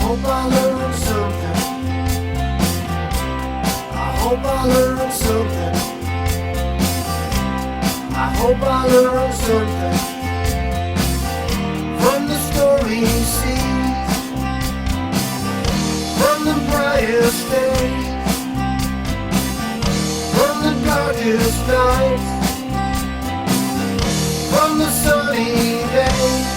hope I learned something. I hope I learned something. I hope I learned something from the stories seen, from the brightest days, from the darkest nights, from the sunny days.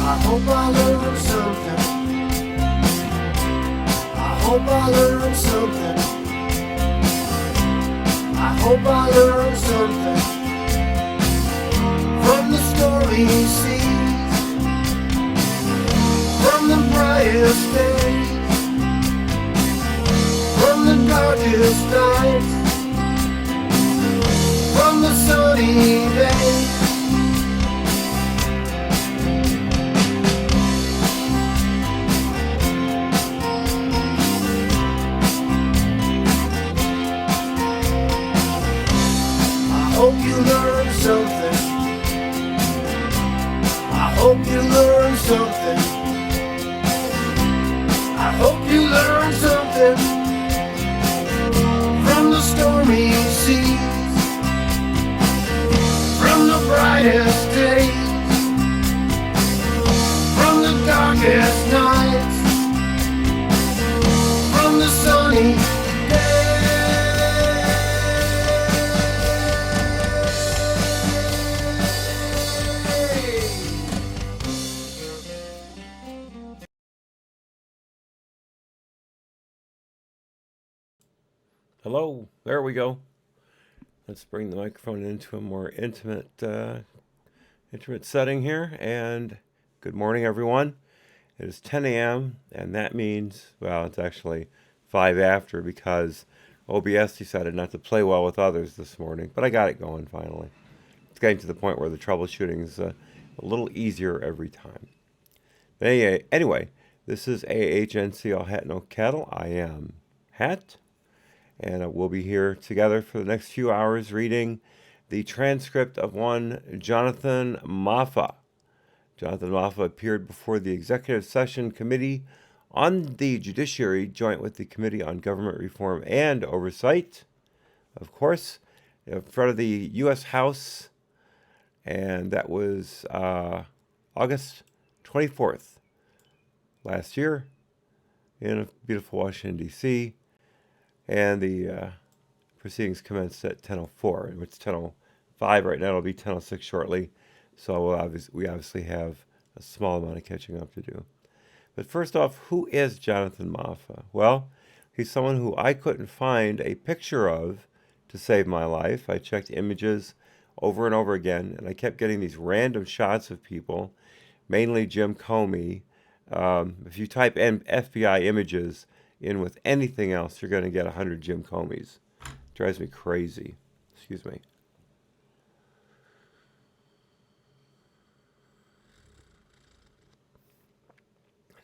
I hope I learned something. I hope I learned something. I hope I learned something from the stories seen, from the brightest days, from the darkest nights, from the sunny days. I hope you learned something. I hope you learned something. I hope you learned something from the stormy seas, from the brightest days, from the darkest nights, from the sunny days. Hello, there we go. Let's bring the microphone into a more intimate setting here. And good morning, everyone. It is 10 a.m. and that means, well, it's actually 5 after because OBS decided not to play well with others this morning. But I got it going finally. It's getting to the point where the troubleshooting is a little easier every time. But anyway, this is AHNC All Hat No Cattle. I am Hat. And we'll be here together for the next few hours reading the transcript of one Jonathan Moffa. Jonathan Moffa appeared before the Executive Session Committee on the Judiciary, joint with the Committee on Government Reform and Oversight, of course, in front of the U.S. House, and that was August 24th last year in beautiful Washington, D.C., and the proceedings commenced at 10:04. It's 10:05 right now. It'll be 10:06 shortly. So we obviously have a small amount of catching up to do. But first off, who is Jonathan Moffa? Well, he's someone who I couldn't find a picture of to save my life. I checked images over and over again, and I kept getting these random shots of people, mainly Jim Comey. If you type in FBI images in with anything else, you're going to get 100 Jim Comeys. Drives me crazy. Excuse me.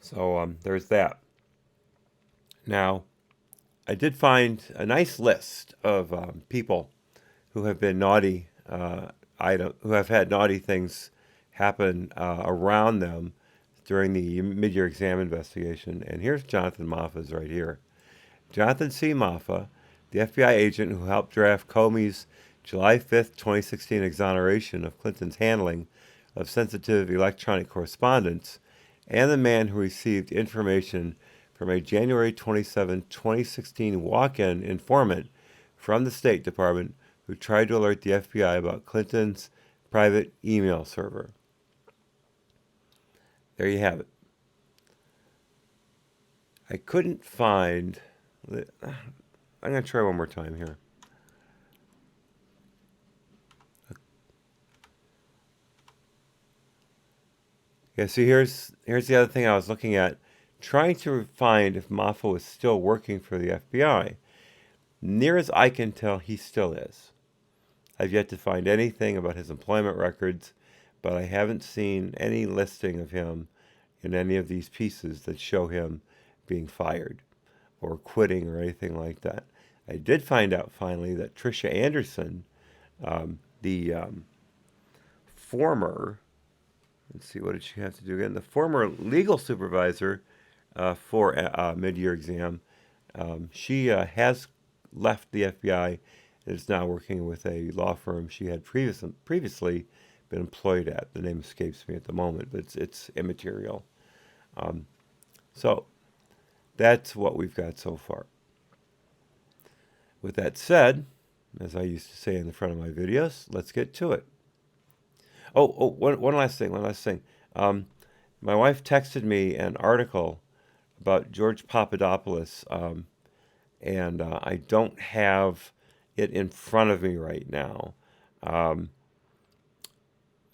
So there's that. Now, I did find a nice list of people who have been naughty, who have had naughty things happen around them during the mid-year exam investigation. And here's Jonathan Moffa's right here. Jonathan C. Moffa, the FBI agent who helped draft Comey's July 5th, 2016 exoneration of Clinton's handling of sensitive electronic correspondence, and the man who received information from a January 27, 2016 walk-in informant from the State Department who tried to alert the FBI about Clinton's private email server. There you have it. I couldn't find... I'm going to try one more time here. Yeah, see, here's the other thing I was looking at, trying to find if Moffa was still working for the FBI. Near as I can tell, he still is. I've yet to find anything about his employment records, but I haven't seen any listing of him in any of these pieces that show him being fired or quitting or anything like that. I did find out finally that Tricia Anderson, the former, let's see, what did she have to do again? The former legal supervisor for mid-year exam, she has left the FBI and is now working with a law firm she had previously been employed at. The name escapes me at the moment, but it's immaterial. So that's what we've got so far. With that said, as I used to say in the front of my videos, let's get to it. One last thing. My wife texted me an article about George Papadopoulos, and I don't have it in front of me right now.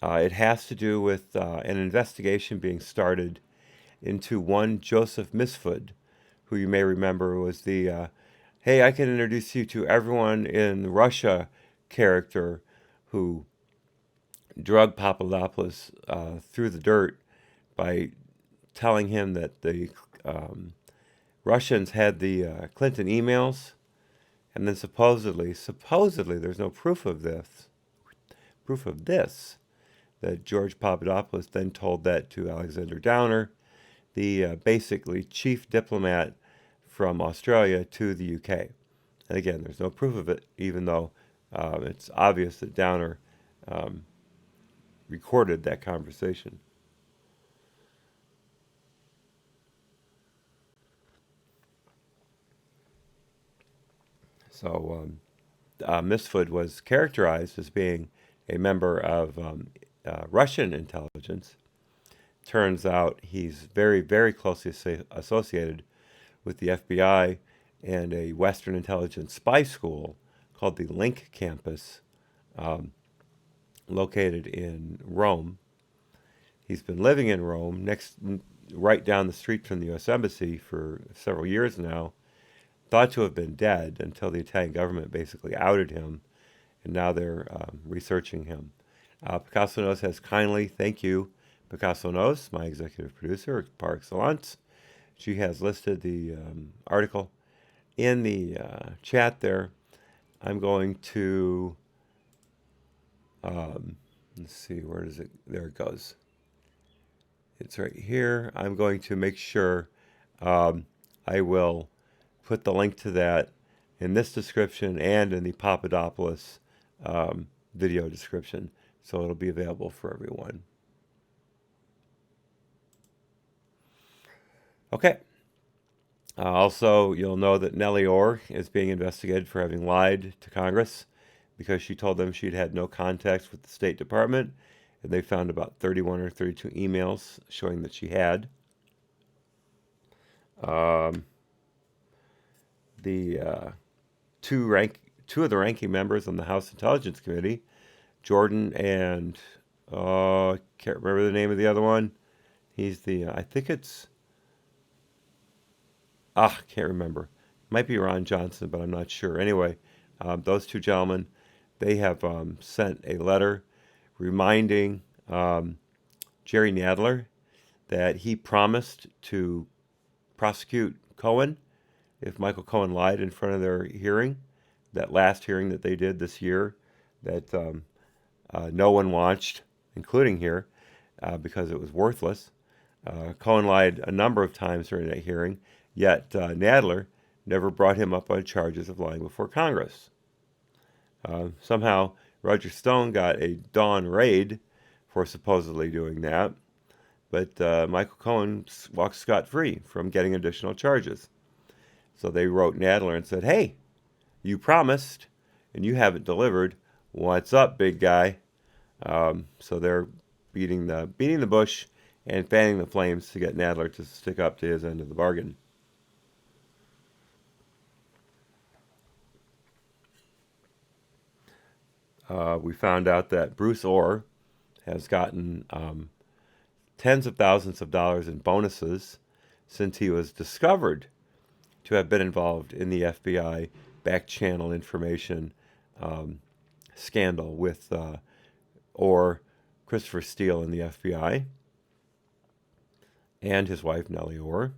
It has to do with an investigation being started into one Joseph Misfud, who you may remember was the hey, I can introduce you to everyone in Russia character who drug Papadopoulos through the dirt by telling him that the Russians had the Clinton emails, and then supposedly, there's no proof of this, that George Papadopoulos then told that to Alexander Downer, the basically chief diplomat from Australia to the UK. And again, there's no proof of it, even though it's obvious that Downer recorded that conversation. So Misfud was characterized as being a member of Russian intelligence. Turns out he's very, very closely associated with the FBI and a Western intelligence spy school called the Link Campus, located in Rome. He's been living in Rome, right down the street from the U.S. Embassy for several years now, thought to have been dead until the Italian government basically outed him, and now they're researching him. Picasso Knows has kindly, thank you, Picasso Knows, my executive producer par excellence. She has listed the article in the chat there. I'm going to, let's see, where does it, there it goes. It's right here. I'm going to make sure I will put the link to that in this description and in the Papadopoulos video description, so it'll be available for everyone. Okay. Also, you'll know that Nellie Orr is being investigated for having lied to Congress because she told them she'd had no contacts with the State Department, and they found about 31 or 32 emails showing that she had. The two of the ranking members on the House Intelligence Committee, Jordan and I can't remember the name of the other one. He's the I think it's can't remember. Might be Ron Johnson, but I'm not sure. Anyway, those two gentlemen, they have sent a letter reminding Jerry Nadler that he promised to prosecute Cohen if Michael Cohen lied in front of their hearing, that last hearing that they did this year that no one watched, including here, because it was worthless. Cohen lied a number of times during that hearing, yet Nadler never brought him up on charges of lying before Congress. Somehow, Roger Stone got a dawn raid for supposedly doing that, but Michael Cohen walked scot-free from getting additional charges. So they wrote Nadler and said, hey, you promised and you haven't delivered. What's up, big guy? So they're beating the bush and fanning the flames to get Nadler to stick up to his end of the bargain. We found out that Bruce Orr has gotten tens of thousands of dollars in bonuses since he was discovered to have been involved in the FBI back channel information scandal with Orr, Christopher Steele in the FBI, and his wife Nellie Orr.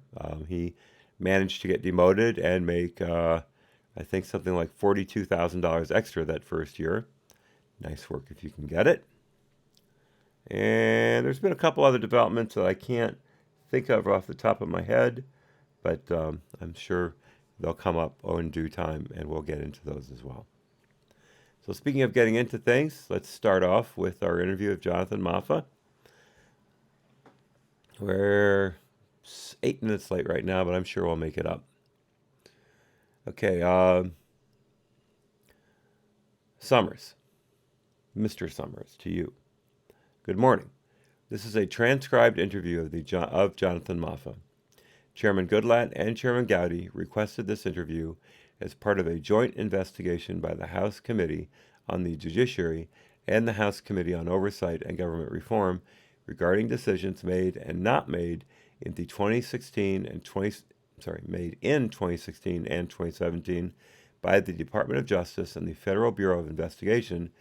He managed to get demoted and make, I think, something like $42,000 extra that first year. Nice work if you can get it. And there's been a couple other developments that I can't think of off the top of my head, but I'm sure they'll come up in due time, and we'll get into those as well. So speaking of getting into things, let's start off with our interview of Jonathan Moffa. We're 8 minutes late right now, but I'm sure we'll make it up. Okay, Summers, Mr. Summers, to you. Good morning. This is a transcribed interview of Jonathan Moffa. Chairman Goodlatte and Chairman Gowdy requested this interview as part of a joint investigation by the House Committee on the Judiciary and the House Committee on Oversight and Government Reform regarding decisions made and not made in the 2016 and 2017 by the Department of Justice and the Federal Bureau of Investigation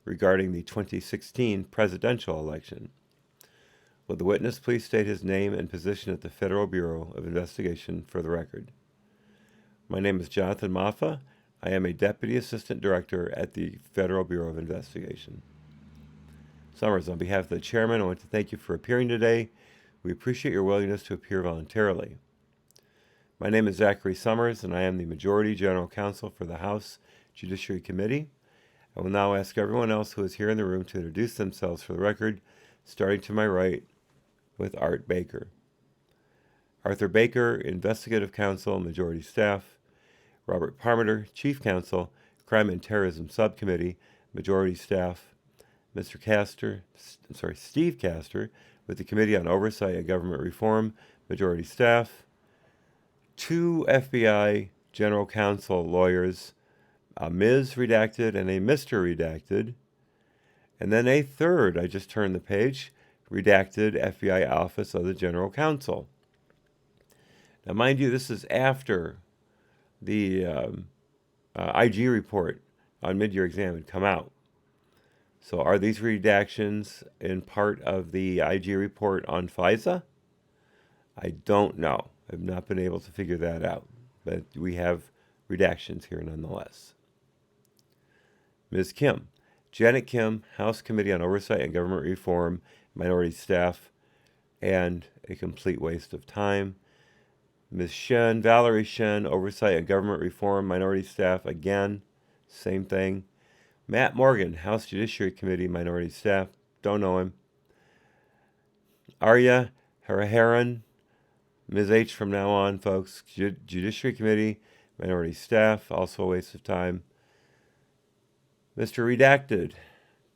regarding the 2016 presidential election. Will the witness please state his name and position at the Federal Bureau of Investigation for the record? My name is Jonathan Moffa. I am a Deputy Assistant Director at the Federal Bureau of Investigation. Summers, on behalf of the Chairman, I want to thank you for appearing today. We appreciate your willingness to appear voluntarily. My name is Zachary Summers, and I am the Majority General Counsel for the House Judiciary Committee. I will now ask everyone else who is here in the room to introduce themselves for the record, starting to my right with Art Baker. Arthur Baker, Investigative Counsel, Majority Staff. Robert Parmenter, Chief Counsel, Crime and Terrorism Subcommittee, Majority Staff. Steve Castor, with the Committee on Oversight and Government Reform, Majority Staff. 2 FBI General Counsel lawyers, a Ms. Redacted and a Mr. Redacted, and then a third, I just turned the page, Redacted FBI Office of the General Counsel. Now, mind you, this is after the IG report on mid-year exam had come out. So are these redactions in part of the IG report on FISA? I don't know. I've not been able to figure that out, but we have redactions here nonetheless. Ms. Kim, Janet Kim, House Committee on Oversight and Government Reform, Minority Staff, and a complete waste of time. Ms. Shen, Valerie Shen, Oversight and Government Reform, Minority Staff, again, same thing. Matt Morgan, House Judiciary Committee, Minority Staff, don't know him. Arya Hariharan, Ms. H from now on, folks, Judiciary Committee, Minority Staff, also a waste of time. Mr. Redacted,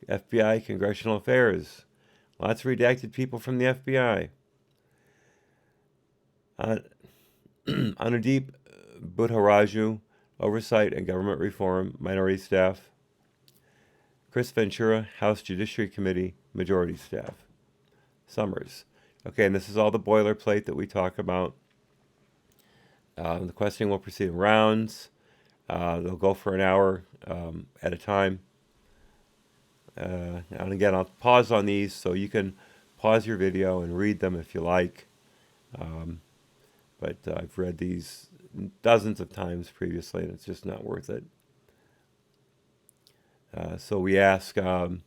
FBI Congressional Affairs, lots of redacted people from the FBI. Anudeep Buttaraju, Oversight and Government Reform, Minority Staff. Chris Ventura, House Judiciary Committee, Majority Staff. Summers. Okay, and this is all the boilerplate that we talk about. The questioning will proceed in rounds. They'll go for an hour at a time. And again, I'll pause on these so you can pause your video and read them if you like. But I've read these dozens of times previously, and it's just not worth it. So we ask here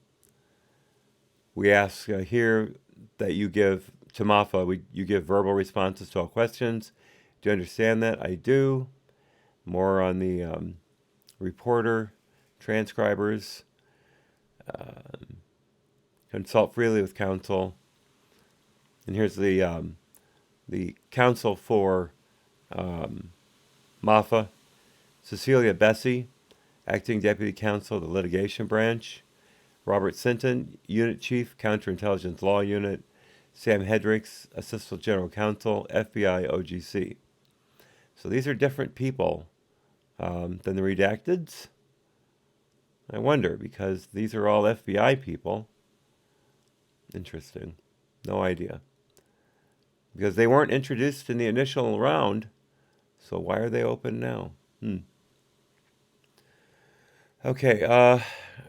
that you give to Moffa, you give verbal responses to all questions. Do you understand that? I do. More on the reporter, transcribers. Consult freely with counsel. And here's the counsel for Moffa, Cecilia Bessie, Acting Deputy Counsel of the Litigation Branch. Robert Sinton, Unit Chief, Counterintelligence Law Unit. Sam Hedricks, Assistant General Counsel, FBI OGC. So these are different people than the redacteds. I wonder, because these are all FBI people. Interesting. No idea. Because they weren't introduced in the initial round, so why are they open now? Okay,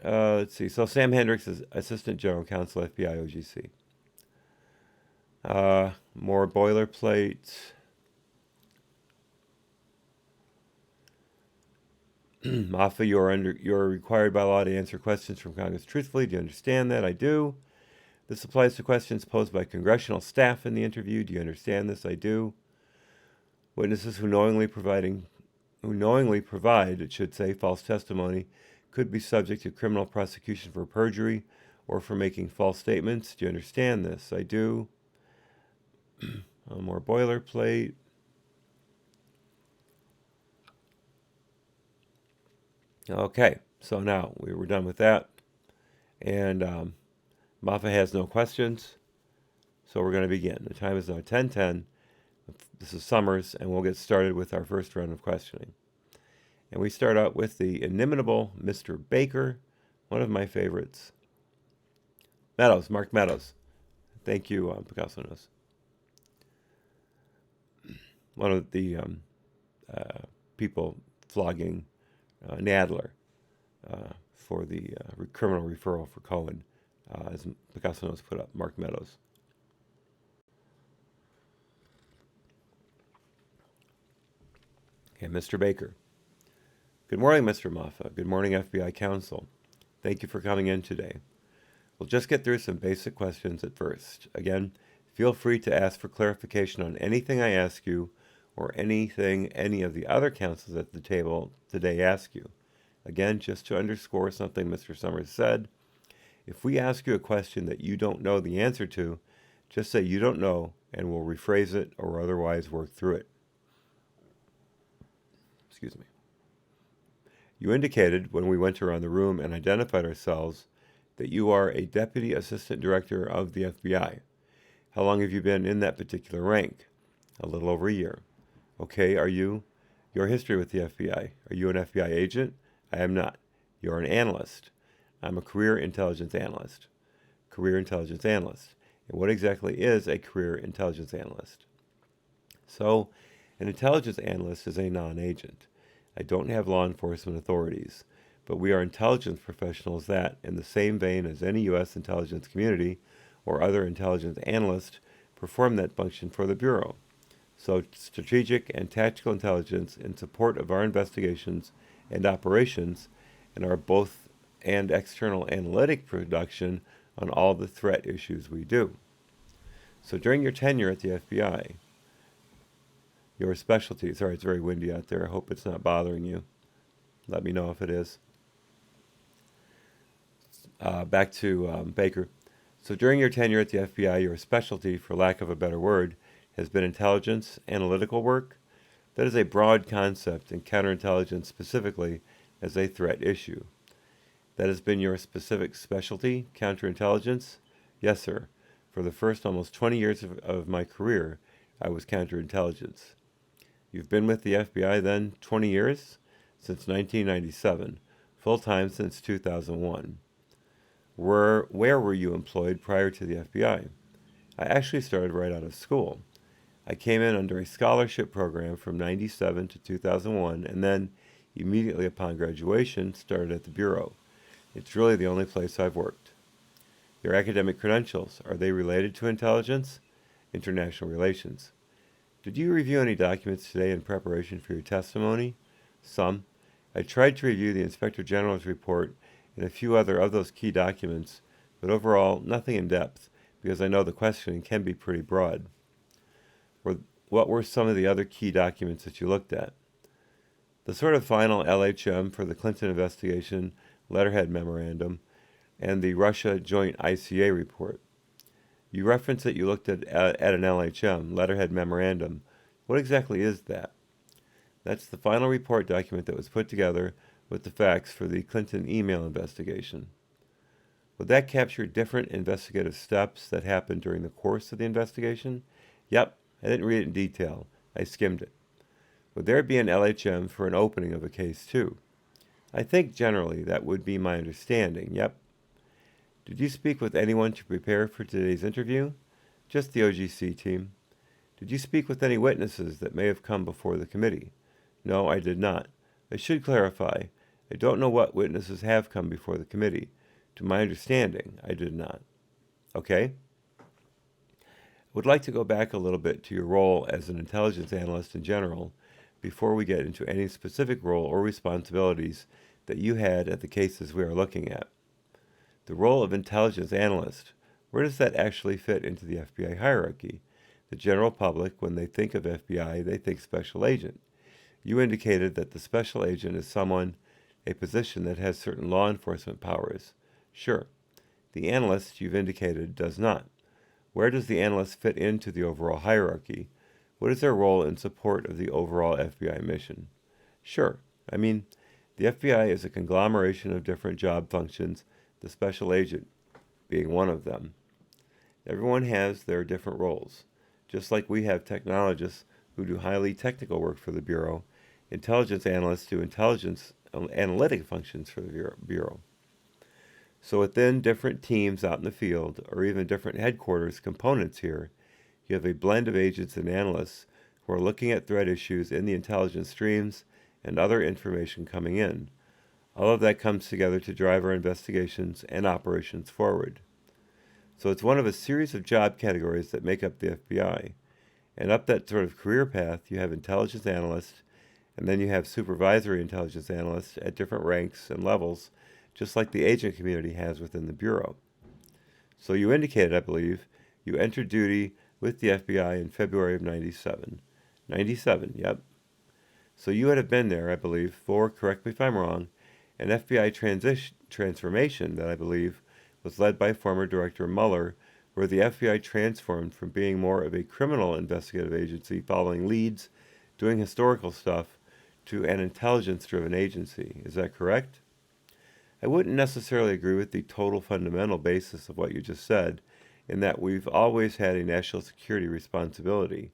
let's see. So Sam Hendricks is Assistant General Counsel, FBI OGC. More boilerplate. Moffa, you're required by law to answer questions from Congress truthfully. Do you understand that? I do. This applies to questions posed by congressional staff in the interview. Do you understand this? I do. Witnesses who knowingly provide, it should say, false testimony, could be subject to criminal prosecution for perjury or for making false statements. Do you understand this? I do. More boilerplate. Okay, so now we were done with that. And Moffa has no questions, so we're going to begin. The time is now 10:10. This is Summers, and we'll get started with our first round of questioning. And we start out with the inimitable Mr. Baker, one of my favorites. Mark Meadows. Thank you, Picasso knows. One of the people flogging Nadler for the criminal referral for Cohen, as Picasso knows put up, Mark Meadows. Okay, Mr. Baker. Good morning, Mr. Moffa. Good morning, FBI counsel. Thank you for coming in today. We'll just get through some basic questions at first. Again, feel free to ask for clarification on anything I ask you or anything any of the other counsels at the table today ask you. Again, just to underscore something Mr. Summers said, if we ask you a question that you don't know the answer to, just say you don't know and we'll rephrase it or otherwise work through it. Excuse me. You indicated when we went around the room and identified ourselves that you are a Deputy Assistant Director of the FBI. How long have you been in that particular rank? A little over a year. Okay, your history with the FBI? Are you an FBI agent? I am not. You're an analyst. I'm a career intelligence analyst. Career intelligence analyst. And what exactly is a career intelligence analyst? So, an intelligence analyst is a non-agent. I don't have law enforcement authorities, but we are intelligence professionals that, in the same vein as any U.S. intelligence community or other intelligence analyst, perform that function for the Bureau. So strategic and tactical intelligence in support of our investigations and operations and our both and external analytic production on all the threat issues we do. So during your tenure at the FBI, your specialty, sorry, it's very windy out there. I hope it's not bothering you. Let me know if it is. Back to Baker. So during your tenure at the FBI, your specialty, for lack of a better word, has been intelligence, analytical work. That is a broad concept, and counterintelligence specifically as a threat issue. That has been your specific specialty, counterintelligence? Yes, sir. For the first almost 20 years of my career, I was counterintelligence. You've been with the FBI then 20 years? Since 1997. Full-time since 2001. Where were you employed prior to the FBI? I actually started right out of school. I came in under a scholarship program from 97 to 2001, and then, immediately upon graduation, started at the Bureau. It's really the only place I've worked. Your academic credentials, are they related to intelligence? International relations. Did you review any documents today in preparation for your testimony? Some. I tried to review the Inspector General's report and a few other of those key documents, but overall, nothing in depth, because I know the questioning can be pretty broad. What were some of the other key documents that you looked at? The sort of final LHM for the Clinton investigation, letterhead memorandum, and the Russia joint ICA report. You referenced that you looked at an LHM, letterhead memorandum. What exactly is that? That's the final report document that was put together with the facts for the Clinton email investigation. Would that capture different investigative steps that happened during the course of the investigation? Yep, I didn't read it in detail. I skimmed it. Would there be an LHM for an opening of a case too? I think generally that would be my understanding, yep. Did you speak with anyone to prepare for today's interview? Just the OGC team. Did you speak with any witnesses that may have come before the committee? No, I did not. I should clarify. I don't know what witnesses have come before the committee. To my understanding, I did not. Okay? I would like to go back a little bit to your role as an intelligence analyst in general before we get into any specific role or responsibilities that you had at the cases we are looking at. The role of intelligence analyst, where does that actually fit into the FBI hierarchy? The general public, when they think of FBI, they think special agent. You indicated that the special agent is a position that has certain law enforcement powers. Sure. The analyst, you've indicated, does not. Where does the analyst fit into the overall hierarchy? What is their role in support of the overall FBI mission? Sure. The FBI is a conglomeration of different job functions, the special agent being one of them. Everyone has their different roles. Just like we have technologists who do highly technical work for the Bureau, intelligence analysts do intelligence analytic functions for the Bureau. So within different teams out in the field, or even different headquarters components here, you have a blend of agents and analysts who are looking at threat issues in the intelligence streams and other information coming in. All of that comes together to drive our investigations and operations forward. So it's one of a series of job categories that make up the FBI. And up that sort of career path, you have intelligence analysts, and then you have supervisory intelligence analysts at different ranks and levels, just like the agent community has within the Bureau. So you indicated, I believe, you entered duty with the FBI in February of 97. 97, yep. So you would have been there, I believe, for, correct me if I'm wrong, an FBI transformation that I believe was led by former Director Mueller, where the FBI transformed from being more of a criminal investigative agency following leads, doing historical stuff, to an intelligence-driven agency. Is that correct? I wouldn't necessarily agree with the total fundamental basis of what you just said, in that we've always had a national security responsibility.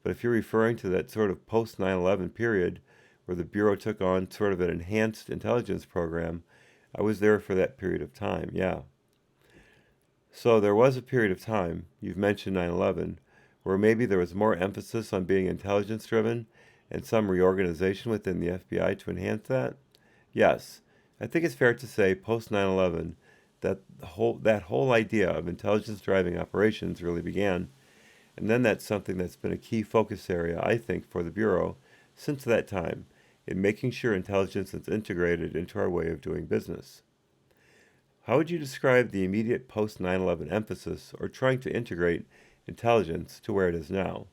But if you're referring to that sort of post 9/11 period where the Bureau took on sort of an enhanced intelligence program, I was there for that period of time, yeah. So there was a period of time, you've mentioned 9/11, where maybe there was more emphasis on being intelligence-driven and some reorganization within the FBI to enhance that? Yes. I think it's fair to say post 9/11 that whole idea of intelligence driving operations really began, and then that's something that's been a key focus area, I think, for the Bureau since that time, in making sure intelligence is integrated into our way of doing business. How would you describe the immediate post 9/11 emphasis or trying to integrate intelligence to where it is now?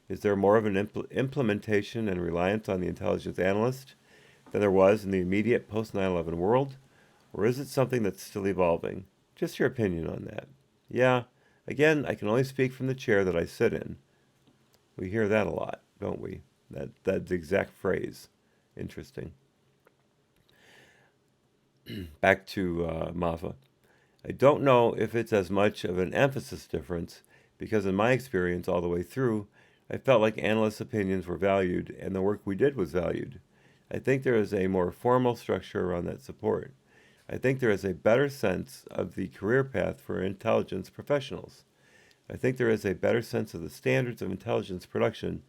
Is there more of an implementation and reliance on the intelligence analyst than there was in the immediate post 9/11 world? Or is it something that's still evolving? Just your opinion on that. Yeah, again, I can only speak from the chair that I sit in. We hear that a lot, don't we? That's the exact phrase. Interesting. Back to Moffa. I don't know if it's as much of an emphasis difference, because in my experience all the way through, I felt like analysts' opinions were valued and the work we did was valued. I think there is a more formal structure around that support. I think there is a better sense of the career path for intelligence professionals. I think there is a better sense of the standards of intelligence production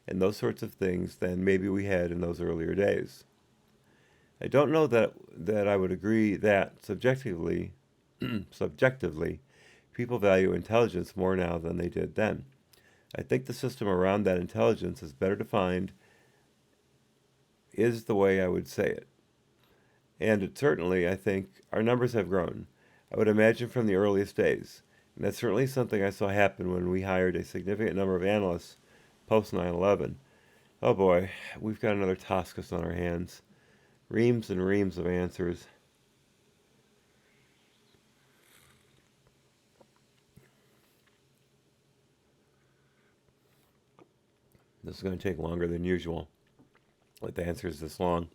and those sorts of things than maybe we had in those earlier days. I don't know that I would agree that subjectively, people value intelligence more now than they did then. I think the system around that intelligence is better defined, is the way I would say it. And it certainly, I think, our numbers have grown. I would imagine from the earliest days. And that's certainly something I saw happen when we hired a significant number of analysts post 9/11. Oh boy, we've got another Toscus on our hands. Reams and reams of answers. This is going to take longer than usual with the answers this long.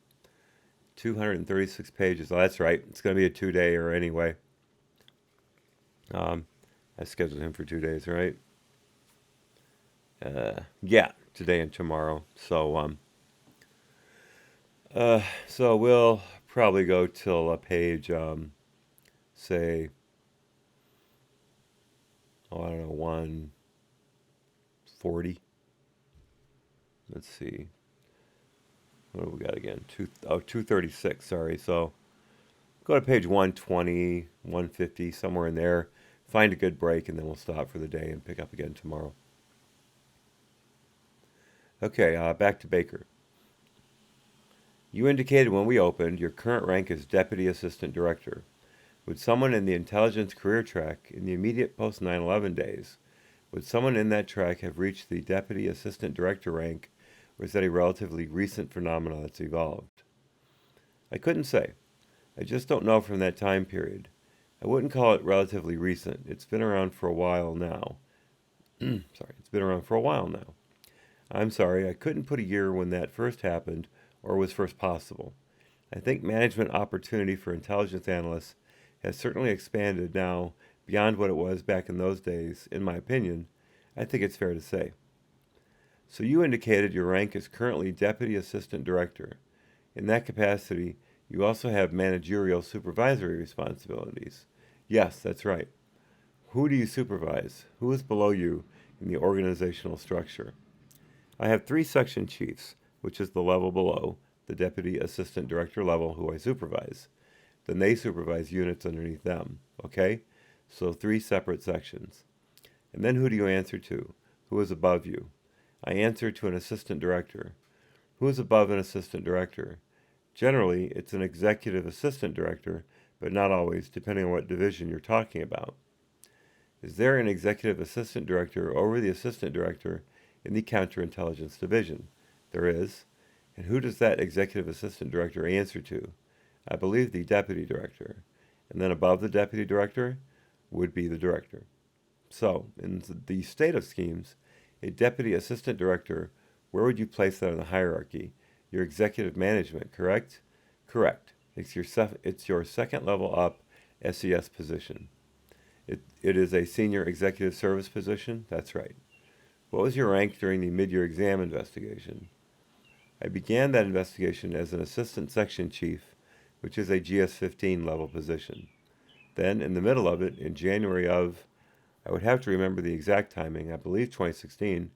236 pages. Oh, that's right. It's going to be a 2-dayer anyway. I scheduled him for 2 days, right? Yeah, today and tomorrow. So we'll probably go till page, say, I don't know, 140. Let's see. What do we got again? 236, sorry. So go to page 120, 150, somewhere in there. Find a good break, and then we'll stop for the day and pick up again tomorrow. Okay, back to Baker. You indicated when we opened your current rank is Deputy Assistant Director. Would someone in the intelligence career track in the immediate post 9/11 days, would someone in that track have reached the Deputy Assistant Director rank, or is that a relatively recent phenomenon that's evolved? I couldn't say. I just don't know from that time period. I wouldn't call it relatively recent. It's been around for a while now. Sorry, it's been around for a while now. I'm sorry, I couldn't put a year when that first happened or was first possible. I think management opportunity for intelligence analysts has certainly expanded now beyond what it was back in those days, in my opinion. I think it's fair to say. So you indicated your rank is currently Deputy Assistant Director. In that capacity, you also have managerial supervisory responsibilities. Yes, that's right. Who do you supervise? Who is below you in the organizational structure? I have 3 section chiefs, which is the level below, the Deputy Assistant Director level who I supervise. Then they supervise units underneath them, okay? So 3 separate sections. And then who do you answer to? Who is above you? I answer to an assistant director. Who is above an assistant director? Generally, it's an executive assistant director, but not always, depending on what division you're talking about. Is there an executive assistant director over the assistant director in the counterintelligence division? There is. And who does that executive assistant director answer to? I believe the deputy director. And then above the deputy director would be the director. So, in the state of schemes, a deputy assistant director, where would you place that in the hierarchy? Your executive management, correct? Correct. It's your second level up SES position. It is a senior executive service position? That's right. What was your rank during the mid-year exam investigation? I began that investigation as an assistant section chief, which is a GS-15 level position. Then, in the middle of it, in January of, I would have to remember the exact timing, I believe 2016,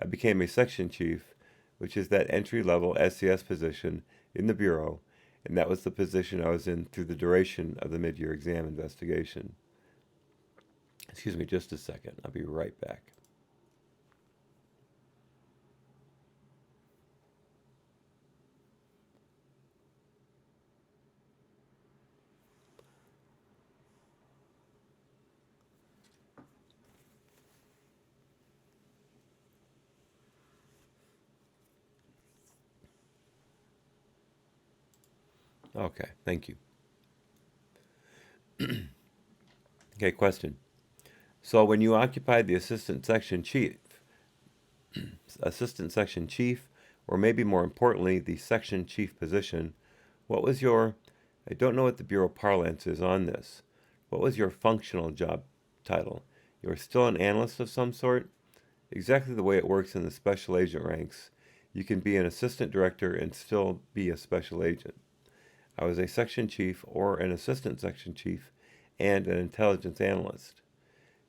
I became a section chief, which is that entry-level SCS position in the Bureau, and that was the position I was in through the duration of the mid-year exam investigation. Excuse me just a second. I'll be right back. Okay, thank you. Okay, question. So when you occupied the assistant section chief, or maybe more importantly, the section chief position, what was your, I don't know what the Bureau parlance is on this, what was your functional job title? You were still an analyst of some sort? Exactly the way it works in the special agent ranks. You can be an assistant director and still be a special agent. I was a section chief or an assistant section chief and an intelligence analyst.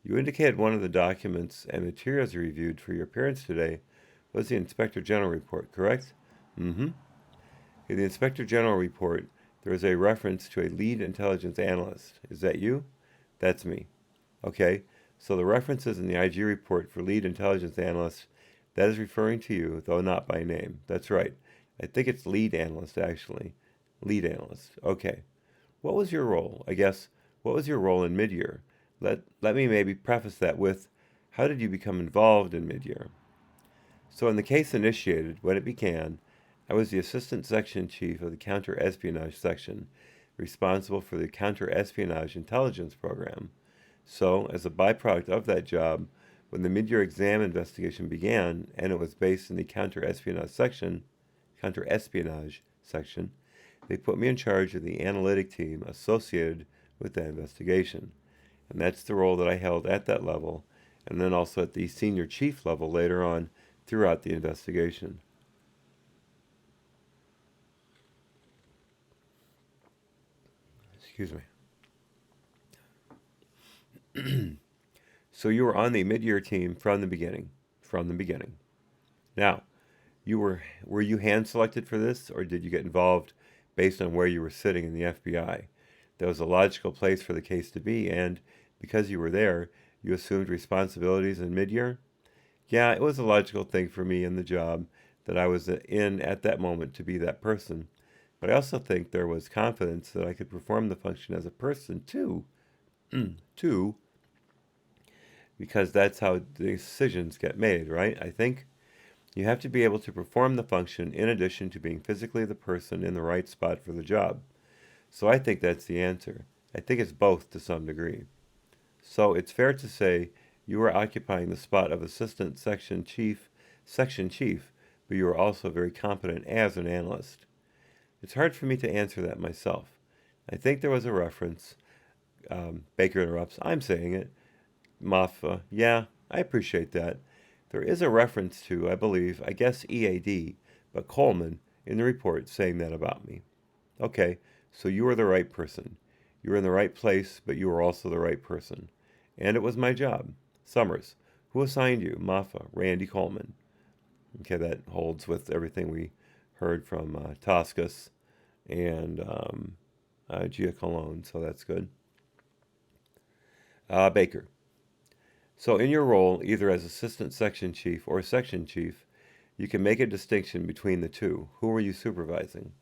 You indicated one of the documents and materials you reviewed for your appearance today was the Inspector General report, correct? Mm-hmm. In the Inspector General report, there is a reference to a lead intelligence analyst. Is that you? That's me. Okay, so the references in the IG report for lead intelligence analyst, that is referring to you, though not by name. That's right. I think it's lead analyst, actually. Lead analyst. Okay. What was your role? I guess, what was your role in mid-year? Let me maybe preface that with, how did you become involved in mid-year? So in the case initiated, when it began, I was the assistant section chief of the counter-espionage section, responsible for the counter-espionage intelligence program. So, as a byproduct of that job, when the mid-year exam investigation began, and it was based in the counter-espionage section, they put me in charge of the analytic team associated with that investigation. And that's the role that I held at that level, and then also at the senior chief level later on throughout the investigation. Excuse me. So you were on the mid-year team from the beginning. From the beginning. Now, were you hand selected for this, or did you get involved based on where you were sitting in the FBI? That was a logical place for the case to be, and because you were there, you assumed responsibilities in mid-year? Yeah, it was a logical thing for me in the job that I was in at that moment to be that person. But I also think there was confidence that I could perform the function as a person too. Too, because that's how decisions get made, right? I think you have to be able to perform the function in addition to being physically the person in the right spot for the job. So I think that's the answer. I think it's both to some degree. So it's fair to say you were occupying the spot of assistant section chief, but you were also very competent as an analyst. It's hard for me to answer that myself. I think there was a reference. Baker interrupts. I'm saying it. Moffa. Yeah, I appreciate that. There is a reference to, I believe, I guess EAD, but Coleman in the report saying that about me. Okay, so you were the right person. You were in the right place, but you were also the right person. And it was my job. Summers. Who assigned you? Moffa. Randy Coleman. Okay, that holds with everything we heard from Toscas and Gia Colon, so that's good. Baker. So in your role, either as assistant section chief or section chief, you can make a distinction between the two. Who were you supervising?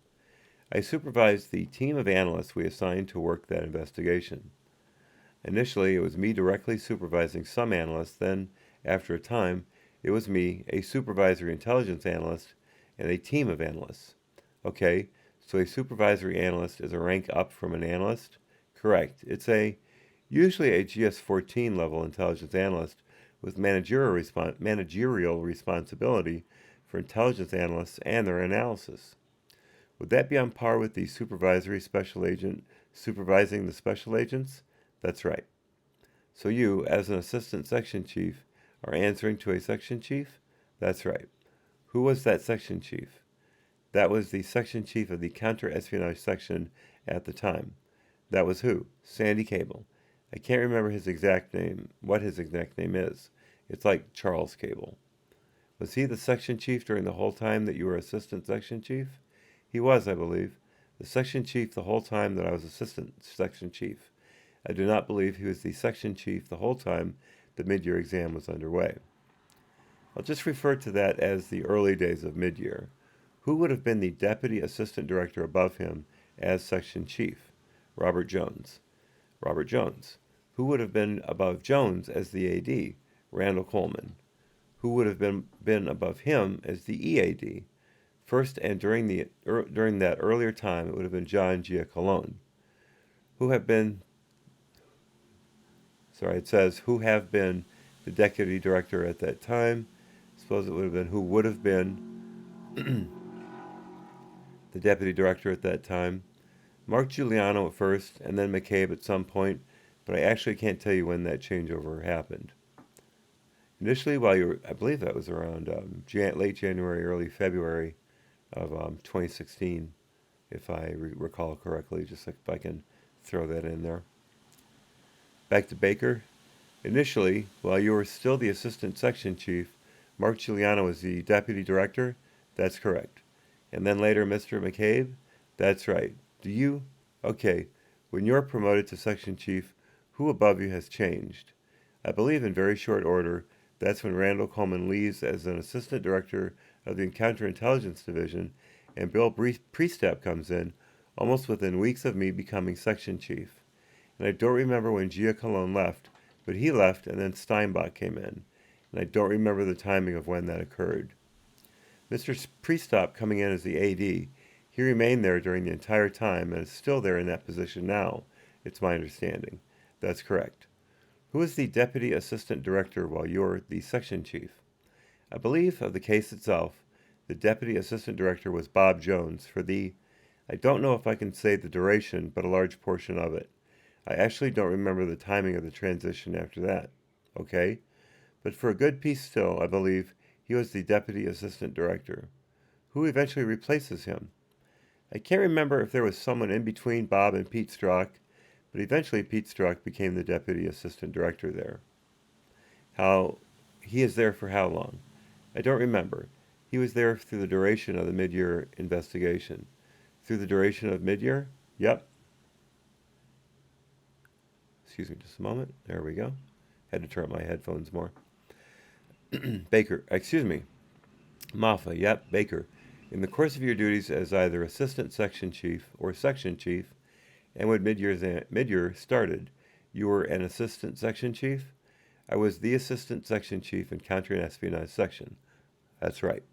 I supervised the team of analysts we assigned to work that investigation. Initially, it was me directly supervising some analysts, then, after a time, it was me, a supervisory intelligence analyst, and a team of analysts. Okay, so a supervisory analyst is a rank up from an analyst? Correct. It's usually a GS-14 level intelligence analyst with managerial responsibility for intelligence analysts and their analysis. Would that be on par with the supervisory special agent supervising the special agents? That's right. So you, as an assistant section chief, are answering to a section chief? That's right. Who was that section chief? That was the section chief of the counter-espionage section at the time. That was who? Sandy Cable. I can't remember his exact name, what his exact name is. It's like Charles Cable. Was he the section chief during the whole time that you were assistant section chief? He was, I believe, the section chief the whole time that I was assistant section chief. I do not believe he was the section chief the whole time the mid-year exam was underway. I'll just refer to that as the early days of mid-year. Who would have been the deputy assistant director above him as section chief? Robert Jones. Robert Jones. Who would have been above Jones as the AD? Randall Coleman. Who would have been above him as the EAD? First and during that earlier time, it would have been John Giacolone. It says who have been the deputy director at that time. Suppose it would have been who would have been the deputy director at that time. Mark Giuliano at first, and then McCabe at some point, but I actually can't tell you when that changeover happened. Initially, I believe that was around late January, early February of 2016, if I recall correctly, just if I can throw that in there. Back to Baker. Initially, while you were still the assistant section chief, Mark Giuliano was the deputy director? That's correct. And then later, Mr. McCabe? That's right. Okay, when you're promoted to section chief, who above you has changed? I believe in very short order, that's when Randall Coleman leaves as an assistant director of the Counterintelligence Division, and Bill Priestap comes in, almost within weeks of me becoming section chief. And I don't remember when Giacolone left, but he left and then Steinbach came in, and I don't remember the timing of when that occurred. Mr. Priestap coming in as the AD, he remained there during the entire time and is still there in that position now, it's my understanding. That's correct. Who is the deputy assistant director while you're the section chief? I believe of the case itself, the deputy assistant director was Bob Jones I don't know if I can say the duration, but a large portion of it. I actually don't remember the timing of the transition after that. Okay? But for a good piece still, I believe he was the deputy assistant director. Who eventually replaces him? I can't remember if there was someone in between Bob and Pete Strzok, but eventually Pete Strzok became the deputy assistant director there. How he is there for how long? I don't remember. He was there through the duration of the mid-year investigation. Through the duration of mid-year? Yep. Excuse me just a moment. There we go. Had to turn up my headphones more. Baker, excuse me. Moffa, yep, Baker. In the course of your duties as either assistant section chief or section chief, and when mid-year started, you were an assistant section chief? I was the assistant section chief in counter and espionage section. That's right.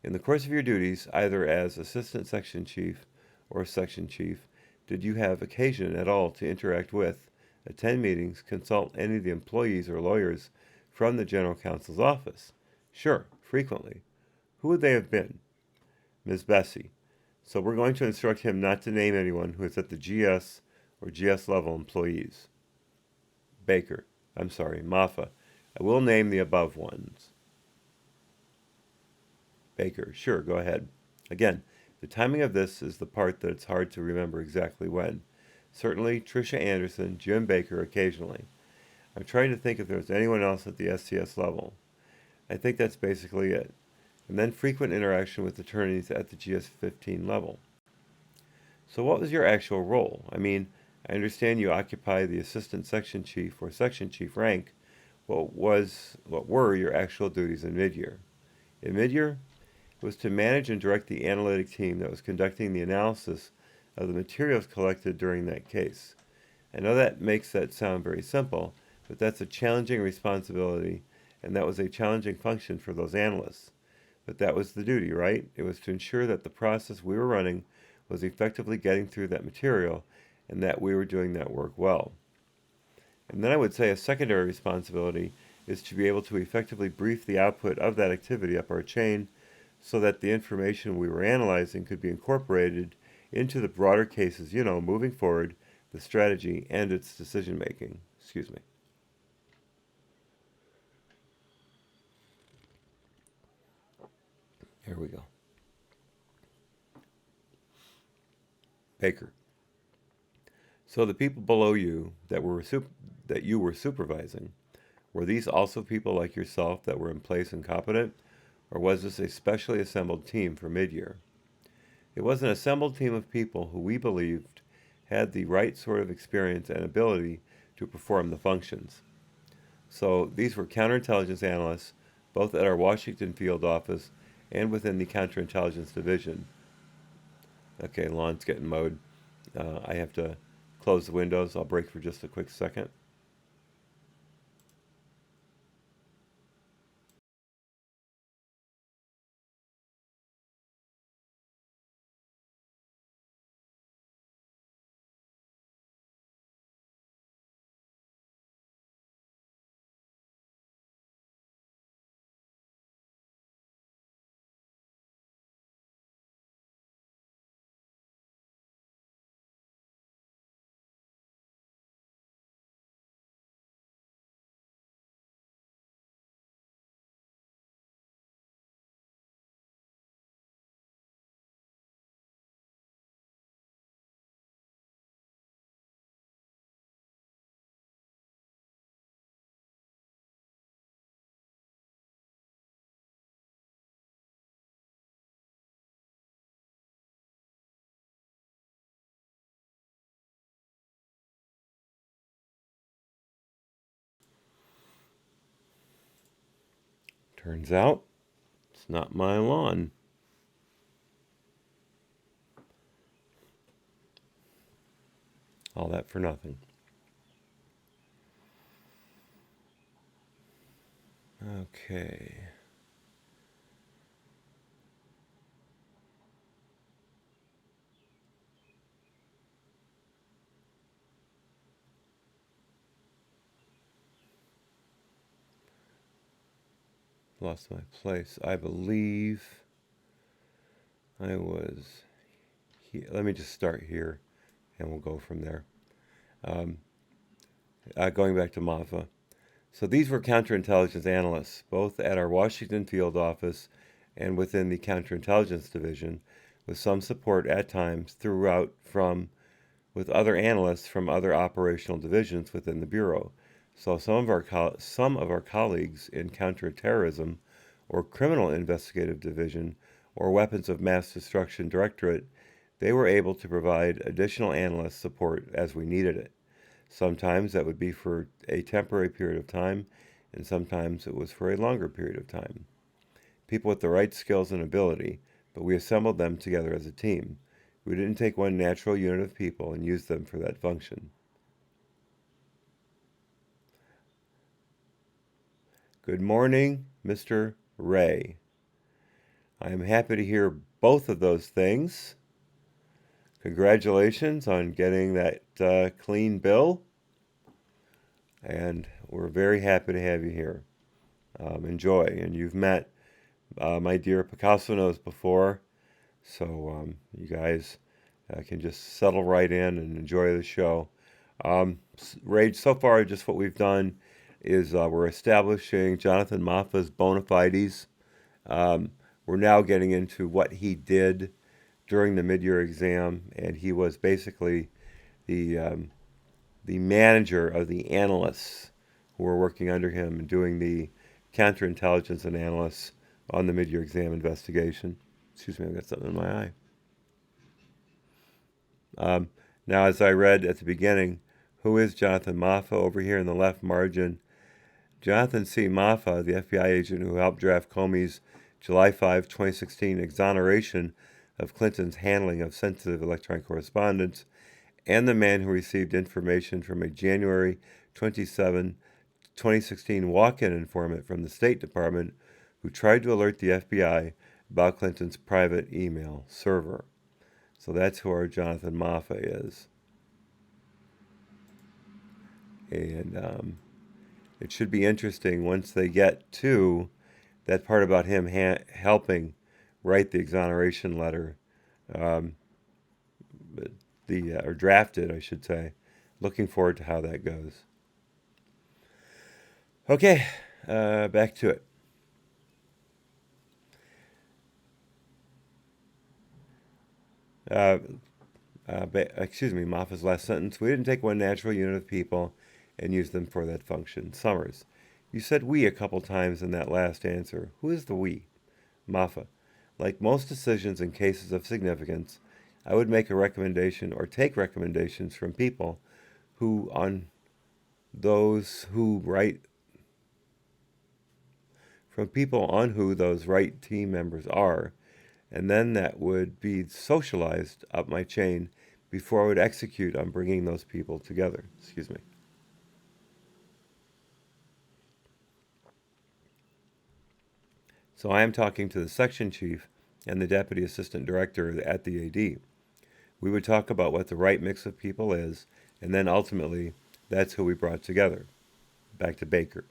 In the course of your duties, either as assistant section chief or section chief, did you have occasion at all to interact with, attend meetings, consult any of the employees or lawyers from the general counsel's office? Sure, frequently. Who would they have been? Ms. Bessie. So we're going to instruct him not to name anyone who is at the GS or GS level employees. Baker. I'm sorry, Moffa. I will name the above ones. Baker. Sure, go ahead. Again, the timing of this is the part that it's hard to remember exactly when. Certainly, Tricia Anderson, Jim Baker occasionally. I'm trying to think if there's anyone else at the STS level. I think that's basically it. And then frequent interaction with attorneys at the GS-15 level. So what was your actual role? I mean, I understand you occupy the assistant section chief or section chief rank. What were your actual duties in mid-year? In mid-year, it was to manage and direct the analytic team that was conducting the analysis of the materials collected during that case. I know that makes that sound very simple, but that's a challenging responsibility, and that was a challenging function for those analysts. But that was the duty, right? It was to ensure that the process we were running was effectively getting through that material and that we were doing that work well. And then I would say a secondary responsibility is to be able to effectively brief the output of that activity up our chain so that the information we were analyzing could be incorporated into the broader cases, moving forward, the strategy and its decision making. Excuse me. Here we go. Baker. So the people below you that you were supervising, were these also people like yourself that were in place and competent, or was this a specially assembled team for mid-year? It was an assembled team of people who we believed had the right sort of experience and ability to perform the functions. So these were counterintelligence analysts, both at our Washington field office and within the counterintelligence division. Okay, lawn's getting mowed. I have to close the windows. I'll break for just a quick second. Turns out, it's not my lawn. All that for nothing. Okay. Lost my place. I believe I was here. Let me just start here and we'll go from there. Going back to Moffa. So these were counterintelligence analysts, both at our Washington field office and within the counterintelligence division, with some support at times throughout with other analysts from other operational divisions within the Bureau. So some of our colleagues in counterterrorism or criminal investigative division or weapons of mass destruction directorate, they were able to provide additional analyst support as we needed it. Sometimes that would be for a temporary period of time, and sometimes it was for a longer period of time. People with the right skills and ability, but we assembled them together as a team. We didn't take one natural unit of people and use them for that function. Good morning, Mr. Ray. I am happy to hear both of those things. Congratulations on getting that clean bill, and we're very happy to have you here. Enjoy, and you've met my dear Picasso knows before, so you guys can just settle right in and enjoy the show. Rage, so far, just what we've done is we're establishing Jonathan Moffa's bona fides. We're now getting into what he did during the mid-year exam, and he was basically the the manager of the analysts who were working under him and doing the counterintelligence and analysis on the mid-year exam investigation. Excuse me, I've got something in my eye. Now, as I read at the beginning, who is Jonathan Moffa over here in the left margin? Jonathan C. Moffa, the FBI agent who helped draft Comey's July 5, 2016 exoneration of Clinton's handling of sensitive electronic correspondence, and the man who received information from a January 27, 2016 walk-in informant from the State Department who tried to alert the FBI about Clinton's private email server. So that's who our Jonathan Moffa is. And it should be interesting once they get to that part about him helping write the exoneration letter, or draft it, I should say. Looking forward to how that goes. Okay, back to it. Moffa's last sentence. We didn't take one natural unit of people and use them for that function. Summers, you said we a couple times in that last answer. Who is the we? Moffa, like most decisions in cases of significance, I would make a recommendation or take recommendations from people who on those who right from people on who those right team members are, and then that would be socialized up my chain before I would execute on bringing those people together. Excuse me. So I am talking to the section chief and the deputy assistant director at the AD. We would talk about what the right mix of people is, and then ultimately, that's who we brought together. Back to Baker.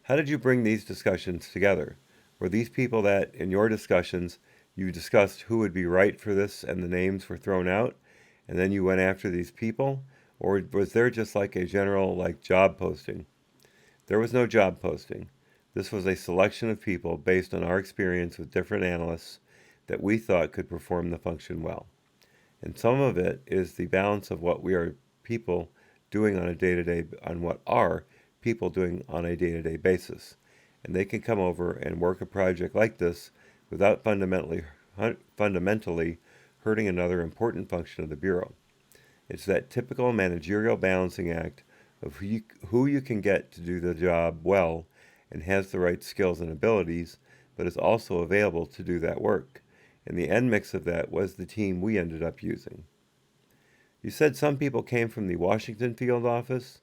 How did you bring these discussions together? Were these people that, in your discussions, you discussed who would be right for this and the names were thrown out, and then you went after these people? Or was there just like a general, job posting? There was no job posting. This was a selection of people based on our experience with different analysts that we thought could perform the function well. And some of it is the balance of what we are people doing on a day-to-day, on what are people doing on a day-to-day basis. And they can come over and work a project like this without fundamentally hurting another important function of the Bureau. It's that typical managerial balancing act of who you can get to do the job well and has the right skills and abilities, but is also available to do that work. And the end mix of that was the team we ended up using. You said some people came from the Washington field office.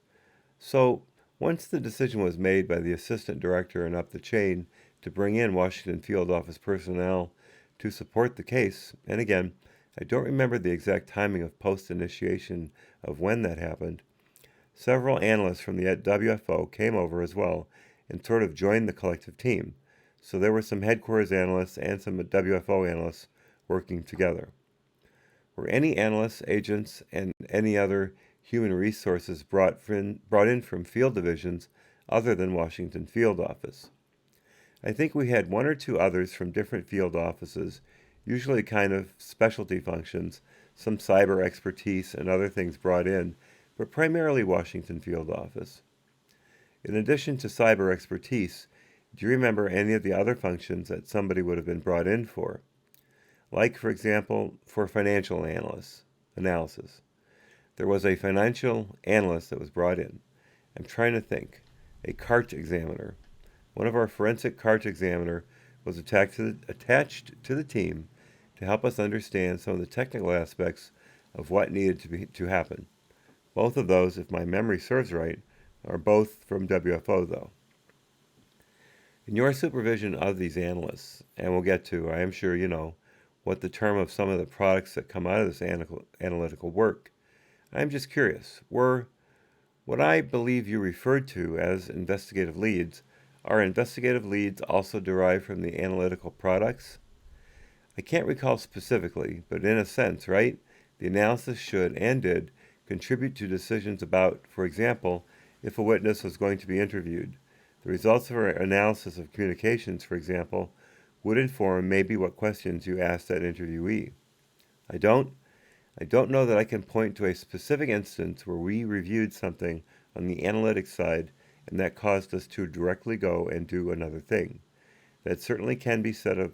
So once the decision was made by the assistant director and up the chain to bring in Washington field office personnel to support the case, and again, I don't remember the exact timing of post-initiation of when that happened, several analysts from the WFO came over as well and sort of joined the collective team. So there were some headquarters analysts and some WFO analysts working together. Were any analysts, agents, and any other human resources brought in from field divisions other than Washington field office? I think we had one or two others from different field offices, usually kind of specialty functions, some cyber expertise and other things brought in, but primarily Washington field office. In addition to cyber expertise, do you remember any of the other functions that somebody would have been brought in for? Like, for example, for financial analysis. There was a financial analyst that was brought in. I'm trying to think. A cart examiner. One of our forensic cart examiner was attached to the team to help us understand some of the technical aspects of what needed to happen. Both of those, if my memory serves right, are both from WFO, though. In your supervision of these analysts, and we'll get to, I am sure you know, what the term of some of the products that come out of this analytical work, I'm just curious, were what I believe you referred to as investigative leads, are investigative leads also derived from the analytical products? I can't recall specifically, but in a sense, right? The analysis should and did contribute to decisions about, for example, if a witness was going to be interviewed. The results of our analysis of communications, for example, would inform maybe what questions you asked that interviewee. I don't know that I can point to a specific instance where we reviewed something on the analytics side and that caused us to directly go and do another thing. That certainly can be said of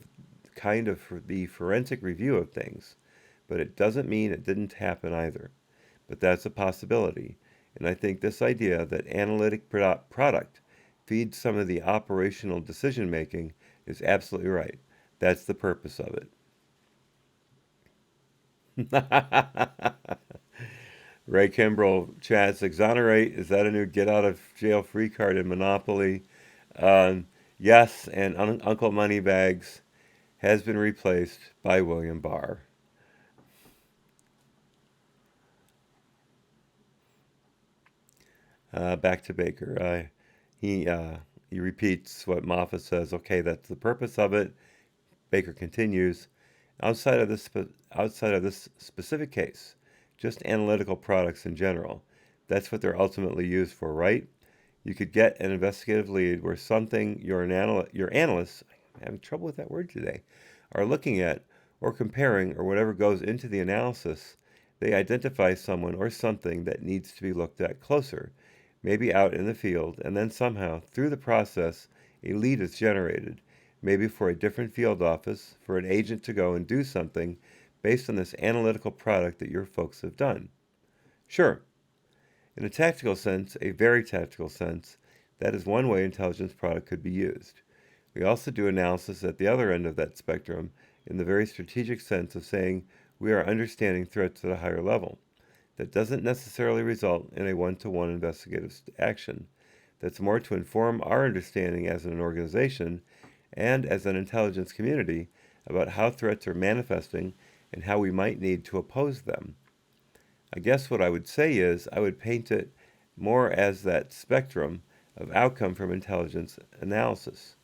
kind of the forensic review of things, but it doesn't mean it didn't happen either. But that's a possibility, and I think this idea that analytic product feeds some of the operational decision making is absolutely right. That's the purpose of it. Ray Kimbrell chats, exonerate, is that a new get out of jail free card in Monopoly? Yes, and Uncle Moneybags has been replaced by William Barr. Back to Baker. He repeats what Moffa says. Okay, that's the purpose of it. Baker continues. Outside of this specific case, just analytical products in general. That's what they're ultimately used for, right? You could get an investigative lead where something your analysts, I'm having trouble with that word today, are looking at or comparing or whatever goes into the analysis. They identify someone or something that needs to be looked at closer, maybe out in the field, and then somehow, through the process, a lead is generated, maybe for a different field office, for an agent to go and do something based on this analytical product that your folks have done. Sure, in a tactical sense, a very tactical sense, that is one way intelligence product could be used. We also do analysis at the other end of that spectrum in the very strategic sense of saying we are understanding threats at a higher level. That doesn't necessarily result in a one-to-one investigative action. That's more to inform our understanding as an organization and as an intelligence community about how threats are manifesting and how we might need to oppose them. I guess what I would say is I would paint it more as that spectrum of outcome from intelligence analysis.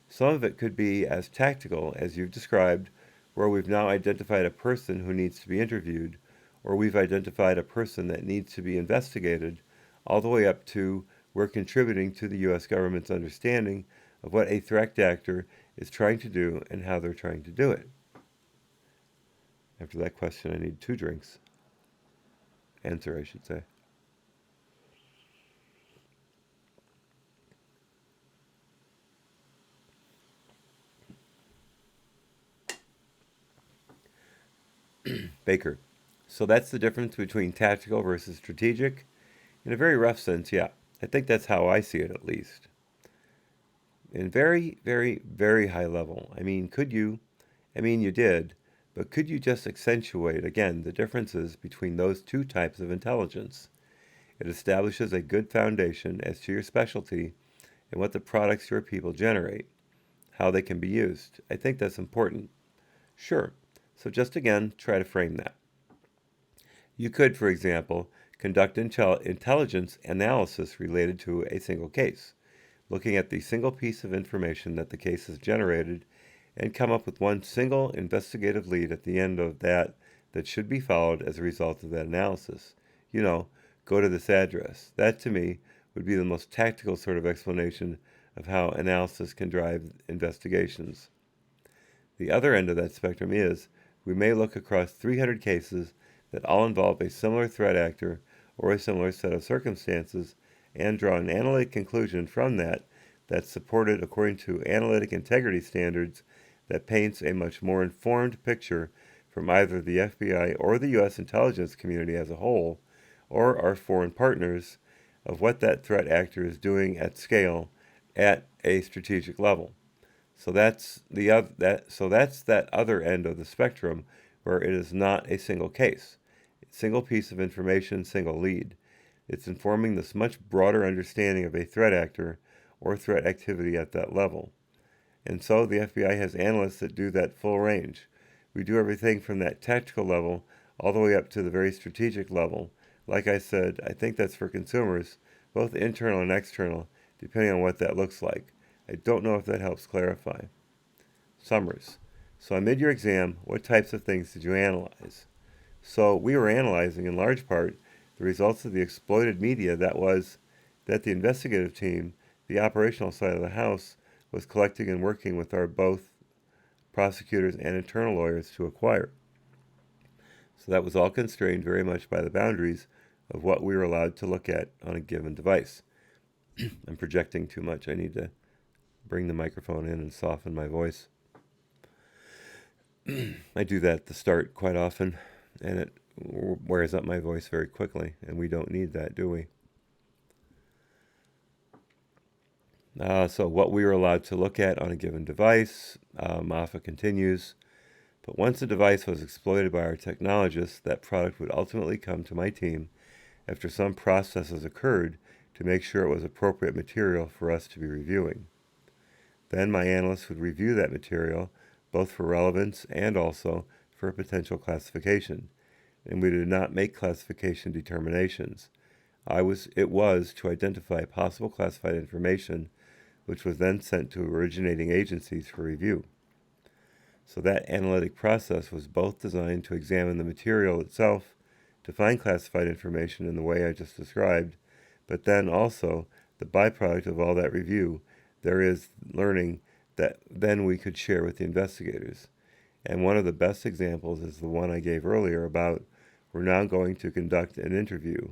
Some of it could be as tactical as you've described, where we've now identified a person who needs to be interviewed, or we've identified a person that needs to be investigated, all the way up to we're contributing to the U.S. government's understanding of what a threat actor is trying to do and how they're trying to do it. After that question, I need 2 drinks. Answer, I should say. Baker. So that's the difference between tactical versus strategic? In a very rough sense, yeah. I think that's how I see it, at least. In very, very, very high level. You did, but could you just accentuate, again, the differences between those 2 types of intelligence? It establishes a good foundation as to your specialty and what the products your people generate, how they can be used. I think that's important. Sure. So just again, try to frame that. You could, for example, conduct intelligence analysis related to a single case, looking at the single piece of information that the case has generated and come up with one single investigative lead at the end of that should be followed as a result of that analysis. Go to this address. That, to me, would be the most tactical sort of explanation of how analysis can drive investigations. The other end of that spectrum is we may look across 300 cases that all involve a similar threat actor or a similar set of circumstances and draw an analytic conclusion from that that's supported according to analytic integrity standards that paints a much more informed picture from either the FBI or the U.S. intelligence community as a whole, or our foreign partners, of what that threat actor is doing at scale at a strategic level. So that's that other end of the spectrum where it is not a single case, single piece of information, single lead. It's informing this much broader understanding of a threat actor or threat activity at that level. And so the FBI has analysts that do that full range. We do everything from that tactical level all the way up to the very strategic level. Like I said, I think that's for consumers, both internal and external, depending on what that looks like. I don't know if that helps clarify. Summaries. So on mid-year exam, what types of things did you analyze? So we were analyzing, in large part, the results of the exploited media that the investigative team, the operational side of the house, was collecting and working with our both prosecutors and internal lawyers to acquire. So that was all constrained very much by the boundaries of what we were allowed to look at on a given device. I'm projecting too much. I need to bring the microphone in and soften my voice. I do that at the start quite often, and it wears up my voice very quickly, and we don't need that, do we? So what we were allowed to look at on a given device, Moffa continues, but once a device was exploited by our technologists, that product would ultimately come to my team after some processes occurred to make sure it was appropriate material for us to be reviewing. Then my analysts would review that material, both for relevance and also for a potential classification, and we did not make classification determinations. It was to identify possible classified information, which was then sent to originating agencies for review. So that analytic process was both designed to examine the material itself, to find classified information in the way I just described, but then also the byproduct of all that review, there is learning that then we could share with the investigators. And one of the best examples is the one I gave earlier about we're now going to conduct an interview.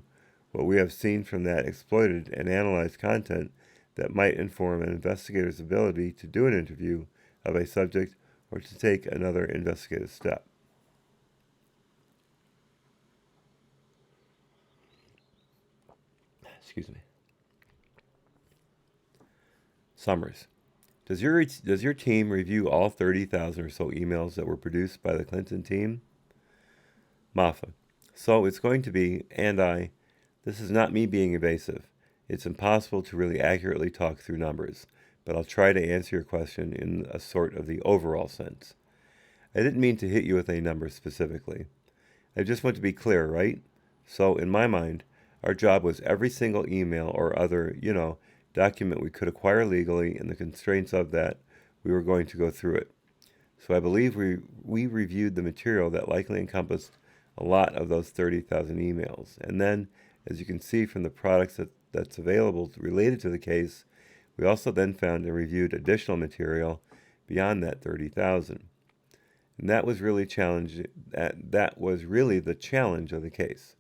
What we have seen from that exploited and analyzed content that might inform an investigator's ability to do an interview of a subject or to take another investigative step. Excuse me. Summaries. Does your team review all 30,000 or so emails that were produced by the Clinton team? Moffa. So it's going to be, this is not me being evasive. It's impossible to really accurately talk through numbers, but I'll try to answer your question in a sort of the overall sense. I didn't mean to hit you with a number specifically. I just want to be clear, right? So in my mind, our job was every single email or other, document we could acquire legally in the constraints of that, we were going to go through it. So I believe we reviewed the material that likely encompassed a lot of those 30,000 emails. And then, as you can see from the products that's available related to the case, we also then found and reviewed additional material beyond that 30,000. And that was really the challenge of the case.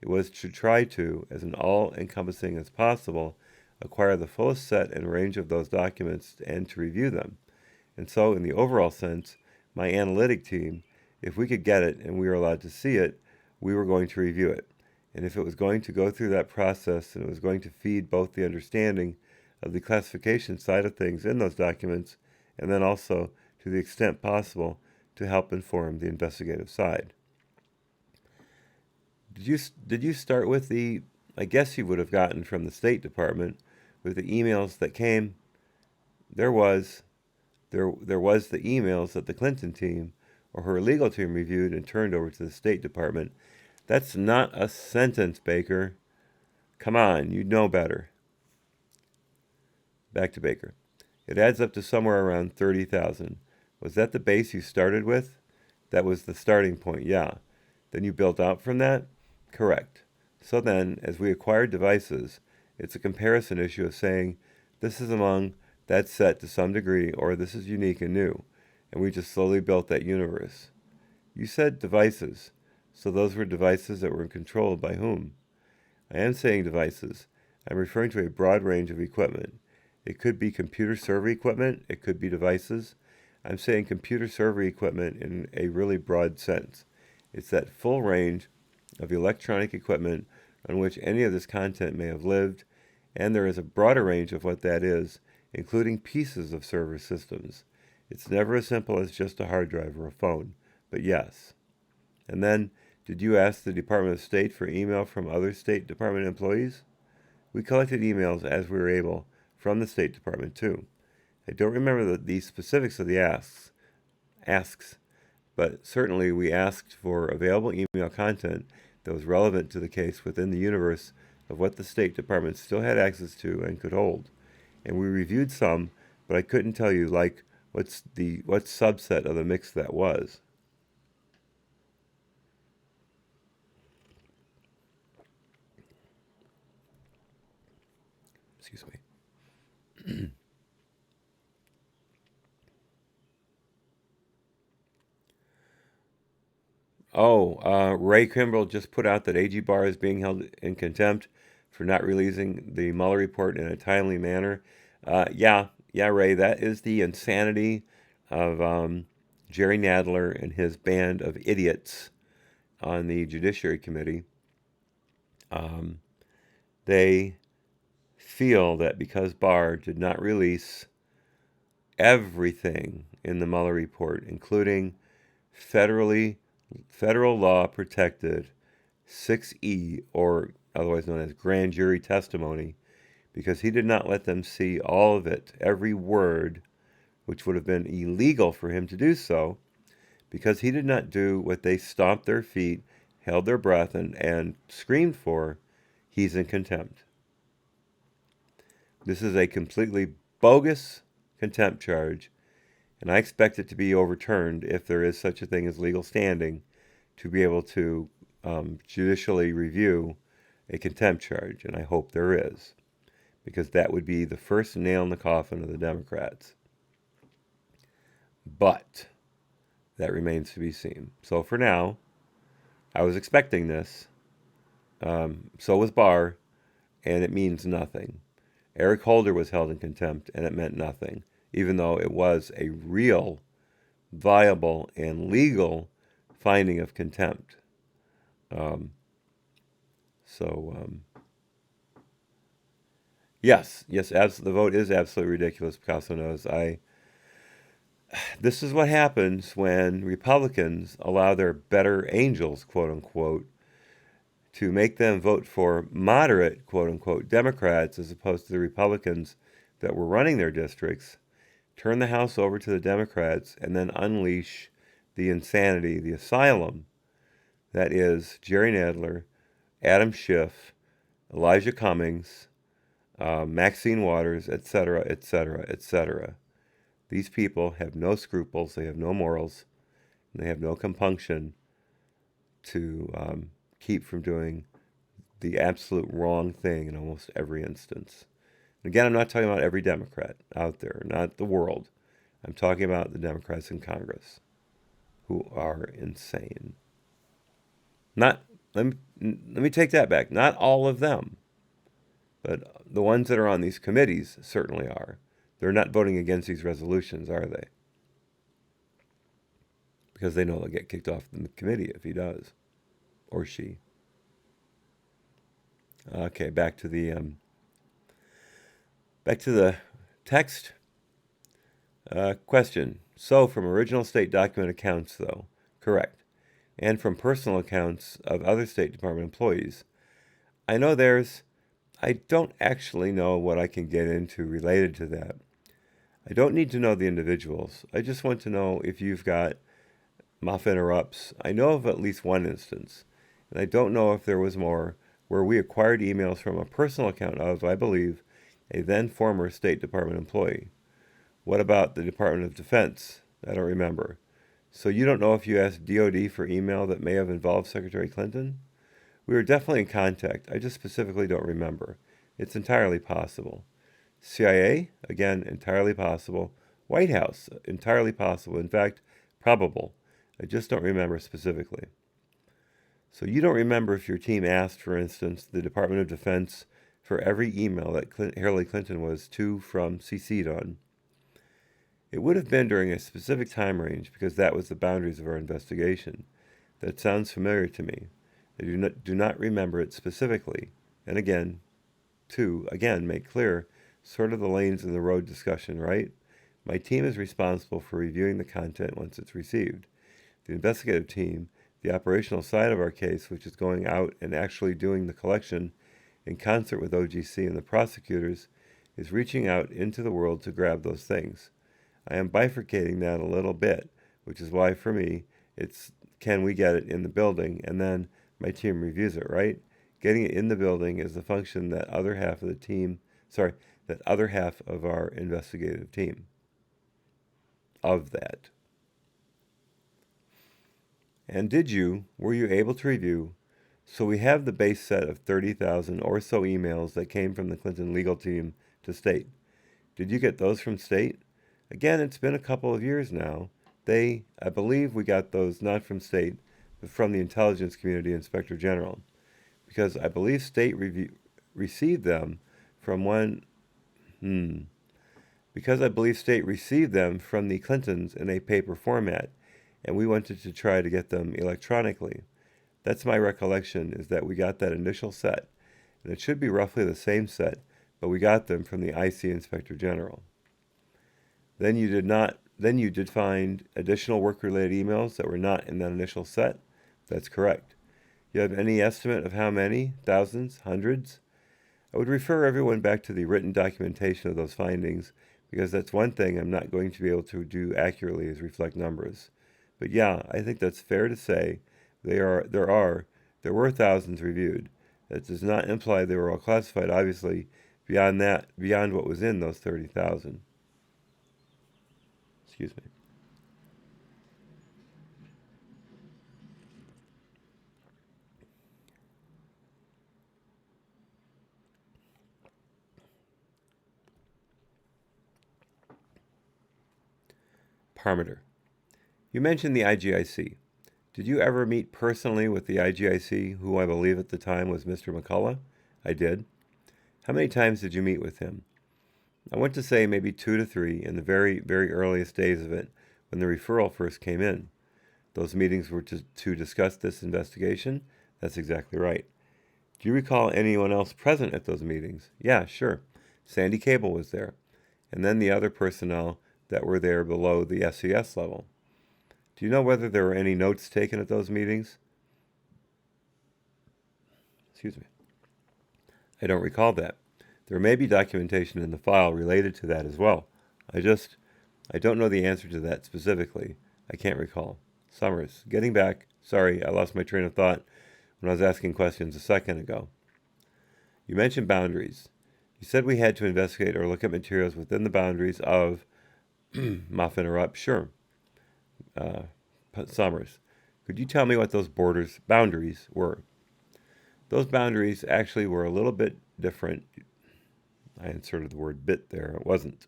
It was to try to, as an all-encompassing as possible, acquire the fullest set and range of those documents and to review them. And so, in the overall sense, my analytic team, if we could get it and we were allowed to see it, we were going to review it. And if it was going to go through that process and it was going to feed both the understanding of the classification side of things in those documents, and then also, to the extent possible, to help inform the investigative side. Did you start with I guess you would have gotten from the State Department with the emails that came? There was the emails that the Clinton team or her legal team reviewed and turned over to the State Department. That's not a sentence, Baker. Come on, you know better. Back to Baker. It adds up to somewhere around 30,000. Was that the base you started with? That was the starting point, yeah. Then you built out from that? Correct. So then, as we acquired devices, it's a comparison issue of saying, this is among that set to some degree, or this is unique and new, and we just slowly built that universe. You said devices, so those were devices that were controlled by whom? I am saying devices. I'm referring to a broad range of equipment. It could be computer server equipment, it could be devices. I'm saying computer server equipment in a really broad sense. It's that full range of electronic equipment on which any of this content may have lived, and there is a broader range of what that is, including pieces of server systems. It's never as simple as just a hard drive or a phone, but yes. And then, did you ask the Department of State for email from other State Department employees? We collected emails as we were able from the State Department too. I don't remember the specifics of the asks, but certainly we asked for available email content that was relevant to the case within the universe of what the State Department still had access to and could hold. And we reviewed some, but I couldn't tell you what subset of the mix that was. Excuse me. Ray Kimbrell just put out that AG Barr is being held in contempt for not releasing the Mueller report in a timely manner. Yeah, Ray, that is the insanity of Jerry Nadler and his band of idiots on the Judiciary Committee. They feel that because Barr did not release everything in the Mueller report, including federal law protected 6E, or otherwise known as grand jury testimony, because he did not let them see all of it, every word, which would have been illegal for him to do so, because he did not do what they stomped their feet, held their breath, and screamed for. He's in contempt. This is a completely bogus contempt charge, and I expect it to be overturned if there is such a thing as legal standing to be able to judicially review a contempt charge, and I hope there is, because that would be the first nail in the coffin of the Democrats. But that remains to be seen. So for now, I was expecting this. So was Barr, and it means nothing. Eric Holder was held in contempt, and it meant nothing, even though it was a real, viable, and legal finding of contempt. Yes, the vote is absolutely ridiculous. Picasso knows. This is what happens when Republicans allow their better angels, quote unquote, to make them vote for moderate, quote unquote, Democrats as opposed to the Republicans that were running their districts, turn the House over to the Democrats, and then unleash the insanity, the asylum that is Jerry Nadler, Adam Schiff, Elijah Cummings, Maxine Waters, etc., etc., etc. These people have no scruples, they have no morals, and they have no compunction to keep from doing the absolute wrong thing in almost every instance. And again, I'm not talking about every Democrat out there, not the world. I'm talking about the Democrats in Congress who are insane. Let me take that back. Not all of them, but the ones that are on these committees certainly are. They're not voting against these resolutions, are they? Because they know they'll get kicked off the committee if he does, or she. Okay, back to the text. Question. So, from original state document accounts, though, correct, and from personal accounts of other State Department employees, I don't actually know what I can get into related to that. I don't need to know the individuals. I just want to know if you've got Moffa interrupts. I know of at least one instance, and I don't know if there was more, where we acquired emails from a personal account of, I believe, a then former State Department employee. What about the Department of Defense? I don't remember. So you don't know if you asked DOD for email that may have involved Secretary Clinton? We were definitely in contact. I just specifically don't remember. It's entirely possible. CIA? Again, entirely possible. White House? Entirely possible. In fact, probable. I just don't remember specifically. So you don't remember if your team asked, for instance, the Department of Defense for every email that Hillary Clinton was to, from, CC'd on. It would have been during a specific time range because that was the boundaries of our investigation. That sounds familiar to me. I do not remember it specifically. And again, make clear sort of the lanes in the road discussion, right? My team is responsible for reviewing the content once it's received. The investigative team, the operational side of our case, which is going out and actually doing the collection in concert with OGC and the prosecutors, is reaching out into the world to grab those things. I am bifurcating that a little bit, which is why for me, it's can we get it in the building, and then my team reviews it, right? Getting it in the building is the function that other half of our investigative team. Of that. And were you able to review? So we have the base set of 30,000 or so emails that came from the Clinton legal team to state. Did you get those from state? Again, it's been a couple of years now. I believe we got those not from state, but from the intelligence community inspector general. Because I believe state received them from because I believe state received them from the Clintons in a paper format, and we wanted to try to get them electronically. That's my recollection, is that we got that initial set, and it should be roughly the same set, but we got them from the IC Inspector General. Then you did find additional work-related emails that were not in that initial set? That's correct. You have any estimate of how many? Thousands? Hundreds? I would refer everyone back to the written documentation of those findings, because that's one thing I'm not going to be able to do accurately is reflect numbers. But yeah, I think that's fair to say there were thousands reviewed. That does not imply they were all classified, obviously, beyond what was in those 30,000. Excuse me. Parmeter. You mentioned the IGIC. Did you ever meet personally with the IGIC, who I believe at the time was Mr. McCullough? I did. How many times did you meet with him? I want to say maybe 2 to 3 in the very, very earliest days of it, when the referral first came in. Those meetings were to discuss this investigation? That's exactly right. Do you recall anyone else present at those meetings? Yeah, sure. Sandy Cable was there. And then the other personnel that were there below the SES level. Do you know whether there were any notes taken at those meetings? Excuse me. I don't recall that. There may be documentation in the file related to that as well. I don't know the answer to that specifically. I can't recall. Summers. Getting back. Sorry, I lost my train of thought when I was asking questions a second ago. You mentioned boundaries. You said we had to investigate or look at materials within the boundaries of Moffa interrupt. Sure. Summers. Could you tell me what those boundaries were? Those boundaries actually were a little bit different. I inserted the word bit there. It wasn't.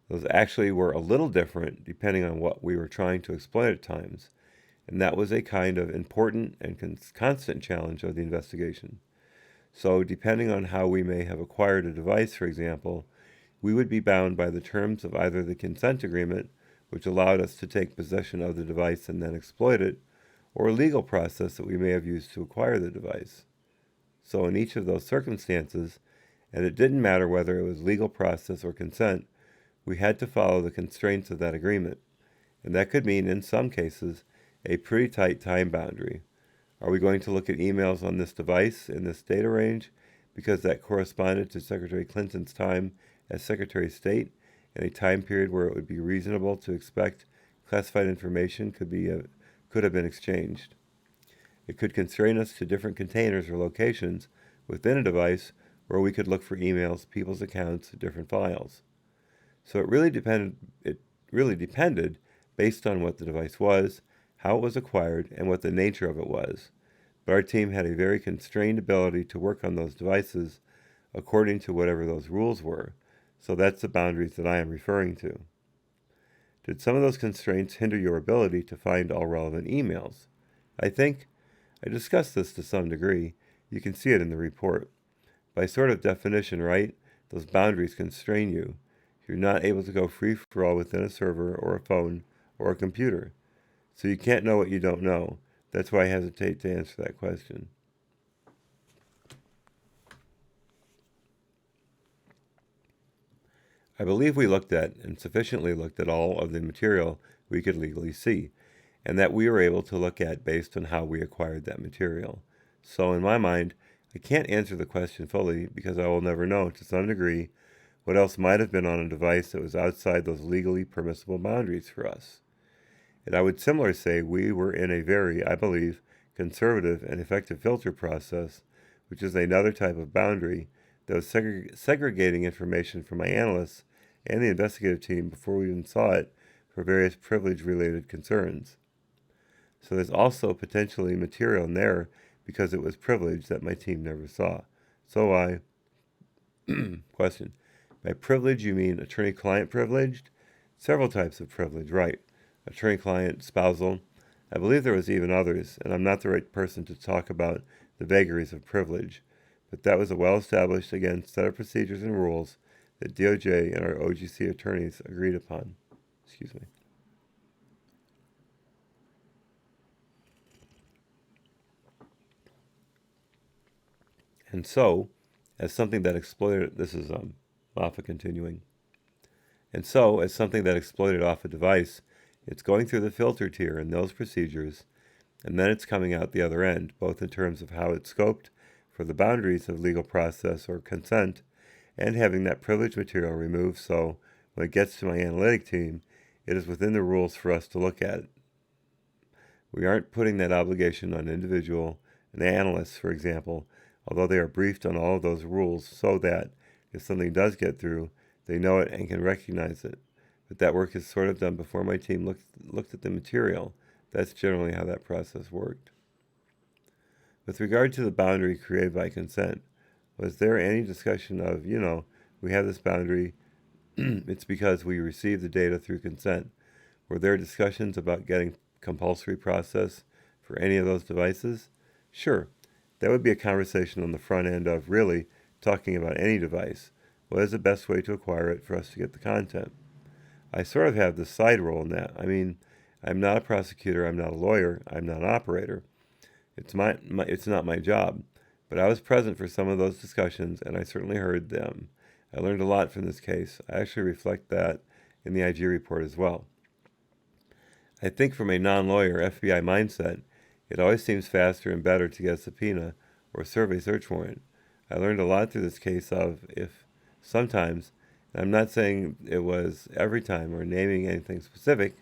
Those actually were a little different depending on what we were trying to exploit at times. And that was a kind of important and constant challenge of the investigation. So depending on how we may have acquired a device, for example, we would be bound by the terms of either the consent agreement, which allowed us to take possession of the device and then exploit it, or a legal process that we may have used to acquire the device. So in each of those circumstances, and it didn't matter whether it was legal process or consent, we had to follow the constraints of that agreement. And that could mean, in some cases, a pretty tight time boundary. Are we going to look at emails on this device in this data range because that corresponded to Secretary Clinton's time as Secretary of State in a time period where it would be reasonable to expect classified information could have been exchanged? It could constrain us to different containers or locations within a device where we could look for emails, people's accounts, different files. So it really depended based on what the device was, how it was acquired, and what the nature of it was. But our team had a very constrained ability to work on those devices according to whatever those rules were. So that's the boundaries that I am referring to. Did some of those constraints hinder your ability to find all relevant emails? I think I discussed this to some degree. You can see it in the report. by sort of definition, right? Those boundaries constrain you. You're not able to go free for all within a server or a phone or a computer. So you can't know what you don't know. That's why I hesitate to answer that question. I believe we looked at and sufficiently looked at all of the material we could legally see, and that we were able to look at based on how we acquired that material. So in my mind, I can't answer the question fully because I will never know, to some degree, what else might have been on a device that was outside those legally permissible boundaries for us. And I would similarly say we were in a very, I believe, conservative and effective filter process, which is another type of boundary that was segregating information from my analysts and the investigative team before we even saw it for various privilege-related concerns. So there's also potentially material in there because it was privileged that my team never saw. So question, by privilege you mean attorney-client privileged? Several types of privilege, right. Attorney-client, spousal. I believe there was even others, and I'm not the right person to talk about the vagaries of privilege, but that was a well-established, again, set of procedures and rules that DOJ and our OGC attorneys agreed upon. Excuse me. And so, as something that exploited, this is Moffa continuing. And so, as something that exploited off a device, it's going through the filter tier and those procedures, and then it's coming out the other end, both in terms of how it's scoped for the boundaries of legal process or consent, and having that privileged material removed so when it gets to my analytic team, it is within the rules for us to look at it. We aren't putting that obligation on individual and analysts, for example, although they are briefed on all of those rules so that if something does get through, they know it and can recognize it. But that work is sort of done before my team looked at the material. That's generally how that process worked. With regard to the boundary created by consent, was there any discussion of, we have this boundary, it's because we received the data through consent? Were there discussions about getting compulsory process for any of those devices? Sure, that would be a conversation on the front end of really talking about any device. What is the best way to acquire it for us to get the content? I sort of have this side role in that. I mean, I'm not a prosecutor, I'm not a lawyer, I'm not an operator. It's not my job. But I was present for some of those discussions, and I certainly heard them. I learned a lot from this case. I actually reflect that in the IG report as well. I think from a non-lawyer FBI mindset, it always seems faster and better to get a subpoena or serve a search warrant. I learned a lot through this case of, if sometimes, and I'm not saying it was every time or naming anything specific,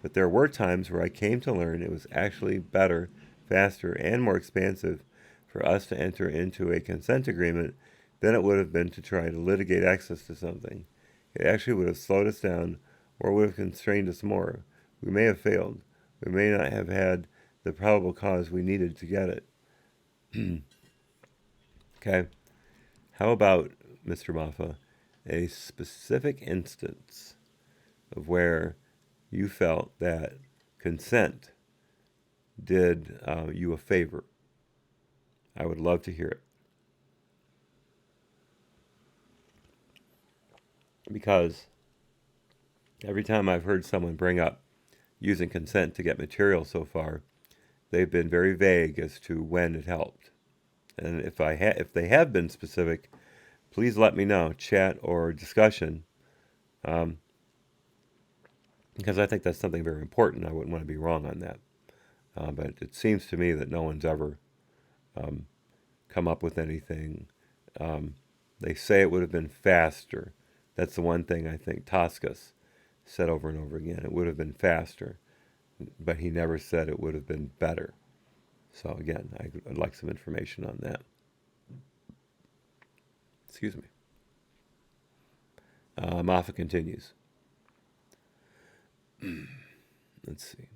but there were times where I came to learn it was actually better, faster, and more expansive for us to enter into a consent agreement than it would have been to try to litigate access to something. It actually would have slowed us down or would have constrained us more. We may have failed. We may not have had the probable cause we needed to get it. Okay. How about, Mr. Moffa, a specific instance of where you felt that consent did you a favor? I would love to hear it. Because every time I've heard someone bring up using consent to get material so far, they've been very vague as to when it helped. And if they have been specific, please let me know, chat or discussion, because I think that's something very important. I wouldn't want to be wrong on that. But it seems to me that no one's ever come up with anything. They say it would have been faster. That's the one thing I think Toscas said over and over again. It would have been faster, but he never said it would have been better. So again, I'd like some information on that. Excuse me. Moffa continues. Let's see.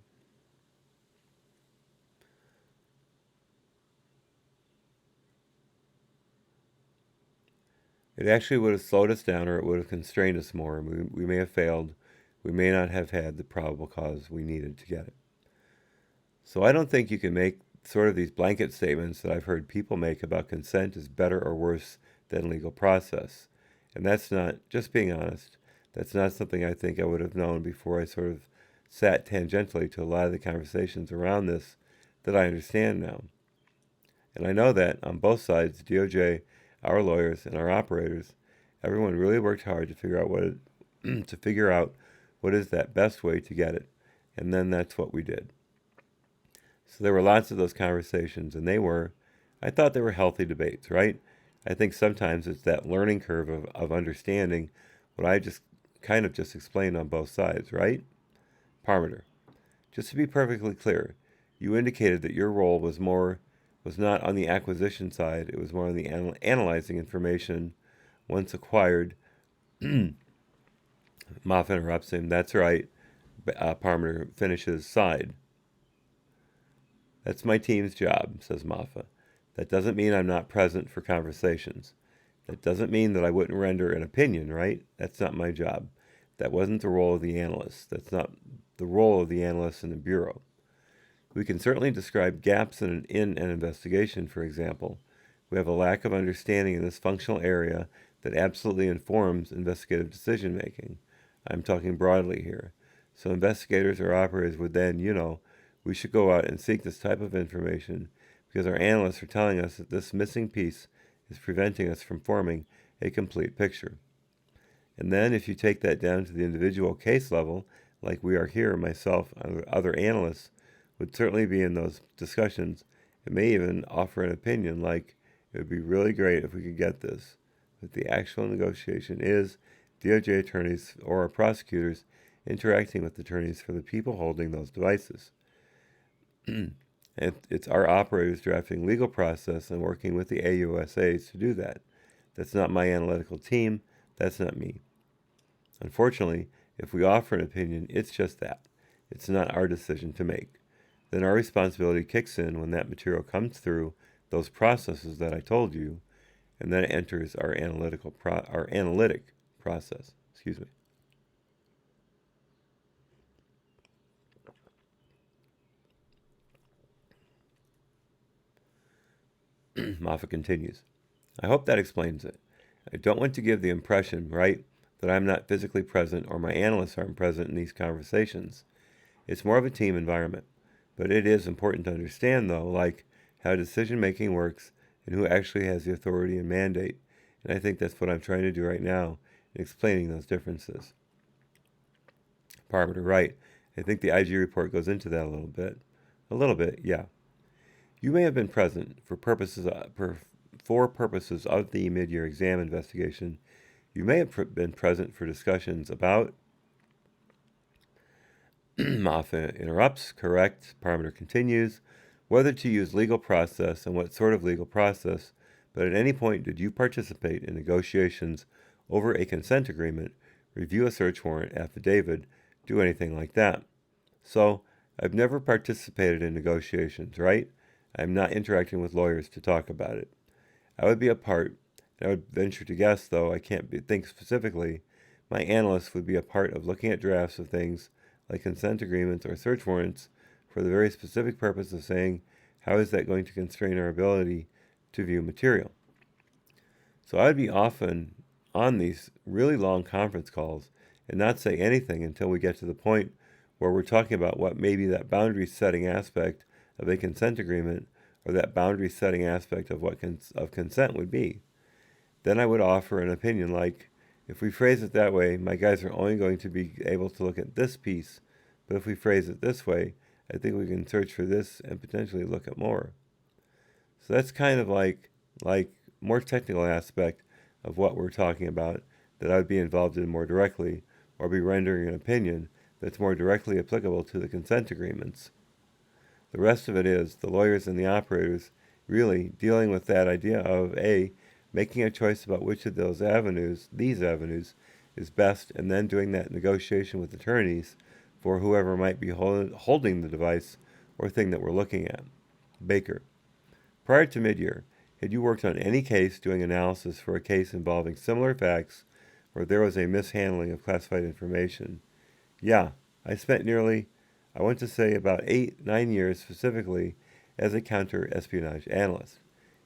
It actually would have slowed us down, or it would have constrained us more. We may have failed. We may not have had the probable cause we needed to get it. So I don't think you can make sort of these blanket statements that I've heard people make about consent is better or worse than legal process. And that's not, just being honest, that's not something I think I would have known before I sort of sat tangentially to a lot of the conversations around this that I understand now. And I know that on both sides, DOJ, our lawyers, and our operators, everyone really worked hard to figure out what is that best way to get it. And then that's what we did. So there were lots of those conversations, and I thought they were healthy debates, right? I think sometimes it's that learning curve of understanding what I just explained on both sides, right? Parmeter, just to be perfectly clear, you indicated that your role was not on the acquisition side, it was more on the analyzing information once acquired. Moffa interrupts him. That's right. Parmeter finishes side. That's my team's job, says Moffa. That doesn't mean I'm not present for conversations. That doesn't mean that I wouldn't render an opinion, right? That's not my job. That wasn't the role of the analyst. That's not the role of the analyst in the Bureau. We can certainly describe gaps in an investigation, for example. We have a lack of understanding in this functional area that absolutely informs investigative decision making. I'm talking broadly here. So investigators or operators would then, we should go out and seek this type of information because our analysts are telling us that this missing piece is preventing us from forming a complete picture. And then if you take that down to the individual case level, like we are here, myself and other analysts would certainly be in those discussions and may even offer an opinion like it would be really great if we could get this. But the actual negotiation is DOJ attorneys or prosecutors interacting with attorneys for the people holding those devices. And it's our operators drafting legal process and working with the AUSAs to do that. That's not my analytical team. That's not me. Unfortunately, if we offer an opinion, it's just that. It's not our decision to make. Then our responsibility kicks in when that material comes through those processes that I told you, and then it enters our analytic process. Excuse me. Moffa continues. I hope that explains it. I don't want to give the impression, right, that I'm not physically present or my analysts aren't present in these conversations. It's more of a team environment. But it is important to understand, though, like how decision-making works and who actually has the authority and mandate. And I think that's what I'm trying to do right now in explaining those differences. Parmeter, right. I think the IG report goes into that a little bit. A little bit, yeah. You may have been present for purposes of the mid-year exam investigation. You may have been present for discussions about Moffa interrupts, correct, Parmeter continues, whether to use legal process and what sort of legal process, but at any point did you participate in negotiations over a consent agreement, review a search warrant, affidavit, do anything like that? So, I've never participated in negotiations, right? I'm not interacting with lawyers to talk about it. I would be a part, and I would venture to guess, though I can't think specifically, my analysts would be a part of looking at drafts of things like consent agreements or search warrants for the very specific purpose of saying, how is that going to constrain our ability to view material? So I would be often on these really long conference calls and not say anything until we get to the point where we're talking about what maybe that boundary setting aspect of a consent agreement or that boundary setting aspect of what of consent would be. Then I would offer an opinion like, if we phrase it that way, my guys are only going to be able to look at this piece, but if we phrase it this way, I think we can search for this and potentially look at more. So that's kind of like more technical aspect of what we're talking about that I would be involved in more directly or be rendering an opinion that's more directly applicable to the consent agreements. The rest of it is the lawyers and the operators really dealing with that idea of making a choice about which of these avenues, is best, and then doing that negotiation with attorneys for whoever might be holding the device or thing that we're looking at. Baker. Prior to mid-year, had you worked on any case doing analysis for a case involving similar facts where there was a mishandling of classified information? Yeah, I spent I want to say about 8-9 years specifically as a counter-espionage analyst.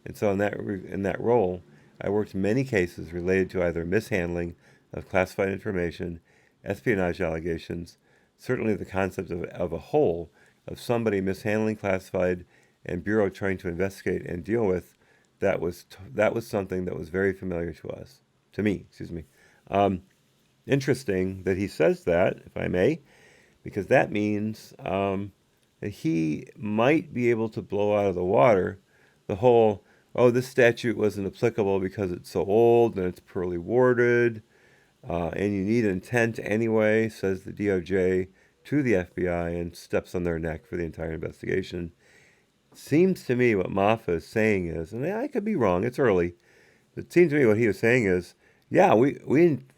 And so in that role, I worked many cases related to either mishandling of classified information, espionage allegations, certainly the concept of a whole, of somebody mishandling classified and Bureau trying to investigate and deal with. That was something that was very familiar to me, excuse me. Um, Interesting that he says that, if I may, because that means that he might be able to blow out of the water the whole, oh, this statute wasn't applicable because it's so old and it's poorly worded, and you need intent anyway, says the DOJ to the FBI and steps on their neck for the entire investigation. Seems to me what Moffa is saying is, and I could be wrong, it's early, but it seems to me what he was saying is, yeah, we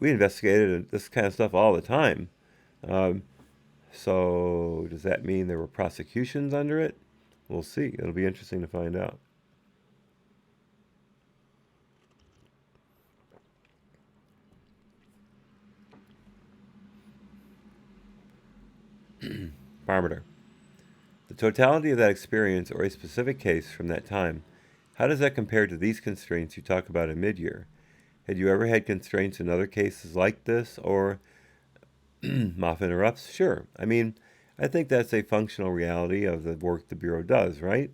investigated this kind of stuff all the time. Um, so does that mean there were prosecutions under it? We'll see. It'll be interesting to find out. Barometer. The totality of that experience or a specific case from that time, how does that compare to these constraints you talk about in mid-year? Had you ever had constraints in other cases like this? Or, Moff interrupts, sure. I mean, I think that's a functional reality of the work the Bureau does, right?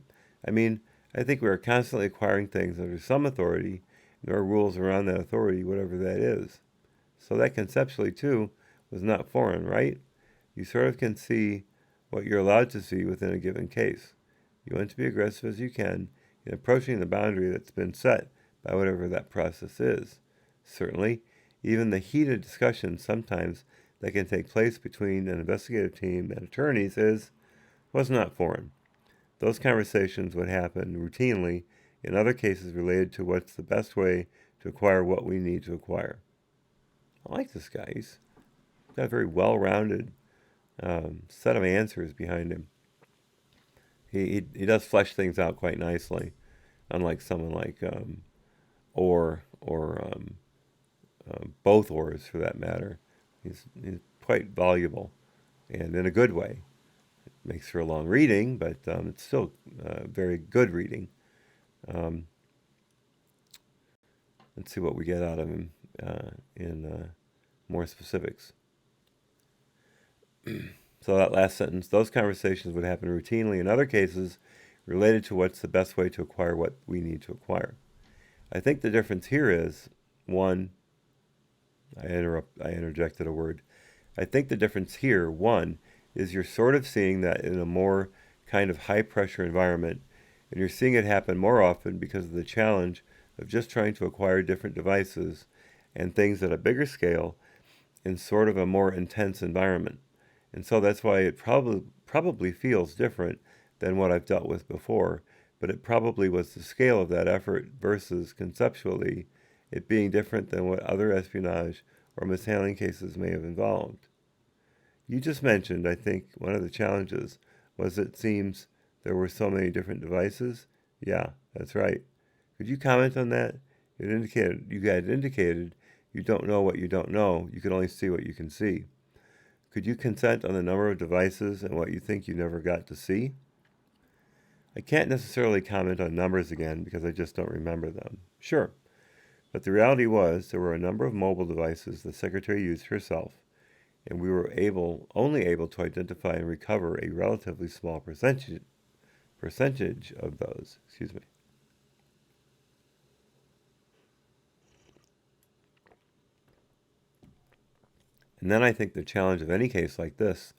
I mean, I think we are constantly acquiring things under some authority, and there are rules around that authority, whatever that is. So that conceptually, too, was not foreign, right? You sort of can see what you're allowed to see within a given case. You want to be aggressive as you can in approaching the boundary that's been set by whatever that process is. Certainly, even the heated discussions sometimes that can take place between an investigative team and attorneys was not foreign. Those conversations would happen routinely in other cases related to what's the best way to acquire what we need to acquire. I like this guy. He's got a very well-rounded set of answers behind him. He does flesh things out quite nicely, unlike someone like both Ors for that matter. He's quite voluble, and in a good way. It makes for a long reading, but it's still very good reading. Um, let's see what we get out of him in more specifics. So that last sentence, those conversations would happen routinely in other cases related to what's the best way to acquire what we need to acquire. I think the difference here is, one, I interjected a word. I think the difference here, one, is you're sort of seeing that in a more kind of high pressure environment, and you're seeing it happen more often because of the challenge of just trying to acquire different devices and things at a bigger scale in sort of a more intense environment. And so that's why it probably feels different than what I've dealt with before, but it probably was the scale of that effort versus conceptually it being different than what other espionage or mishandling cases may have involved. You just mentioned, I think, one of the challenges was it seems there were so many different devices. Yeah, that's right. Could you comment on that? You had indicated you don't know what you don't know. You can only see what you can see. Could you consent on the number of devices and what you think you never got to see? I can't necessarily comment on numbers again because I just don't remember them. Sure. But the reality was there were a number of mobile devices the Secretary used herself, and we were only able to identify and recover a relatively small percentage of those. Excuse me. And then I think the challenge of any case like this,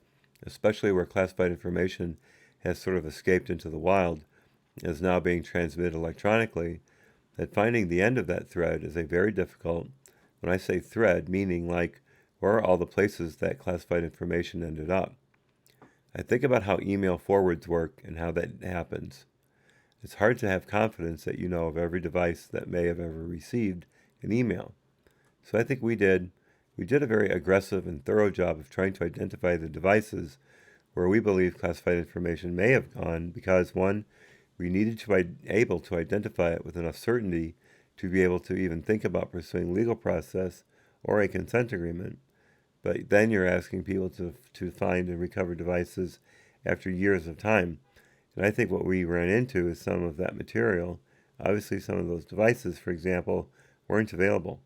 especially where classified information has sort of escaped into the wild, is now being transmitted electronically, that finding the end of that thread is a very difficult, when I say thread, meaning like where are all the places that classified information ended up. I think about how email forwards work and how that happens. It's hard to have confidence that you know of every device that may have ever received an email. So I think we did a very aggressive and thorough job of trying to identify the devices where we believe classified information may have gone because, one, we needed to be able to identify it with enough certainty to be able to even think about pursuing legal process or a consent agreement. But then you're asking people to find and recover devices after years of time. And I think what we ran into is some of that material. Obviously, some of those devices, for example, weren't available.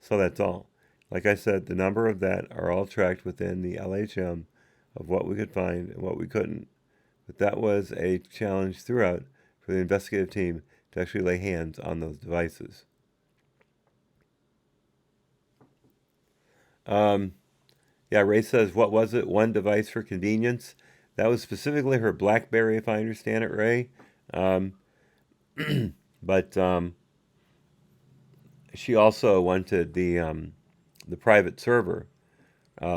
So that's all. Like I said, the number of that are all tracked within the LHM of what we could find and what we couldn't. But that was a challenge throughout for the investigative team to actually lay hands on those devices. Yeah, Ray says, what was it? One device for convenience? That was specifically her BlackBerry, if I understand it, Ray. Um, but she also wanted the private server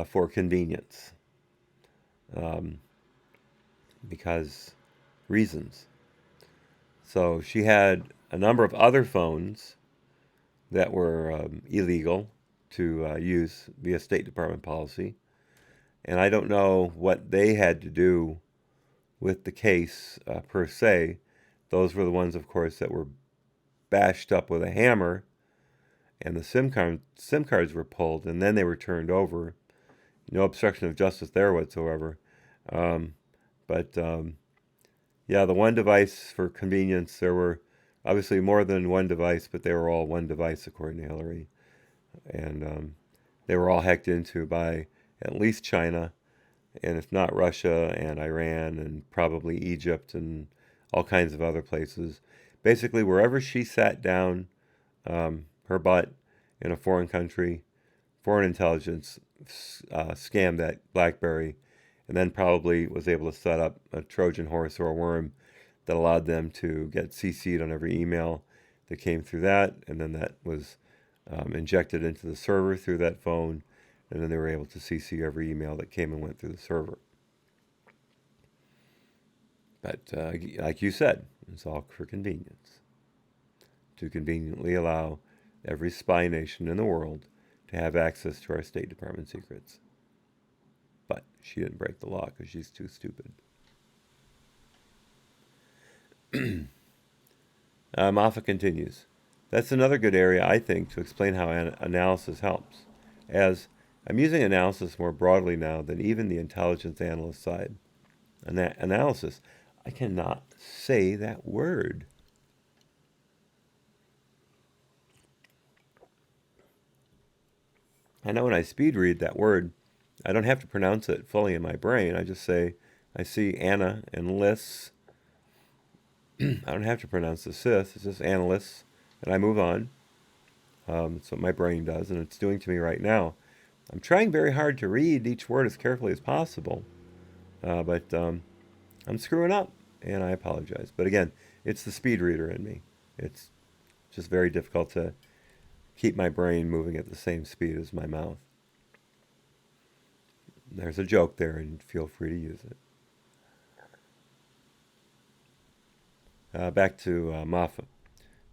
for convenience um, because reasons. So she had a number of other phones that were illegal to use via State Department policy. And I don't know what they had to do with the case per se. Those were the ones, of course, that were bashed up with a hammer, and the SIM cards were pulled, and then they were turned over. No obstruction of justice there whatsoever. Um, but yeah, the one device for convenience, there were obviously more than one device, but they were all one device according to Hillary. And they were all hacked into by at least China, and if not Russia and Iran and probably Egypt and all kinds of other places. Basically, wherever she sat down her butt in a foreign country, foreign intelligence scammed that BlackBerry, and then probably was able to set up a Trojan horse or a worm that allowed them to get CC'd on every email that came through that, and then that was injected into the server through that phone, and then they were able to CC every email that came and went through the server. But like you said, it's all for convenience. To conveniently allow every spy nation in the world to have access to our State Department secrets. But she didn't break the law because she's too stupid. Moffa continues. That's another good area, I think, to explain how analysis helps, as I'm using analysis more broadly now than even the intelligence analyst side. Analysis. I cannot say that word. I know when I speed read that word, I don't have to pronounce it fully in my brain. I just say, I see Anna and Liss. I don't have to pronounce the Sith. It's just analysts, and I move on. That's what my brain does, and it's doing to me right now. I'm trying very hard to read each word as carefully as possible, but I'm screwing up, and I apologize. But again, it's the speed reader in me. It's just very difficult to keep my brain moving at the same speed as my mouth. There's a joke there, and feel free to use it. Back to Moffa.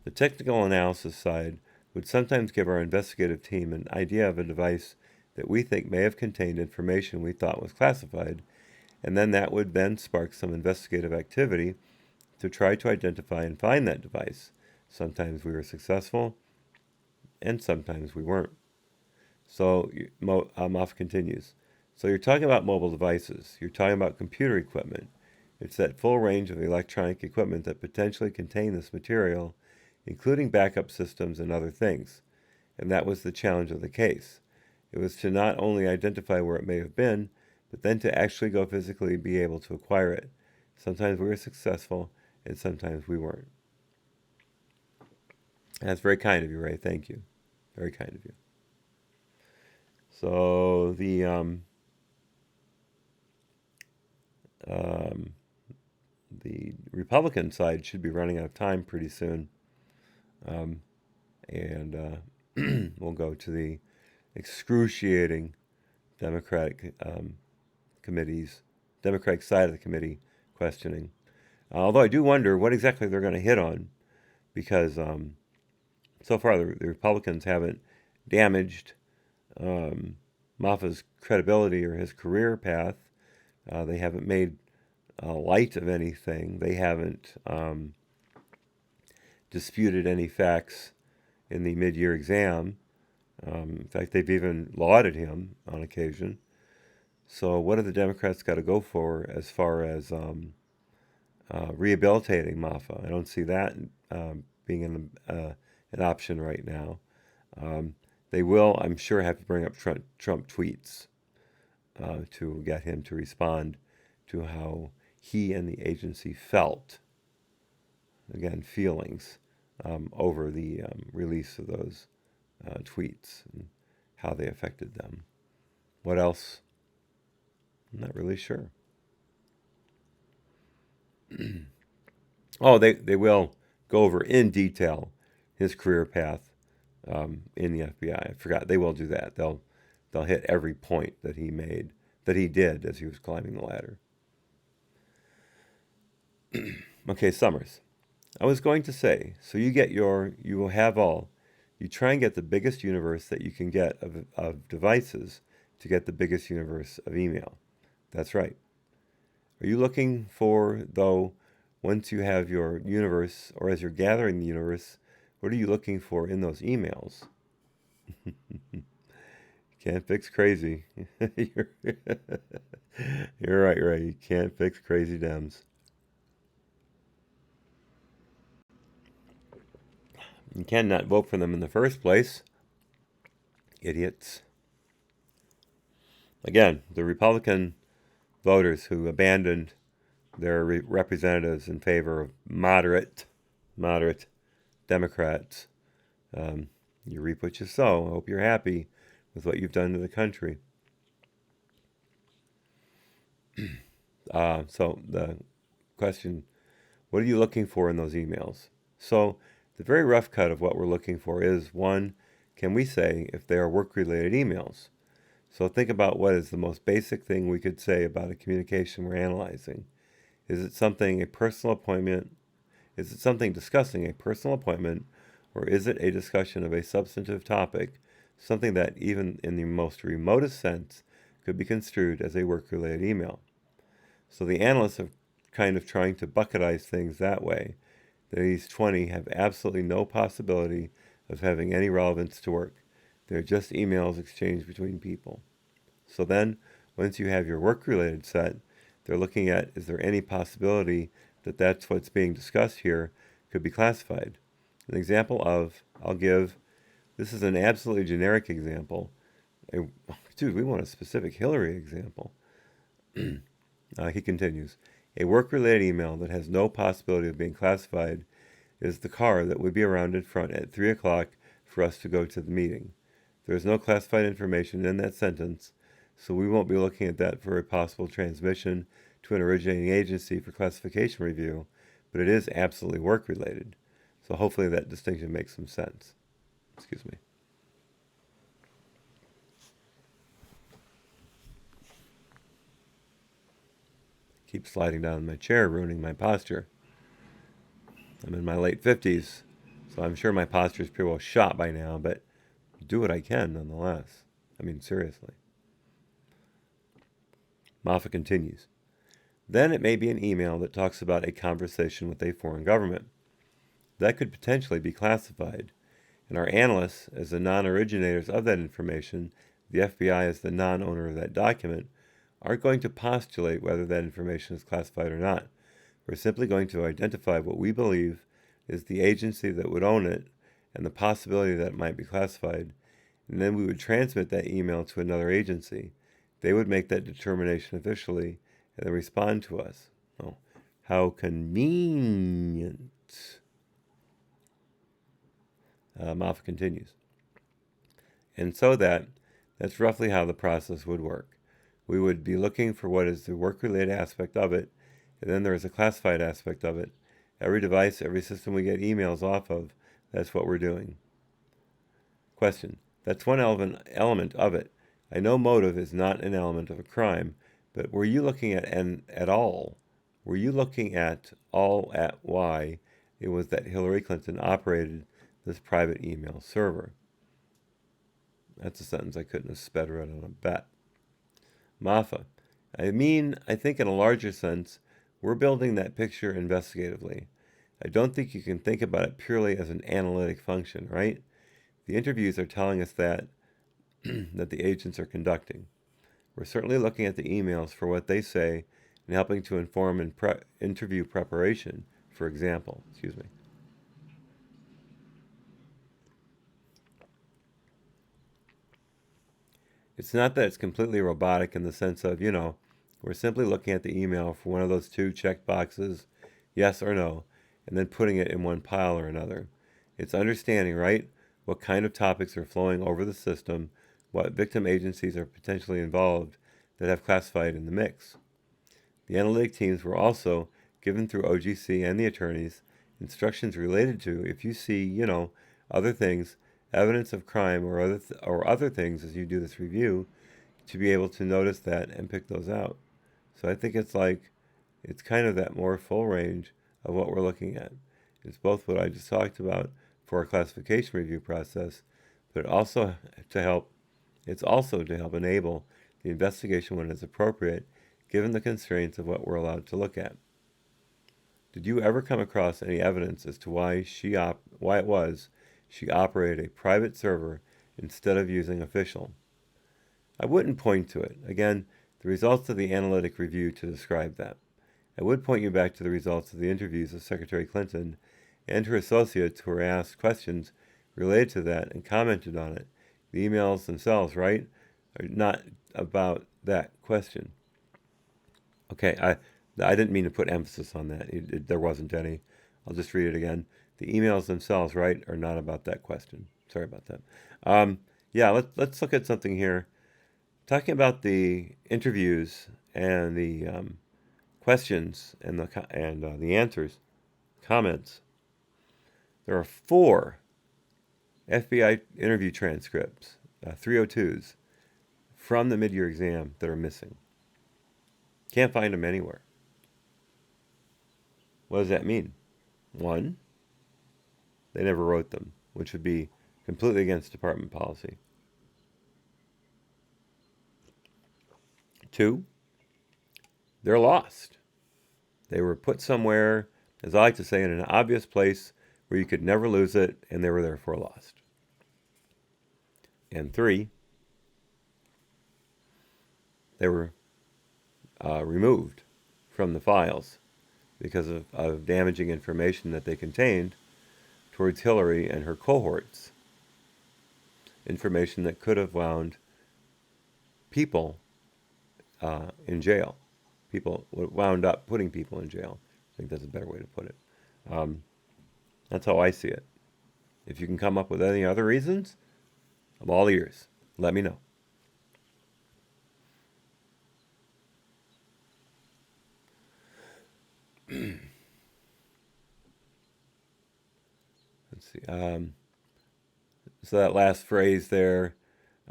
The technical analysis side would sometimes give our investigative team an idea of a device that we think may have contained information we thought was classified, and then that would then spark some investigative activity to try to identify and find that device. Sometimes we were successful, and sometimes we weren't. So Moffa continues. So you're talking about mobile devices. You're talking about computer equipment. It's that full range of electronic equipment that potentially contain this material, including backup systems and other things. And that was the challenge of the case. It was to not only identify where it may have been, but then to actually go physically be able to acquire it. Sometimes we were successful, and sometimes we weren't. And that's very kind of you, Ray. Thank you. Very kind of you. So the Republican side should be running out of time pretty soon. And we'll go to the excruciating Democratic Democratic side of the committee questioning. Although I do wonder what exactly they're going to hit on, because so far the Republicans haven't damaged Moffa's credibility or his career path. They haven't made light of anything. They haven't disputed any facts in the mid-year exam. In fact, they've even lauded him on occasion. So what have the Democrats got to go for as far as rehabilitating Moffa? I don't see that being an option right now. They will, I'm sure, have to bring up Trump tweets to get him to respond to how he and the agency felt. Again, feelings over the release of those tweets and how they affected them. What else? I'm not really sure. Oh, they will go over in detail his career path in the FBI. I forgot. They will do that. They'll hit every point that he made, that he did as he was climbing the ladder. Okay, Summers. I was going to say, so you will have all. You try and get the biggest universe that you can get of devices to get the biggest universe of email. That's right. Are you looking for, though, once you have your universe, or as you're gathering the universe, what are you looking for in those emails? Can't fix crazy. you're, you're right, Ray. You can't fix crazy Dems. You cannot vote for them in the first place. Idiots. Again, the Republican voters who abandoned their representatives in favor of moderate Democrats. You reap what you sow. I hope you're happy with what you've done to the country. So the question, what are you looking for in those emails? So the very rough cut of what we're looking for is, one, can we say if they are work-related emails? So think about what is the most basic thing we could say about a communication we're analyzing. Is it something a personal appointment? Is it something discussing a personal appointment, or is it a discussion of a substantive topic, something that even in the most remotest sense could be construed as a work-related email? So the analysts are kind of trying to bucketize things that way. These 20 have absolutely no possibility of having any relevance to work. They're just emails exchanged between people. So then, once you have your work-related set, they're looking at, is there any possibility that that's what's being discussed here could be classified? An example of, this is an absolutely generic example. Dude, we want a specific Hillary example. He continues, a work-related email that has no possibility of being classified is the car that would be around in front at 3 o'clock for us to go to the meeting. There is no classified information in that sentence, so we won't be looking at that for a possible transmission to an originating agency for classification review, but it is absolutely work-related. So hopefully that distinction makes some sense. Excuse me. Keep sliding down in my chair, ruining my posture. I'm in my late 50s, so I'm sure my posture is pretty well shot by now, but do what I can nonetheless. I mean, seriously. Moffa continues. Then it may be an email that talks about a conversation with a foreign government. That could potentially be classified, and our analysts, as the non-originators of that information, the FBI as the non-owner of that document, aren't going to postulate whether that information is classified or not. We're simply going to identify what we believe is the agency that would own it and the possibility that it might be classified, and then we would transmit that email to another agency. They would make that determination officially and then respond to us. Oh, how convenient. Moffa continues. And so that's roughly how the process would work. We would be looking for what is the work-related aspect of it, and then there is a classified aspect of it. Every device, every system we get emails off of, that's what we're doing. Question. That's one element of it. I know motive is not an element of a crime, but were you looking at all? Were you looking at why it was that Hillary Clinton operated this private email server? That's a sentence I couldn't have sped right on a bet. Moffa. I think in a larger sense, we're building that picture investigatively. I don't think you can think about it purely as an analytic function, right? The interviews are telling us that the agents are conducting. We're certainly looking at the emails for what they say and helping to inform in interview preparation, for example. Excuse me. It's not that it's completely robotic in the sense of, we're simply looking at the email for one of those two checked boxes, yes or no, and then putting it in one pile or another. It's understanding, right, what kind of topics are flowing over the system, what victim agencies are potentially involved that have classified in the mix. The analytic teams were also given through OGC and the attorneys instructions related to if you see, other things, evidence of crime or other things as you do this review, to be able to notice that and pick those out. So I think it's kind of that more full range of what we're looking at. It's both what I just talked about for our classification review process, but it's also to help enable the investigation when it's appropriate, given the constraints of what we're allowed to look at. Did you ever come across any evidence as to why it was she operated a private server instead of using official? I wouldn't point to it. Again, the results of the analytic review to describe that. I would point you back to the results of the interviews of Secretary Clinton and her associates who were asked questions related to that and commented on it. The emails themselves, right, are not about that question. Okay, I didn't mean to put emphasis on that. There wasn't any. I'll just read it again. The emails themselves, right, are not about that question. Sorry about that. Let's look at something here. Talking about the interviews and the questions and the answers, comments. There are 4 FBI interview transcripts, 302s, from the mid-year exam that are missing. Can't find them anywhere. What does that mean? 1, they never wrote them, which would be completely against department policy. 2, they're lost. They were put somewhere, as I like to say, in an obvious place where you could never lose it, and they were therefore lost. And 3, they were removed from the files because of damaging information that they contained towards Hillary and her cohorts. Information that could have wound people in jail. People wound up putting people in jail. I think that's a better way to put it. That's how I see it. If you can come up with any other reasons, I'm all ears. Let me know. Let's see. So that last phrase there,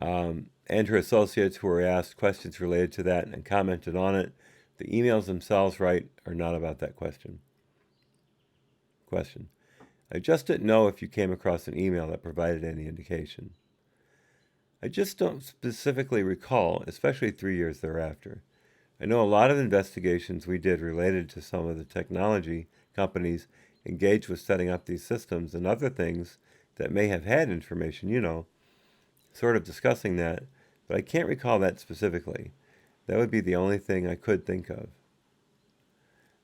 and her associates who were asked questions related to that and commented on it, the emails themselves, right, are not about that question. I just didn't know if you came across an email that provided any indication. I just don't specifically recall, especially 3 years thereafter. I know a lot of investigations we did related to some of the technology companies engaged with setting up these systems and other things that may have had information, sort of discussing that, but I can't recall that specifically. That would be the only thing I could think of.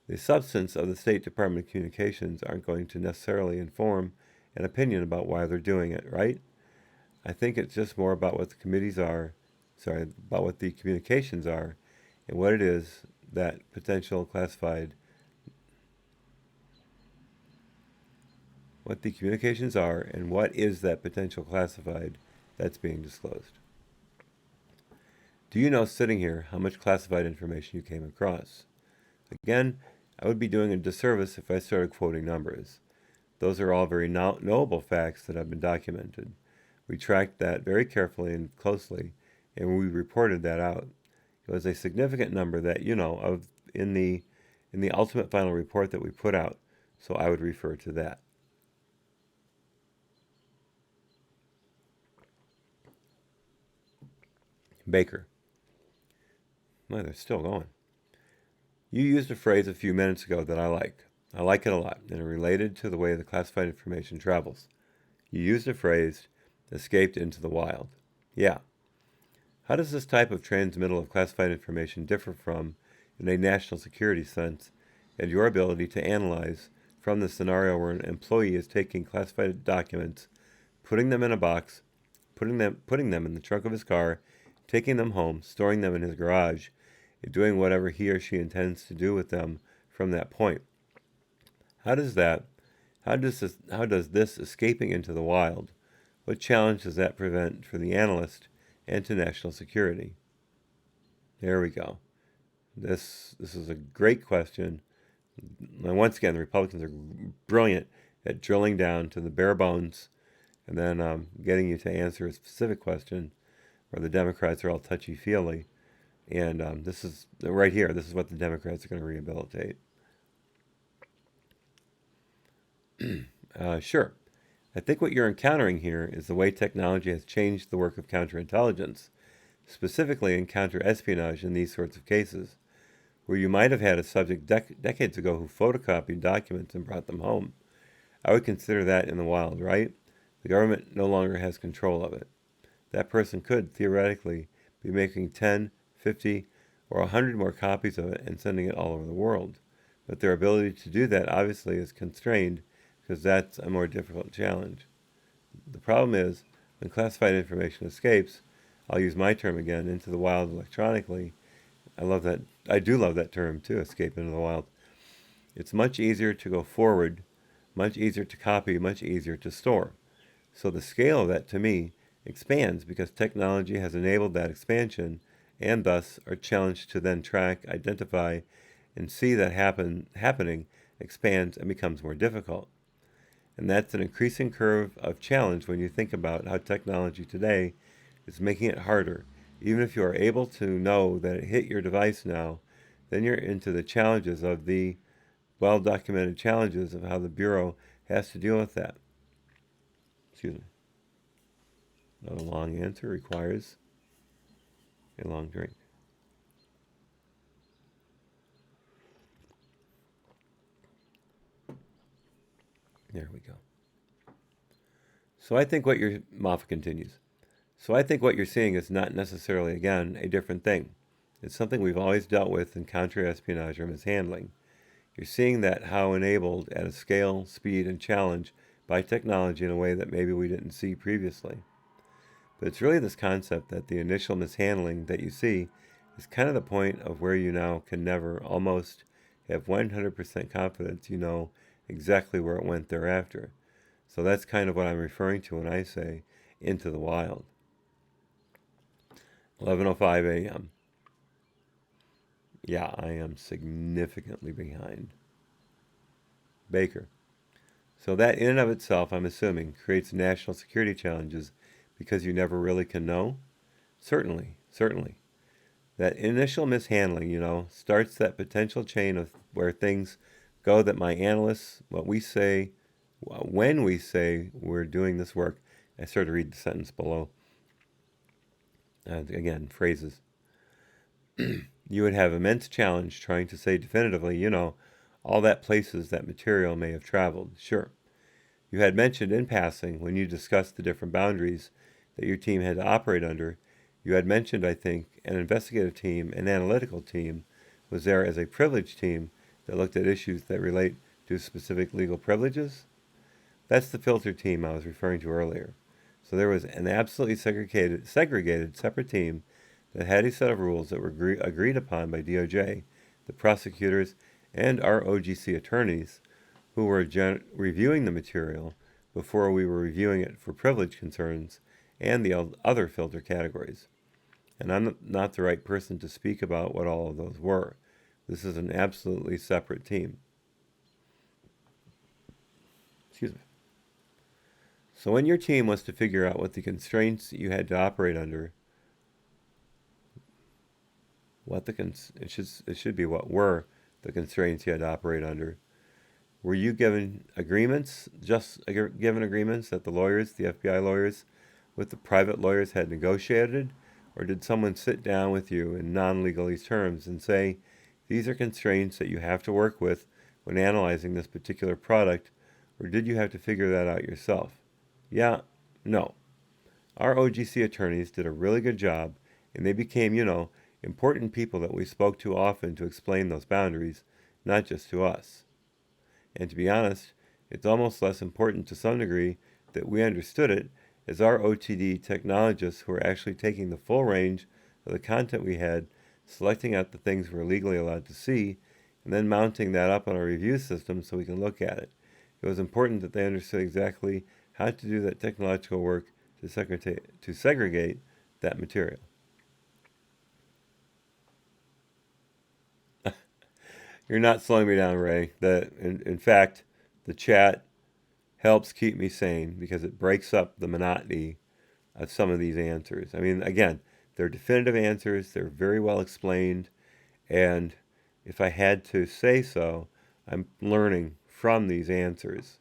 The substance of the State Department of Communications aren't going to necessarily inform an opinion about why they're doing it, right? I think it's just more about what the about what the communications are and what it is that potential classified, what the communications are and what is that potential classified that's being disclosed. Do you know, sitting here, how much classified information you came across? Again, I would be doing a disservice if I started quoting numbers. Those are all very knowable facts that have been documented. We tracked that very carefully and closely, and we reported that out. It was a significant number that, in the ultimate final report that we put out, so I would refer to that. Baker. Well, they're still going. You used a phrase a few minutes ago that I like. I like it a lot, and it related to the way the classified information travels. You used the phrase, escaped into the wild. Yeah. How does this type of transmittal of classified information differ from, in a national security sense, and your ability to analyze from the scenario where an employee is taking classified documents, putting them in a box, putting them in the trunk of his car, taking them home, storing them in his garage, and doing whatever he or she intends to do with them from that point. How does this escaping into the wild, what challenge does that present for the analyst and to national security? There we go. This is a great question. And once again, the Republicans are brilliant at drilling down to the bare bones and then getting you to answer a specific question, where the Democrats are all touchy-feely. And this is right here. This is what the Democrats are going to rehabilitate. Sure. I think what you're encountering here is the way technology has changed the work of counterintelligence, specifically in counterespionage in these sorts of cases, where you might have had a subject decades ago who photocopied documents and brought them home. I would consider that in the wild, right? The government no longer has control of it. That person could, theoretically, be making 10, 50, or 100 more copies of it and sending it all over the world. But their ability to do that obviously is constrained, because that's a more difficult challenge. The problem is, when classified information escapes, I'll use my term again, into the wild electronically. I do love that term too, escape into the wild. It's much easier to go forward, much easier to copy, much easier to store. So the scale of that, to me, expands because technology has enabled that expansion, and thus are challenged to then track, identify, and see that happening expands and becomes more difficult. And that's an increasing curve of challenge when you think about how technology today is making it harder. Even if you are able to know that it hit your device now, then you're into the challenges of the well-documented challenges of how the Bureau has to deal with that. Excuse me. Not a long answer requires a long drink. There we go. Moffa continues. So I think what you're seeing is not necessarily, again, a different thing. It's something we've always dealt with in counterespionage or mishandling. You're seeing that how enabled at a scale, speed, and challenge by technology in a way that maybe we didn't see previously. But it's really this concept that the initial mishandling that you see is kind of the point of where you now can never almost have 100% confidence you know exactly where it went thereafter. So that's kind of what I'm referring to when I say into the wild. 11:05 a.m. Yeah, I am significantly behind. Baker. So that in and of itself, I'm assuming, creates national security challenges because you never really can know? Certainly. That initial mishandling, starts that potential chain of where things go that my analysts, what we say, when we say we're doing this work, I start to read the sentence below. Again, phrases. You would have immense challenge trying to say definitively, all that places that material may have traveled. Sure. You had mentioned in passing, when you discussed the different boundaries that your team had to operate under, you had mentioned, I think, an investigative team, an analytical team, was there as a privileged team that looked at issues that relate to specific legal privileges? That's the filter team I was referring to earlier. So there was an absolutely segregated separate team that had a set of rules that were agreed upon by DOJ, the prosecutors, and our OGC attorneys, who were reviewing the material before we were reviewing it for privilege concerns and the other filter categories. And I'm not the right person to speak about what all of those were. This is an absolutely separate team. Excuse me. So when your team was to figure out what the constraints you had to operate under, it should be what were the constraints you had to operate under. Were you given agreements, given agreements that the lawyers, the FBI lawyers, with the private lawyers had negotiated? Or did someone sit down with you in non-legalese terms and say, these are constraints that you have to work with when analyzing this particular product? Or did you have to figure that out yourself? Yeah, no. Our OGC attorneys did a really good job, and they became, important people that we spoke to often to explain those boundaries, not just to us. And to be honest, it's almost less important to some degree that we understood it, as our OTD technologists who are actually taking the full range of the content we had, selecting out the things we're legally allowed to see, and then mounting that up on our review system so we can look at it. It was important that they understood exactly how to do that technological work to segregate that material. You're not slowing me down, Ray. In fact, the chat helps keep me sane because it breaks up the monotony of some of these answers. I mean, again, they're definitive answers, they're very well explained, and if I had to say so, I'm learning from these answers.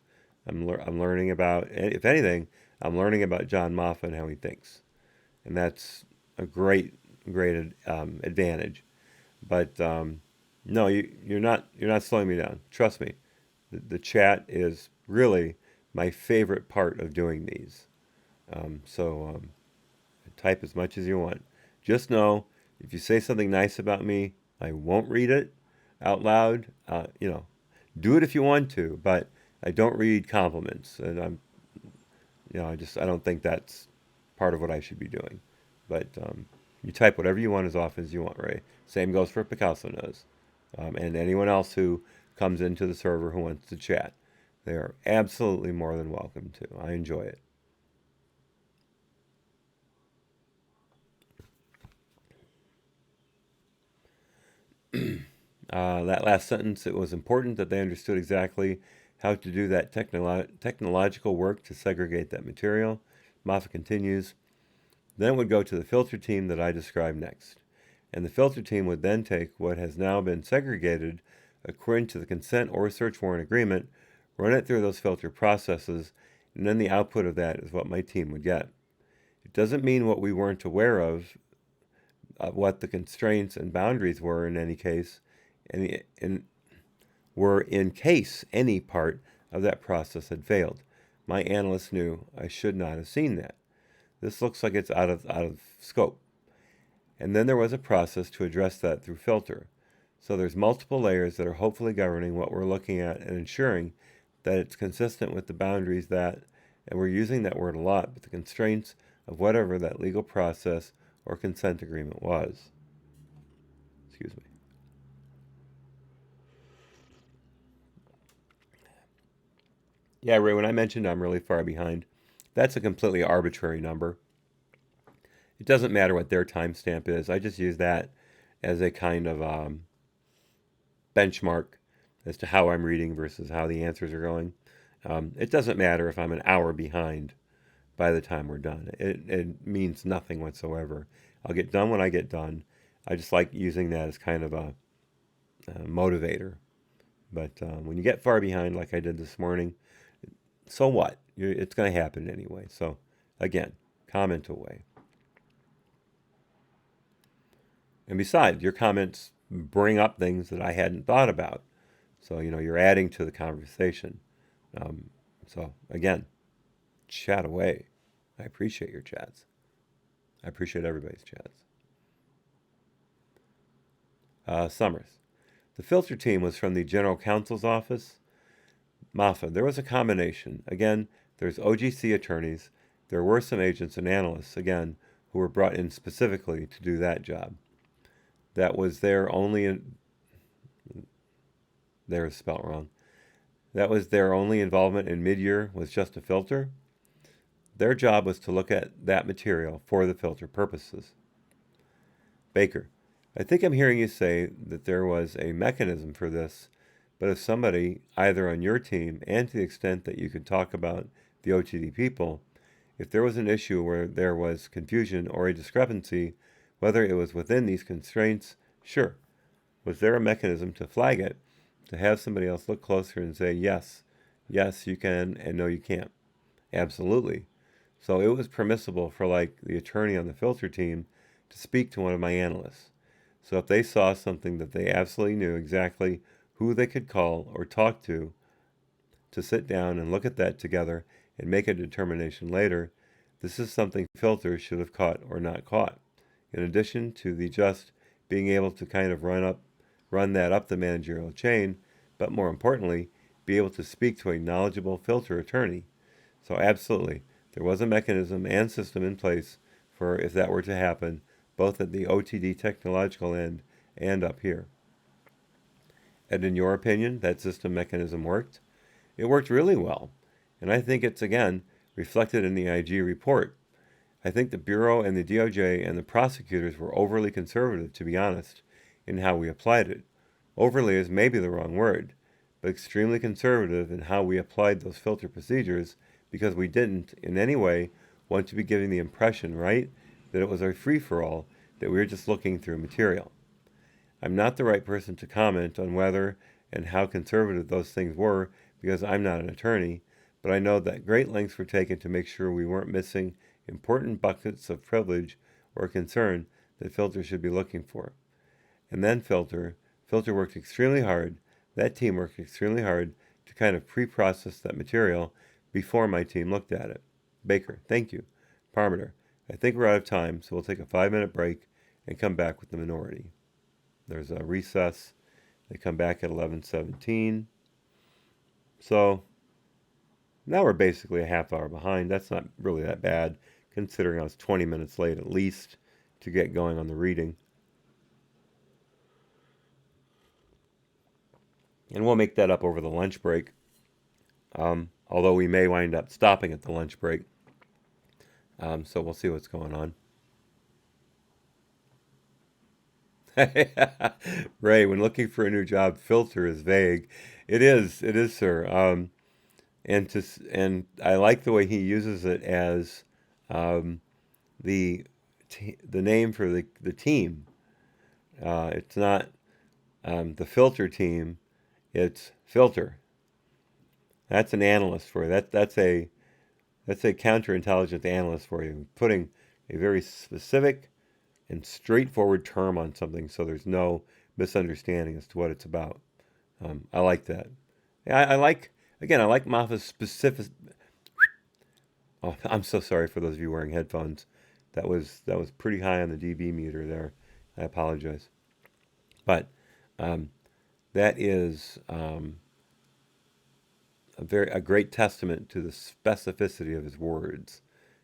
I'm learning about, if anything, I'm learning about John Moffa and how he thinks. And that's a great advantage. But no, you're not slowing me down. Trust me. The chat is really my favorite part of doing these. So type as much as you want. Just know if you say something nice about me, I won't read it out loud. Do it if you want to, but I don't read compliments, and I don't think that's part of what I should be doing. But you type whatever you want as often as you want, Ray. Same goes for Picasso knows, and anyone else who comes into the server who wants to chat. They are absolutely more than welcome to. I enjoy it. That last sentence, it was important that they understood exactly how to do that technological work to segregate that material. Moffa continues, then it would go to the filter team that I described next. And the filter team would then take what has now been segregated according to the consent or search warrant agreement, run it through those filter processes, and then the output of that is what my team would get. It doesn't mean what we weren't aware of what the constraints and boundaries were in any case, and were in case any part of that process had failed. My analyst knew I should not have seen that. This looks like it's out of scope. And then there was a process to address that through filter. So there's multiple layers that are hopefully governing what we're looking at and ensuring that it's consistent with the boundaries that, and we're using that word a lot, but the constraints of whatever that legal process or consent agreement was. Excuse me. Yeah, Ray, when I mentioned I'm really far behind, that's a completely arbitrary number. It doesn't matter what their timestamp is. I just use that as a kind of benchmark as to how I'm reading versus how the answers are going. It doesn't matter if I'm an hour behind by the time we're done. It means nothing whatsoever. I'll get done when I get done. I just like using that as kind of a motivator. But when you get far behind, like I did this morning, so what? It's going to happen anyway. So, again, comment away. And besides, your comments bring up things that I hadn't thought about. So, you're adding to the conversation. So, again, chat away. I appreciate your chats. I appreciate everybody's chats. Summers. The filter team was from the General Counsel's office. Moffa, there was a combination. Again, there's OGC attorneys. There were some agents and analysts, again, who were brought in specifically to do that job. That was their only, there is spelled wrong. That was their only involvement in mid-year was just a filter. Their job was to look at that material for the filter purposes. Baker, I think I'm hearing you say that there was a mechanism for this, but if somebody, either on your team and to the extent that you could talk about the OTD people, if there was an issue where there was confusion or a discrepancy, whether it was within these constraints, sure. Was there a mechanism to flag it, to have somebody else look closer and say, yes, you can, and no, you can't? Absolutely. So it was permissible for the attorney on the filter team to speak to one of my analysts. So if they saw something that they absolutely knew exactly who they could call or talk to sit down and look at that together and make a determination later, this is something filters should have caught or not caught. In addition to the just being able to kind of run that up the managerial chain, but more importantly, be able to speak to a knowledgeable filter attorney. So absolutely, there was a mechanism and system in place for if that were to happen, both at the OTD technological end and up here. And in your opinion, that system mechanism worked? It worked really well. And I think it's, again, reflected in the IG report. I think the Bureau and the DOJ and the prosecutors were overly conservative, to be honest, in how we applied it. Overly is maybe the wrong word, but extremely conservative in how we applied those filter procedures because we didn't, in any way, want to be giving the impression, right, that it was a free-for-all, that we were just looking through material. I'm not the right person to comment on whether and how conservative those things were because I'm not an attorney, but I know that great lengths were taken to make sure we weren't missing important buckets of privilege or concern that filter should be looking for. And then filter worked extremely hard, that team worked extremely hard to kind of pre-process that material before my team looked at it. Baker, thank you. Parmeter, I think we're out of time, so we'll take a 5-minute break and come back with the minority. There's a recess. They come back at 11:17. So now we're basically a half hour behind. That's not really that bad, considering I was 20 minutes late at least to get going on the reading. And we'll make that up over the lunch break, although we may wind up stopping at the lunch break. So we'll see what's going on. Ray, when looking for a new job, filter is vague. It is, sir. And I like the way he uses it as the name for the team. It's not the filter team. It's filter. That's an analyst for you. That's a counterintelligence analyst for you, putting a very specific and straightforward term on something so there's no misunderstanding as to what it's about. I like that. I like Moffa's specific. Oh, I'm so sorry for those of you wearing headphones. That was pretty high on the dB meter there. I apologize. But that is a great testament to the specificity of his words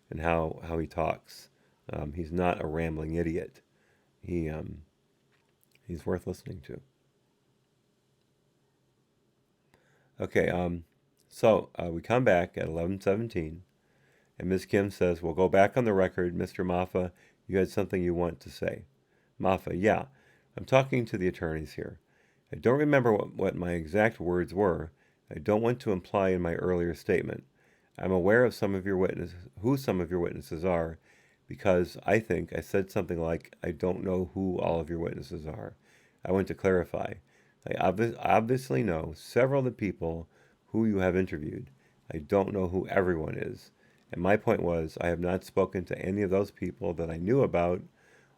and how he talks. He's not a rambling idiot. He's worth listening to. Okay, so we come back at 11:17, and Ms. Kim says, "We'll go back on the record. Mr. Moffa, you had something you want to say." Moffa, yeah, I'm talking to the attorneys here. I don't remember what my exact words were. I don't want to imply in my earlier statement. I'm aware of who some of your witnesses are, because I think I said something like, I don't know who all of your witnesses are. I want to clarify. I obviously know several of the people who you have interviewed. I don't know who everyone is. And my point was, I have not spoken to any of those people that I knew about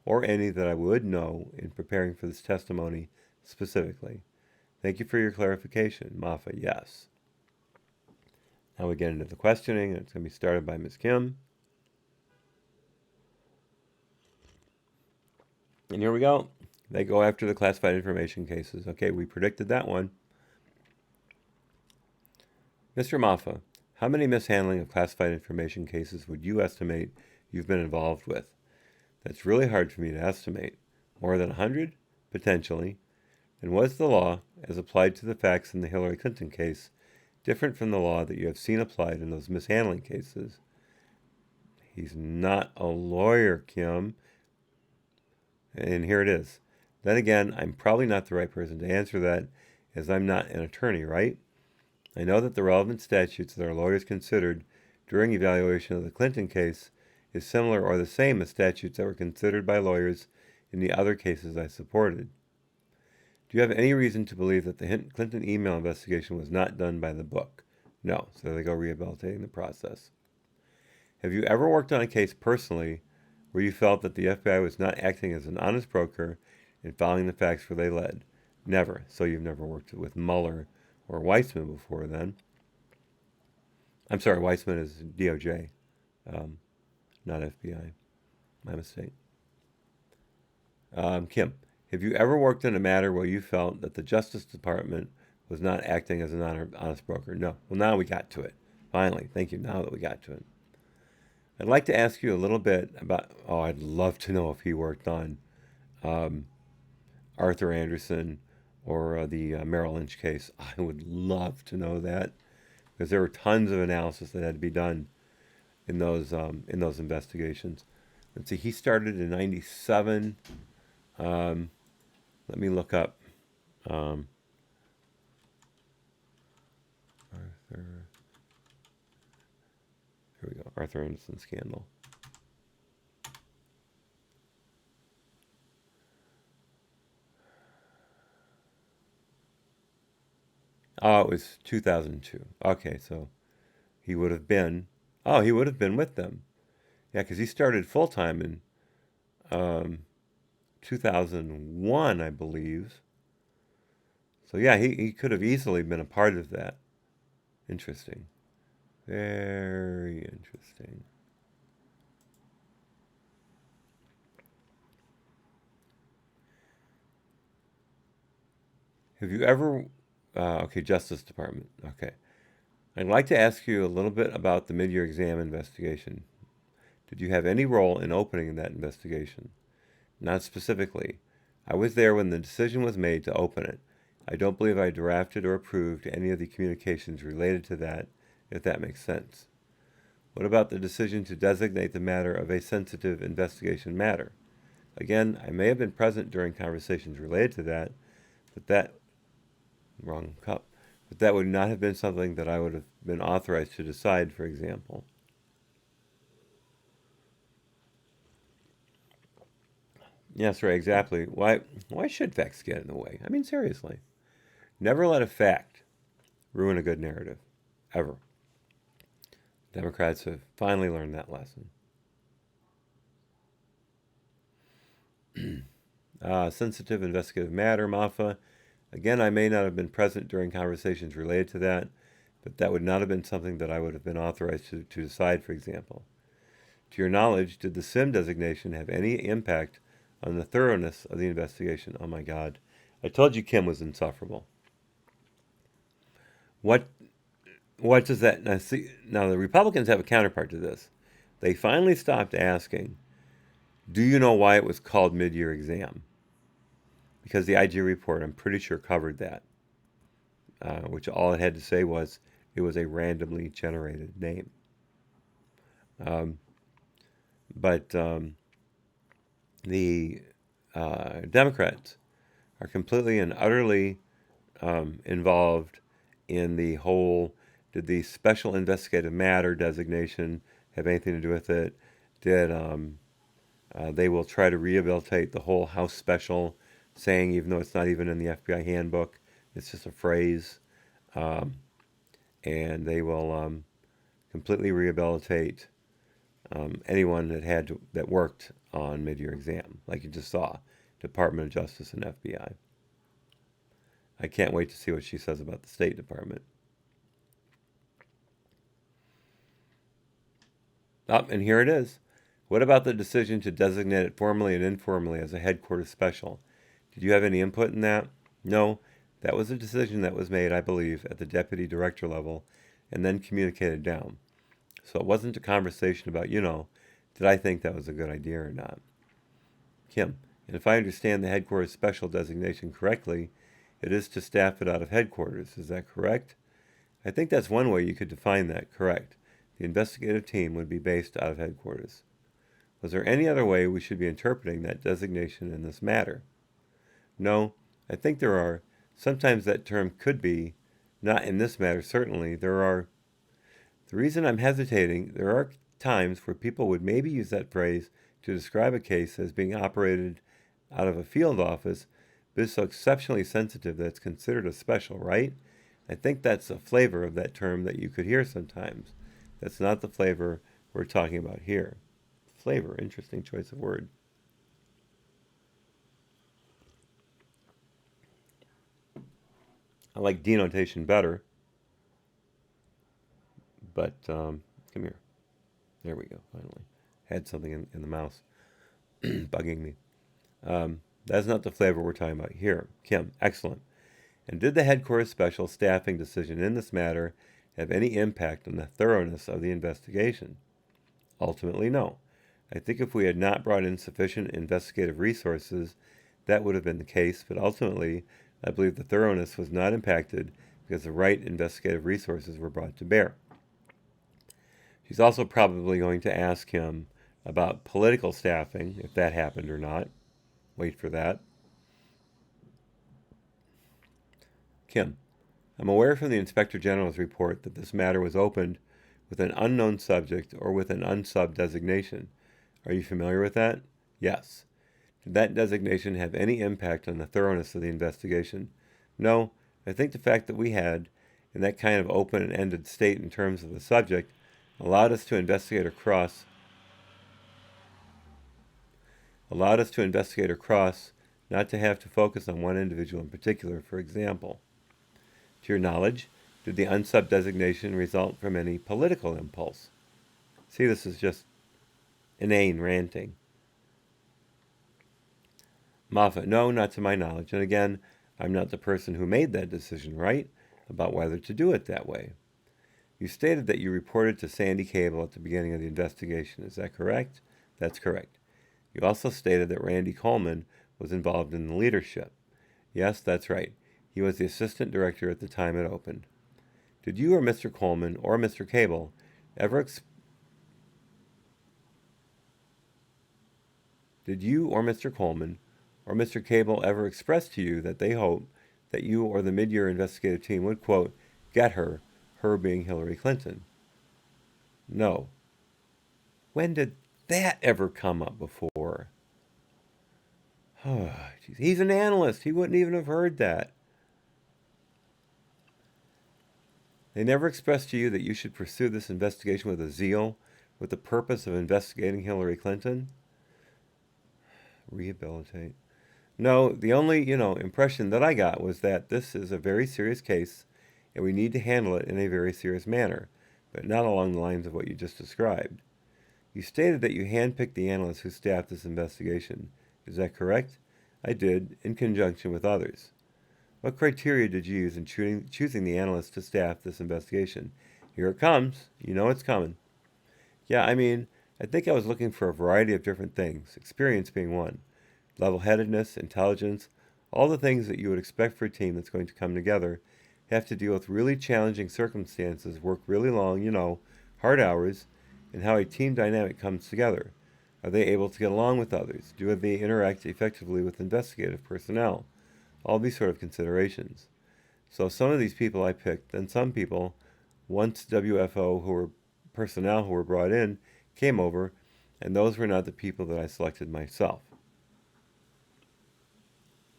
or any that I would know in preparing for this testimony specifically. Thank you for your clarification. Moffa, yes. Now we get into the questioning. It's going to be started by Ms. Kim. And here we go. They go after the classified information cases. Okay, we predicted that one. Mr. Moffa, how many mishandling of classified information cases would you estimate you've been involved with? That's really hard for me to estimate. More than 100? Potentially. And was the law, as applied to the facts in the Hillary Clinton case, different from the law that you have seen applied in those mishandling cases? He's not a lawyer, Kim. And here it is. Then again, I'm probably not the right person to answer that, as I'm not an attorney, right? I know that the relevant statutes that our lawyers considered during evaluation of the Clinton case is similar or the same as statutes that were considered by lawyers in the other cases I supported. Do you have any reason to believe that the Clinton email investigation was not done by the book? No, so they go rehabilitating the process. Have you ever worked on a case personally where you felt that the FBI was not acting as an honest broker and following the facts where they led? Never. So you've never worked with Mueller or Weissman before then. I'm sorry, Weissman is DOJ, not FBI. My mistake. Kim, have you ever worked in a matter where you felt that the Justice Department was not acting as an honest broker? No. Well, now we got to it. Finally. Thank you. Now that we got to it. I'd like to ask you a little bit about, I'd love to know if he worked on Arthur Anderson or the Merrill Lynch case. I would love to know that because there were tons of analysis that had to be done in those investigations. Let's see, he started in '97. Let me look up um, Arthur. Here we go, Arthur Anderson scandal. Oh, it was 2002. Okay, so he would have been. Oh, he would have been with them. Yeah, because he started full time in um, 2001, I believe. So yeah, he could have easily been a part of that. Interesting. Very interesting. Have you ever? Okay, Justice Department. Okay. I'd like to ask you a little bit about the mid-year exam investigation. Did you have any role in opening that investigation? Not specifically. I was there when the decision was made to open it. I don't believe I drafted or approved any of the communications related to that, if that makes sense. What about the decision to designate the matter of a sensitive investigation matter? Again, I may have been present during conversations related to that, but that wrong cup. But that would not have been something that I would have been authorized to decide, for example. Yes, right, exactly. Why should facts get in the way? I mean, seriously. Never let a fact ruin a good narrative. Ever. Democrats have finally learned that lesson. Sensitive investigative matter, Moffa. Again, I may not have been present during conversations related to that, but that would not have been something that I would have been authorized to decide, for example. To your knowledge, did the SIM designation have any impact on the thoroughness of the investigation? Oh my God. I told you Kim was insufferable. What what does that now see now the Republicans have a counterpart to this. They finally stopped asking, do you know why it was called mid-year exam? Because the IG report, I'm pretty sure, covered that, which all it had to say was it was a randomly generated name. Um, but the Democrats are completely and utterly involved in the whole, did the special investigative matter designation have anything to do with it? Did they will try to rehabilitate the whole House special, saying even though it's not even in the FBI handbook, it's just a phrase, um, and they will completely rehabilitate anyone that worked on mid-year exam, like you just saw, Department of Justice and FBI. I can't wait to see what she says about the State Department. And here it is. What about the decision to designate it formally and informally as a headquarters special? Did you have any input in that? No, that was a decision that was made, I believe, at the deputy director level and then communicated down. So it wasn't a conversation about, did I think that was a good idea or not? Kim, and if I understand the headquarters special designation correctly, it is to staff it out of headquarters. Is that correct? I think that's one way you could define that, correct. The investigative team would be based out of headquarters. Was there any other way we should be interpreting that designation in this matter? No, I think there are. Sometimes that term could be, not in this matter, certainly. There are. The reason I'm hesitating, there are times where people would maybe use that phrase to describe a case as being operated out of a field office, but it's so exceptionally sensitive that it's considered a special, right? I think that's a flavor of that term that you could hear sometimes. That's not the flavor we're talking about here. Flavor, interesting choice of word. I like denotation better, but come here. There we go, finally. Had something in the mouse bugging me. That's not the flavor we're talking about here. Kim, excellent. And did the headquarters special staffing decision in this matter have any impact on the thoroughness of the investigation? Ultimately, no. I think if we had not brought in sufficient investigative resources, that would have been the case, but ultimately, I believe the thoroughness was not impacted because the right investigative resources were brought to bear. She's also probably going to ask him about political staffing, if that happened or not. Wait for that. Kim, I'm aware from the Inspector General's report that this matter was opened with an unknown subject or with an unsub designation. Are you familiar with that? Yes. Did that designation have any impact on the thoroughness of the investigation? No. I think the fact that we had, in that kind of open and ended state in terms of the subject, allowed us to investigate across, not to have to focus on one individual in particular, for example. To your knowledge, did the unsub designation result from any political impulse? See, this is just inane ranting. Moffa, no, not to my knowledge. And again, I'm not the person who made that decision, right? About whether to do it that way. You stated that you reported to Sandy Cable at the beginning of the investigation. Is that correct? That's correct. You also stated that Randy Coleman was involved in the leadership. Yes, that's right. He was the assistant director at the time it opened. Did you or Mr. Coleman or Mr. Cable ever Did you or Mr. Coleman or Mr. Cable ever express to you that they hoped that you or the mid-year investigative team would, quote, get her being Hillary Clinton? No. When did that ever come up before? He's an analyst. He wouldn't even have heard that. They never expressed to you that you should pursue this investigation with a zeal, with the purpose of investigating Hillary Clinton? Rehabilitate. No, the only, impression that I got was that this is a very serious case and we need to handle it in a very serious manner, but not along the lines of what you just described. You stated that you handpicked the analysts who staffed this investigation. Is that correct? I did, in conjunction with others. What criteria did you use in choosing the analysts to staff this investigation? Here it comes. You know it's coming. Yeah, I think I was looking for a variety of different things, experience being one. Level-headedness, intelligence, all the things that you would expect for a team that's going to come together, have to deal with really challenging circumstances, work really long, hard hours, and how a team dynamic comes together. Are they able to get along with others? Do they interact effectively with investigative personnel? All these sort of considerations. So some of these people I picked, and some people, once WFO personnel who were brought in, came over, and those were not the people that I selected myself.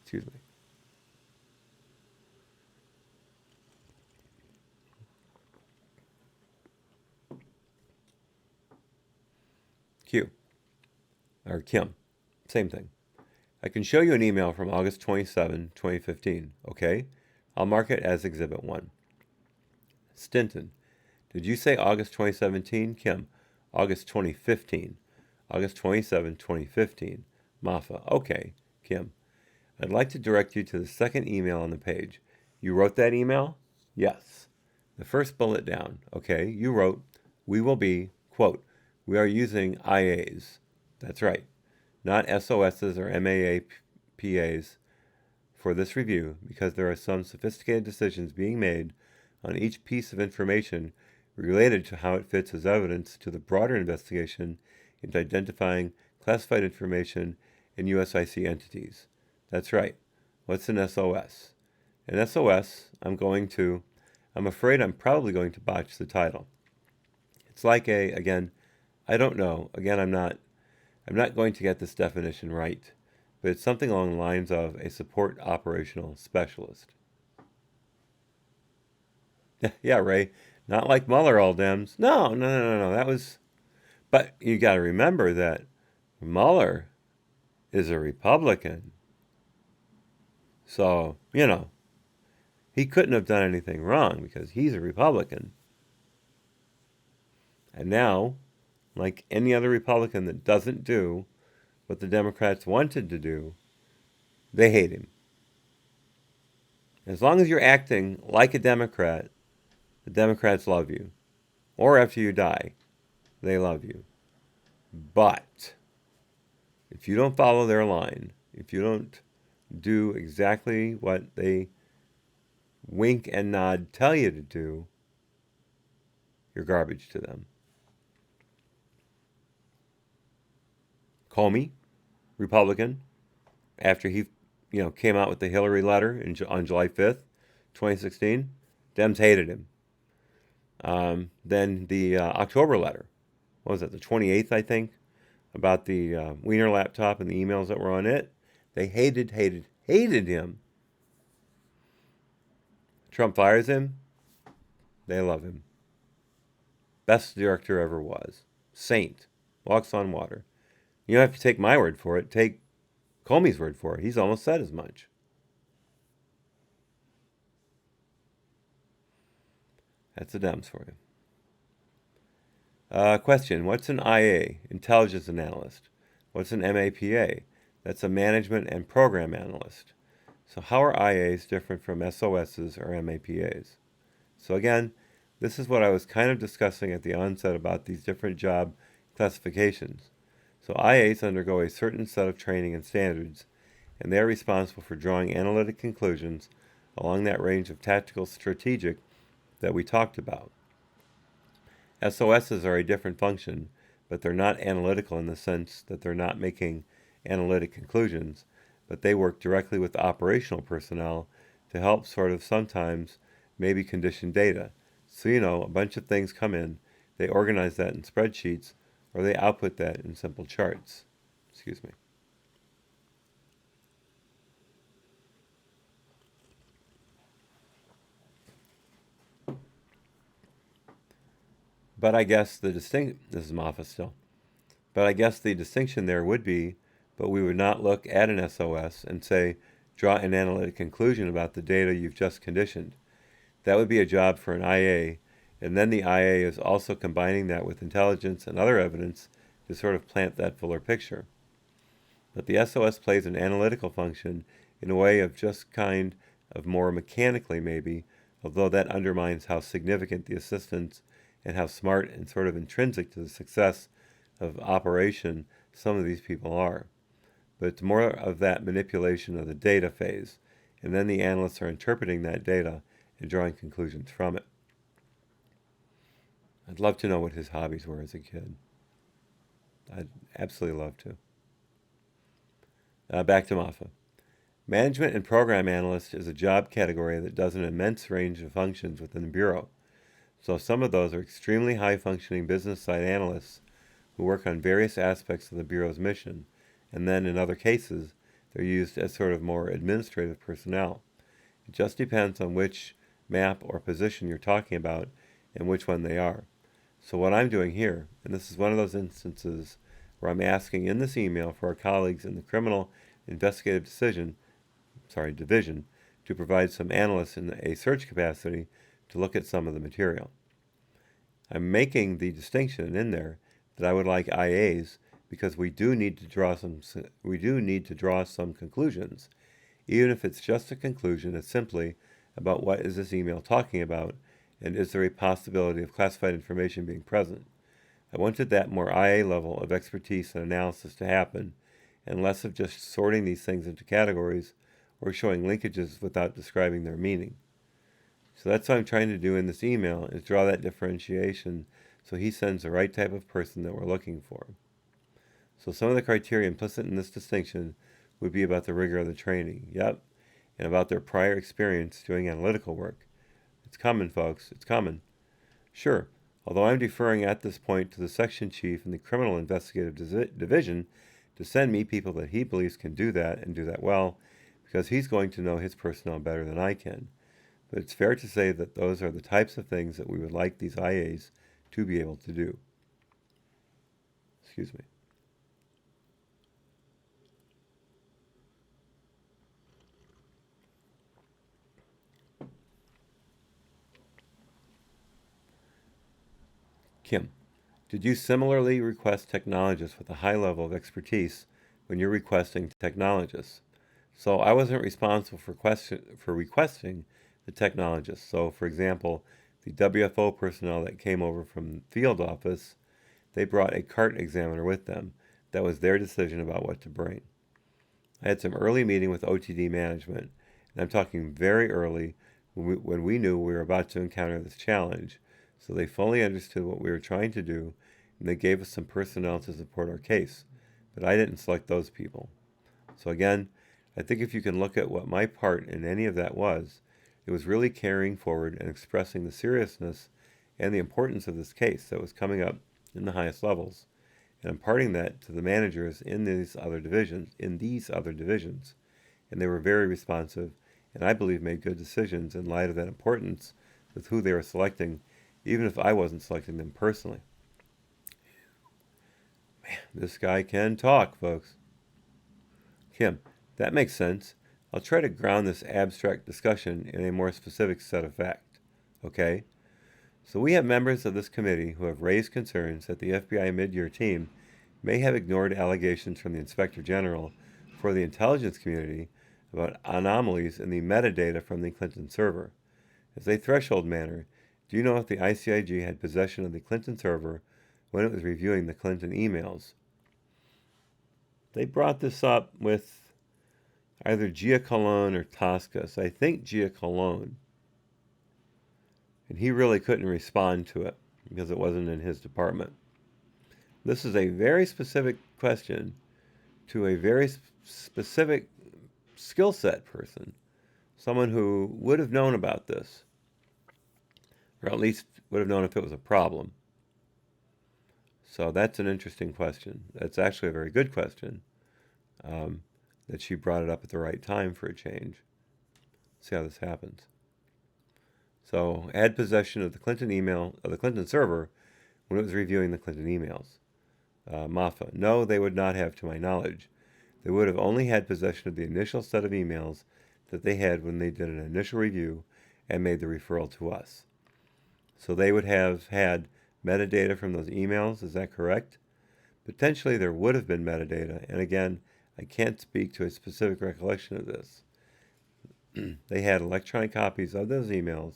Excuse me. Kim. Same thing. I can show you an email from August 27, 2015. Okay? I'll mark it as Exhibit 1. Stinton. Did you say August 2017? Kim. August 2015. August 27, 2015. Moffa. Okay. Kim. I'd like to direct you to the second email on the page. You wrote that email? Yes. The first bullet down. Okay. You wrote, we will be, quote, we are using IAs. That's right. Not SOSs or MAAPAs for this review because there are some sophisticated decisions being made on each piece of information related to how it fits as evidence to the broader investigation into identifying classified information in USIC entities. That's right. What's an SOS? An SOS, I'm afraid I'm probably going to botch the title. It's like I don't know. Again, I'm not going to get this definition right, but it's something along the lines of a support operational specialist. Yeah, Ray. Not like Mueller, all Dems. No. That was... But you got to remember that Mueller is a Republican. So, he couldn't have done anything wrong because he's a Republican. And now, like any other Republican that doesn't do what the Democrats wanted to do, they hate him. As long as you're acting like a Democrat, the Democrats love you. Or after you die, they love you. But if you don't follow their line, if you don't do exactly what they wink and nod tell you to do, you're garbage to them. Comey, Republican, after he came out with the Hillary letter on July 5th, 2016, Dems hated him. Then the October letter, what was it, the 28th, I think, about the Wiener laptop and the emails that were on it, they hated him. Trump fires him, they love him. Best director ever was. Saint. Walks on water. You don't have to take my word for it. Take Comey's word for it. He's almost said as much. That's the Dems for you. Question. What's an IA? Intelligence analyst. What's an MAPA? That's a management and program analyst. So how are IAs different from SOSs or MAPAs? So again, this is what I was kind of discussing at the onset about these different job classifications. So IAs undergo a certain set of training and standards, and they are responsible for drawing analytic conclusions along that range of tactical strategic that we talked about. SOSs are a different function, but they're not analytical in the sense that they're not making analytic conclusions, but they work directly with operational personnel to help sort of sometimes maybe condition data. So, a bunch of things come in, they organize that in spreadsheets, or they output that in simple charts. Excuse me. But I guess this is Moffa still. But I guess the distinction there would be, but we would not look at an SOS and say, draw an analytic conclusion about the data you've just conditioned. That would be a job for an IA, and then the IA is also combining that with intelligence and other evidence to sort of plant that fuller picture. But the SOS plays an analytical function in a way of just kind of more mechanically maybe, although that undermines how significant the assistance and how smart and sort of intrinsic to the success of operation some of these people are. But it's more of that manipulation of the data phase, and then the analysts are interpreting that data and drawing conclusions from it. I'd love to know what his hobbies were as a kid. I'd absolutely love to. Back to Moffa. Management and program analyst is a job category that does an immense range of functions within the Bureau. So some of those are extremely high-functioning business side analysts who work on various aspects of the Bureau's mission, and then in other cases, they're used as sort of more administrative personnel. It just depends on which map or position you're talking about and which one they are. So what I'm doing here, and this is one of those instances where I'm asking in this email for our colleagues in the Criminal Investigative Division to provide some analysts in a search capacity to look at some of the material. I'm making the distinction in there that I would like IAs because we do need to draw some conclusions, even if it's just a conclusion that's simply about what is this email talking about, and is there a possibility of classified information being present. I wanted that more IA level of expertise and analysis to happen, and less of just sorting these things into categories or showing linkages without describing their meaning. So that's what I'm trying to do in this email, is draw that differentiation so he sends the right type of person that we're looking for. So some of the criteria implicit in this distinction would be about the rigor of the training, and about their prior experience doing analytical work. It's coming, folks, it's coming. Sure, although I'm deferring at this point to the section chief in the Criminal Investigative Division to send me people that he believes can do that and do that well, because he's going to know his personnel better than I can. But it's fair to say that those are the types of things that we would like these IAs to be able to do. Excuse me. Kim, did you similarly request technologists with a high level of expertise when you're requesting technologists? So I wasn't responsible for requesting the technologists. So, for example, the WFO personnel that came over from field office, they brought a cart examiner with them. That was their decision about what to bring. I had some early meeting with OTD management, and I'm talking very early when we knew we were about to encounter this challenge, so they fully understood what we were trying to do, and they gave us some personnel to support our case, but I didn't select those people. So again, I think if you can look at what my part in any of that was, it was really carrying forward and expressing the seriousness and the importance of this case that was coming up in the highest levels, and imparting that to the managers in these other divisions, and they were very responsive, and I believe made good decisions in light of that importance with who they were selecting, even if I wasn't selecting them personally. Man, this guy can talk, folks. Kim, that makes sense. I'll try to ground this abstract discussion in a more specific set of facts. Okay? So we have members of this committee who have raised concerns that the FBI mid-year team may have ignored allegations from the Inspector General for the intelligence community about anomalies in the metadata from the Clinton server. As a threshold matter, do you know if the ICIG had possession of the Clinton server when it was reviewing the Clinton emails? They brought this up with either Gia Colon or Tosca. So I think Gia Colon. And he really couldn't respond to it because it wasn't in his department. This is a very specific question to a very specific skill set person, someone who would have known about this, or at least would have known if it was a problem. So that's an interesting question. That's actually a very good question, that she brought it up at the right time for a change. See how this happens. So, had possession of the Clinton server when it was reviewing the Clinton emails. Moffa, no, they would not have, to my knowledge. They would have only had possession of the initial set of emails that they had when they did an initial review and made the referral to us. So they would have had metadata from those emails, is that correct? Potentially there would have been metadata, and again, I can't speak to a specific recollection of this. They had electronic copies of those emails,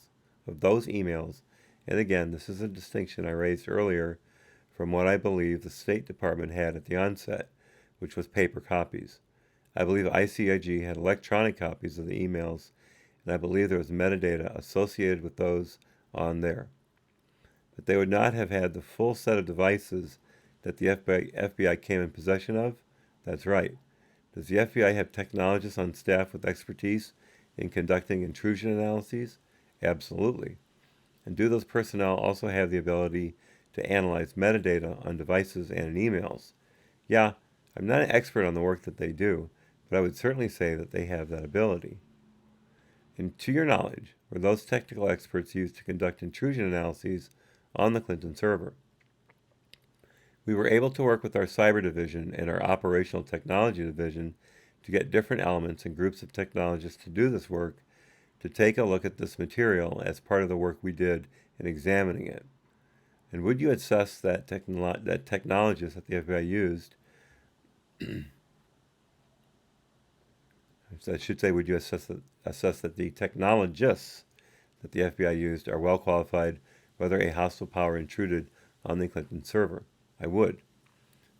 and again, this is a distinction I raised earlier from what I believe the State Department had at the onset, which was paper copies. I believe ICIG had electronic copies of the emails, and I believe there was metadata associated with those on there. But they would not have had the full set of devices that the FBI came in possession of? That's right. Does the FBI have technologists on staff with expertise in conducting intrusion analyses? Absolutely. And do those personnel also have the ability to analyze metadata on devices and in emails? Yeah, I'm not an expert on the work that they do, but I would certainly say that they have that ability. And to your knowledge, were those technical experts used to conduct intrusion analyses on the Clinton server? We were able to work with our cyber division and our operational technology division to get different elements and groups of technologists to do this work, to take a look at this material as part of the work we did in examining it. And would you assess that technologists that the FBI used, I should say, would you assess that the technologists that the FBI used are well qualified whether a hostile power intruded on the Clinton server? I would.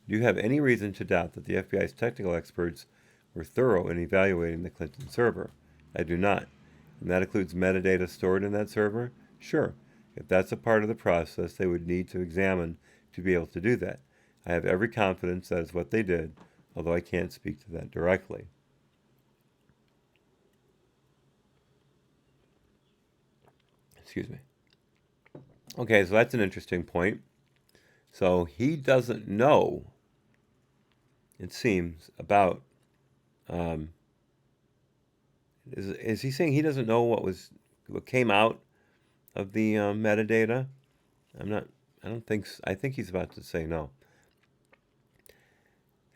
Do you have any reason to doubt that the FBI's technical experts were thorough in evaluating the Clinton server? I do not. And that includes metadata stored in that server? Sure. If that's a part of the process, they would need to examine to be able to do that. I have every confidence that is what they did, although I can't speak to that directly. Excuse me. Okay, so that's an interesting point. So he doesn't know, it seems, about, is he saying he doesn't know what came out of the metadata? I think he's about to say no.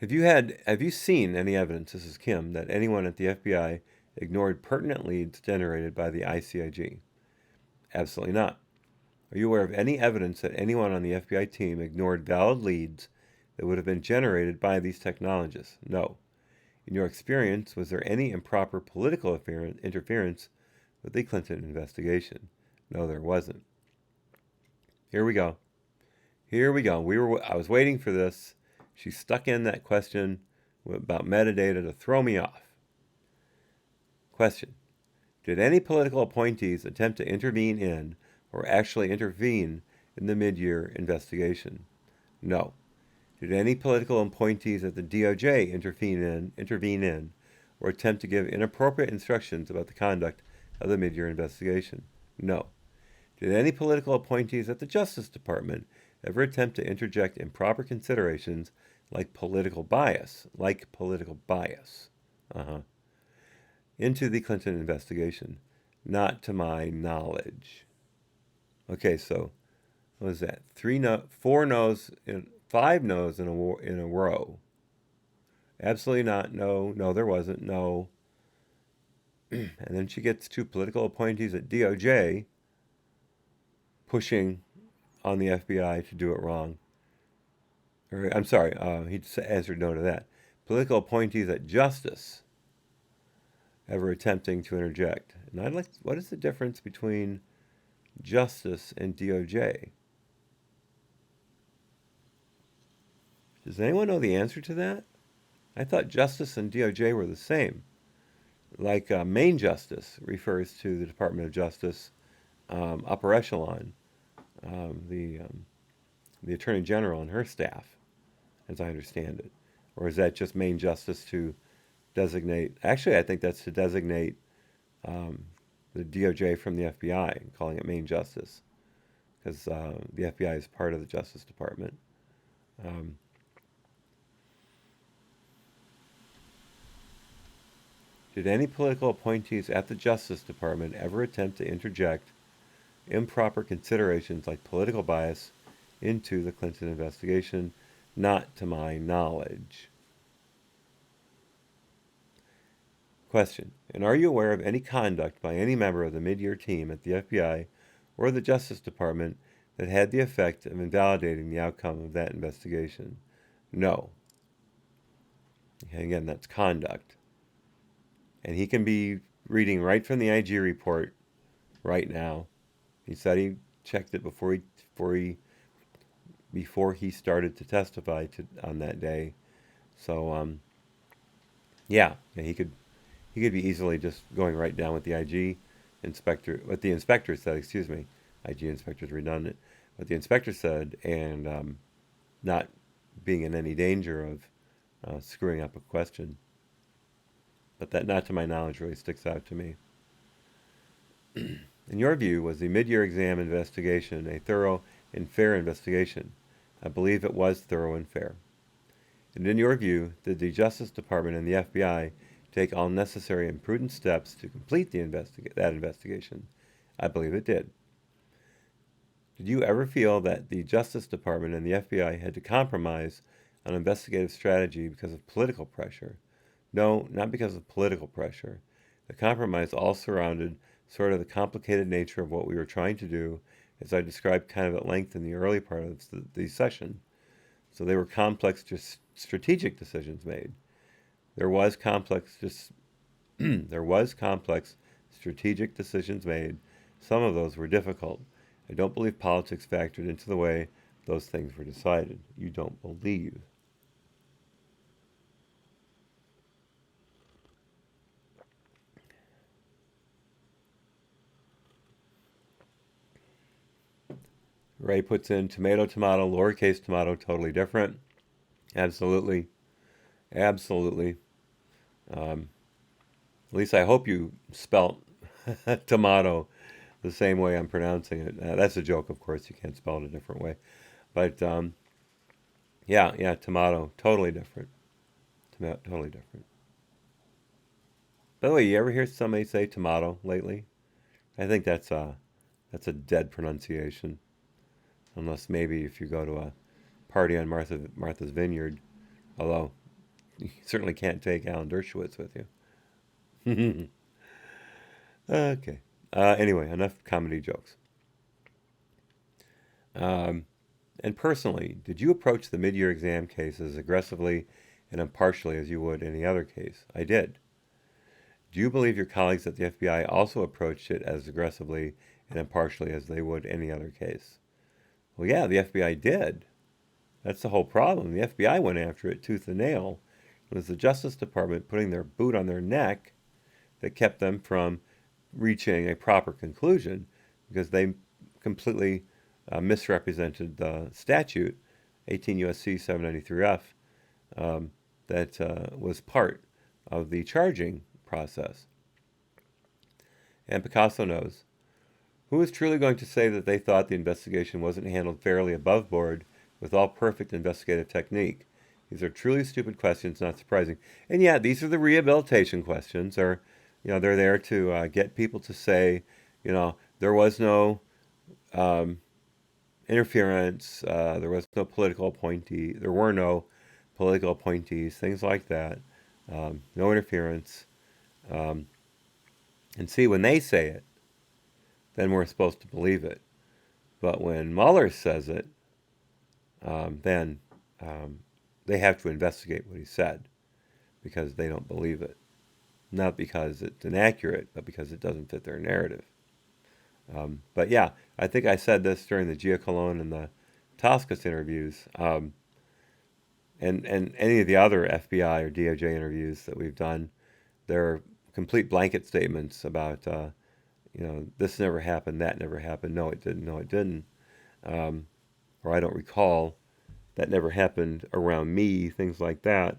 Have you seen any evidence, this is Kim, that anyone at the FBI ignored pertinent leads generated by the ICIG? Absolutely not. Are you aware of any evidence that anyone on the FBI team ignored valid leads that would have been generated by these technologists? No. In your experience, was there any improper political interference with the Clinton investigation? No, there wasn't. Here we go. Here we go. I was waiting for this. She stuck in that question about metadata to throw me off. Question. Did any political appointees attempt to intervene in or actually intervene in the mid-year investigation? No. Did any political appointees at the DOJ intervene in, or attempt to give inappropriate instructions about the conduct of the mid-year investigation? No. Did any political appointees at the Justice Department ever attempt to interject improper considerations like political bias, into the Clinton investigation? Not to my knowledge. Okay, so what was that? 4 no's, 5 no's in a row. Absolutely not. No. No, there wasn't. No. And then she gets 2 political appointees at DOJ pushing on the FBI to do it wrong. I'm sorry, he answered no to that. Political appointees at Justice ever attempting to interject. And what is the difference between Justice and DOJ? Does anyone know the answer to that? I thought Justice and DOJ were the same. Like Main Justice refers to the Department of Justice, upper echelon, the Attorney General and her staff, as I understand it. Or is that just Main Justice to designate? Actually, I think that's to designate the DOJ from the FBI, calling it Main Justice, because the FBI is part of the Justice Department. Did any political appointees at the Justice Department ever attempt to interject improper considerations like political bias into the Clinton investigation? Not to my knowledge. Question. And are you aware of any conduct by any member of the mid-year team at the FBI or the Justice Department that had the effect of invalidating the outcome of that investigation? No. And again, that's conduct. And he can be reading right from the IG report right now. He said he checked it before he started to testify on that day. So yeah, he could be easily just going right down with the IG inspector, what the inspector said. Excuse me, IG inspector's redundant. What the inspector said, and not being in any danger of screwing up a question. But that, not to my knowledge, really sticks out to me. In your view, was the mid-year exam investigation a thorough and fair investigation? I believe it was thorough and fair. And in your view, did the Justice Department and the FBI take all necessary and prudent steps to complete that investigation? I believe it did. Did you ever feel that the Justice Department and the FBI had to compromise on investigative strategy because of political pressure? No, not because of political pressure. The compromise all surrounded sort of the complicated nature of what we were trying to do, as I described kind of at length in the early part of the session. So they were complex, just strategic decisions made. There was complex strategic decisions made. Some of those were difficult. I don't believe politics factored into the way those things were decided. You don't believe. Ray puts in tomato, lowercase tomato, totally different. Absolutely. Absolutely. At least I hope you spelt tomato the same way I'm pronouncing it. That's a joke, of course. You can't spell it a different way. But yeah, tomato, totally different. Totally different. By the way, you ever hear somebody say tomato lately? I think that's a dead pronunciation. Unless maybe if you go to a party on Martha's Vineyard, although you certainly can't take Alan Dershowitz with you. Okay. Anyway, enough comedy jokes. And personally, did you approach the mid-year exam case as aggressively and impartially as you would any other case? I did. Do you believe your colleagues at the FBI also approached it as aggressively and impartially as they would any other case? Well, yeah, the FBI did. That's the whole problem. The FBI went after it tooth and nail. It was the Justice Department putting their boot on their neck that kept them from reaching a proper conclusion because they completely misrepresented the statute, 18 U.S.C. 793F, that was part of the charging process. And Picasso knows. Who is truly going to say that they thought the investigation wasn't handled fairly above board with all perfect investigative technique? These are truly stupid questions, not surprising. And yeah, these are the rehabilitation questions. Or, they're there to get people to say, there was no interference, there was no political appointee, there were no political appointees, things like that. No interference. And see, when they say it, then we're supposed to believe it. But when Mueller says it, then they have to investigate what he said because they don't believe it. Not because it's inaccurate, but because it doesn't fit their narrative. But yeah, I think I said this during the Giacalone and the Toscas interviews, and any of the other FBI or DOJ interviews that we've done. They're complete blanket statements about, this never happened, that never happened, no, it didn't, no, it didn't. Or I don't recall, that never happened around me, things like that.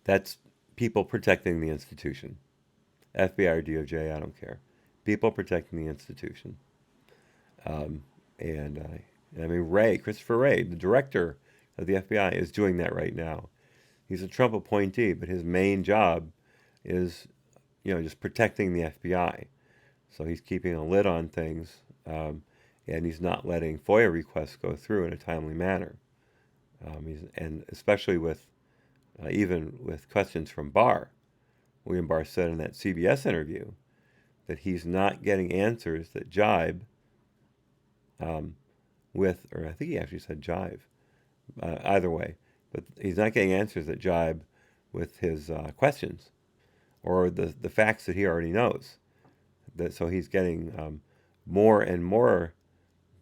That's people protecting the institution. FBI or DOJ, I don't care. People protecting the institution. Christopher Wray, the director of the FBI, is doing that right now. He's a Trump appointee, but his main job is, just protecting the FBI. So he's keeping a lid on things, and he's not letting FOIA requests go through in a timely manner. And especially with, even with questions from Barr. William Barr said in that CBS interview that he's not getting answers that jibe or I think he actually said jive, either way, but he's not getting answers that jibe with his questions or the facts that he already knows. So he's getting more and more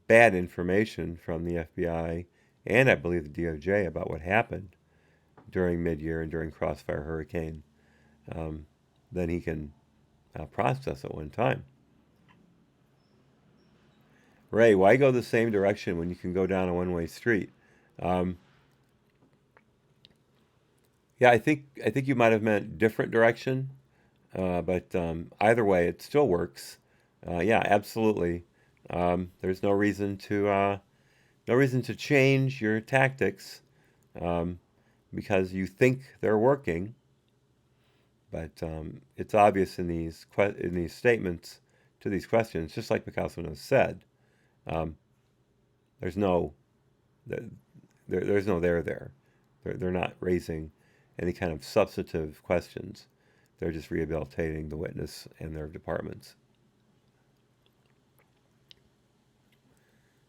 bad information from the FBI and I believe the DOJ about what happened during mid-year and during Crossfire Hurricane than he can process at one time. Ray, why go the same direction when you can go down a one-way street? Yeah, I think you might have meant different direction, but either way, it still works. Yeah, absolutely. There's no reason to change your tactics because you think they're working, but it's obvious in these statements to these questions, just like Picasso has said. There's no there's no there. They're not raising any kind of substantive questions. They're just rehabilitating the witness and their departments.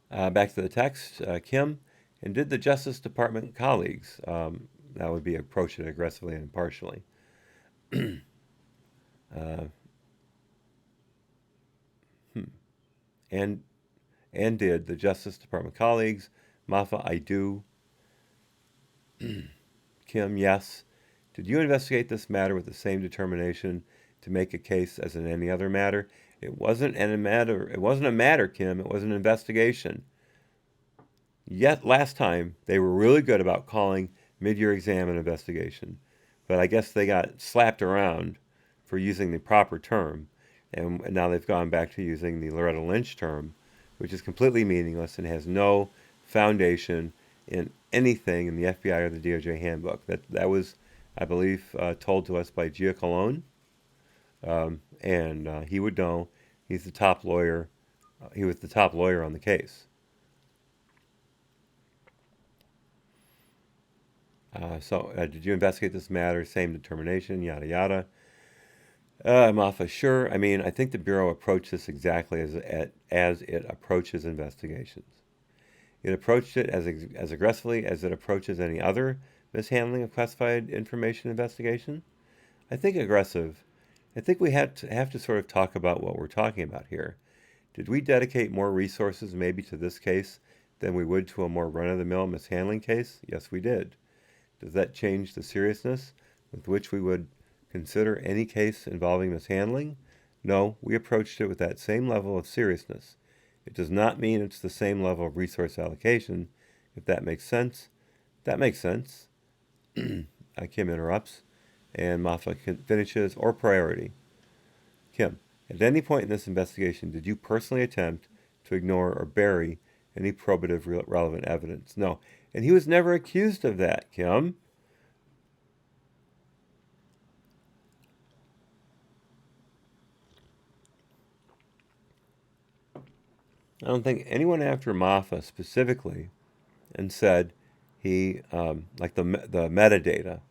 Back to the text, Kim, and did the Justice Department colleagues, that would be approach it aggressively and impartially. And did the Justice Department colleagues, Moffa, I do. Kim, yes. Did you investigate this matter with the same determination to make a case as in any other matter? It wasn't a matter, Kim. It was an investigation. Yet last time they were really good about calling mid-year exam an investigation, but I guess they got slapped around for using the proper term, and now they've gone back to using the Loretta Lynch term, which is completely meaningless and has no foundation in anything in the FBI or the DOJ handbook. That was, I believe, told to us by Giacalone, and he would know. He's the top lawyer. He was the top lawyer on the case. Did you investigate this matter? Same determination, yada yada. Moffa, sure. I mean, I think the Bureau approached this exactly as it approaches investigations. It approached it as aggressively as it approaches any other mishandling of classified information investigation. I think aggressive. I think we have to sort of talk about what we're talking about here. Did we dedicate more resources maybe to this case than we would to a more run-of-the-mill mishandling case? Yes, we did. Does that change the seriousness with which we would consider any case involving mishandling? No, we approached it with that same level of seriousness. It does not mean it's the same level of resource allocation, if that makes sense. That makes sense. Kim interrupts, and Moffa finishes, or priority. Kim, at any point in this investigation, did you personally attempt to ignore or bury any probative relevant evidence? No. And he was never accused of that, Kim. I don't think anyone after Moffa specifically and said he, like the metadata,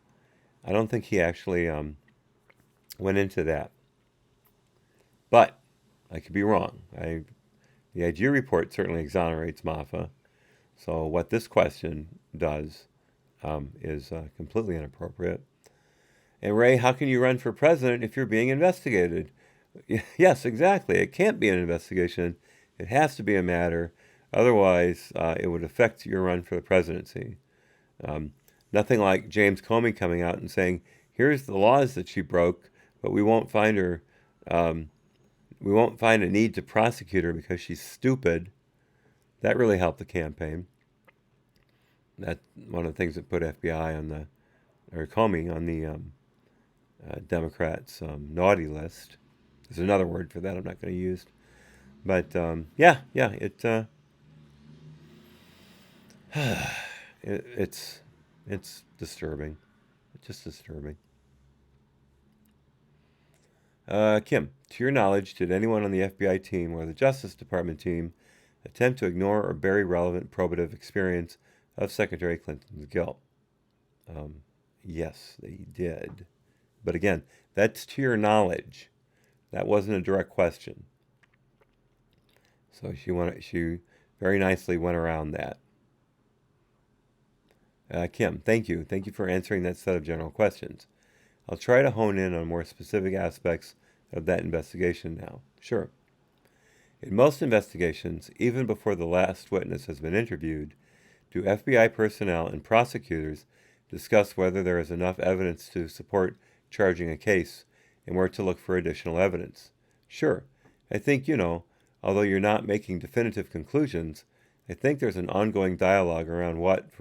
I don't think he actually went into that. But I could be wrong. The IG report certainly exonerates Moffa. So what this question does is completely inappropriate. And Ray, how can you run for president if you're being investigated? Yes, exactly. It can't be an investigation. It has to be a matter. Otherwise, it would affect your run for the presidency. Nothing like James Comey coming out and saying, here's the laws that she broke, but we won't find her, we won't find a need to prosecute her because she's stupid. That really helped the campaign. That's one of the things that put FBI on the, or Comey on the Democrats' naughty list. There's another word for that I'm not going to use. But it's disturbing. It's just disturbing. Kim, to your knowledge, did anyone on the FBI team or the Justice Department team attempt to ignore or bury relevant probative experience of Secretary Clinton's guilt? Yes, they did. But again, that's to your knowledge. That wasn't a direct question. So she very nicely went around that. Kim, thank you. Thank you for answering that set of general questions. I'll try to hone in on more specific aspects of that investigation now. Sure. In most investigations, even before the last witness has been interviewed, do FBI personnel and prosecutors discuss whether there is enough evidence to support charging a case and where to look for additional evidence? Sure. I think, although you're not making definitive conclusions, I think there's an ongoing dialogue around what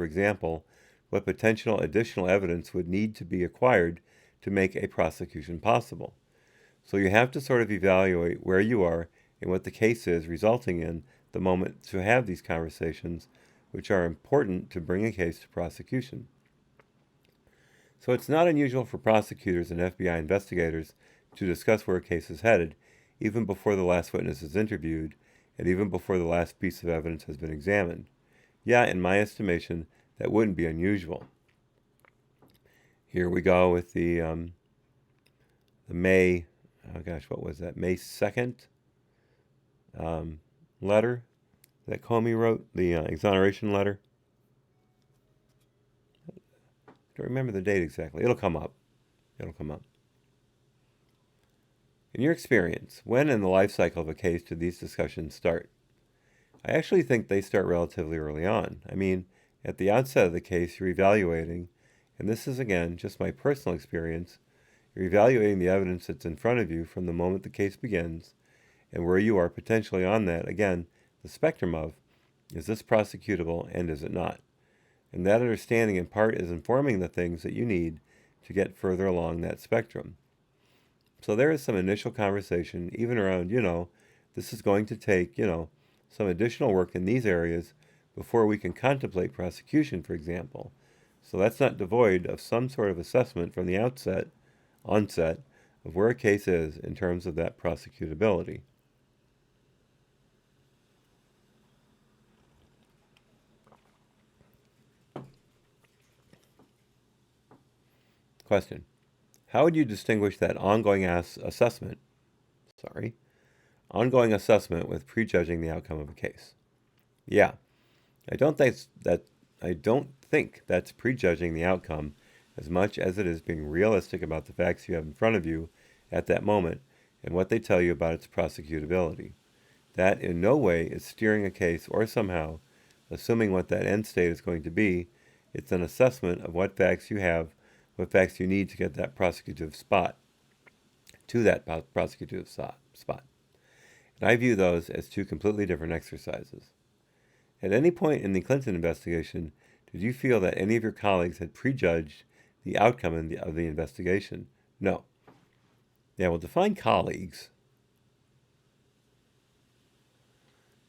potential additional evidence would need to be acquired to make a prosecution possible. So you have to sort of evaluate where you are and what the case is, resulting in the moment to have these conversations, which are important to bring a case to prosecution. So it's not unusual for prosecutors and FBI investigators to discuss where a case is headed, even before the last witness is interviewed, and even before the last piece of evidence has been examined. Yeah, in my estimation, that wouldn't be unusual. Here we go with the May, what was that? May 2nd letter that Comey wrote, the exoneration letter. I don't remember the date exactly. It'll come up. In your experience, when in the life cycle of a case do these discussions start? I actually think they start relatively early on. I mean, at the outset of the case, you're evaluating, and this is again just my personal experience, you're evaluating the evidence that's in front of you from the moment the case begins, and where you are potentially on that, again, the spectrum of, is this prosecutable and is it not? And that understanding in part is informing the things that you need to get further along that spectrum. So there is some initial conversation, even around, this is going to take, some additional work in these areas before we can contemplate prosecution, for example. So that's not devoid of some sort of assessment from the onset of where a case is in terms of that prosecutability. Question. How would you distinguish that ongoing assessment with prejudging the outcome of a case? Yeah, I don't think that's prejudging the outcome as much as it is being realistic about the facts you have in front of you at that moment and what they tell you about its prosecutability. That in no way is steering a case or somehow assuming what that end state is going to be. It's an assessment of what facts you have, what facts you need to get that prosecutive spot, to that prosecutive spot. And I view those as two completely different exercises. At any point in the Clinton investigation, did you feel that any of your colleagues had prejudged the outcome of the investigation? No. Yeah, well, define colleagues.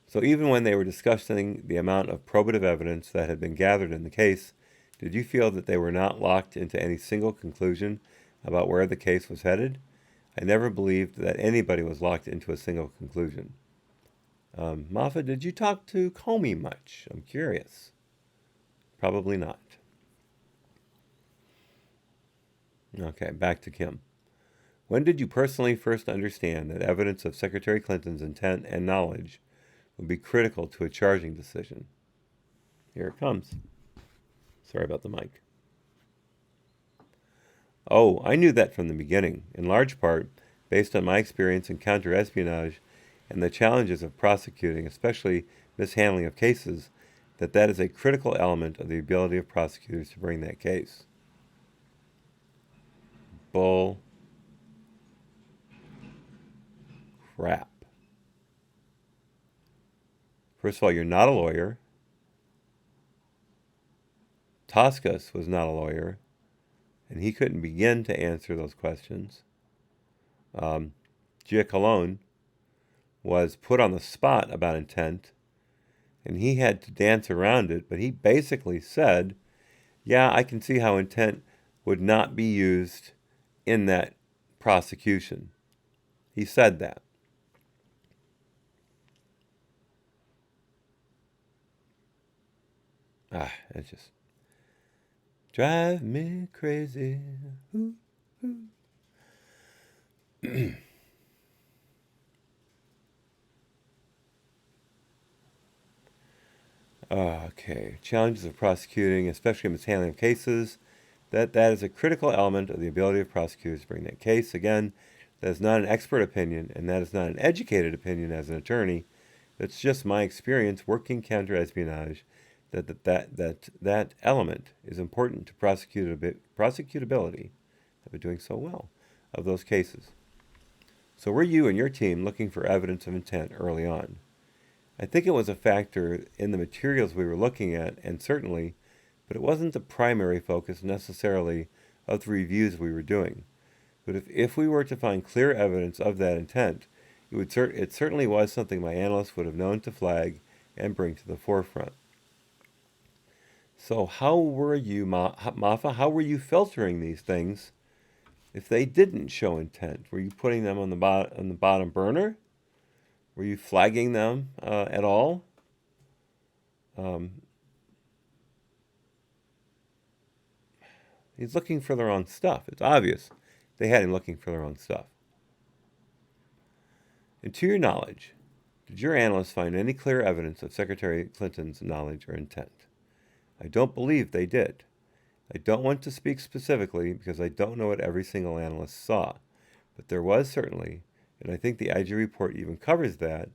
So even when they were discussing the amount of probative evidence that had been gathered in the case, did you feel that they were not locked into any single conclusion about where the case was headed? I never believed that anybody was locked into a single conclusion. Moffa, did you talk to Comey much? I'm curious. Probably not. Okay, back to Kim. When did you personally first understand that evidence of Secretary Clinton's intent and knowledge would be critical to a charging decision? Here it comes. Sorry about the mic. Oh, I knew that from the beginning, in large part based on my experience in counterespionage and the challenges of prosecuting, especially mishandling of cases, that is a critical element of the ability of prosecutors to bring that case. Bull crap. First of all, you're not a lawyer. Toscas was not a lawyer, and he couldn't begin to answer those questions. Giacalone was put on the spot about intent, and he had to dance around it, but he basically said, yeah, I can see how intent would not be used in that prosecution. He said that. It just drive me crazy. Ooh, ooh. Okay, challenges of prosecuting, especially mishandling of cases, that is a critical element of the ability of prosecutors to bring that case. Again, that is not an expert opinion, and that is not an educated opinion as an attorney. That's just my experience working counterespionage. That element is important to prosecutability. I've been doing so well of those cases. So were you and your team looking for evidence of intent early on? I think it was a factor in the materials we were looking at, and certainly, but it wasn't the primary focus necessarily of the reviews we were doing. But if we were to find clear evidence of that intent, it certainly was something my analysts would have known to flag and bring to the forefront. So how were you, Moffa, how were you filtering these things if they didn't show intent? Were you putting them on the bottom burner? Were you flagging them at all? He's looking for the wrong stuff. It's obvious they had him looking for the wrong stuff. And to your knowledge, did your analysts find any clear evidence of Secretary Clinton's knowledge or intent? I don't believe they did. I don't want to speak specifically because I don't know what every single analyst saw, but there was certainly, and I think the IG report even covers that,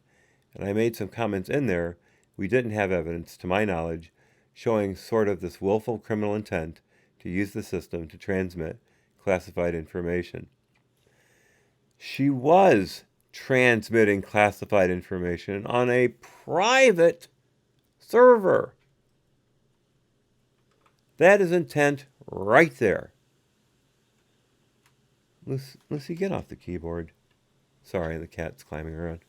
and I made some comments in there, we didn't have evidence, to my knowledge, showing sort of this willful criminal intent to use the system to transmit classified information. She was transmitting classified information on a private server. That is intent right there. Lucy, get off the keyboard. Sorry, the cat's climbing around.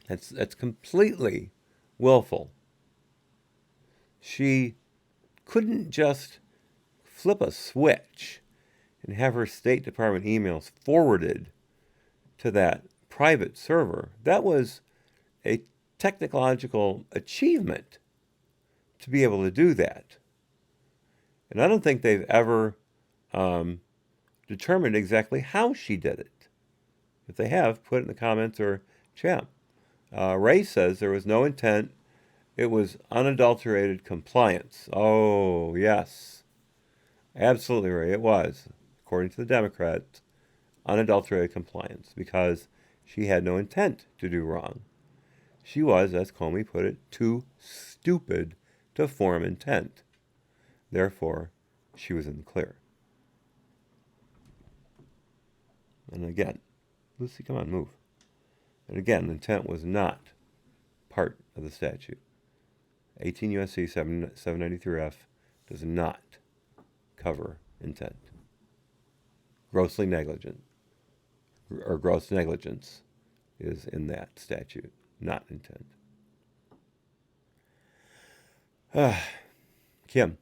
That's completely willful. She couldn't just flip a switch and have her State Department emails forwarded to that private server. That was a technological achievement to be able to do that. And I don't think they've ever determined exactly how she did it. If they have, put it in the comments or chat. Ray says there was no intent. It was unadulterated compliance. Oh, yes. Absolutely, Ray. It was, according to the Democrats, unadulterated compliance because she had no intent to do wrong. She was, as Comey put it, too stupid to form intent. Therefore, she was in the clear. And again, Lucy, come on, move. And again, intent was not part of the statute. 18 U.S.C. 793F does not cover intent. Grossly negligent, or gross negligence, is in that statute, not intent. Kim,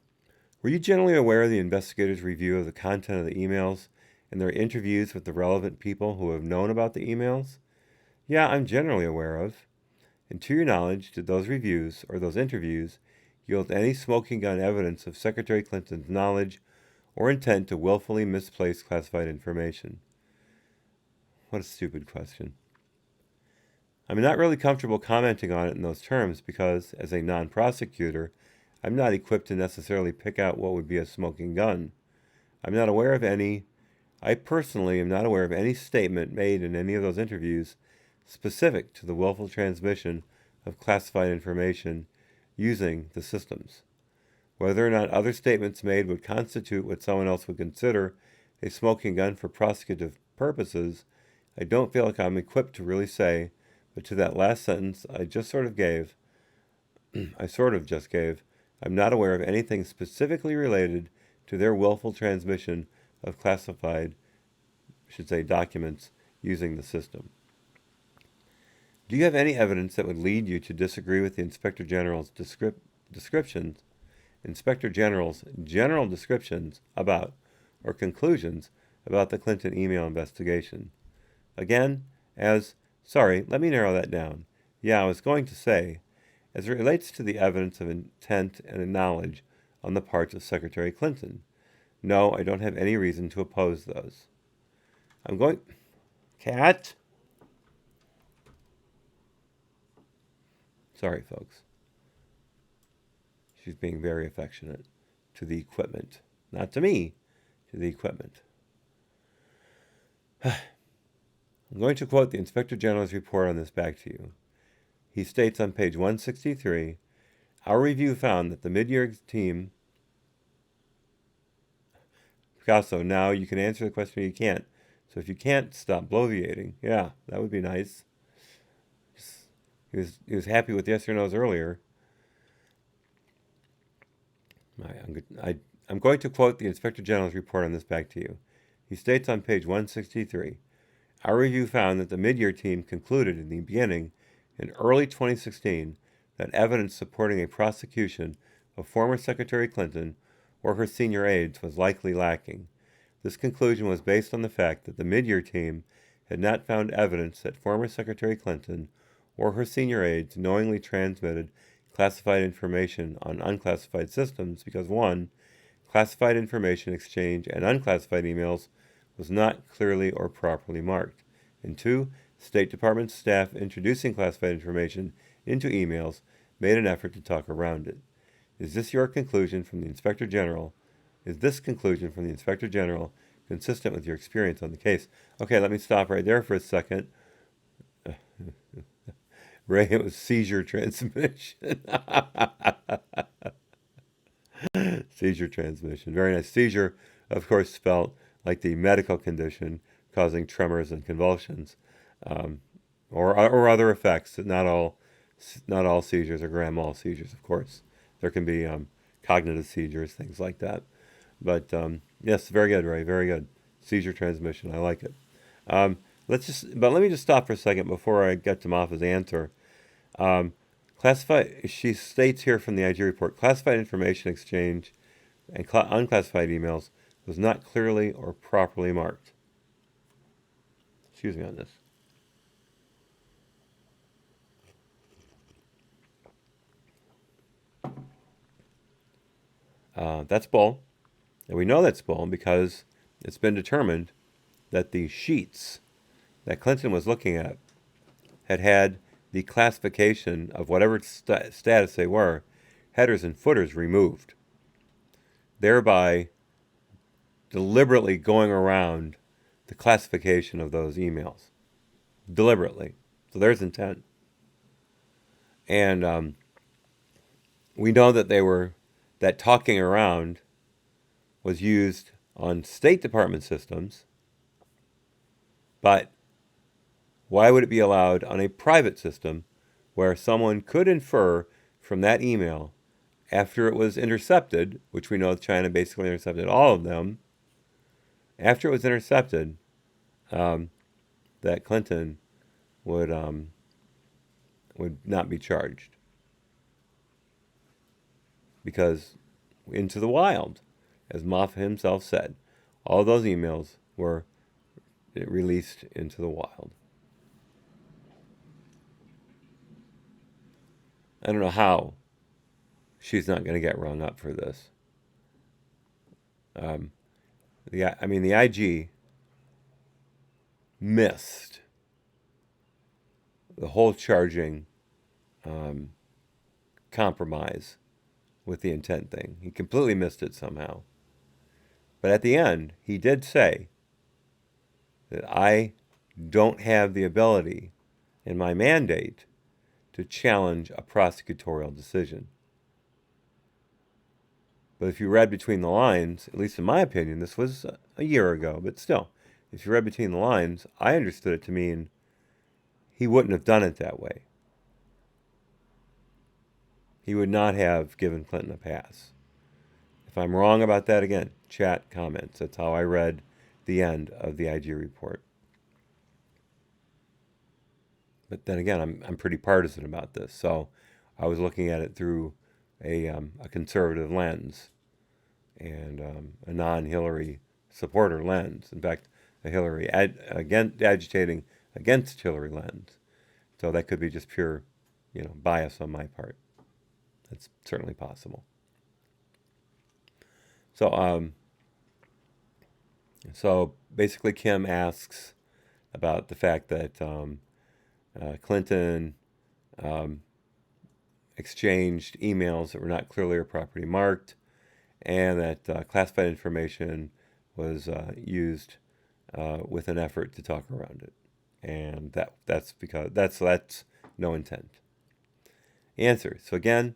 were you generally aware of the investigators' review of the content of the emails and their interviews with the relevant people who have known about the emails? Yeah, I'm generally aware of. And to your knowledge, did those reviews or those interviews yield any smoking gun evidence of Secretary Clinton's knowledge or intent to willfully misplace classified information? What a stupid question. I'm not really comfortable commenting on it in those terms because, as a non-prosecutor, I'm not equipped to necessarily pick out what would be a smoking gun. I personally am not aware of any statement made in any of those interviews specific to the willful transmission of classified information using the systems. Whether or not other statements made would constitute what someone else would consider a smoking gun for prosecutive purposes, I don't feel like I'm equipped to really say, but to that last sentence I just sort of just gave, I'm not aware of anything specifically related to their willful transmission of classified, documents using the system. Do you have any evidence that would lead you to disagree with the Inspector General's Inspector General's general descriptions about, or conclusions about the Clinton email investigation? Again, let me narrow that down. Yeah, I was going to say, as it relates to the evidence of intent and knowledge on the part of Secretary Clinton, no, I don't have any reason to oppose those. Cat? Sorry, folks. She's being very affectionate to the equipment. Not to me, to the equipment. I'm going to quote the Inspector General's report on this back to you. He states on page 163, our review found that the mid-year team... Picasso, now you can answer the question or you can't. So if you can't, stop bloviating. Yeah, that would be nice. He was happy with yes or no's earlier. I'm going to quote the Inspector General's report on this back to you. He states on page 163, our review found that the mid-year team concluded in the beginning, in early 2016, that evidence supporting a prosecution of former Secretary Clinton or her senior aides was likely lacking. This conclusion was based on the fact that the mid-year team had not found evidence that former Secretary Clinton or her senior aides knowingly transmitted classified information on unclassified systems because 1. Classified information exchange and unclassified emails was not clearly or properly marked, and 2. State Department staff introducing classified information into emails made an effort to talk around it. Is this conclusion from the Inspector General consistent with your experience on the case? Okay, let me stop right there for a second. Ray, it was seizure transmission. Seizure transmission. Very nice. Seizure, of course, spelled like the medical condition causing tremors and convulsions, or other effects. Not all seizures are grand mal seizures, of course. There can be cognitive seizures, things like that. But yes, very good, Ray. Very good. Seizure transmission. I like it. Let me just stop for a second before I get to Moffa's answer. She states here from the IG report, classified information exchange and unclassified emails was not clearly or properly marked. Excuse me on this. That's bull. And we know that's bull because it's been determined that the sheets that Clinton was looking at had the classification of whatever status they were, headers and footers removed, thereby deliberately going around the classification of those emails. deliberately. So there's intent. And we know that talking around was used on State Department systems, but why would it be allowed on a private system where someone could infer from that email after it was intercepted, which we know China basically intercepted all of them, after it was intercepted, that Clinton would not be charged because into the wild, as Moffa himself said, all those emails were released into the wild. I don't know how she's not going to get rung up for this. The IG missed the whole charging compromise with the intent thing. He completely missed it somehow. But at the end, he did say that I don't have the ability in my mandate to challenge a prosecutorial decision. But if you read between the lines, at least in my opinion, this was a year ago, but still, if you read between the lines, I understood it to mean he wouldn't have done it that way. He would not have given Clinton a pass. If I'm wrong about that, again, chat, comments. That's how I read the end of the IG report. But then again, I'm pretty partisan about this, so I was looking at it through a conservative lens and a non-Hillary supporter lens. In fact, a Hillary agitating against Hillary lens. So that could be just pure, bias on my part. That's certainly possible. So basically, Kim asks about the fact that Clinton exchanged emails that were not clearly or properly marked, and that classified information was used with an effort to talk around it, and that's because that's no intent. Answer. So again,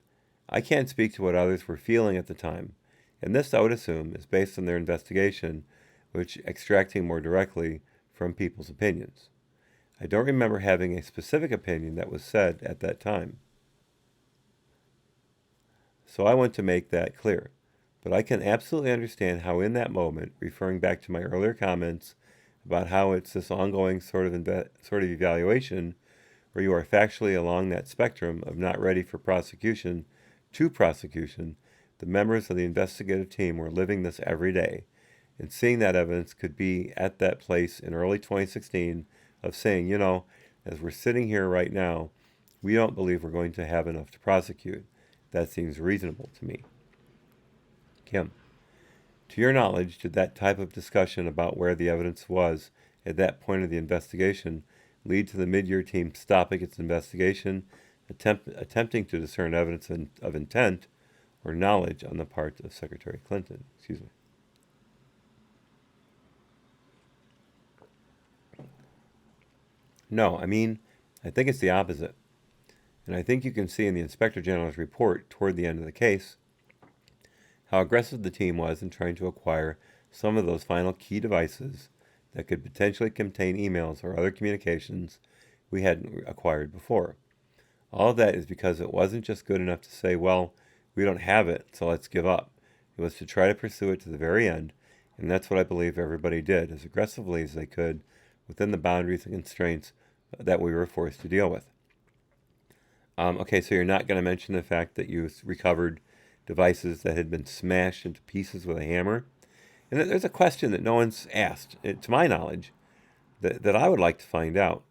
I can't speak to what others were feeling at the time, and this I would assume is based on their investigation, which extracting more directly from people's opinions. I don't remember having a specific opinion that was said at that time. So I want to make that clear. But I can absolutely understand how in that moment, referring back to my earlier comments about how it's this ongoing sort of evaluation where you are factually along that spectrum of not ready for prosecution to prosecution, the members of the investigative team were living this every day. And seeing that evidence could be at that place in early 2016 of saying, as we're sitting here right now, we don't believe we're going to have enough to prosecute. That seems reasonable to me. Kim, to your knowledge, did that type of discussion about where the evidence was at that point of the investigation lead to the mid-year team stopping its investigation, attempting to discern evidence of intent or knowledge on the part of Secretary Clinton? No, I think it's the opposite. And I think you can see in the Inspector General's report toward the end of the case how aggressive the team was in trying to acquire some of those final key devices that could potentially contain emails or other communications we hadn't acquired before. All of that is because it wasn't just good enough to say, well, we don't have it, so let's give up. It was to try to pursue it to the very end, and that's what I believe everybody did, as aggressively as they could within the boundaries and constraints that we were forced to deal with. Okay, so you're not going to mention the fact that you recovered devices that had been smashed into pieces with a hammer? And there's a question that no one's asked, to my knowledge, that I would like to find out.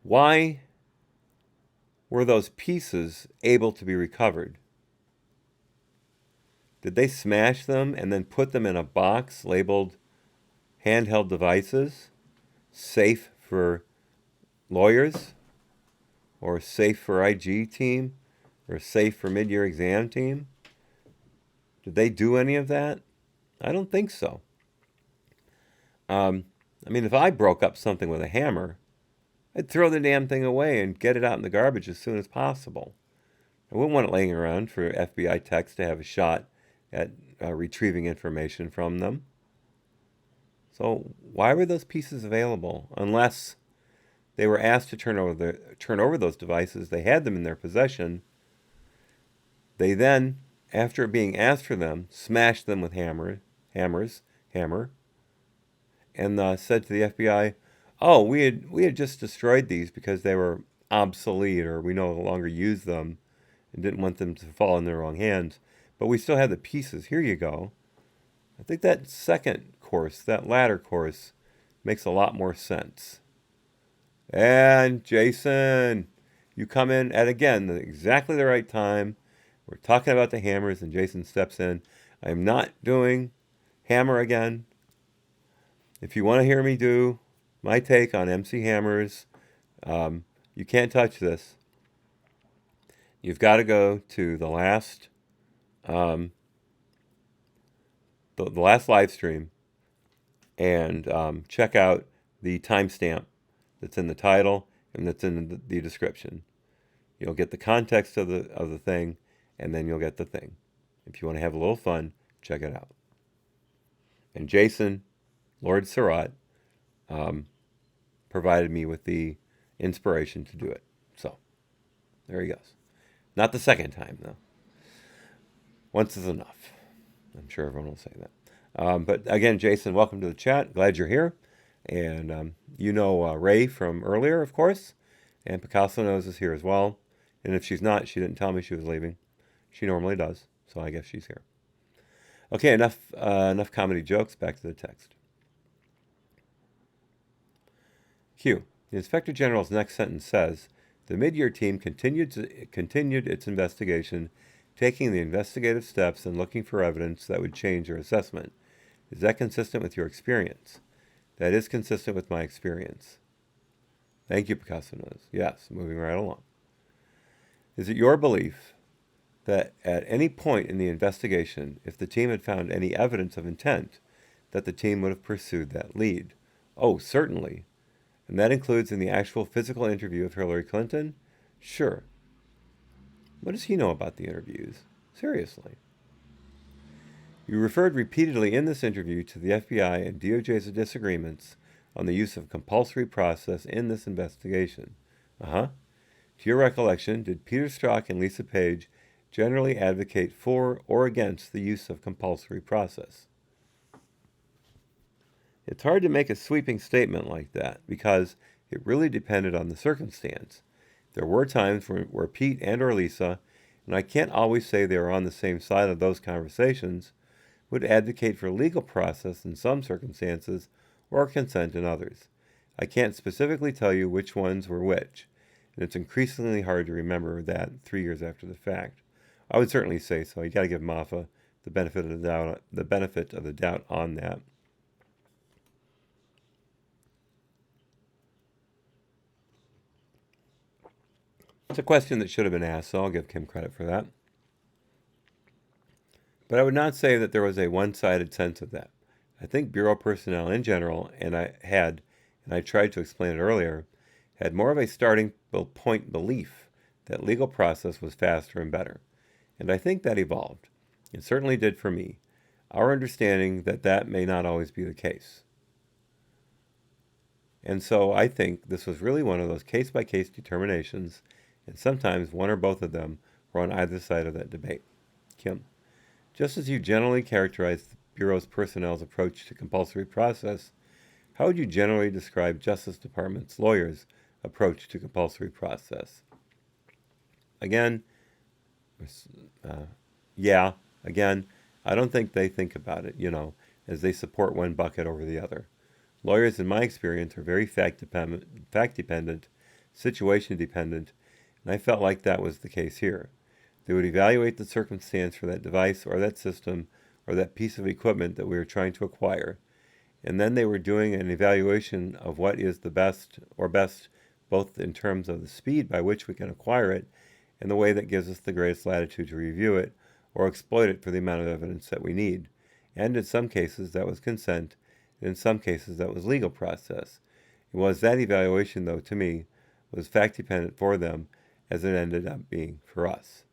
Why were those pieces able to be recovered? Did they smash them and then put them in a box labeled handheld devices, safe for lawyers, or safe for IG team, or safe for mid-year exam team? Did they do any of that? I don't think so. If I broke up something with a hammer, I'd throw the damn thing away and get it out in the garbage as soon as possible. I wouldn't want it laying around for FBI techs to have a shot at retrieving information from them. So why were those pieces available unless they were asked to turn over those devices? They had them in their possession. They then, after being asked for them, smashed them with hammer, and said to the FBI, "Oh, we had just destroyed these because they were obsolete, or we no longer use them, and didn't want them to fall in the wrong hands. But we still have the pieces. Here you go." I think that second course, that latter course, makes a lot more sense. And Jason, you come in at, again, exactly the right time. We're talking about the hammers, and Jason steps in. I'm not doing hammer again. If you want to hear me do my take on MC Hammers, you can't touch this. You've got to go to the last the last live stream and check out the timestamp that's in the title and that's in the description. You'll get the context of the thing, and then you'll get the thing. If you want to have a little fun, check it out. And Jason, Lord Surratt, provided me with the inspiration to do it. So, there he goes. Not the second time, though. Once is enough. I'm sure everyone will say that. But again, Jason, welcome to the chat. Glad you're here. And you know Ray from earlier, of course. And Picasso knows is here as well. And if she's not, she didn't tell me she was leaving. She normally does. So I guess she's here. Okay, enough comedy jokes. Back to the text. Q. The Inspector General's next sentence says, "The mid-year team continued its investigation, taking the investigative steps and looking for evidence that would change your assessment. Is that consistent with your experience?" That is consistent with my experience. Thank you, Picasso knows. Yes, moving right along. Is it your belief that at any point in the investigation, if the team had found any evidence of intent, that the team would have pursued that lead? Oh, certainly. And that includes in the actual physical interview of Hillary Clinton? Sure. What does he know about the interviews? Seriously. You referred repeatedly in this interview to the FBI and DOJ's disagreements on the use of compulsory process in this investigation. To your recollection, did Peter Strzok and Lisa Page generally advocate for or against the use of compulsory process? It's hard to make a sweeping statement like that because it really depended on the circumstance. There were times where Pete and or Lisa, and I can't always say they were on the same side of those conversations, would advocate for legal process in some circumstances or consent in others. I can't specifically tell you which ones were which, and it's increasingly hard to remember that 3 years after the fact. I would certainly say so. You got to give Moffa the benefit of the doubt on that. It's a question that should have been asked, so I'll give Kim credit for that. But I would not say that there was a one-sided sense of that. I think Bureau personnel in general, and I tried to explain it earlier, had more of a starting point belief that legal process was faster and better. And I think that evolved. It certainly did for me. Our understanding that may not always be the case. And so I think this was really one of those case-by-case determinations, and sometimes one or both of them were on either side of that debate. Kim, just as you generally characterize the Bureau's personnel's approach to compulsory process, how would you generally describe Justice Department's lawyers' approach to compulsory process? Again, I don't think they think about it, as they support one bucket over the other. Lawyers, in my experience, are very fact-dependent, situation-dependent, and I felt like that was the case here. They would evaluate the circumstance for that device or that system or that piece of equipment that we were trying to acquire, and then they were doing an evaluation of what is the best both in terms of the speed by which we can acquire it and the way that gives us the greatest latitude to review it or exploit it for the amount of evidence that we need. And in some cases that was consent, and in some cases that was legal process. It was that evaluation, though, to me, was fact-dependent for them as it ended up being for us.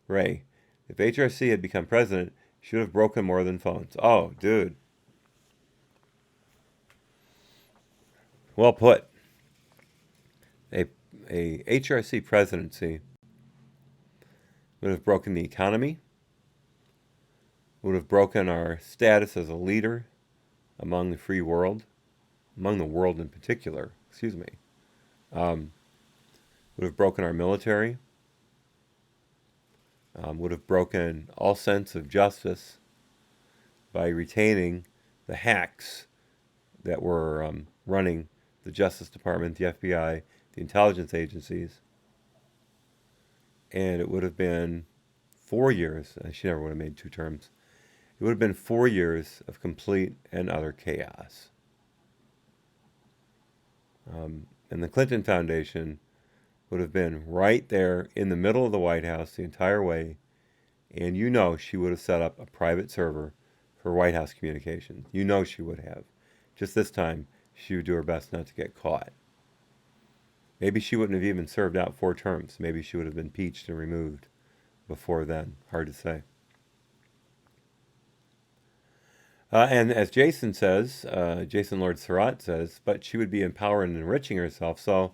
Ray, if HRC had become president, she would have broken more than phones. Oh, dude. Well put. A HRC presidency would have broken the economy, would have broken our status as a leader among the free world, among the world in particular, would have broken our military, would have broken all sense of justice by retaining the hacks that were running the Justice Department, the FBI, the intelligence agencies. And it would have been 4 years, she never would have made 2 terms, it would have been 4 years of complete and utter chaos. And the Clinton Foundation would have been right there in the middle of the White House the entire way, and she would have set up a private server for White House communication. She would have. Just this time, she would do her best not to get caught. Maybe she wouldn't have even served out 4 terms. Maybe she would have been impeached and removed before then. Hard to say. And as Jason says, Jason Lord Surratt says, but she would be empowering and enriching herself, so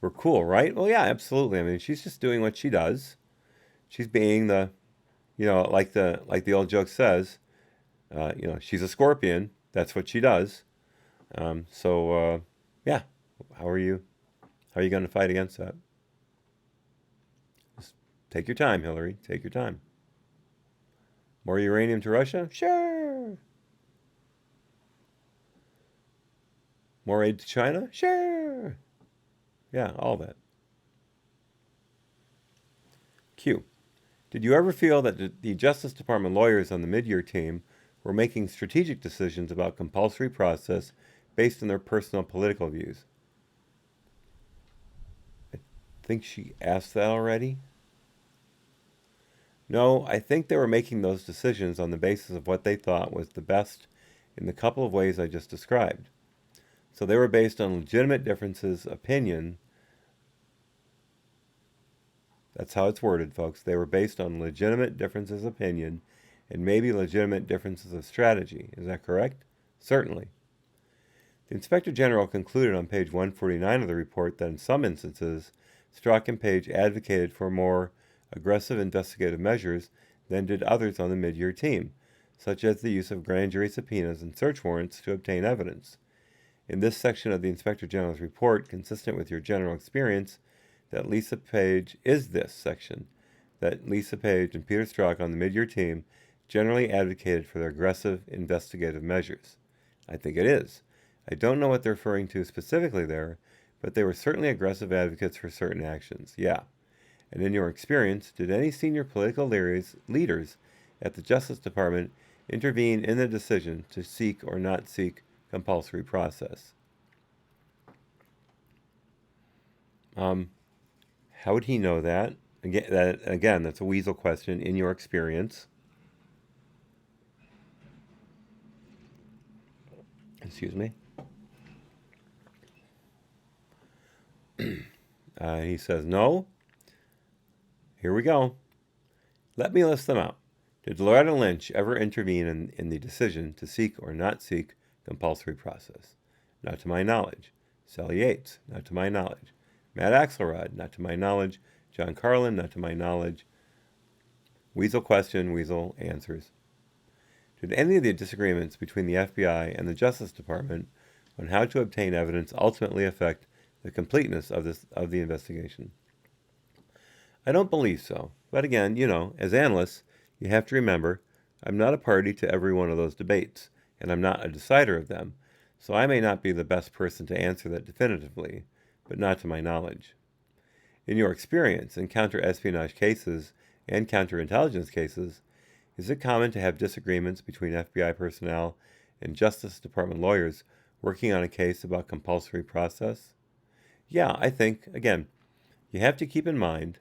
we're cool, right? Well, yeah, absolutely. I mean, she's just doing what she does. She's being the, like the old joke says, she's a scorpion. That's what she does. Yeah. How are you going to fight against that? Just take your time, Hillary. Take your time. More uranium to Russia? Sure. More aid to China? Sure. Yeah, all that. Q. Did you ever feel that the Justice Department lawyers on the mid-year team were making strategic decisions about compulsory process based on their personal political views? I think she asked that already. No, I think they were making those decisions on the basis of what they thought was the best in the couple of ways I just described. So they were based on legitimate differences of opinion. That's how it's worded, folks. They were based on legitimate differences of opinion and maybe legitimate differences of strategy. Is that correct? Certainly. The Inspector General concluded on page 149 of the report that in some instances, Strzok and Page advocated for more aggressive investigative measures than did others on the mid-year team, such as the use of grand jury subpoenas and search warrants to obtain evidence. In this section of the Inspector General's report, consistent with your general experience, that Lisa Page and Peter Strzok on the mid-year team generally advocated for their aggressive investigative measures. I think it is. I don't know what they're referring to specifically there, but they were certainly aggressive advocates for certain actions. Yeah. And in your experience, did any senior political leaders at the Justice Department intervene in the decision to seek or not seek compulsory process? How would he know that? Again, that's a weasel question. In your experience. Excuse me. He says, no. Here we go. Let me list them out. Did Loretta Lynch ever intervene in the decision to seek or not seek compulsory process? Not to my knowledge. Sally Yates? Not to my knowledge. Matt Axelrod? Not to my knowledge. John Carlin? Not to my knowledge. Weasel question, weasel answers. Did any of the disagreements between the FBI and the Justice Department on how to obtain evidence ultimately affect the completeness of the investigation? I don't believe so. But again, as analysts, you have to remember, I'm not a party to every one of those debates, and I'm not a decider of them, so I may not be the best person to answer that definitively, but not to my knowledge. In your experience in counter-espionage cases and counterintelligence cases, is it common to have disagreements between FBI personnel and Justice Department lawyers working on a case about compulsory process? Yeah, I think, again, you have to keep in mind,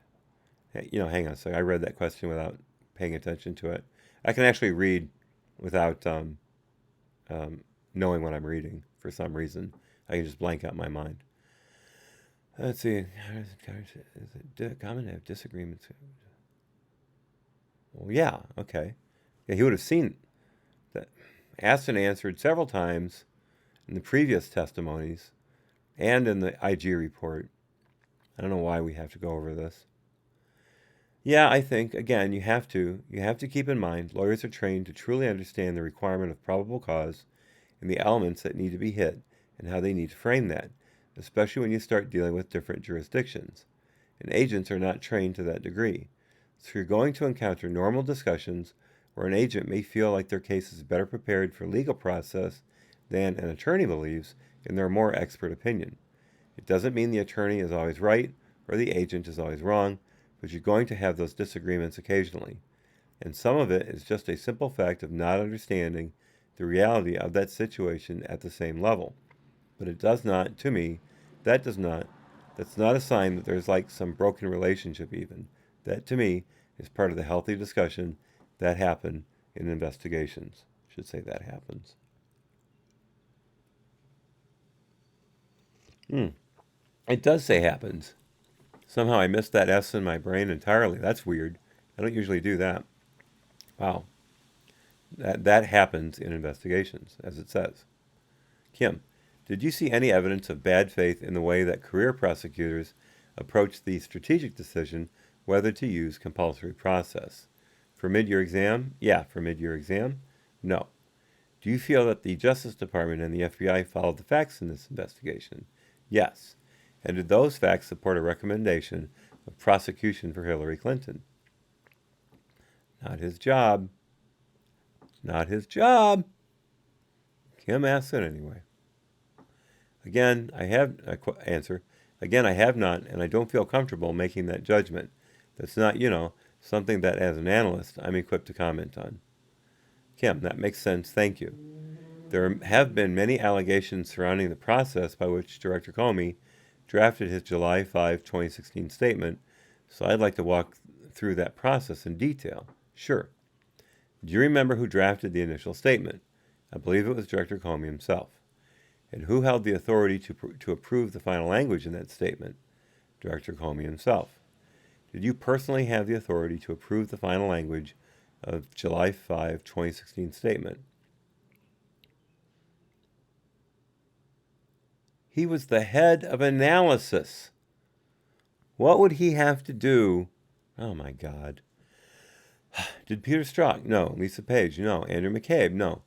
hang on a second, I read that question without paying attention to it. I can actually read without knowing what I'm reading for some reason. I can just blank out my mind. Let's see. Is it common to have disagreements? Well, yeah, okay. Yeah, he would have seen that. Asked and answered several times in the previous testimonies and in the IG report. I don't know why we have to go over this. Yeah, I think, again, you have to keep in mind lawyers are trained to truly understand the requirement of probable cause and the elements that need to be hit and how they need to frame that, especially when you start dealing with different jurisdictions. And agents are not trained to that degree. So you're going to encounter normal discussions where an agent may feel like their case is better prepared for legal process than an attorney believes in their more expert opinion. It doesn't mean the attorney is always right or the agent is always wrong, but you're going to have those disagreements occasionally. And some of it is just a simple fact of not understanding the reality of that situation at the same level. But it does not, to me, that's not a sign that there's like some broken relationship even. That, to me, is part of the healthy discussion that happen in investigations. I should say that happens. It does say happens. Somehow I missed that S in my brain entirely. That's weird. I don't usually do that. Wow. That happens in investigations, as it says. Kim, did you see any evidence of bad faith in the way that career prosecutors approach the strategic decision whether to use compulsory process? For mid-year exam? Yeah, for mid-year exam? No. Do you feel that the Justice Department and the FBI followed the facts in this investigation? Yes. And did those facts support a recommendation of prosecution for Hillary Clinton? Not his job. Not his job. Kim asks it anyway. Again, I have answer. Again, I have not, and I don't feel comfortable making that judgment. That's not, something that as an analyst I'm equipped to comment on. Kim, that makes sense. Thank you. There have been many allegations surrounding the process by which Director Comey drafted his July 5, 2016 statement, so I'd like to walk through that process in detail. Sure. Do you remember who drafted the initial statement? I believe it was Director Comey himself. And who held the authority to approve the final language in that statement? Director Comey himself. Did you personally have the authority to approve the final language of July 5, 2016 statement? He was the head of analysis. What would he have to do? Oh, my God. Did Peter Strzok? No. Lisa Page? No. Andrew McCabe? No.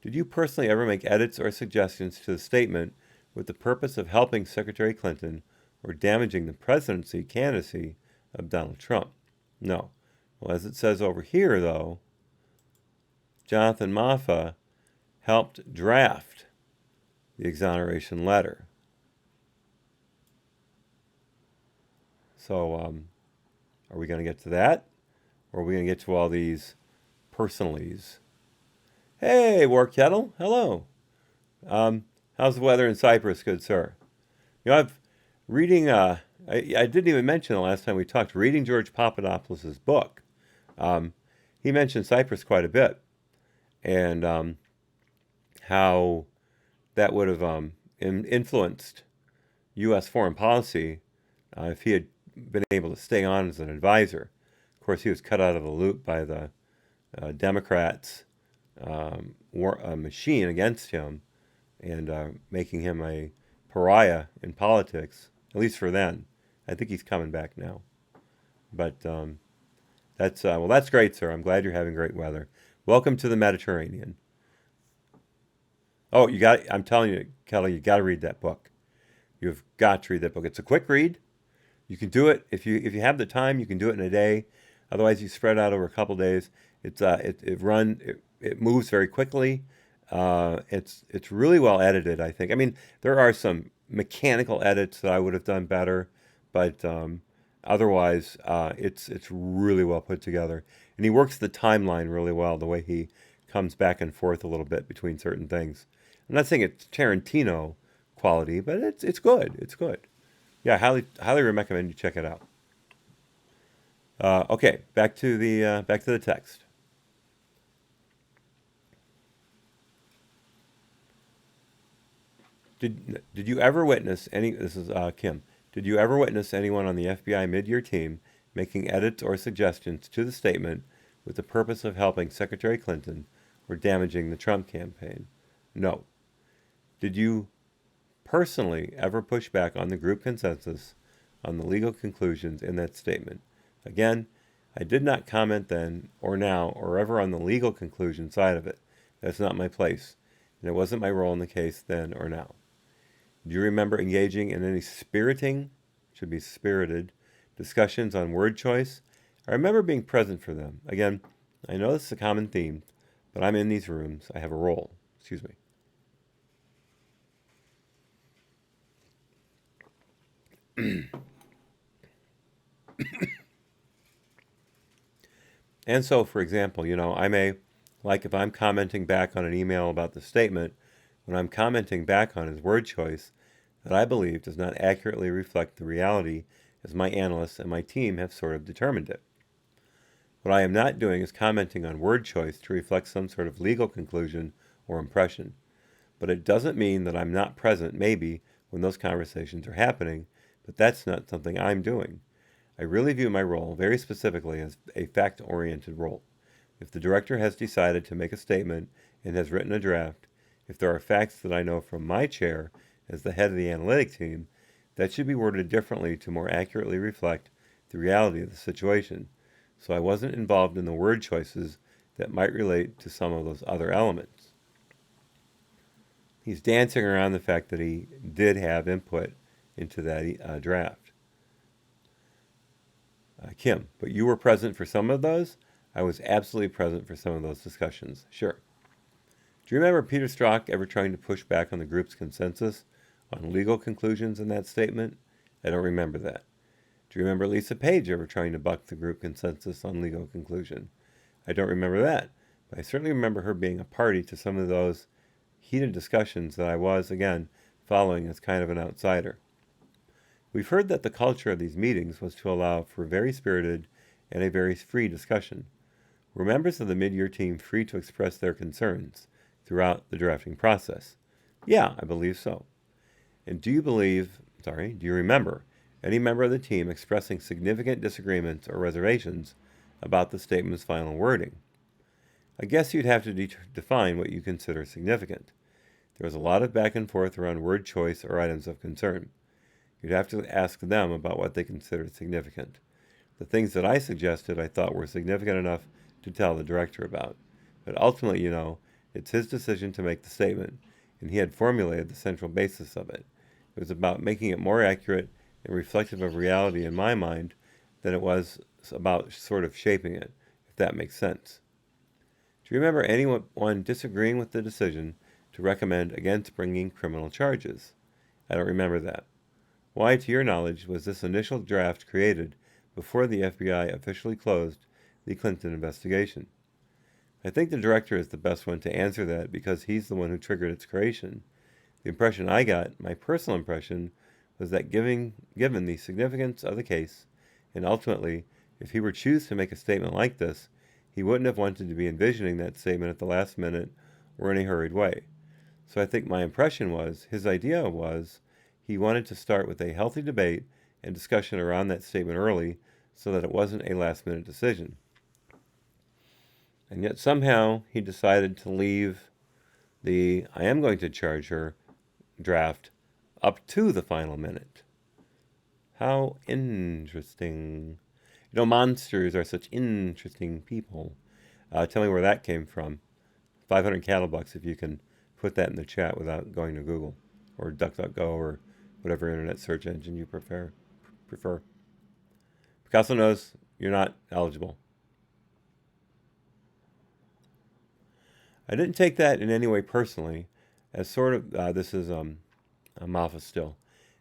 Did you personally ever make edits or suggestions to the statement with the purpose of helping Secretary Clinton or damaging the presidency candidacy of Donald Trump? No. Well, as it says over here, though, Jonathan Moffa helped draft the exoneration letter. So, are we going to get to that? Or are we going to get to all these personalies? Hey, War Kettle. Hello. How's the weather in Cyprus, good sir? I've reading, I didn't even mention the last time we talked, reading George Papadopoulos' book. He mentioned Cyprus quite a bit. And how that would have influenced U.S. foreign policy if he had been able to stay on as an advisor. Of course, he was cut out of the loop by the Democrats' machine against him and making him a pariah in politics, at least for then. I think he's coming back now. But that's great, sir. I'm glad you're having great weather. Welcome to the Mediterranean. Oh, I'm telling you, Kelly, you got to read that book. You've got to read that book. It's a quick read. You can do it if you have the time. You can do it in a day. Otherwise, you spread out over a couple days. It moves very quickly. It's really well edited, I think. I mean, there are some mechanical edits that I would have done better, but otherwise, it's really well put together. And he works the timeline really well, the way he comes back and forth a little bit between certain things. I'm not saying it's Tarantino quality, but it's good. It's good. Yeah, highly recommend you check it out. Okay, back to the text. Did you ever witness any? This is Kim. Did you ever witness anyone on the FBI mid-year team making edits or suggestions to the statement with the purpose of helping Secretary Clinton or damaging the Trump campaign? No. Did you personally ever push back on the group consensus on the legal conclusions in that statement? Again, I did not comment then or now or ever on the legal conclusion side of it. That's not my place, and it wasn't my role in the case then or now. Do you remember engaging in any should be spirited, discussions on word choice? I remember being present for them. Again, I know this is a common theme, but I'm in these rooms. I have a role. Excuse me. And so, for example, I may, like if I'm commenting back on an email about the statement, when I'm commenting back on his word choice that I believe does not accurately reflect the reality as my analysts and my team have sort of determined it. What I am not doing is commenting on word choice to reflect some sort of legal conclusion or impression. But it doesn't mean that I'm not present, maybe, when those conversations are happening, but that's not something I'm doing. I really view my role very specifically as a fact-oriented role. If the director has decided to make a statement and has written a draft, if there are facts that I know from my chair as the head of the analytic team, that should be worded differently to more accurately reflect the reality of the situation. So I wasn't involved in the word choices that might relate to some of those other elements. He's dancing around the fact that he did have input into that draft. Kim, but you were present for some of those? I was absolutely present for some of those discussions. Sure. Do you remember Peter Strzok ever trying to push back on the group's consensus on legal conclusions in that statement? I don't remember that. Do you remember Lisa Page ever trying to buck the group consensus on legal conclusion? I don't remember that, but I certainly remember her being a party to some of those heated discussions that I was, again, following as kind of an outsider. We've heard that the culture of these meetings was to allow for very spirited and a very free discussion. Were members of the mid-year team free to express their concerns throughout the drafting process? Yeah, I believe so. And do you remember any member of the team expressing significant disagreements or reservations about the statement's final wording? I guess you'd have to define what you consider significant. There was a lot of back and forth around word choice or items of concern. You'd have to ask them about what they considered significant. The things that I suggested I thought were significant enough to tell the director about. But ultimately, it's his decision to make the statement, and he had formulated the central basis of it. It was about making it more accurate and reflective of reality in my mind than it was about sort of shaping it, if that makes sense. Do you remember anyone disagreeing with the decision to recommend against bringing criminal charges? I don't remember that. Why, to your knowledge, was this initial draft created before the FBI officially closed the Clinton investigation? I think the director is the best one to answer that because he's the one who triggered its creation. The impression I got, my personal impression, was that given the significance of the case, and ultimately, if he were to choose to make a statement like this, he wouldn't have wanted to be envisioning that statement at the last minute or in a hurried way. So I think my impression was, his idea was, he wanted to start with a healthy debate and discussion around that statement early so that it wasn't a last-minute decision. And yet somehow he decided to leave the I am going to charge her draft up to the final minute. How interesting. Monsters are such interesting people. Tell me where that came from. 500 cattle bucks if you can put that in the chat without going to Google or DuckDuckGo or whatever internet search engine you prefer. Picasso knows you're not eligible. I didn't take that in any way personally, as sort of, this is Moffa still.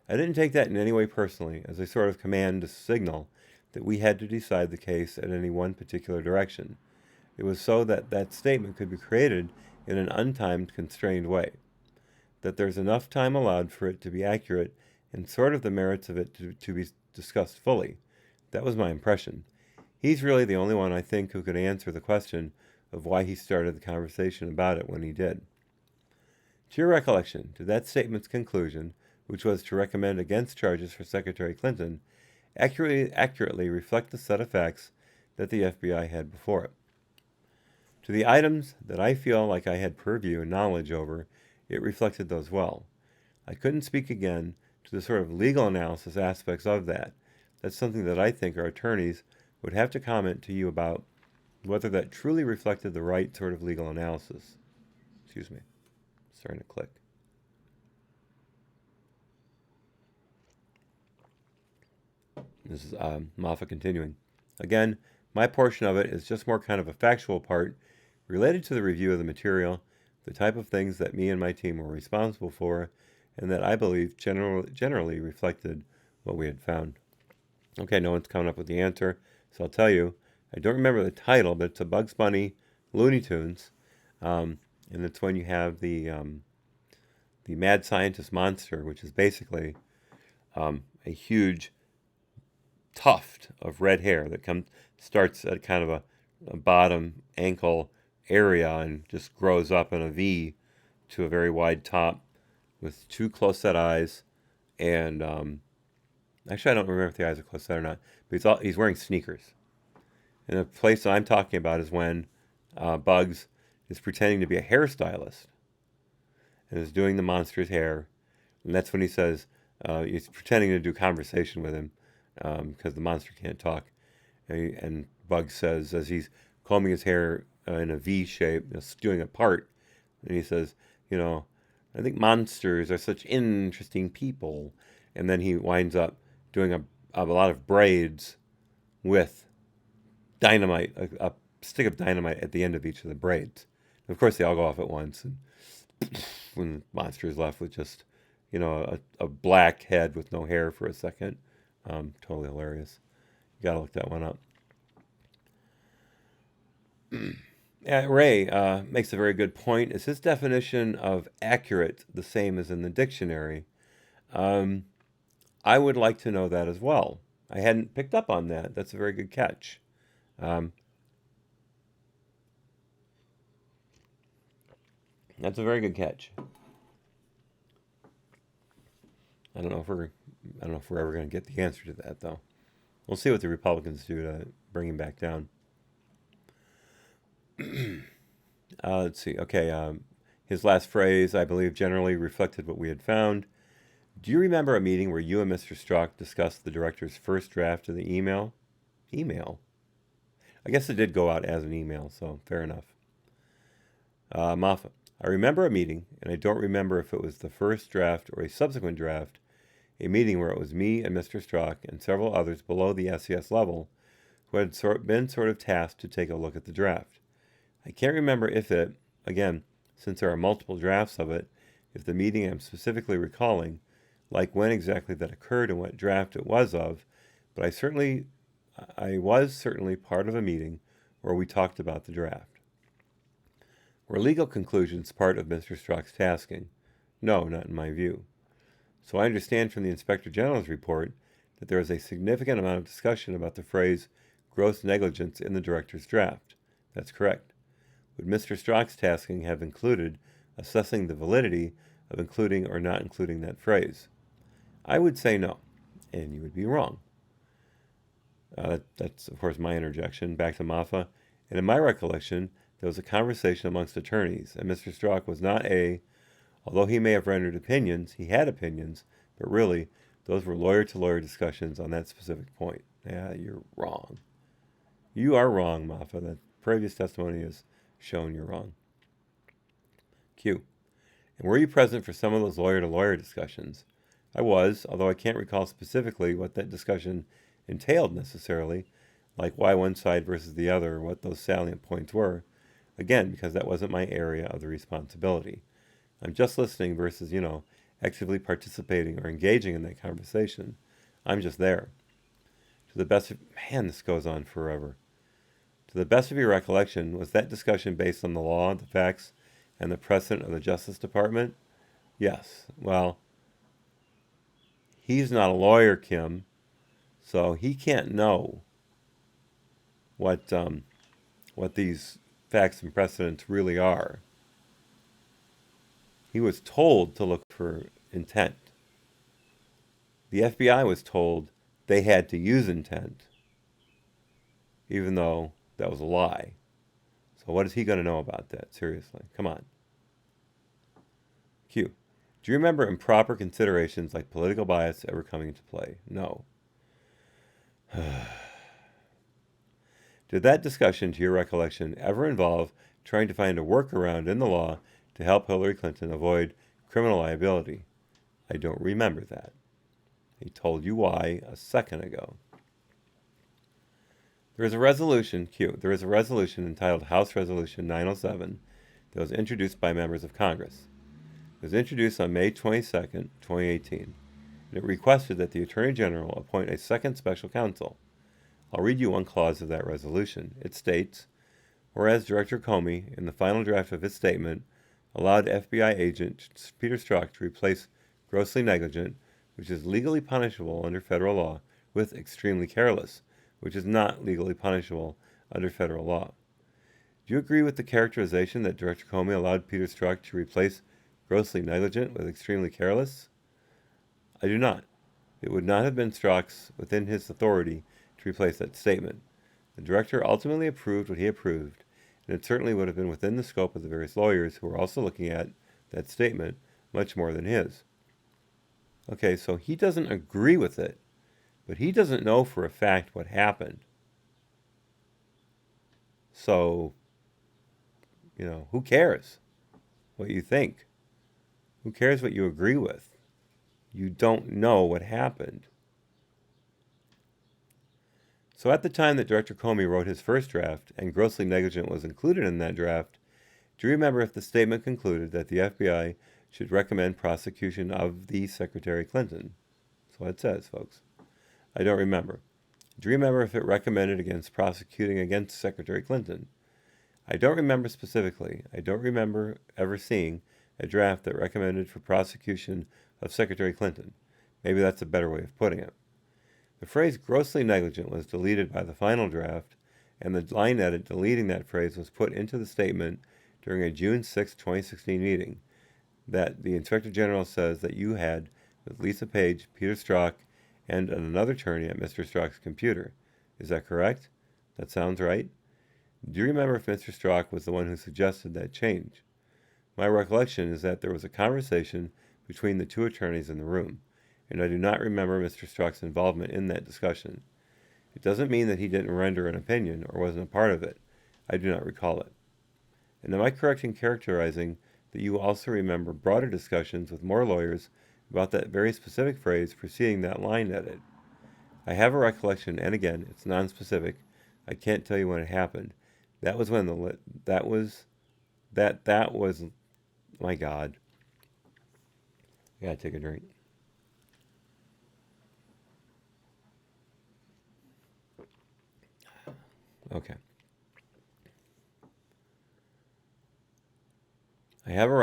I didn't take that in any way personally, as a sort of command to signal that we had to decide the case in any one particular direction. It was so that that statement could be created in an untimed, constrained way. That there's enough time allowed for it to be accurate and sort of the merits of it to be discussed fully. That was my impression. He's really the only one, I think, who could answer the question of why he started the conversation about it when he did. To your recollection, did that statement's conclusion, which was to recommend against charges for Secretary Clinton, accurately reflect the set of facts that the FBI had before it? To the items that I feel like I had purview and knowledge over, it reflected those well. I couldn't speak again to the sort of legal analysis aspects of that. That's something that I think our attorneys would have to comment to you about, whether that truly reflected the right sort of legal analysis. Excuse me. Starting to click. This is Moffa continuing. Again, my portion of it is just more kind of a factual part related to the review of the material, the type of things that me and my team were responsible for, and that I believe generally reflected what we had found. Okay, no one's coming up with the answer, so I'll tell you. I don't remember the title, but it's a Bugs Bunny Looney Tunes, and it's when you have the mad scientist monster, which is basically a huge tuft of red hair that starts at kind of a bottom ankle area and just grows up in a V to a very wide top with two close-set eyes, and actually I don't remember if the eyes are close-set or not, but he's wearing sneakers. And the place that I'm talking about is when Bugs is pretending to be a hairstylist and is doing the monster's hair, and that's when he says he's pretending to do conversation with him because the monster can't talk, and Bugs says, as he's combing his hair in a V shape, doing a part, and he says, I think monsters are such interesting people, and then he winds up doing a lot of braids with dynamite, a stick of dynamite at the end of each of the braids. And of course, they all go off at once, and when the monster is left with just, a black head with no hair for a second. Totally hilarious. You gotta look that one up. Ray makes a very good point. Is his definition of accurate the same as in the dictionary? I would like to know that as well. I hadn't picked up on that. That's a very good catch. That's a very good catch. I don't know if we're ever going to get the answer to that, though. We'll see what the Republicans do to bring him back down. Let's see. Okay, his last phrase, I believe, generally reflected what we had found. Do you remember a meeting where you and Mr. Strzok discussed the director's first draft of the email? Email? I guess it did go out as an email, so fair enough. Moffa. I remember a meeting, and I don't remember if it was the first draft or a subsequent draft, a meeting where it was me and Mr. Strzok and several others below the SES level who had been sort of tasked to take a look at the draft. I can't remember if it, again, since there are multiple drafts of it, if the meeting I'm specifically recalling, like when exactly that occurred and what draft it was of, but I was certainly part of a meeting where we talked about the draft. Were legal conclusions part of Mr. Strzok's tasking? No, not in my view. So I understand from the Inspector General's report that there is a significant amount of discussion about the phrase gross negligence in the director's draft. That's correct. Would Mr. Strzok's tasking have included assessing the validity of including or not including that phrase? I would say no, and you would be wrong. That's, of course, my interjection. Back to Moffa. And in my recollection, there was a conversation amongst attorneys, and Mr. Strzok was not although he may have rendered opinions, he had opinions, but really, those were lawyer-to-lawyer discussions on that specific point. Yeah, you're wrong. You are wrong, Moffa. That previous testimony has shown you're wrong. Q. And were you present for some of those lawyer-to-lawyer discussions? I was, although I can't recall specifically what that discussion entailed necessarily, like why one side versus the other, or what those salient points were. Again, because that wasn't my area of the responsibility. I'm just listening versus, actively participating or engaging in that conversation. I'm just there. To the best of... Man, this goes on forever. To the best of your recollection, was that discussion based on the law, the facts, and the precedent of the Justice Department? Yes. Well, he's not a lawyer, Kim, so he can't know what these facts and precedents really are. He was told to look for intent. The FBI was told they had to use intent, even though that was a lie. So what is he going to know about that? Seriously, come on. Q. Do you remember improper considerations like political bias ever coming into play? No. Did that discussion, to your recollection, ever involve trying to find a workaround in the law to help Hillary Clinton avoid criminal liability? I don't remember that. He told you why a second ago. There is a resolution, Q. There is a resolution entitled House Resolution 907 that was introduced by members of Congress. It was introduced on May 22nd, 2018, and it requested that the Attorney General appoint a second special counsel. I'll read you one clause of that resolution. It states, whereas Director Comey, in the final draft of his statement, allowed FBI agent Peter Strzok to replace grossly negligent, which is legally punishable under federal law, with extremely careless, which is not legally punishable under federal law. Do you agree with the characterization that Director Comey allowed Peter Strzok to replace grossly negligent with extremely careless? I do not. It would not have been Strzok's within his authority to replace that statement. The director ultimately approved what he approved, and it certainly would have been within the scope of the various lawyers who were also looking at that statement much more than his. Okay, so he doesn't agree with it, but he doesn't know for a fact what happened. So, who cares what you think? Who cares what you agree with? You don't know what happened. So at the time that Director Comey wrote his first draft, and grossly negligent was included in that draft, do you remember if the statement concluded that the FBI should recommend prosecution of the Secretary Clinton? That's what it says, folks. I don't remember. Do you remember if it recommended against prosecuting against Secretary Clinton? I don't remember specifically. I don't remember ever seeing a draft that recommended for prosecution of Secretary Clinton. Maybe that's a better way of putting it. The phrase grossly negligent was deleted by the final draft, and the line edit deleting that phrase was put into the statement during a June 6, 2016 meeting that the Inspector General says that you had with Lisa Page, Peter Strzok, and another attorney at Mr. Strzok's computer. Is that correct? That sounds right. Do you remember if Mr. Strzok was the one who suggested that change? My recollection is that there was a conversation between the two attorneys in the room, and I do not remember Mr. Strzok's involvement in that discussion. It doesn't mean that he didn't render an opinion or wasn't a part of it. I do not recall it. And am I correct in characterizing that you also remember broader discussions with more lawyers about that very specific phrase preceding that line edit? I have a recollection, and again, it's non-specific. I can't tell you when it happened. That was when my God. I gotta take a drink. Okay. I have a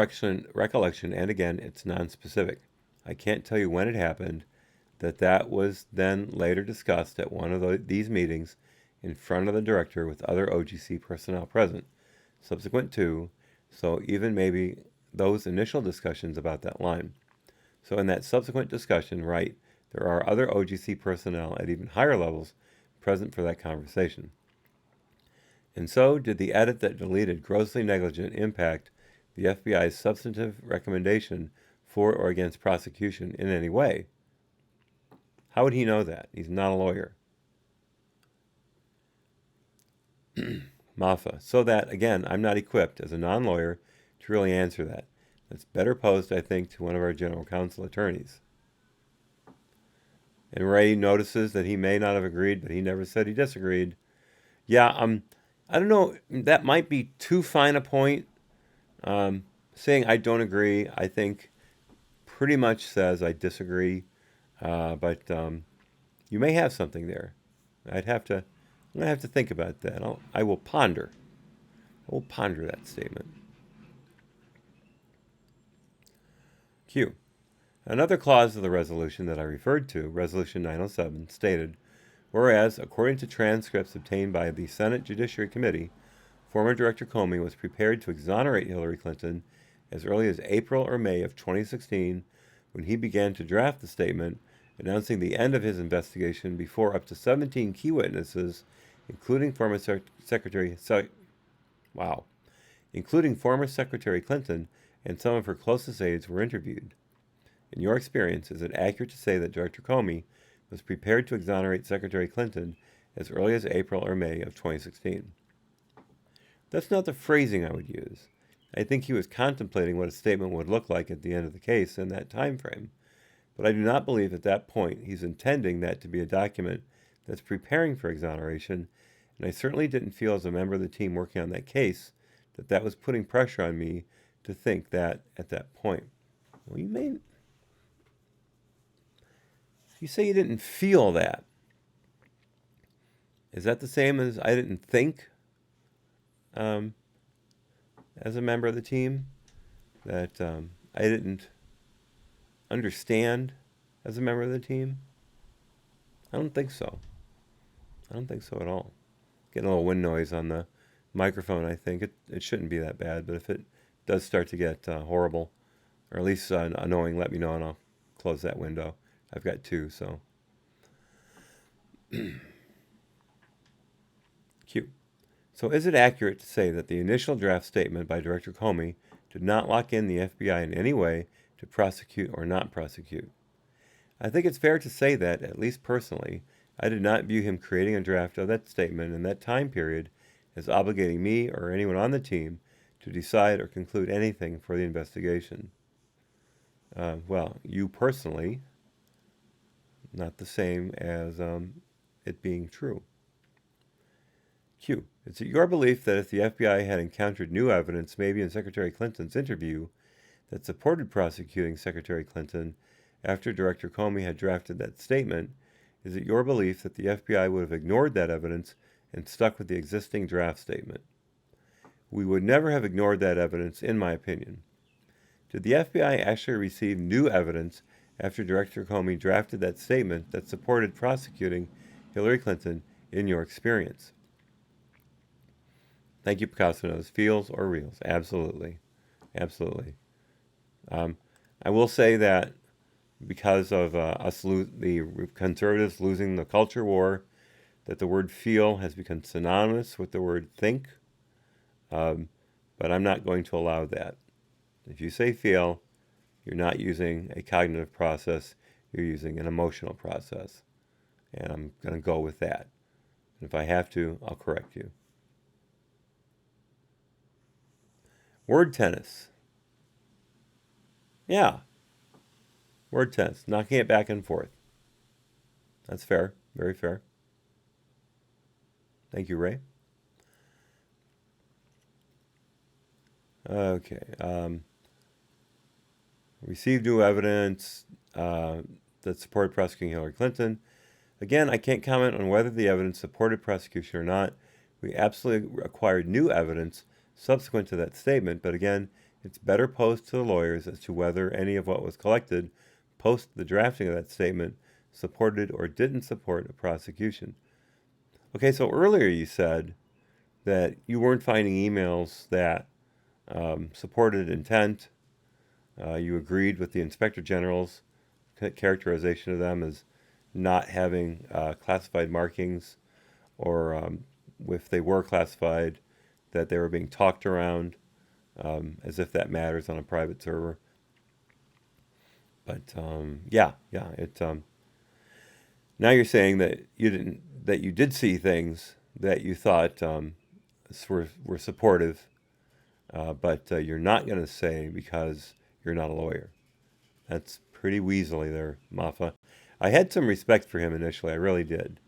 recollection, and again, it's non-specific. I can't tell you when it happened. That was then later discussed at one of these meetings in front of the director with other OGC personnel present, subsequent to, so even maybe those initial discussions about that line. So in that subsequent discussion, right, there are other OGC personnel at even higher levels present for that conversation. And so, did the edit that deleted grossly negligent impact the FBI's substantive recommendation for or against prosecution in any way? How would he know that? He's not a lawyer. Moffa. So that, again, I'm not equipped as a non-lawyer to really answer that. That's better posed, I think, to one of our general counsel attorneys. And Ray notices that he may not have agreed, but he never said he disagreed. Yeah, I don't know. That might be too fine a point. Saying I don't agree, I think, pretty much says I disagree. But you may have something there. I'm gonna have to think about that. I will ponder. I will ponder that statement. Q. Another clause of the resolution that I referred to, Resolution 907, stated, whereas, according to transcripts obtained by the Senate Judiciary Committee, former Director Comey was prepared to exonerate Hillary Clinton as early as April or May of 2016 when he began to draft the statement announcing the end of his investigation before up to 17 key witnesses, including former Secretary Clinton and some of her closest aides, were interviewed. In your experience, is it accurate to say that Director Comey was prepared to exonerate Secretary Clinton as early as April or May of 2016? That's not the phrasing I would use. I think he was contemplating what a statement would look like at the end of the case in that time frame. But I do not believe at that point he's intending that to be a document that's preparing for exoneration, and I certainly didn't feel as a member of the team working on that case that was putting pressure on me to think that at that point. Well, you say you didn't feel that. Is that the same as I didn't think as a member of the team? That I didn't understand as a member of the team? I don't think so. I don't think so at all. Getting a little wind noise on the microphone, I think. It shouldn't be that bad, but if it does start to get horrible, or at least annoying, let me know and I'll close that window. I've got two, so. Q. So is it accurate to say that the initial draft statement by Director Comey did not lock in the FBI in any way to prosecute or not prosecute? I think it's fair to say that, at least personally, I did not view him creating a draft of that statement in that time period as obligating me or anyone on the team to decide or conclude anything for the investigation. Well, you personally, not the same as it being true. Q. Is it your belief that if the FBI had encountered new evidence, maybe in Secretary Clinton's interview, that supported prosecuting Secretary Clinton after Director Comey had drafted that statement, is it your belief that the FBI would have ignored that evidence and stuck with the existing draft statement? We would never have ignored that evidence, in my opinion. Did the FBI actually receive new evidence after Director Comey drafted that statement that supported prosecuting Hillary Clinton, in your experience? Thank you, Picasso knows. Feels or reels? Absolutely. Absolutely. I will say that because of the conservatives losing the culture war, that the word feel has become synonymous with the word think. But I'm not going to allow that. If you say feel, you're not using a cognitive process, you're using an emotional process. And I'm going to go with that. And if I have to, I'll correct you. Word tennis. Yeah. Word tennis. Knocking it back and forth. That's fair. Very fair. Thank you, Ray. Okay. Received new evidence that supported prosecuting Hillary Clinton. Again, I can't comment on whether the evidence supported prosecution or not. We absolutely acquired new evidence subsequent to that statement, but again, it's better posed to the lawyers as to whether any of what was collected post the drafting of that statement supported or didn't support a prosecution. Okay, so earlier you said that you weren't finding emails that supported intent. You agreed with the Inspector General's characterization of them as not having classified markings, or if they were classified, that they were being talked around, as if that matters on a private server. But now you're saying that you did see things that you thought were supportive, but you're not going to say because you're not a lawyer. That's pretty weaselly there, Moffa. I had some respect for him initially, I really did.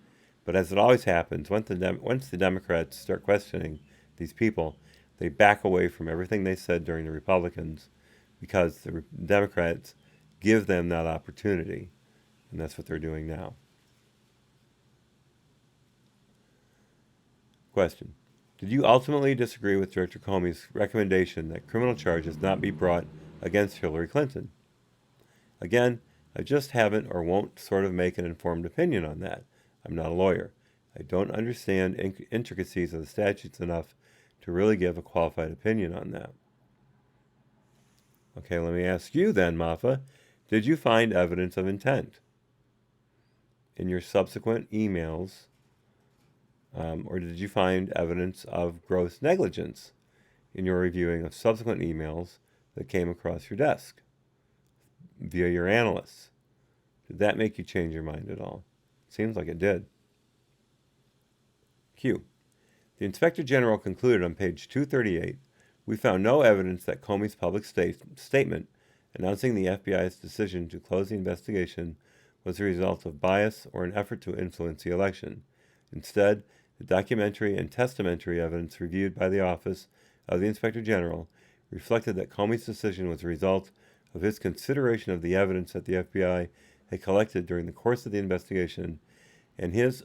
But as it always happens, once the Democrats start questioning these people, they back away from everything they said during the Republicans because the Democrats give them that opportunity. And that's what they're doing now. Question. Did you ultimately disagree with Director Comey's recommendation that criminal charges not be brought against Hillary Clinton? Again, I just haven't or won't sort of make an informed opinion on that. I'm not a lawyer. I don't understand intricacies of the statutes enough to really give a qualified opinion on that. Okay, let me ask you then, Moffa. Did you find evidence of intent in your subsequent emails, or did you find evidence of gross negligence in your reviewing of subsequent emails that came across your desk via your analysts? Did that make you change your mind at all? Seems like it did. Q. The Inspector General concluded on page 238, we found no evidence that Comey's public statement announcing the FBI's decision to close the investigation was the result of bias or an effort to influence the election. Instead, the documentary and testamentary evidence reviewed by the Office of the Inspector General reflected that Comey's decision was a result of his consideration of the evidence that the FBI had collected during the course of the investigation and his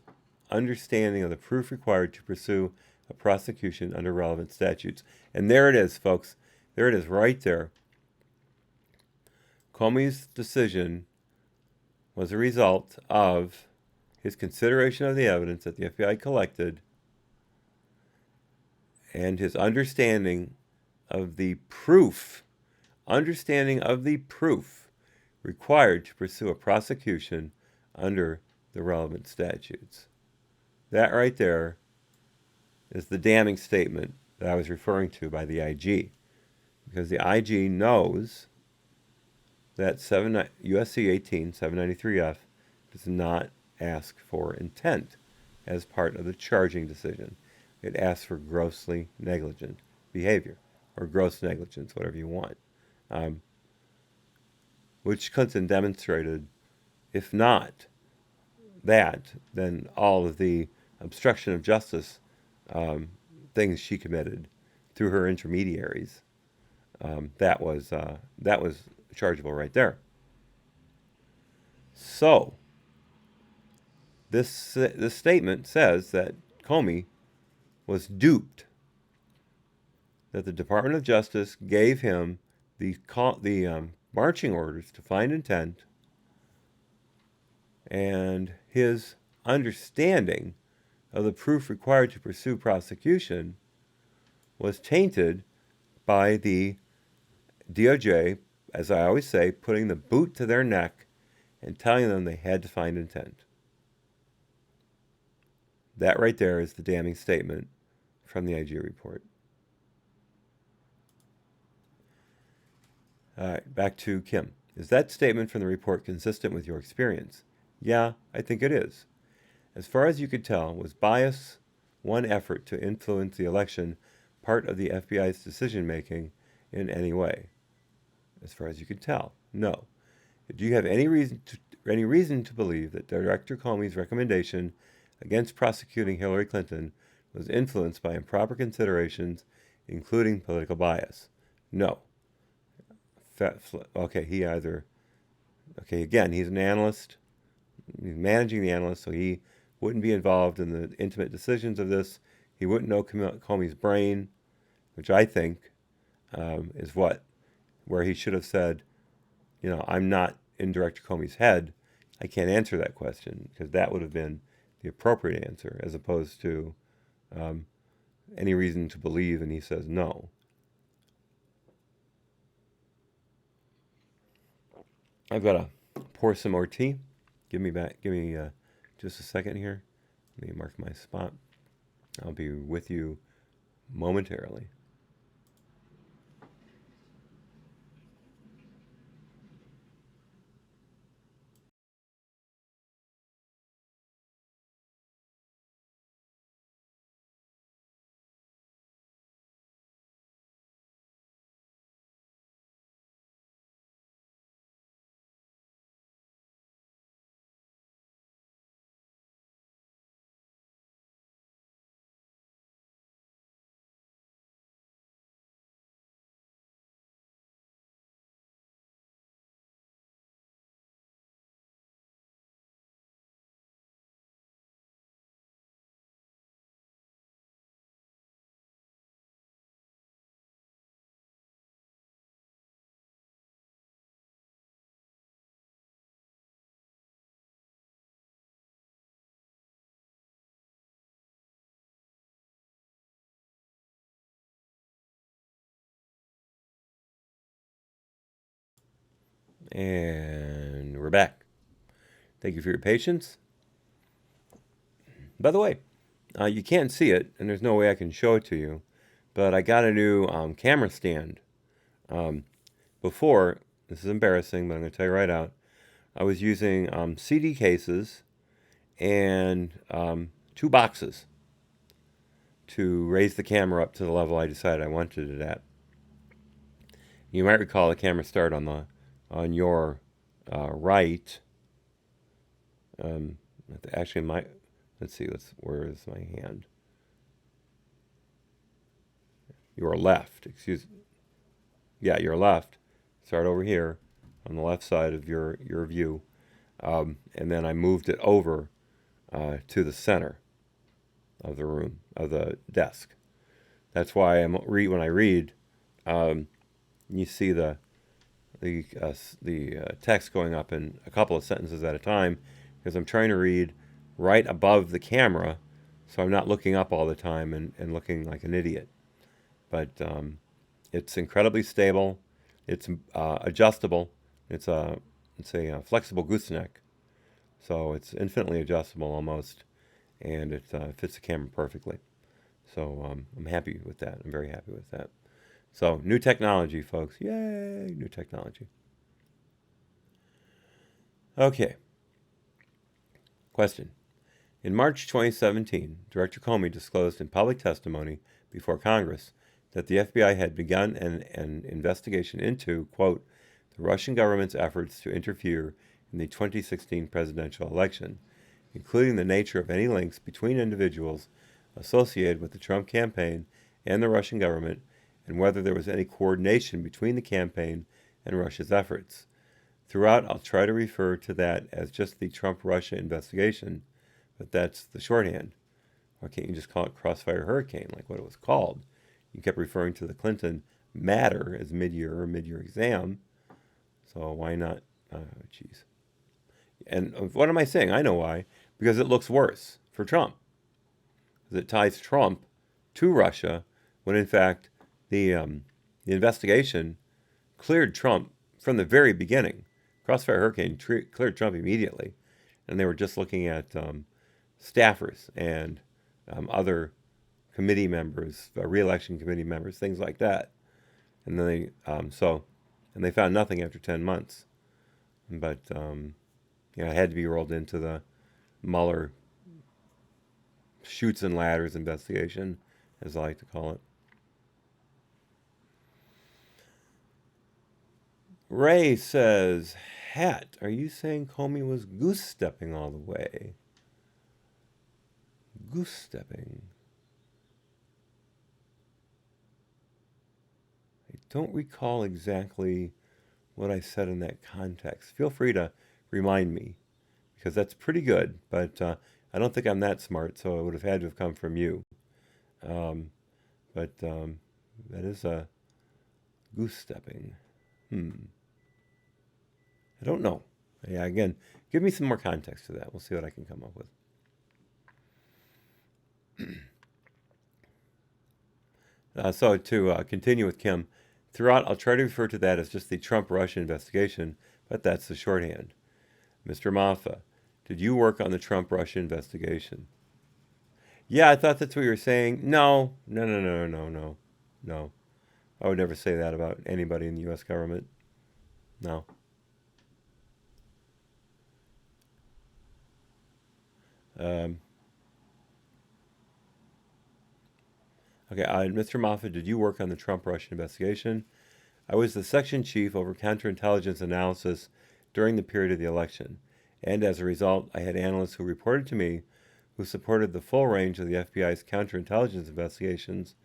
understanding of the proof required to pursue a prosecution under relevant statutes. And there it is, folks. There it is right there. Comey's decision was a result of his consideration of the evidence that the FBI collected and his understanding of the proof required to pursue a prosecution under the relevant statutes. That right there is the damning statement that I was referring to by the IG, because the IG knows that USC 18 793F does not ask for intent as part of the charging decision. It asks for grossly negligent behavior, or gross negligence, whatever you want, which Clinton demonstrated. If not that, then all of the obstruction of justice things she committed through her intermediaries, that was chargeable right there. So this statement says that Comey was duped, that the Department of Justice gave him the marching orders to find intent, and his understanding of the proof required to pursue prosecution was tainted by the DOJ, as I always say, putting the boot to their neck and telling them they had to find intent. That right there is the damning statement from the IG report. All right, back to Kim. Is that statement from the report consistent with your experience? Yeah, I think it is. As far as you could tell, was bias one effort to influence the election part of the FBI's decision-making in any way? As far as you could tell, no. Do you have any reason to believe that Director Comey's recommendation against prosecuting Hillary Clinton was influenced by improper considerations, including political bias? No. Again, he's an analyst. He's managing the analyst, so he wouldn't be involved in the intimate decisions of this. He wouldn't know Comey's brain, which I think is where he should have said, I'm not in Director Comey's head. I can't answer that question, because that would have been the appropriate answer, as opposed to any reason to believe, and he says no. I've got to pour some more tea. Give me just a second here. Let me mark my spot. I'll be with you momentarily. And we're back. Thank you for your patience. By the way, you can't see it, and there's no way I can show it to you, but I got a new camera stand. Before, this is embarrassing, but I'm going to tell you right out, I was using CD cases and 2 boxes to raise the camera up to the level I decided I wanted it at. You might recall the camera start on your right. Actually, let's see, where is my hand? Your left, excuse. Yeah, your left. Start over here on the left side of your view, and then I moved it over to the center of the room, of the desk. That's why when I read, you see the text going up in a couple of sentences at a time, because I'm trying to read right above the camera, so I'm not looking up all the time and looking like an idiot. But it's incredibly stable. It's adjustable. It's a flexible gooseneck, so it's infinitely adjustable almost, and it fits the camera perfectly. So I'm happy with that. I'm very happy with that. So new technology, folks. Yay, new technology. Okay. Question. In March 2017, Director Comey disclosed in public testimony before Congress that the FBI had begun an investigation into, quote, the Russian government's efforts to interfere in the 2016 presidential election, including the nature of any links between individuals associated with the Trump campaign and the Russian government, and whether there was any coordination between the campaign and Russia's efforts. Throughout, I'll try to refer to that as just the Trump-Russia investigation, but that's the shorthand. Why can't you just call it Crossfire Hurricane, like what it was called? You kept referring to the Clinton matter as mid-year or mid-year exam, so why not? Geez. And what am I saying? I know why. Because it looks worse for Trump. Because it ties Trump to Russia, when in fact the investigation cleared Trump from the very beginning. Crossfire Hurricane cleared Trump immediately, and they were just looking at staffers and other committee members, re-election committee members, things like that. And then they found nothing after 10 months. But it had to be rolled into the Mueller Chutes and Ladders investigation, as I like to call it. Ray says, Hat, are you saying Comey was goose-stepping all the way? Goose-stepping. I don't recall exactly what I said in that context. Feel free to remind me, because that's pretty good, but I don't think I'm that smart, so it would have had to have come from you. But that is a goose-stepping. I don't know. Yeah, again, give me some more context to that. We'll see what I can come up with. So to continue with Kim, throughout, I'll try to refer to that as just the Trump-Russia investigation, but that's the shorthand. Mr. Moffa, did you work on the Trump-Russia investigation? Yeah, I thought that's what you were saying. No. I would never say that about anybody in the U.S. government. No. Okay, Mr. Moffa, did you work on the Trump-Russia investigation? I was the section chief over counterintelligence analysis during the period of the election, and as a result, I had analysts who reported to me who supported the full range of the FBI's counterintelligence investigations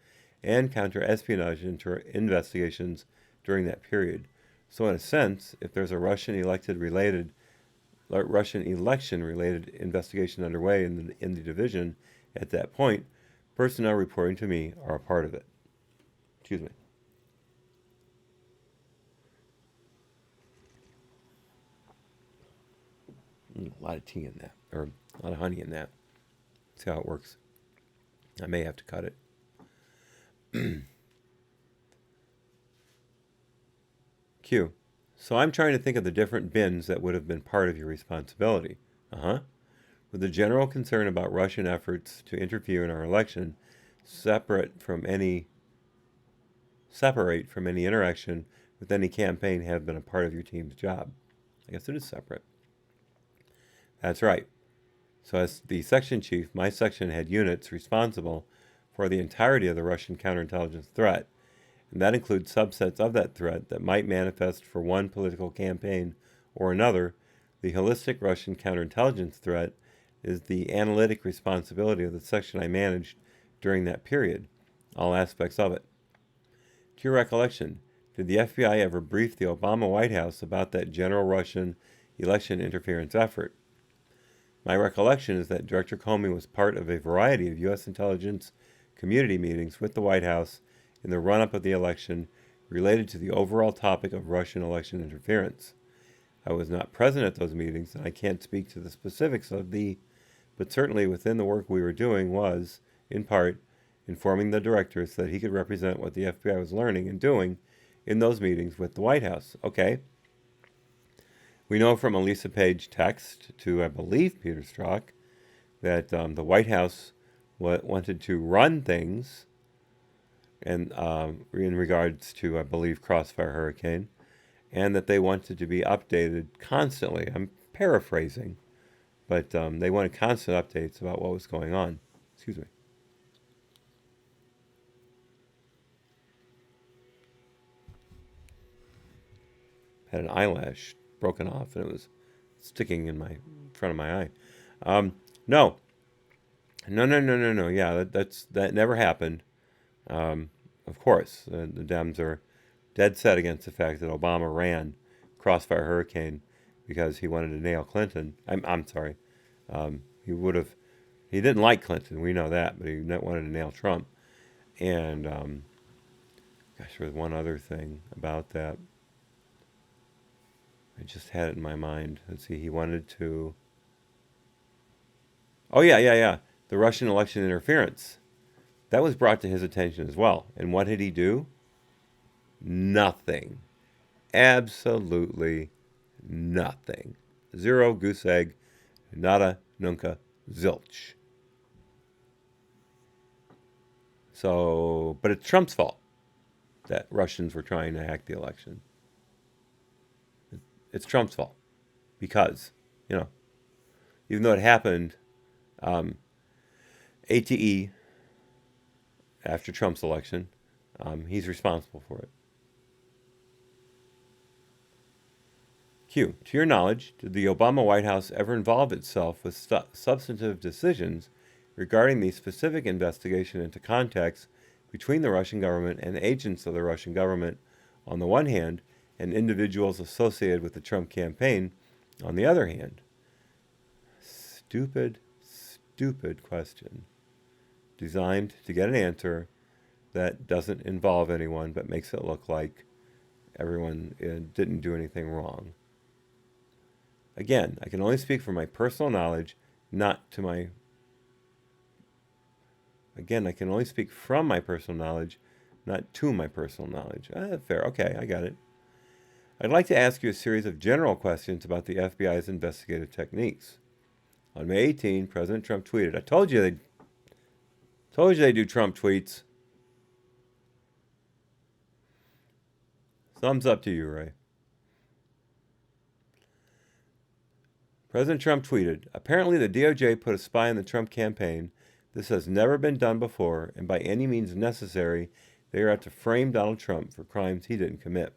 and counter-espionage investigations during that period. So in a sense, if there's a Russian election-related investigation underway in the division at that point, personnel reporting to me are a part of it. Excuse me. A lot of tea in that, or a lot of honey in that. See how it works. I may have to cut it. Q. So I'm trying to think of the different bins that would have been part of your responsibility. With the general concern about Russian efforts to interfere in our election separate from any interaction with any campaign have been a part of your team's job. I guess it is separate. That's right. So as the section chief, my section had units responsible for the entirety of the Russian counterintelligence threat, and that includes subsets of that threat that might manifest for one political campaign or another. The holistic Russian counterintelligence threat is the analytic responsibility of the section I managed during that period, all aspects of it. To your recollection, did the FBI ever brief the Obama White House about that general Russian election interference effort? My recollection is that Director Comey was part of a variety of U.S. intelligence community meetings with the White House in the run-up of the election related to the overall topic of Russian election interference. I was not present at those meetings, and I can't speak to the specifics of but certainly within the work we were doing was, in part, informing the director so that he could represent what the FBI was learning and doing in those meetings with the White House. Okay. We know from a Lisa Page text to, I believe, Peter Strzok, that the White House wanted to run things and in regards to, I believe, Crossfire Hurricane, and that they wanted to be updated constantly. I'm paraphrasing, but they wanted constant updates about what was going on. Excuse me. Had an eyelash broken off, and it was sticking in my front of my eye. No. Yeah, that never happened. Of course, the Dems are dead set against the fact that Obama ran Crossfire Hurricane because he wanted to nail Clinton. I'm sorry. He didn't like Clinton, we know that, but he wanted to nail Trump. And, gosh, there was one other thing about that. I just had it in my mind. Let's see, he wanted to... Oh, yeah. The Russian election interference. That was brought to his attention as well. And what did he do? Nothing. Absolutely nothing. Zero, goose egg, nada, nunca, zilch. So, but it's Trump's fault that Russians were trying to hack the election. It's Trump's fault because, even though it happened, ATE, after Trump's election, he's responsible for it. Q. To your knowledge, did the Obama White House ever involve itself with substantive decisions regarding the specific investigation into contacts between the Russian government and agents of the Russian government on the one hand, and individuals associated with the Trump campaign on the other hand? Stupid question. Designed to get an answer that doesn't involve anyone but makes it look like everyone didn't do anything wrong. Again, I can only speak from my personal knowledge, not to my... Again, I can only speak from my personal knowledge, not to my personal knowledge. Fair. Okay, I got it. I'd like to ask you a series of general questions about the FBI's investigative techniques. On May 18, President Trump tweeted, I told you they do Trump tweets. Thumbs up to you, Ray. President Trump tweeted, apparently the DOJ put a spy in the Trump campaign. This has never been done before, and by any means necessary, they are out to frame Donald Trump for crimes he didn't commit.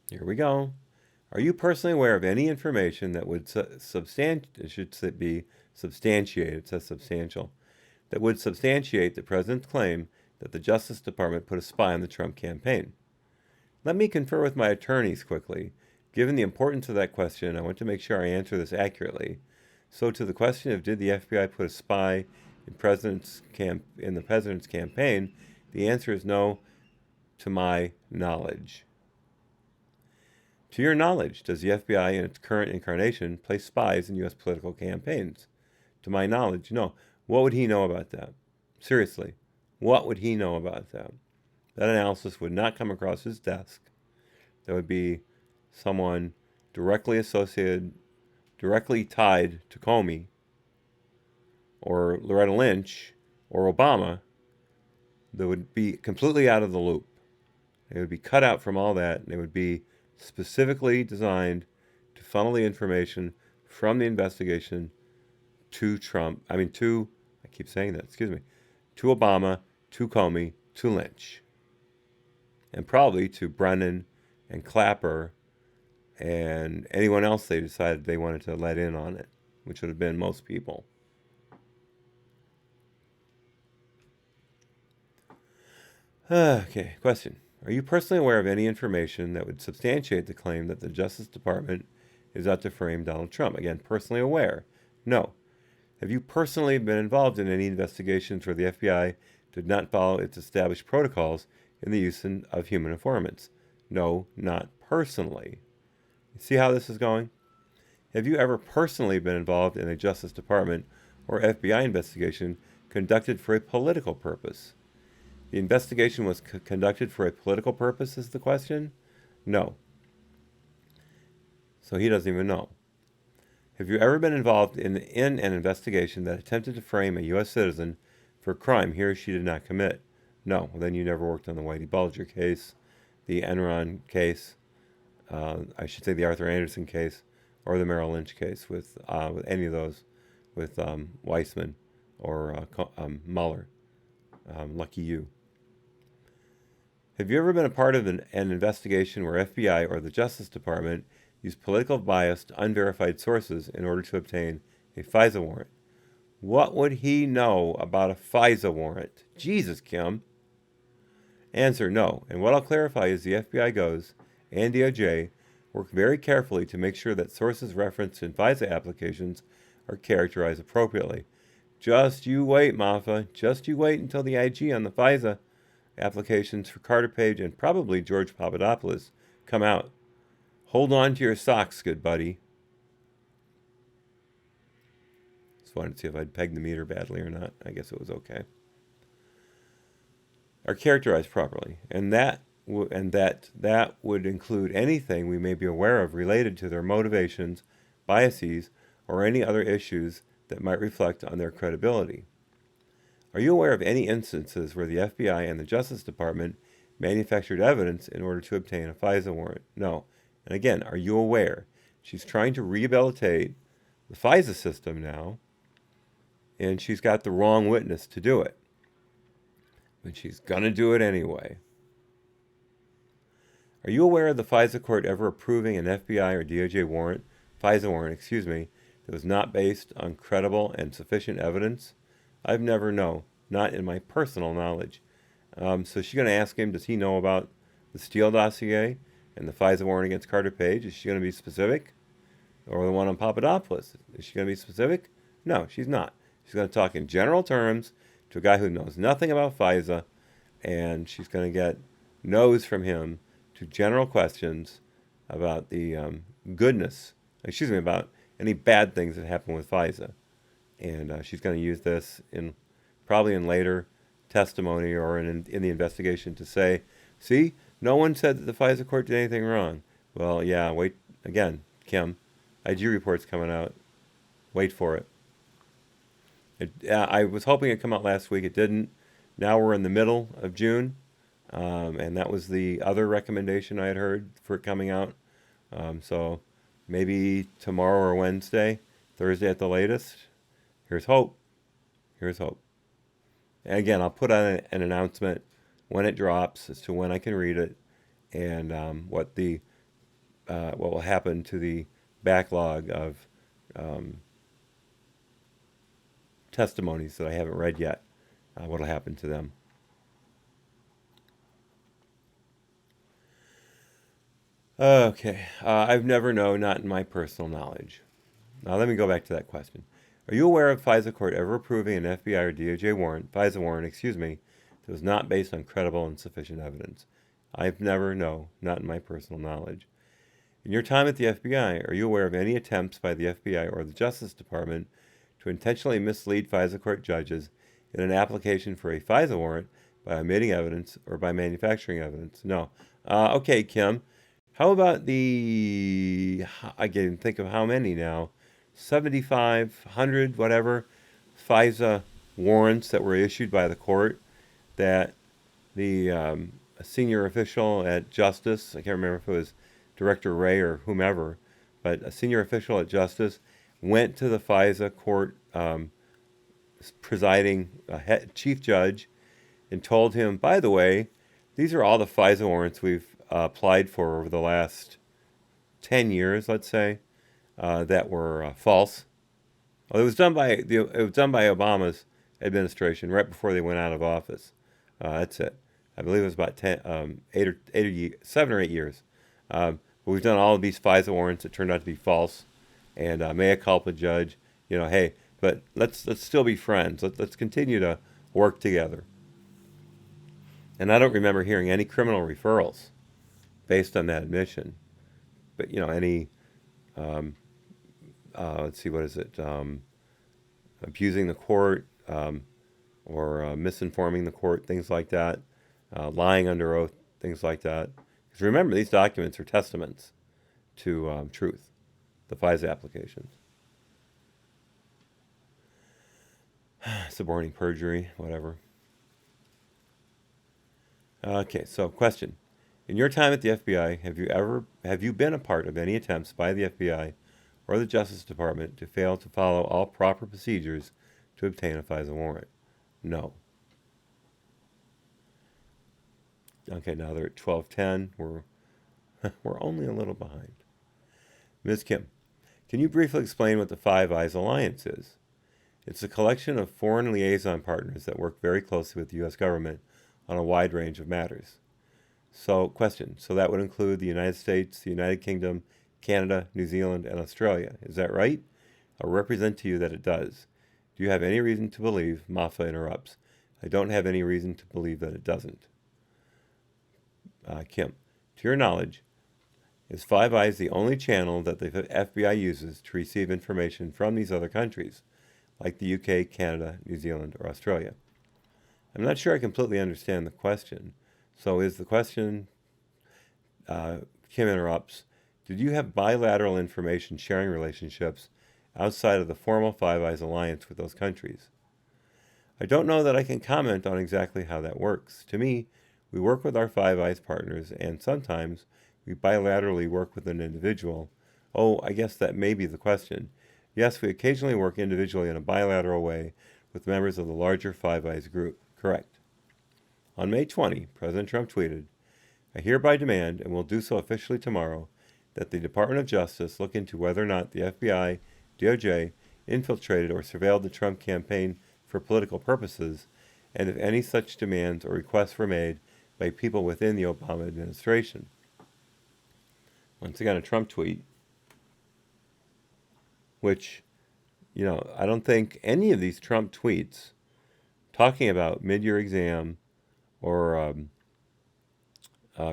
Here we go. Are you personally aware of any information that would substantiate, it says substantial, that would substantiate the president's claim that the Justice Department put a spy on the Trump campaign? Let me confer with my attorneys quickly. Given the importance of that question, I want to make sure I answer this accurately. So to the question of did the FBI put a spy in the president's campaign, the answer is no, to my knowledge. To your knowledge, does the FBI in its current incarnation place spies in U.S. political campaigns? To my knowledge, no. What would he know about that? Seriously, what would he know about that? That analysis would not come across his desk. that would be someone directly tied to Comey or Loretta Lynch or Obama, that would be completely out of the loop. They would be cut out from all that, and they would be specifically designed to funnel the information from the investigation to Trump. I keep saying that, excuse me, to Obama, to Comey, to Lynch, and probably to Brennan and Clapper and anyone else they decided they wanted to let in on it, which would have been most people. Okay, question. Are you personally aware of any information that would substantiate the claim that the Justice Department is out to frame Donald Trump? Again, personally aware. No. Have you personally been involved in any investigations where the FBI did not follow its established protocols in the use of human informants? No, not personally. See how this is going? Have you ever personally been involved in a Justice Department or FBI investigation conducted for a political purpose? The investigation was conducted for a political purpose is the question? No. So he doesn't even know. Have you ever been involved in an investigation that attempted to frame a U.S. citizen for a crime he or she did not commit? No. Well, then you never worked on the Whitey Bulger case, the Enron case, I should say the Arthur Anderson case, or the Merrill Lynch case with any of those, with Weissman or Mueller. Lucky you. Have you ever been a part of an investigation where FBI or the Justice Department used political biased, unverified sources in order to obtain a FISA warrant? What would he know about a FISA warrant? Jesus, Kim. Answer, no. And what I'll clarify is the FBI goes, and DOJ, work very carefully to make sure that sources referenced in FISA applications are characterized appropriately. Just you wait, Moffa. Just you wait until the IG on the FISA applications for Carter Page and probably George Papadopoulos come out. Hold on to your socks, good buddy. Just wanted to see if I'd pegged the meter badly or not. I guess it was okay. Are characterized properly, and that would include anything we may be aware of related to their motivations, biases, or any other issues that might reflect on their credibility. Are you aware of any instances where the FBI and the Justice Department manufactured evidence in order to obtain a FISA warrant? No. And again, are you aware? She's trying to rehabilitate the FISA system now, and she's got the wrong witness to do it. But she's going to do it anyway. Are you aware of the FISA court ever approving an FBI or DOJ warrant, FISA warrant, that was not based on credible and sufficient evidence? I've never known, not in my personal knowledge. So she's going to ask him, does he know about the Steele dossier and the FISA warrant against Carter Page? Is she going to be specific? Or the one on Papadopoulos? Is she going to be specific? No, she's not. She's going to talk in general terms to a guy who knows nothing about FISA, and she's going to get no's from him to general questions about the about any bad things that happen with FISA. And she's going to use this probably in later testimony or in the investigation to say, see, no one said that the FISA court did anything wrong. Well, yeah, wait, again, Kim, IG report's coming out. Wait for it. I was hoping it'd come out last week. It didn't. Now we're in the middle of June, and that was the other recommendation I had heard for it coming out. So maybe tomorrow or Wednesday, Thursday at the latest. Here's hope. Here's hope. And again, I'll put on an announcement when it drops as to when I can read it and what will happen to the backlog of testimonies that I haven't read yet. What will happen to them? Okay. I've never known, not in my personal knowledge. Now let me go back to that question. Are you aware of FISA court ever approving an FBI or DOJ warrant, FISA warrant, that was not based on credible and sufficient evidence? I've never, no, not in my personal knowledge. In your time at the FBI, are you aware of any attempts by the FBI or the Justice Department to intentionally mislead FISA court judges in an application for a FISA warrant by omitting evidence or by manufacturing evidence? No. Okay, Kim, How about I can't even think of how many now, 75, 100, whatever, FISA warrants that were issued by the court that the a senior official at Justice, I can't remember if it was Director Wray or whomever, but a senior official at Justice went to the FISA court presiding chief judge and told him, by the way, these are all the FISA warrants we've applied for over the last 10 years, let's say, that were false. Well, it was done by Obama's administration right before they went out of office. That's it. I believe it was about 7 or 8 years. But we've done all of these FISA warrants that turned out to be false, and mea culpa, judge. Hey, but let's still be friends. Let's continue to work together. And I don't remember hearing any criminal referrals based on that admission. But any let's see, what is it? Abusing the court or misinforming the court, things like that, lying under oath, things like that. Because remember, these documents are testaments to truth, the FISA applications. Suborning perjury, whatever. Okay, so question. In your time at the FBI, have you been a part of any attempts by the FBI or the Justice Department to fail to follow all proper procedures to obtain a FISA warrant? No. Okay, now they're at 12:10. We're only a little behind. Ms. Kim, can you briefly explain what the Five Eyes Alliance is? It's a collection of foreign liaison partners that work very closely with the U.S. government on a wide range of matters. So, question. So that would include the United States, the United Kingdom, Canada, New Zealand, and Australia. Is that right? I'll represent to you that it does. Do you have any reason to believe? Moffa interrupts. I don't have any reason to believe that it doesn't. Kim, to your knowledge, is Five Eyes the only channel that the FBI uses to receive information from these other countries, like the UK, Canada, New Zealand, or Australia? I'm not sure I completely understand the question. So is the question, Kim interrupts, did you have bilateral information sharing relationships outside of the formal Five Eyes alliance with those countries? I don't know that I can comment on exactly how that works. To me, we work with our Five Eyes partners, and sometimes we bilaterally work with an individual. Oh, I guess that may be the question. Yes, we occasionally work individually in a bilateral way with members of the larger Five Eyes group. Correct. On May 20, President Trump tweeted, I hereby demand, and will do so officially tomorrow, that the Department of Justice look into whether or not the FBI, DOJ, infiltrated or surveilled the Trump campaign for political purposes, and if any such demands or requests were made by people within the Obama administration. Once again, a Trump tweet, which, I don't think any of these Trump tweets talking about mid-year exam or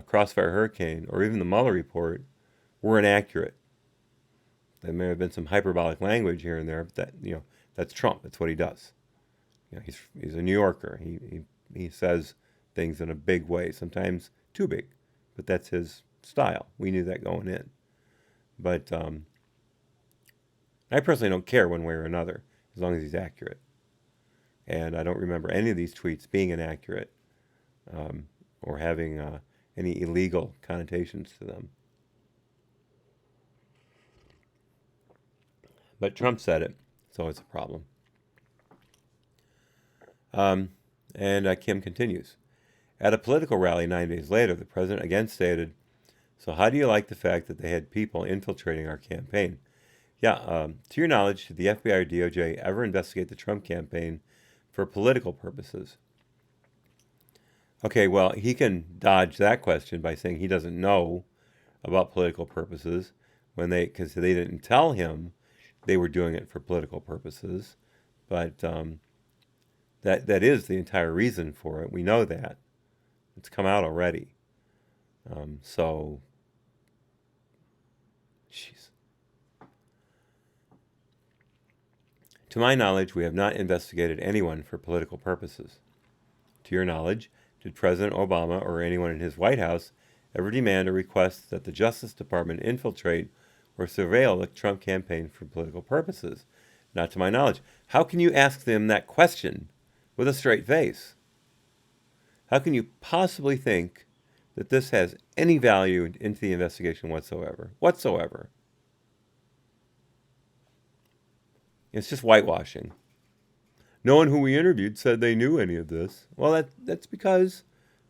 Crossfire Hurricane or even the Mueller report were inaccurate. There may have been some hyperbolic language here and there, but that's Trump. That's what he does. He's a New Yorker. He says things in a big way, sometimes too big, but that's his style. We knew that going in. But I personally don't care one way or another, as long as he's accurate. And I don't remember any of these tweets being inaccurate or having any illegal connotations to them. But Trump said it, so it's a problem. And Kim continues. At a political rally 9 days later, the president again stated, so how do you like the fact that they had people infiltrating our campaign? Yeah, to your knowledge, did the FBI or DOJ ever investigate the Trump campaign for political purposes? Okay, well, he can dodge that question by saying he doesn't know about political purposes because they didn't tell him they were doing it for political purposes. But that is the entire reason for it. We know that. It's come out already. So, jeez. To my knowledge, we have not investigated anyone for political purposes. To your knowledge, did President Obama or anyone in his White House ever demand or request that the Justice Department infiltrate or surveil the Trump campaign for political purposes? Not to my knowledge. How can you ask them that question with a straight face? How can you possibly think that this has any value into the investigation whatsoever? Whatsoever. It's just whitewashing. No one who we interviewed said they knew any of this. Well, that's because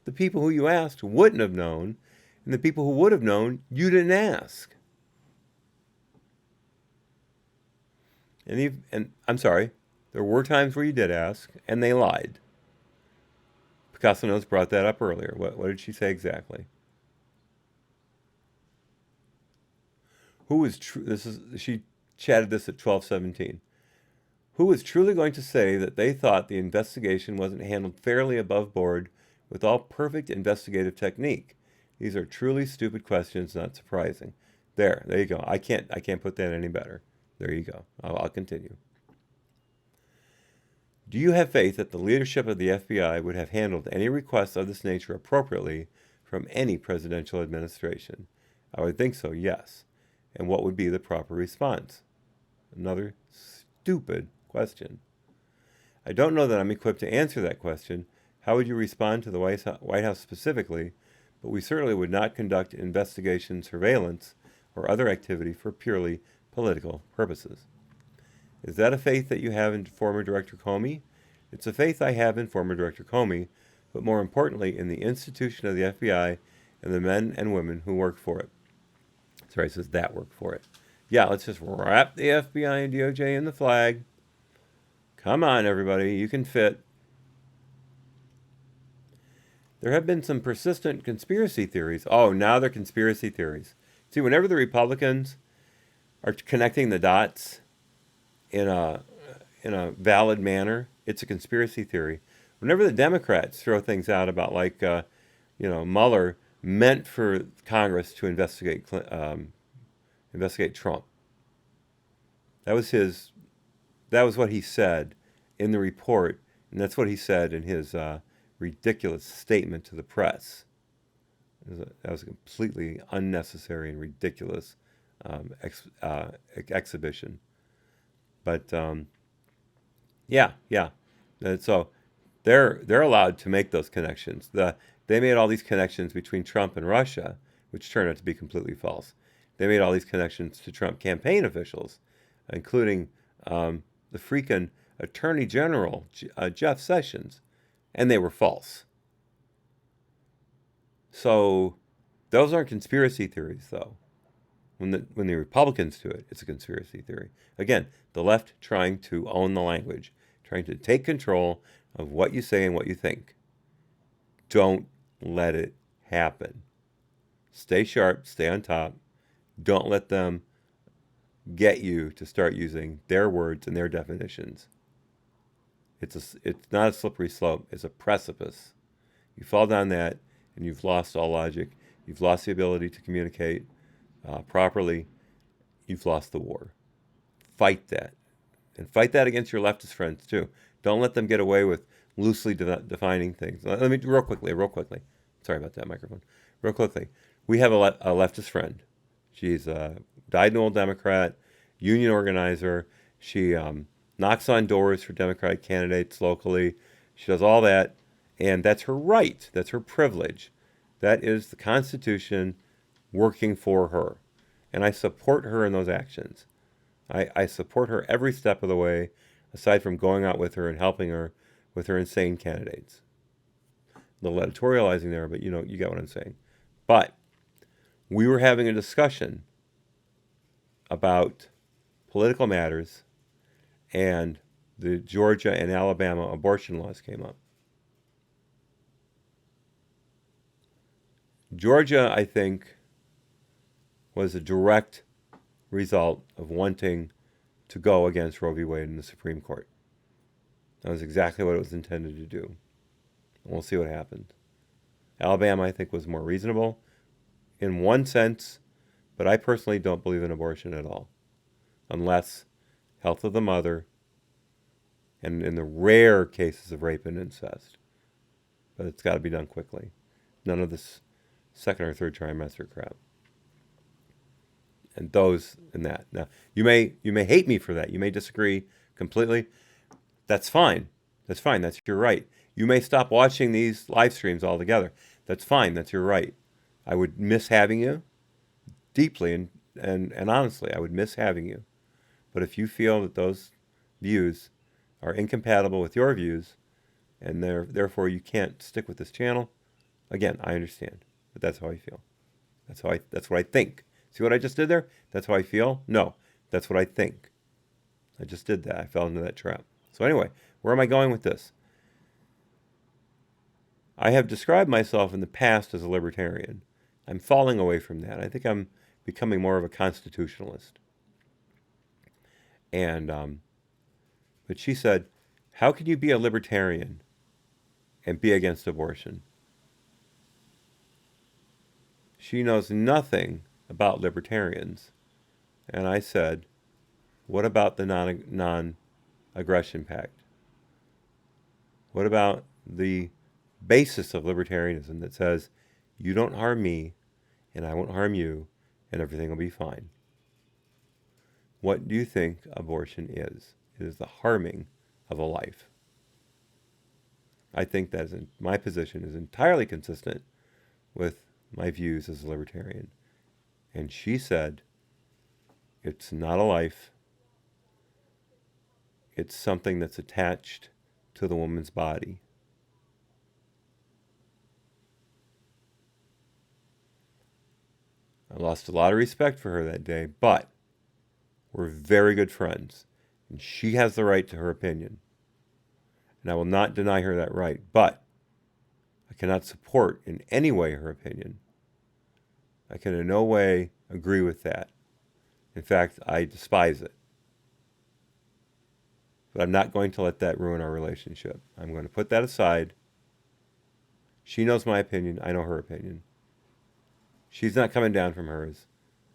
the people who you asked wouldn't have known, and the people who would have known, you didn't ask. And I'm sorry, there were times where you did ask, and they lied. Picasso Notes brought that up earlier. What did she say exactly? Who is true? She chatted this at 12:17. Who is truly going to say that they thought the investigation wasn't handled fairly above board with all perfect investigative technique? These are truly stupid questions, not surprising. There you go. I can't put that any better. There you go. I'll continue. Do you have faith that the leadership of the FBI would have handled any requests of this nature appropriately from any presidential administration? I would think so, yes. And what would be the proper response? Another stupid question. I don't know that I'm equipped to answer that question. How would you respond to the White House specifically? But we certainly would not conduct investigation, surveillance, or other activity for purely political purposes. Is that a faith that you have in former Director Comey? It's a faith I have in former Director Comey, but more importantly in the institution of the FBI and the men and women who work for it. Sorry, it says that work for it. Yeah, let's just wrap the FBI and DOJ in the flag. Come on, everybody, you can fit. There have been some persistent conspiracy theories. Oh, now they're conspiracy theories. See, whenever the Republicans are connecting the dots in a valid manner, it's a conspiracy theory. Whenever the Democrats throw things out about Mueller meant for Congress to investigate Trump. That was what he said in the report, and that's what he said in his ridiculous statement to the press. That was a completely unnecessary and ridiculous exhibition. But yeah. So they're allowed to make those connections. They made all these connections between Trump and Russia, which turned out to be completely false. They made all these connections to Trump campaign officials, including the freaking Attorney General, Jeff Sessions, and they were false. So those aren't conspiracy theories, though. When the Republicans do it, it's a conspiracy theory. Again, the left trying to own the language, trying to take control of what you say and what you think. Don't let it happen. Stay sharp, stay on top. Don't let them get you to start using their words and their definitions. It's not a slippery slope. It's a precipice. You fall down that, and you've lost all logic. You've lost the ability to communicate properly. You've lost the war. Fight that. And fight that against your leftist friends, too. Don't let them get away with loosely defining things. Let me, real quickly. Sorry about that microphone. Real quickly. We have a leftist friend. She's a dyed-in-the-wool Democrat, union organizer. She knocks on doors for Democratic candidates locally. She does all that, and that's her right. That's her privilege. That is the Constitution working for her. And I support her in those actions. I support her every step of the way, aside from going out with her and helping her with her insane candidates. A little editorializing there, but you get what I'm saying. But we were having a discussion about political matters, and the Georgia and Alabama abortion laws came up. Georgia, I think, was a direct result of wanting to go against Roe v. Wade in the Supreme Court. That was exactly what it was intended to do. And we'll see what happens. Alabama, I think, was more reasonable in one sense, but I personally don't believe in abortion at all, unless health of the mother and in the rare cases of rape and incest. But it's got to be done quickly. None of this second or third trimester crap. And those and that. Now, you may hate me for that. You may disagree completely. That's fine. That's fine. That's your right. You may stop watching these live streams altogether. That's fine. That's your right. I would miss having you deeply and honestly, I would miss having you. But if you feel that those views are incompatible with your views and therefore you can't stick with this channel, again, I understand. But that's how I feel. That's what I think. See what I just did there? That's how I feel? No, that's what I think. I just did that. I fell into that trap. So anyway, where am I going with this? I have described myself in the past as a libertarian. I'm falling away from that. I think I'm becoming more of a constitutionalist. And, but she said, how can you be a libertarian and be against abortion? She knows nothing about libertarians. And I said, what about the non-aggression pact? What about the basis of libertarianism that says, you don't harm me, and I won't harm you, and everything will be fine? What do you think abortion is? It is the harming of a life. I think that my position is entirely consistent with my views as a libertarian. And she said, it's not a life. It's something that's attached to the woman's body. I lost a lot of respect for her that day, but we're very good friends. And she has the right to her opinion. And I will not deny her that right, but I cannot support in any way her opinion. I can in no way agree with that. In fact, I despise it. But I'm not going to let that ruin our relationship. I'm going to put that aside. She knows my opinion. I know her opinion. She's not coming down from hers,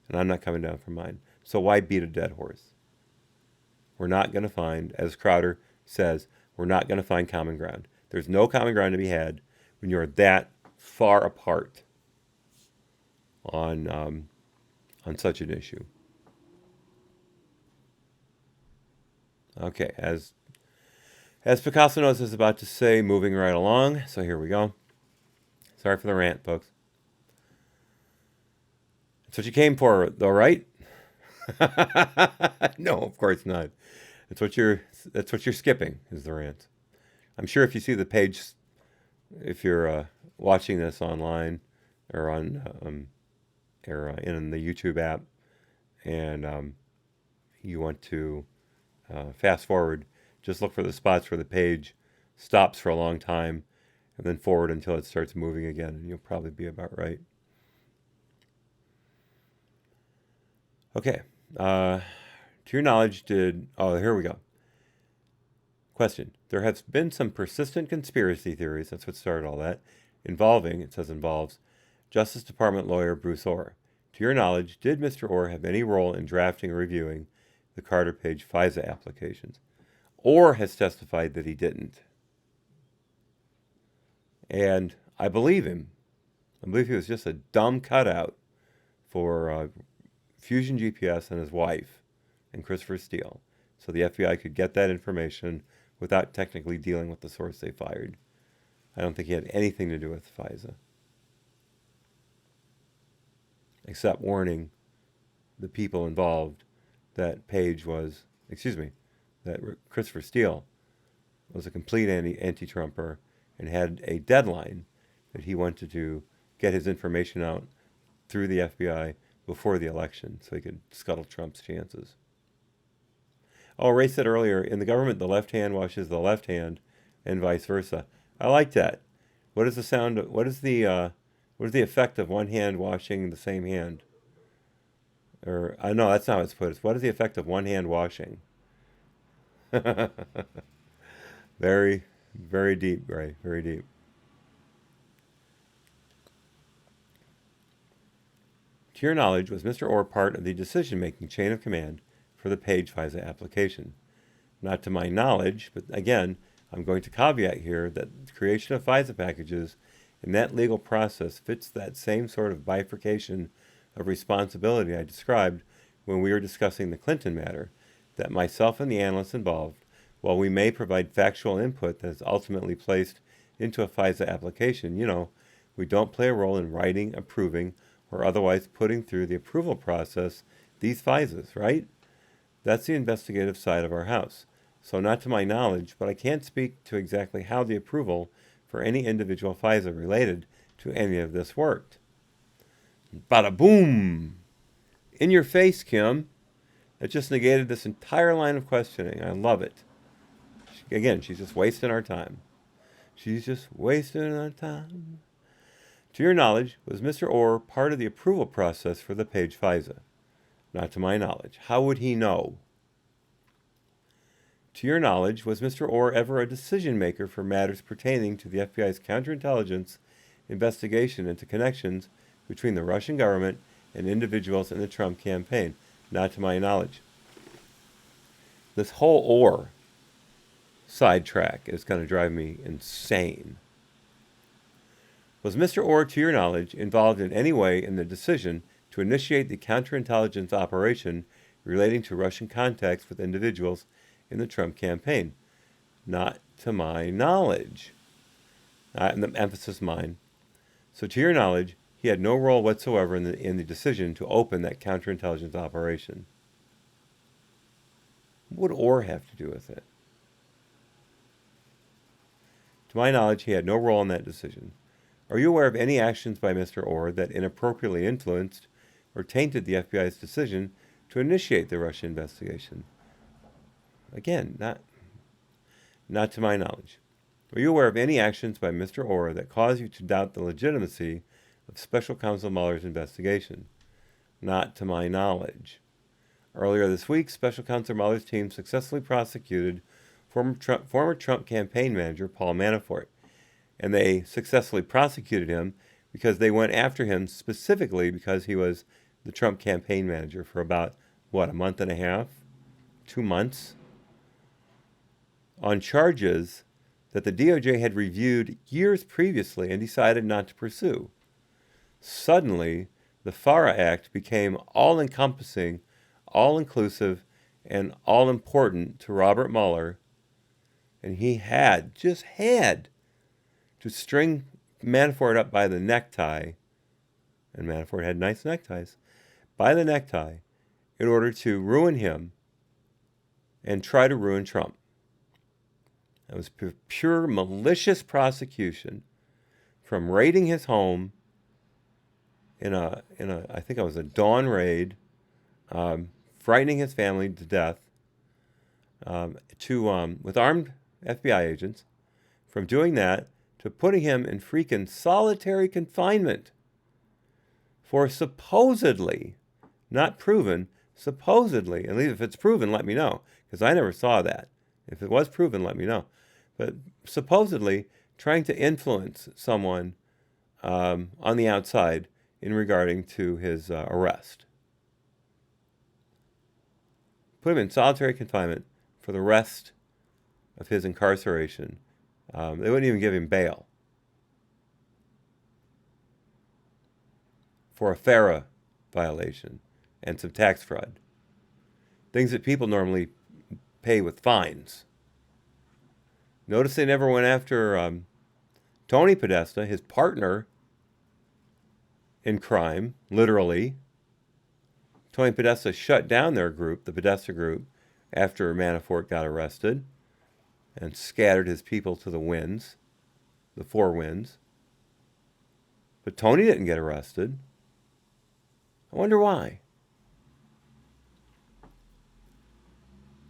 and I'm not coming down from mine. So why beat a dead horse? We're not going to find, as Crowder says, we're not going to find common ground. There's no common ground to be had when you're that far apart on such an issue. Okay, as Picasso knows is about to say, moving right along. So here we go. Sorry for the rant, folks. That's what you came for, though, right? No, of course not. That's what you're skipping, is the rant. I'm sure if you see the page, if you're watching this online or on in the YouTube app, and you want to fast forward, just look for the spots where the page stops for a long time, and then forward until it starts moving again, and you'll probably be about right. Okay. To your knowledge, here we go. Question. There has been some persistent conspiracy theories, that's what started all that, involves, Justice Department lawyer Bruce Orr. To your knowledge, did Mr. Orr have any role in drafting or reviewing the Carter Page FISA applications? Orr has testified that he didn't. And I believe him. I believe he was just a dumb cutout for Fusion GPS and his wife and Christopher Steele, so the FBI could get that information without technically dealing with the source they fired. I don't think he had anything to do with FISA, except warning the people involved that that Christopher Steele was a complete anti-Trumper and had a deadline that he wanted to get his information out through the FBI before the election so he could scuttle Trump's chances. Oh, Ray said earlier, in the government, the left hand washes the left hand and vice versa. I like that. What is the effect of one hand washing the same hand? Or, no, that's not how it's put. It's what is the effect of one hand washing? Very, very deep, Ray, very deep. To your knowledge, was Mr. Orr part of the decision-making chain of command for the Page FISA application? Not to my knowledge, but again, I'm going to caveat here that the creation of FISA packages And that legal process fits that same sort of bifurcation of responsibility I described when we were discussing the Clinton matter, that myself and the analysts involved, while we may provide factual input that is ultimately placed into a FISA application, we don't play a role in writing, approving, or otherwise putting through the approval process these FISAs, right? That's the investigative side of our house. So not to my knowledge, but I can't speak to exactly how the approval for any individual FISA related to any of this worked. Bada boom! In your face, Kim. That just negated this entire line of questioning. I love it. Again, she's just wasting our time. She's just wasting our time. To your knowledge, was Mr. Orr part of the approval process for the Page FISA? Not to my knowledge. How would he know? To your knowledge, was Mr. Orr ever a decision maker for matters pertaining to the FBI's counterintelligence investigation into connections between the Russian government and individuals in the Trump campaign? Not to my knowledge. This whole Orr sidetrack is going to drive me insane. Was Mr. Orr, to your knowledge, involved in any way in the decision to initiate the counterintelligence operation relating to Russian contacts with individuals in the Trump campaign? Not to my knowledge. And the emphasis mine. So to your knowledge, he had no role whatsoever in the decision to open that counterintelligence operation. What would Orr have to do with it? To my knowledge, he had no role in that decision. Are you aware of any actions by Mr. Orr that inappropriately influenced or tainted the FBI's decision to initiate the Russia investigation? Again, not to my knowledge. Are you aware of any actions by Mr. Orr that caused you to doubt the legitimacy of Special Counsel Mueller's investigation? Not to my knowledge. Earlier this week, Special Counsel Mueller's team successfully prosecuted former Trump campaign manager Paul Manafort. And they successfully prosecuted him because they went after him specifically because he was the Trump campaign manager for about, a month and a half? 2 months? On charges that the DOJ had reviewed years previously and decided not to pursue. Suddenly, the FARA Act became all-encompassing, all-inclusive, and all-important to Robert Mueller, and he just had to string Manafort up by the necktie, and Manafort had nice neckties, by the necktie, in order to ruin him and try to ruin Trump. It was pure malicious prosecution, from raiding his home in a I think it was a dawn raid, frightening his family to death, with armed FBI agents, from doing that to putting him in freaking solitary confinement for supposedly, not proven, supposedly, at least if it's proven, let me know, because I never saw that. If it was proven, let me know. But supposedly trying to influence someone on the outside in regarding to his arrest. Put him in solitary confinement for the rest of his incarceration. They wouldn't even give him bail for a FARA violation and some tax fraud. Things that people normally pay with fines. Notice they never went after Tony Podesta, his partner in crime, literally. Tony Podesta shut down their group, the Podesta group, after Manafort got arrested and scattered his people to the winds, the four winds. But Tony didn't get arrested. I wonder why.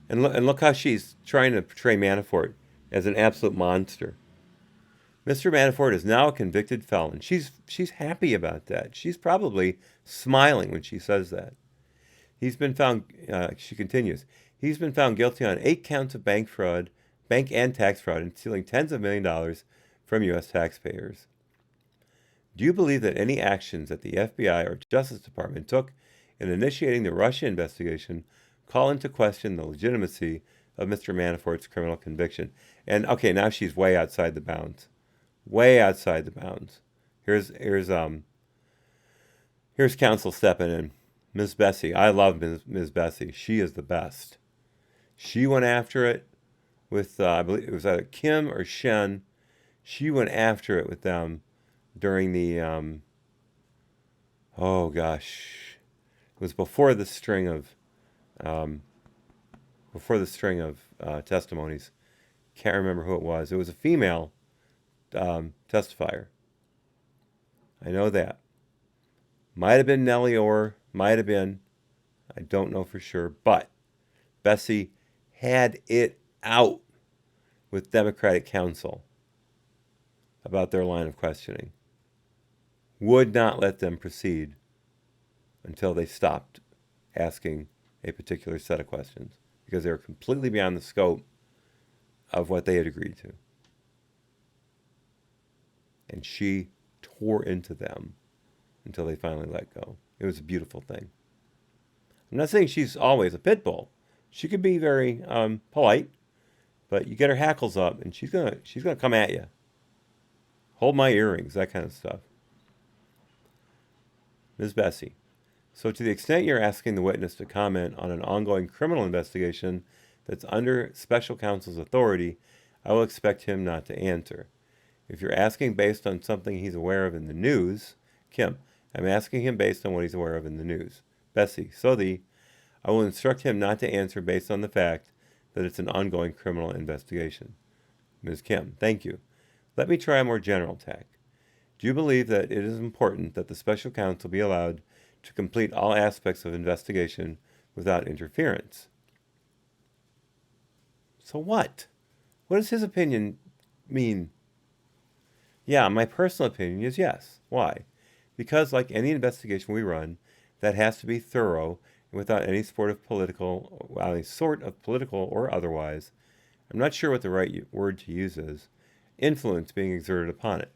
And look how she's trying to portray Manafort as an absolute monster. Mr. Manafort is now a convicted felon. She's happy about that. She's probably smiling when she says that. He's been found, she continues, he's been found guilty on 8 counts of bank and tax fraud, and stealing tens of millions of dollars from U.S. taxpayers. Do you believe that any actions that the FBI or Justice Department took in initiating the Russia investigation call into question the legitimacy of Mr. Manafort's criminal conviction? And okay, now she's way outside the bounds. way outside the bounds. Here's counsel stepping in. Ms. Bessie. I love Ms. Bessie. She is the best. She went after it with, I believe it was either Kim or Shen. She went after it with them during the, oh gosh, it was before the string of, um, testimonies. Can't remember who it was. It was a female testifier. I know that. Might have been Nellie Orr. Might have been. I don't know for sure. But Bessie had it out with Democratic counsel about their line of questioning. Would not let them proceed until they stopped asking a particular set of questions because they were completely beyond the scope of what they had agreed to. And she tore into them until they finally let go. It was a beautiful thing. I'm not saying she's always a pit bull. She could be very polite, but you get her hackles up, and she's gonna come at you. Hold my earrings, that kind of stuff. Ms. Bessie. So to the extent you're asking the witness to comment on an ongoing criminal investigation that's under special counsel's authority, I will expect him not to answer. If you're asking based on something he's aware of in the news, Kim, I'm asking him based on what he's aware of in the news. Bessie, I will instruct him not to answer based on the fact that it's an ongoing criminal investigation. Ms. Kim, thank you. Let me try a more general tack. Do you believe that it is important that the special counsel be allowed to complete all aspects of investigation without interference? So what? What does his opinion mean? Yeah, my personal opinion is yes. Why? Because like any investigation we run, that has to be thorough and without any sort of political or otherwise, I'm not sure what the right word to use is, influence being exerted upon it.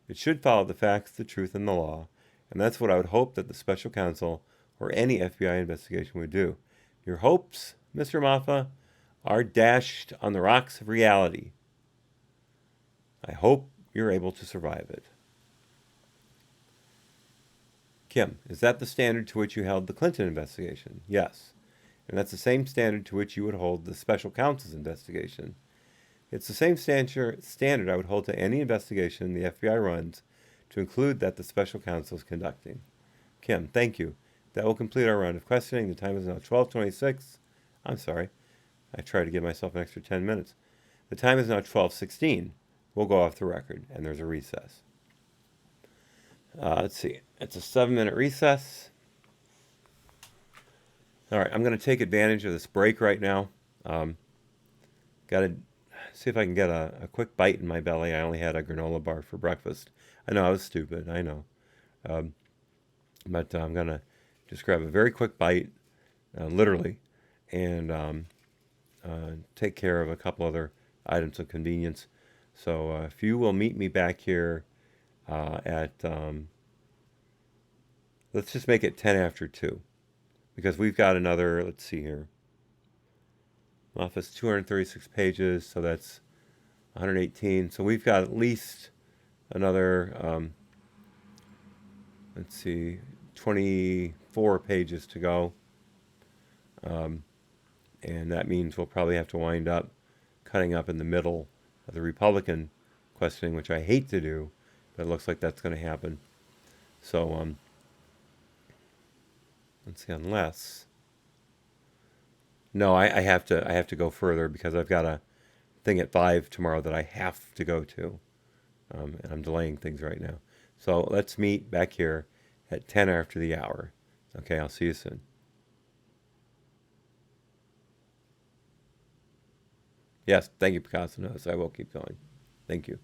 It should follow the facts, the truth, and the law, and that's what I would hope that the special counsel or any FBI investigation would do. Your hopes, Mr. Moffa, are dashed on the rocks of reality. I hope you're able to survive it. Kim, is that the standard to which you held the Clinton investigation? Yes. And that's the same standard to which you would hold the special counsel's investigation. It's the same standard I would hold to any investigation the FBI runs, to include that the special counsel is conducting. Kim, thank you. That will complete our round of questioning. The time is now 12:26. I'm sorry. I tried to give myself an extra 10 minutes. The time is now 12:16. We'll go off the record, and there's a recess. Let's see. It's a 7-minute recess. All right, I'm going to take advantage of this break right now. Got to see if I can get a quick bite in my belly. I only had a granola bar for breakfast. I know I was stupid. I know. But I'm going to just grab a very quick bite, literally, and take care of a couple other items of convenience. So if you will meet me back here at, let's just make it 10 after 2. Because we've got another, let's see here. Office 236 pages, so that's 118. So we've got at least another, let's see, 24 pages to go. And that means we'll probably have to wind up cutting up in the middle of the Republican questioning, which I hate to do, but it looks like that's going to happen. So, let's see, unless... No, I have to go further because I've got a thing at 5 tomorrow that I have to go to, and I'm delaying things right now. So let's meet back here at 10 after the hour. Okay, I'll see you soon. Yes, thank you, Picasso knows. I will keep going. Thank you.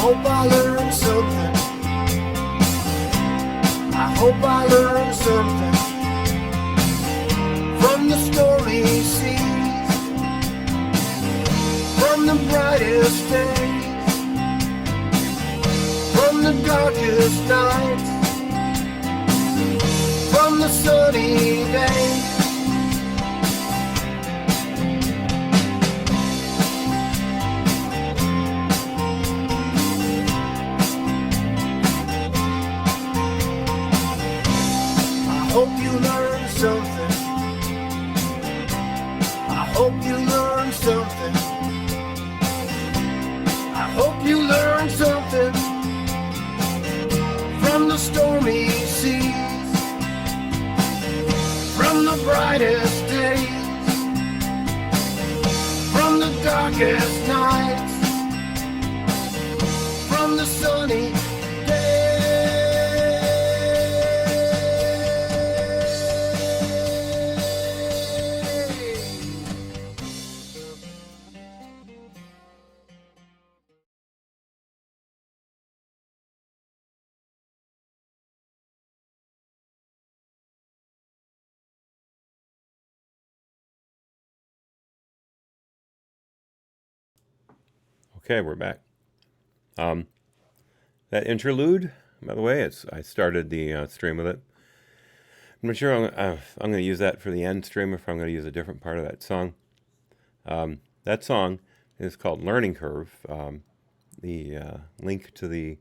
hope I learned something. I hope I learned something from the stormy seas, from the brightest days, from the darkest nights, from the sunny days. I hope you learned something. I hope you learned something. I hope you learned something from the stormy seas, from the brightest days, from the darkest nights, from the sunny Okay, we're back. That interlude, by the way, I started the stream with it. I'm not sure I'm going to use that for the end stream, if I'm going to use a different part of that song. That song is called Learning Curve. The link to the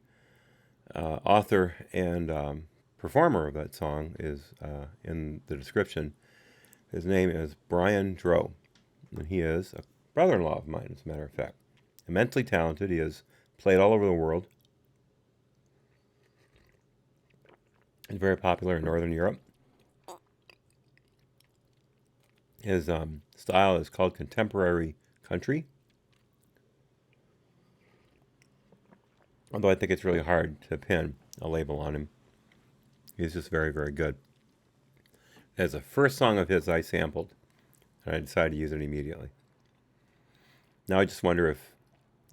author and performer of that song is in the description. His name is Brian Dro, and he is a brother-in-law of mine, as a matter of fact. Immensely talented. He has played all over the world. He's very popular in Northern Europe. His style is called contemporary country. Although I think it's really hard to pin a label on him. He's just very, very good. As the first song of his I sampled, and I decided to use it immediately. Now I just wonder if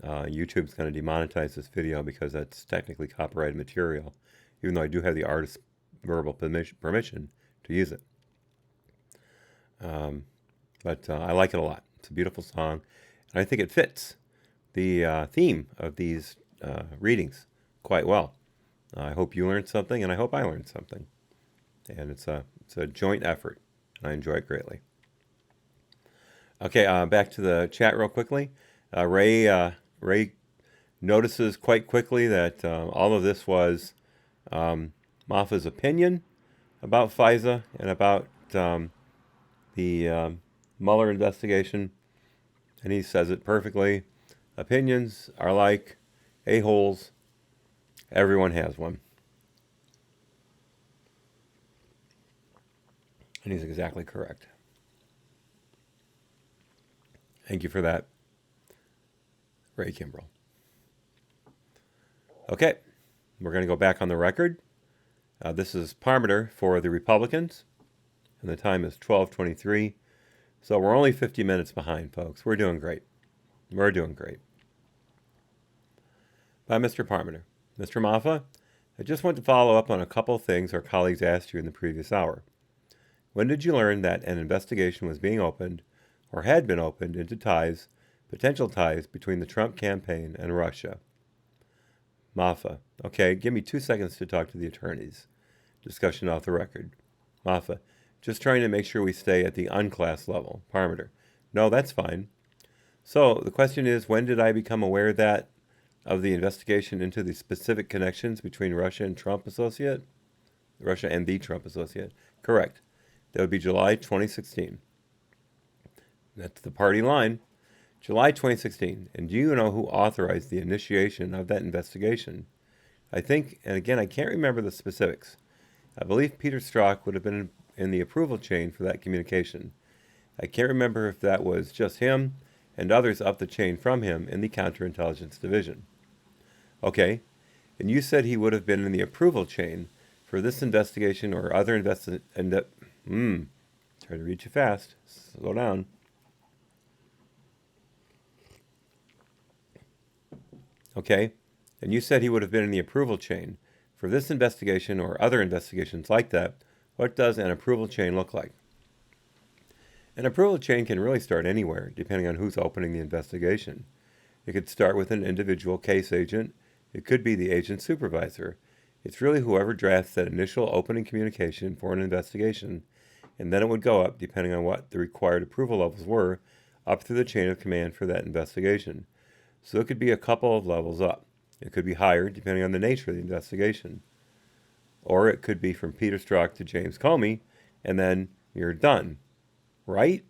YouTube's going to demonetize this video because that's technically copyrighted material, even though I do have the artist's verbal permission to use it. But I like it a lot. It's a beautiful song, and I think it fits the theme of these readings quite well. I hope you learned something, and I hope I learned something. And it's a joint effort, and I enjoy it greatly. Okay, back to the chat real quickly. Ray notices quite quickly that all of this was Moffa's opinion about FISA and about the Mueller investigation, and he says it perfectly. Opinions are like a-holes. Everyone has one. And he's exactly correct. Thank you for that, Ray Kimbrell. Okay, we're going to go back on the record. This is Parmenter for the Republicans, and the time is 12:23. So we're only 50 minutes behind, folks. We're doing great. We're doing great. By Mr. Parmenter. Mr. Moffa, I just want to follow up on a couple of things our colleagues asked you in the previous hour. When did you learn that an investigation was being opened, or had been opened, into potential ties between the Trump campaign and Russia? Moffa, okay, give me 2 seconds to talk to the attorneys. Discussion off the record. Moffa, just trying to make sure we stay at the unclass level. Parmenter, no, that's fine. So the question is, when did I become aware of the investigation into the specific connections between Russia and Trump associate? Russia and the Trump associate. Correct. That would be July 2016. That's the party line. July 2016. And do you know who authorized the initiation of that investigation? I think, and again, I can't remember the specifics. I believe Peter Strzok would have been in the approval chain for that communication. I can't remember if that was just him and others up the chain from him in the counterintelligence division. Okay, and you said he would have been in the approval chain for this investigation or other try to read you fast. Slow down. Okay, And you said he would have been in the approval chain. For this investigation or other investigations like that, what does an approval chain look like? An approval chain can really start anywhere, depending on who's opening the investigation. It could start with an individual case agent. It could be the agent supervisor. It's really whoever drafts that initial opening communication for an investigation, and then it would go up, depending on what the required approval levels were, up through the chain of command for that investigation. So it could be a couple of levels up. It could be higher, depending on the nature of the investigation. Or it could be from Peter Strzok to James Comey, and then you're done. Right?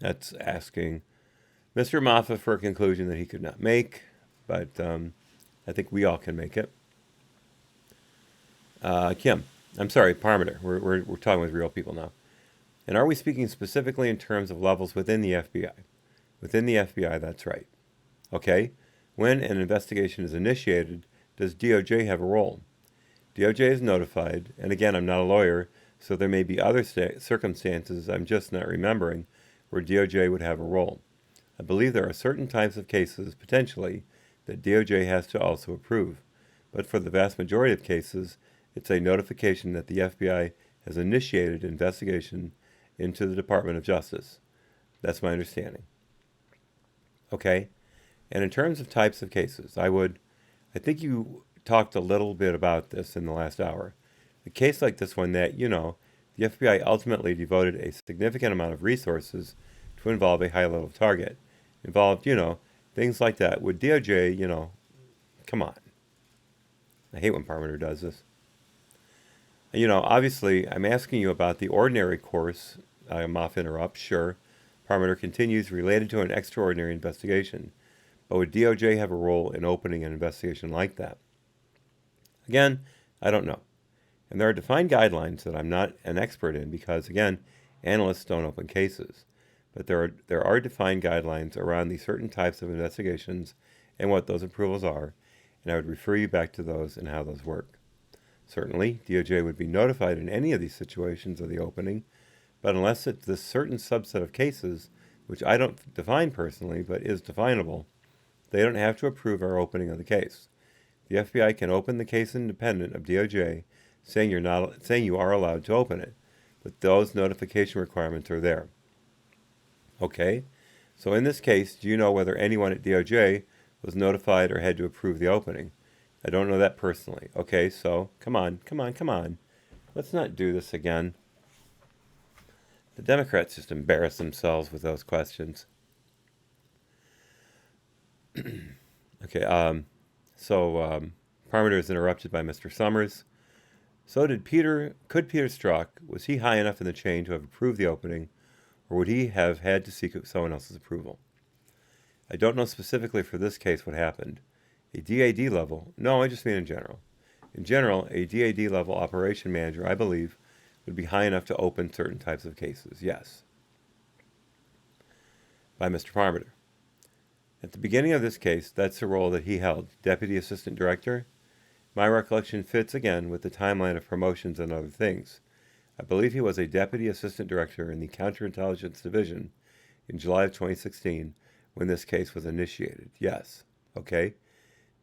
That's asking Mr. Moffa for a conclusion that he could not make, but I think we all can make it. Kim, I'm sorry, Parmeter. We're talking with real people now. And are we speaking specifically in terms of levels within the FBI? Within the FBI, that's right. Okay? When an investigation is initiated, does DOJ have a role? DOJ is notified, and again, I'm not a lawyer, so there may be other circumstances I'm just not remembering where DOJ would have a role. I believe there are certain types of cases, potentially, that DOJ has to also approve. But for the vast majority of cases, it's a notification that the FBI has initiated investigation into the Department of Justice. That's my understanding. Okay? And in terms of types of cases, I think you talked a little bit about this in the last hour. A case like this one that, the FBI ultimately devoted a significant amount of resources to involve a high-level target. Involved, things like that. Would DOJ, come on. I hate when Parmeter does this. Obviously, I'm asking you about the ordinary course. Moffa interrupts. Sure. Parmeter continues, related to an extraordinary investigation. But would DOJ have a role in opening an investigation like that? Again, I don't know. And there are defined guidelines that I'm not an expert in because, again, analysts don't open cases. But there are defined guidelines around the certain types of investigations and what those approvals are, and I would refer you back to those and how those work. Certainly, DOJ would be notified in any of these situations of the opening, but unless it's this certain subset of cases, which I don't define personally, but is definable, they don't have to approve our opening of the case. The FBI can open the case independent of DOJ, saying you are allowed to open it, but those notification requirements are there. Okay, so in this case, do you know whether anyone at DOJ was notified or had to approve the opening? I don't know that personally. Okay, so come on. Let's not do this again. The Democrats just embarrass themselves with those questions. Okay, Parmeter is interrupted by Mr. Summers. So could Peter Strzok, was he high enough in the chain to have approved the opening, or would he have had to seek someone else's approval? I don't know specifically for this case what happened. A DAD level? No, I just mean in general. In general, a DAD level operation manager, I believe, would be high enough to open certain types of cases, yes. By Mr. Parmeter. At the beginning of this case, that's the role that he held, Deputy Assistant Director. My recollection fits again with the timeline of promotions and other things. I believe he was a Deputy Assistant Director in the Counterintelligence Division in July of 2016 when this case was initiated. Yes. Okay.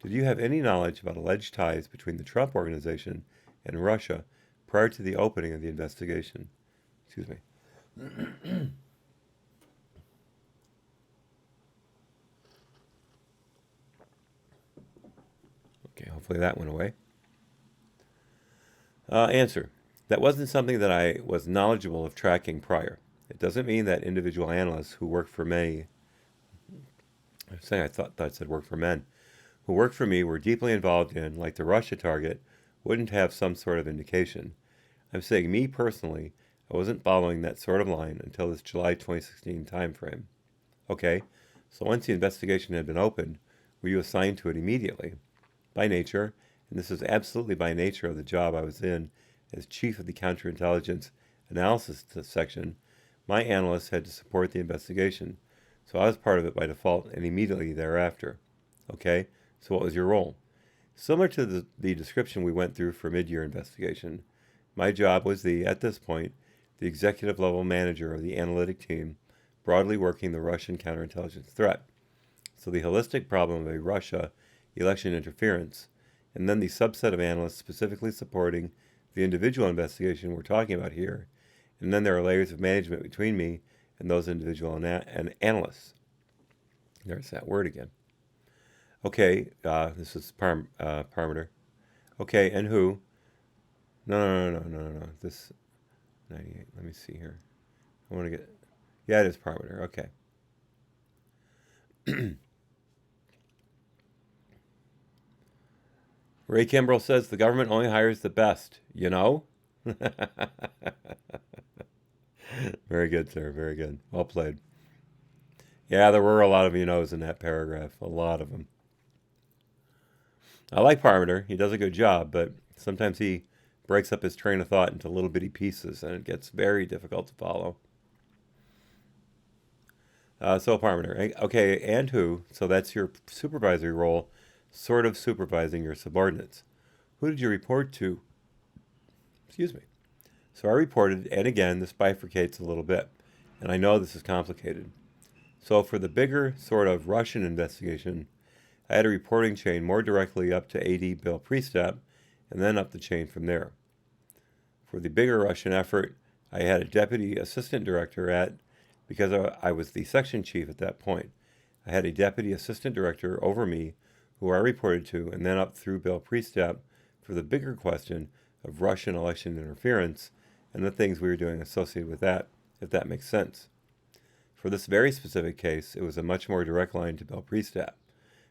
Did you have any knowledge about alleged ties between the Trump Organization and Russia prior to the opening of the investigation? Excuse me. Okay, hopefully that went away. Answer. That wasn't something that I was knowledgeable of tracking prior. It doesn't mean that individual analysts who work for me, I'm saying I thought that said work for men, who worked for me were deeply involved in, like the Russia target, wouldn't have some sort of indication. I'm saying me personally, I wasn't following that sort of line until this July 2016 timeframe. Okay, so once the investigation had been opened, were you assigned to it immediately? By nature, and this is absolutely by nature of the job I was in as chief of the counterintelligence analysis section, my analysts had to support the investigation, so I was part of it by default and immediately thereafter. Okay, so what was your role? Similar to the description we went through for mid-year investigation, my job was at this point, the executive level manager of the analytic team, broadly working the Russian counterintelligence threat. So the holistic problem of a Russia election interference, and then the subset of analysts specifically supporting the individual investigation we're talking about here, and then there are layers of management between me and those individual and analysts. There's that word again. Okay, this is parameter. Okay, and who? No. This 98. Let me see here. I want to get. Yeah, it is parameter. Okay. Ray Kimbrell says the government only hires the best. You know? Very good, sir. Very good. Well played. Yeah, there were a lot of you-knows in that paragraph. A lot of them. I like Parmenter. He does a good job, but sometimes he breaks up his train of thought into little bitty pieces, and it gets very difficult to follow. So Parmenter. Okay, and who? So that's your supervisory role, sort of supervising your subordinates. Who did you report to? Excuse me. So I reported, and again, this bifurcates a little bit, and I know this is complicated. So for the bigger sort of Russian investigation, I had a reporting chain more directly up to AD Bill Priestap, and then up the chain from there. For the bigger Russian effort, I had a deputy assistant director because I was the section chief at that point. I had a deputy assistant director over me who I reported to, and then up through Bill Priestap for the bigger question of Russian election interference and the things we were doing associated with that, if that makes sense. For this very specific case, it was a much more direct line to Bill Priestap.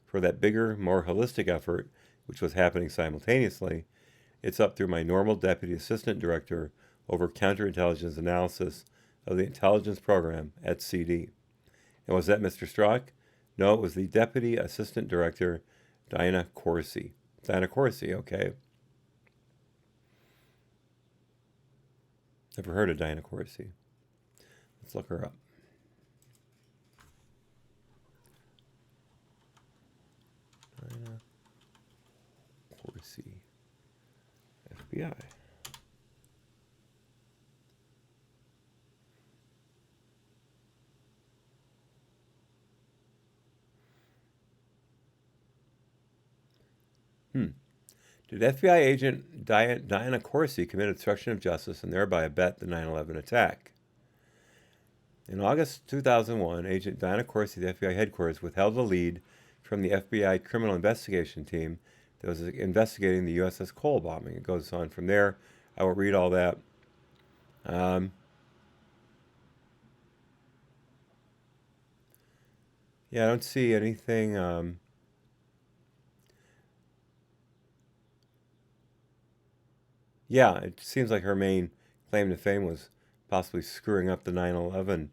For that bigger, more holistic effort, which was happening simultaneously, it's up through my normal deputy assistant director over counterintelligence analysis of the intelligence program at CD. And was that Mr. Strzok? No, it was the deputy assistant director, Diana Corsi. Diana Corsi, okay. Never heard of Diana Corsi. Let's look her up. Diana Corsi, FBI. Did FBI agent Diana Corsi commit obstruction of justice and thereby abet the 9/11 attack? In August 2001, Agent Diana Corsi of the FBI headquarters withheld the lead from the FBI criminal investigation team that was investigating the USS Cole bombing. It goes on from there. I won't read all that. Yeah, I don't see anything. Yeah, it seems like her main claim to fame was possibly screwing up the 9/11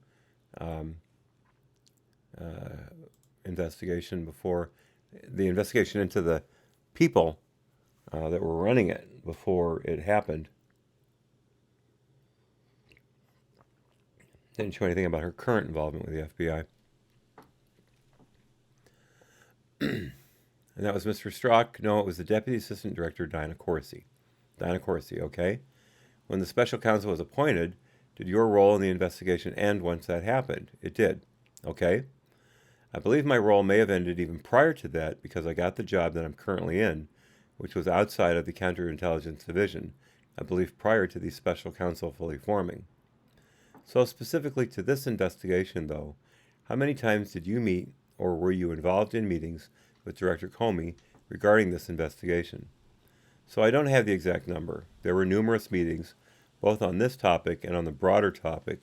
investigation before the investigation into the people that were running it before it happened. Didn't show anything about her current involvement with the FBI. And that was Mr. Strzok. No, it was the Deputy Assistant Director, Diana Corsi. Diana Corsi, okay. When the special counsel was appointed, did your role in the investigation end once that happened? It did. Okay. I believe my role may have ended even prior to that because I got the job that I'm currently in, which was outside of the Counterintelligence Division, I believe prior to the special counsel fully forming. So specifically to this investigation, though, how many times did you meet or were you involved in meetings with Director Comey regarding this investigation? So I don't have the exact number. There were numerous meetings, both on this topic and on the broader topic,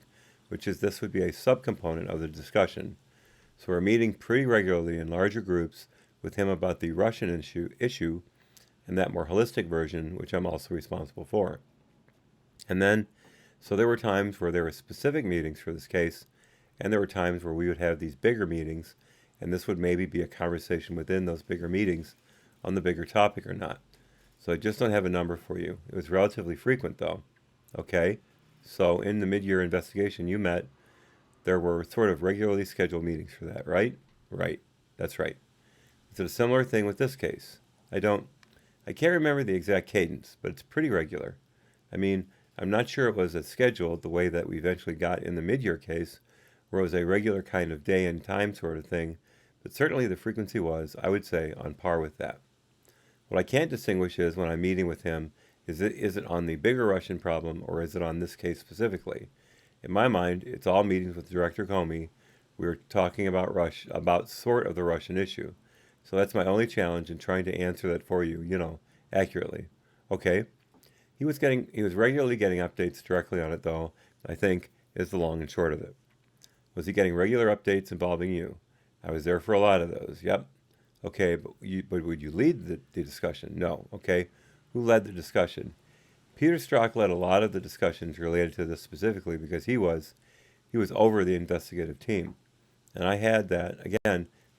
which is this would be a subcomponent of the discussion. So we're meeting pretty regularly in larger groups with him about the Russian issue and that more holistic version, which I'm also responsible for. And then, so there were times where there were specific meetings for this case, and there were times where we would have these bigger meetings, and this would maybe be a conversation within those bigger meetings on the bigger topic or not. So I just don't have a number for you. It was relatively frequent, though. Okay? So in the mid-year investigation you met, there were sort of regularly scheduled meetings for that, right? Right. That's right. Is it a similar thing with this case? I can't remember the exact cadence, but it's pretty regular. I mean, I'm not sure it was as scheduled the way that we eventually got in the mid-year case, where it was a regular kind of day and time sort of thing, but certainly the frequency was, I would say, on par with that. What I can't distinguish is when I'm meeting with him, is it on the bigger Russian problem or is it on this case specifically? In my mind, it's all meetings with Director Comey. We're talking about sort of the Russian issue. So that's my only challenge in trying to answer that for you, accurately. Okay. He was regularly getting updates directly on it though, I think, is the long and short of it. Was he getting regular updates involving you? I was there for a lot of those. Yep. Okay, but would you lead the discussion? No. Okay. Who led the discussion? Peter Strzok led a lot of the discussions related to this specifically because he was over the investigative team. And I had that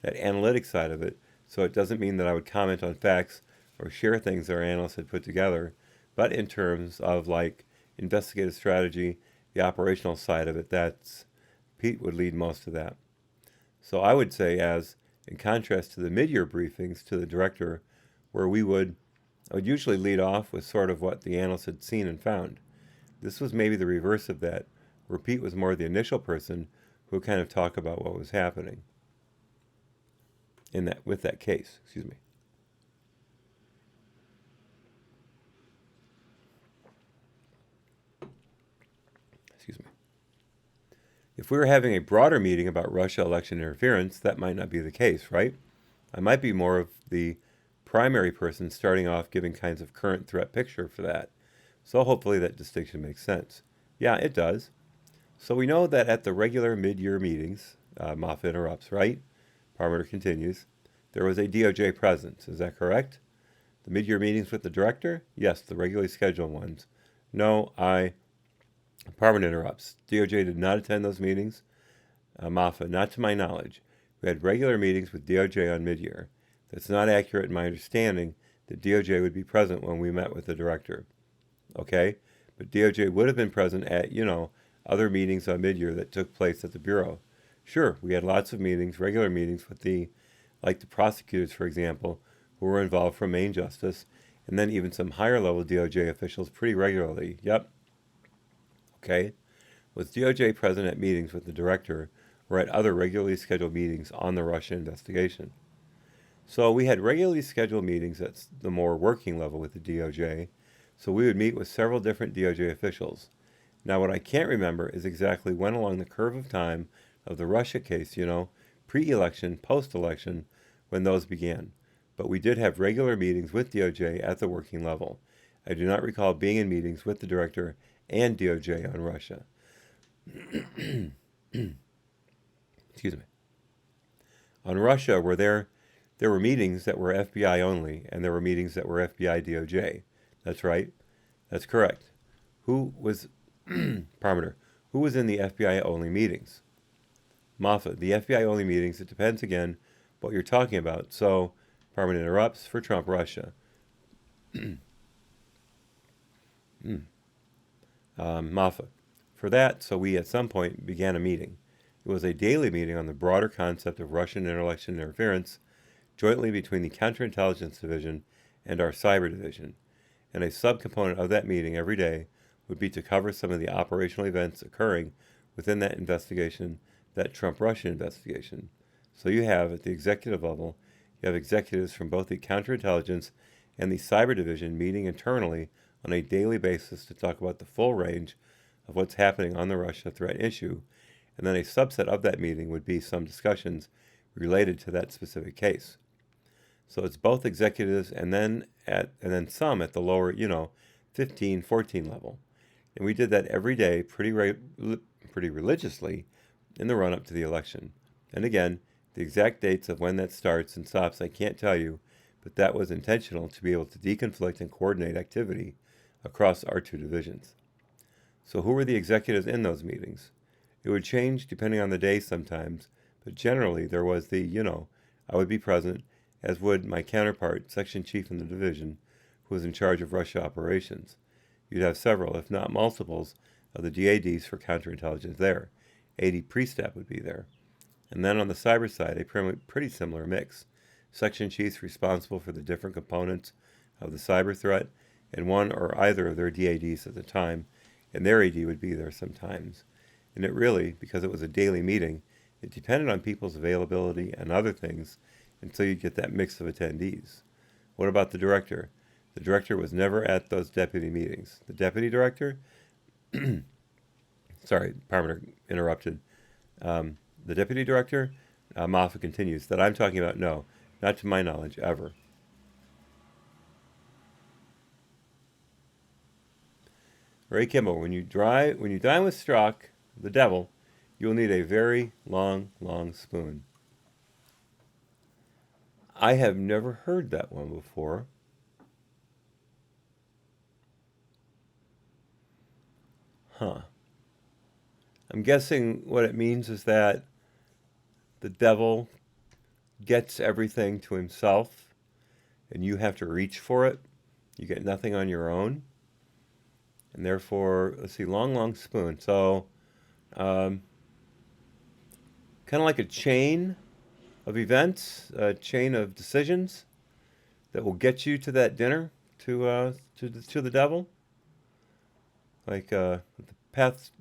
analytic side of it, so it doesn't mean that I would comment on facts or share things that our analysts had put together, but in terms of like investigative strategy, the operational side of it, Pete would lead most of that. So I would say, as in contrast to the mid-year briefings to the director, where I would usually lead off with sort of what the analysts had seen and found. This was maybe the reverse of that, where Pete was more the initial person who would kind of talk about what was happening with that case. Excuse me. If we were having a broader meeting about Russia election interference, that might not be the case, right? I might be more of the primary person starting off giving kinds of current threat picture for that. So hopefully that distinction makes sense. Yeah, it does. So we know that at the regular mid-year meetings, Moffa interrupts, right? Parmenter continues. There was a DOJ presence, is that correct? The mid-year meetings with the director? Yes, the regularly scheduled ones. No, Parmenter interrupts. DOJ did not attend those meetings. Moffa, not to my knowledge. We had regular meetings with DOJ on mid-year. That's not accurate in my understanding that DOJ would be present when we met with the director. Okay? But DOJ would have been present at, other meetings on mid-year that took place at the Bureau. Sure, we had lots of meetings, regular meetings with the prosecutors, for example, who were involved from Main Justice, and then even some higher-level DOJ officials pretty regularly. Yep. Okay? Was DOJ present at meetings with the director or at other regularly scheduled meetings on the Russia investigation? So we had regularly scheduled meetings at the more working level with the DOJ, so we would meet with several different DOJ officials. Now what I can't remember is exactly when along the curve of time of the Russia case, pre-election, post-election, when those began. But we did have regular meetings with DOJ at the working level. I do not recall being in meetings with the director and DOJ on Russia. Excuse me. On Russia, there were meetings that were FBI only, and there were meetings that were FBI DOJ. That's right. That's correct. Who was Parmenter? Who was in the FBI only meetings? Moffa, the FBI only meetings. It depends again what you're talking about. So Parmenter interrupts for Trump Russia. Moffa, for that, so we at some point began a meeting. It was a daily meeting on the broader concept of Russian election interference, jointly between the Counterintelligence Division and our Cyber Division. And a subcomponent of that meeting every day would be to cover some of the operational events occurring within that investigation, that Trump-Russia investigation. So you have, at the executive level, you have executives from both the Counterintelligence and the Cyber Division meeting internally on a daily basis to talk about the full range of what's happening on the Russia threat issue, and then a subset of that meeting would be some discussions related to that specific case. So it's both executives and then some at the lower, 15, 14 level. And we did that every day pretty religiously in the run-up to the election. And again, the exact dates of when that starts and stops, I can't tell you, but that was intentional to be able to deconflict and coordinate activity across our two divisions. So who were the executives in those meetings? It would change depending on the day sometimes, but generally there was I would be present, as would my counterpart, section chief in the division, who was in charge of Russia operations. You'd have several, if not multiples, of the DADs for counterintelligence there. 80 pre-step would be there. And then on the cyber side, a pretty similar mix. Section chiefs responsible for the different components of the cyber threat, and one or either of their DADs at the time, and their AD would be there sometimes. And it really, because it was a daily meeting, It depended on people's availability and other things until you get that mix of attendees. What about the director? The director was never at those deputy meetings. The deputy director, sorry, Parmenter interrupted. The deputy director, Moffa continues, that I'm talking about, no, not to my knowledge, ever. Ray Kimball, when you dine with Strzok, the devil, you'll need a very long, long spoon. I have never heard that one before. Huh. I'm guessing what it means is that the devil gets everything to himself and you have to reach for it. You get nothing on your own. And therefore, let's see, long, long spoon. So, kind of like a chain of events, a chain of decisions that will get you to that dinner, to the devil. Like the path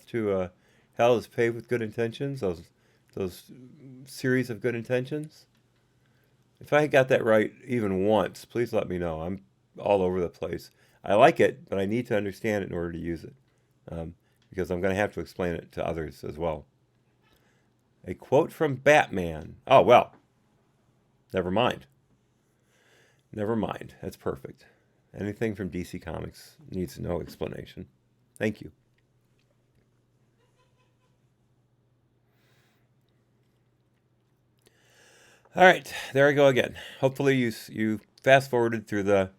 to hell is paved with good intentions. Those series of good intentions. If I got that right even once, please let me know. I'm all over the place. I like it, but I need to understand it in order to use it, because I'm going to have to explain it to others as well. A quote from Batman. Oh, well, never mind. Never mind. That's perfect. Anything from DC Comics needs no explanation. Thank you. All right, there I go again. Hopefully you fast forwarded through the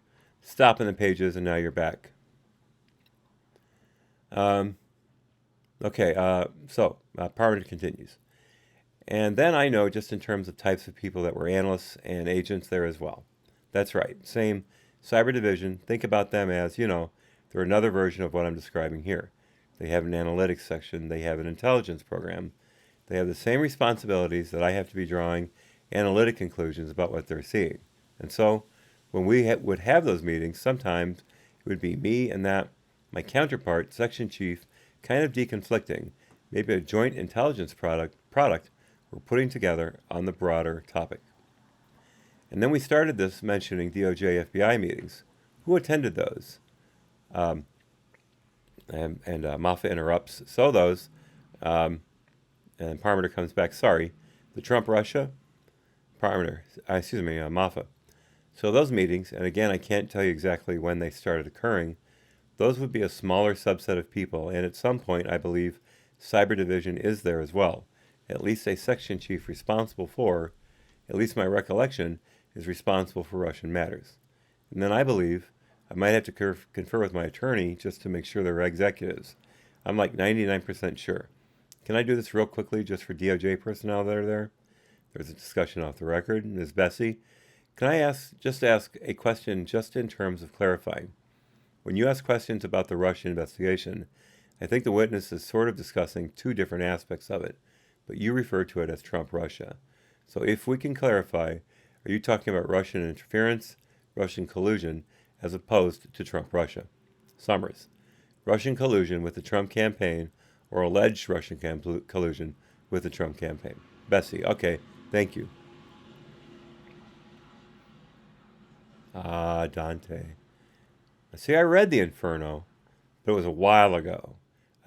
stop in the pages and now you're back. Okay, so Parmenter continues. And then I know just in terms of types of people that were analysts and agents there as well. That's right, same cyber division. Think about them as, they're another version of what I'm describing here. They have an analytics section. They have an intelligence program. They have the same responsibilities that I have to be drawing analytic conclusions about what they're seeing. And so when we would have those meetings, sometimes it would be me and my counterpart, section chief, kind of deconflicting, maybe a joint intelligence product we're putting together on the broader topic. And then we started this mentioning DOJ FBI meetings. Who attended those? And Moffa interrupts. So those, and Parmenter comes back. Sorry, the Trump-Russia, Moffa. So those meetings, and again, I can't tell you exactly when they started occurring. Those would be a smaller subset of people, and at some point, I believe Cyber Division is there as well. At least a section chief responsible for, at least my recollection, is responsible for Russian matters. And then I believe I might have to confer with my attorney just to make sure they're executives. I'm like 99% sure. Can I do this real quickly just for DOJ personnel that are there? There's a discussion off the record. Ms. Bessie, can I ask a question just in terms of clarifying? When you ask questions about the Russian investigation, I think the witness is sort of discussing two different aspects of it, but you refer to it as Trump-Russia. So if we can clarify, are you talking about Russian interference, Russian collusion, as opposed to Trump-Russia? Summers. Russian collusion with the Trump campaign or alleged Russian collusion with the Trump campaign. Bessie, okay, thank you. Ah, Dante. See, I read the Inferno, but it was a while ago.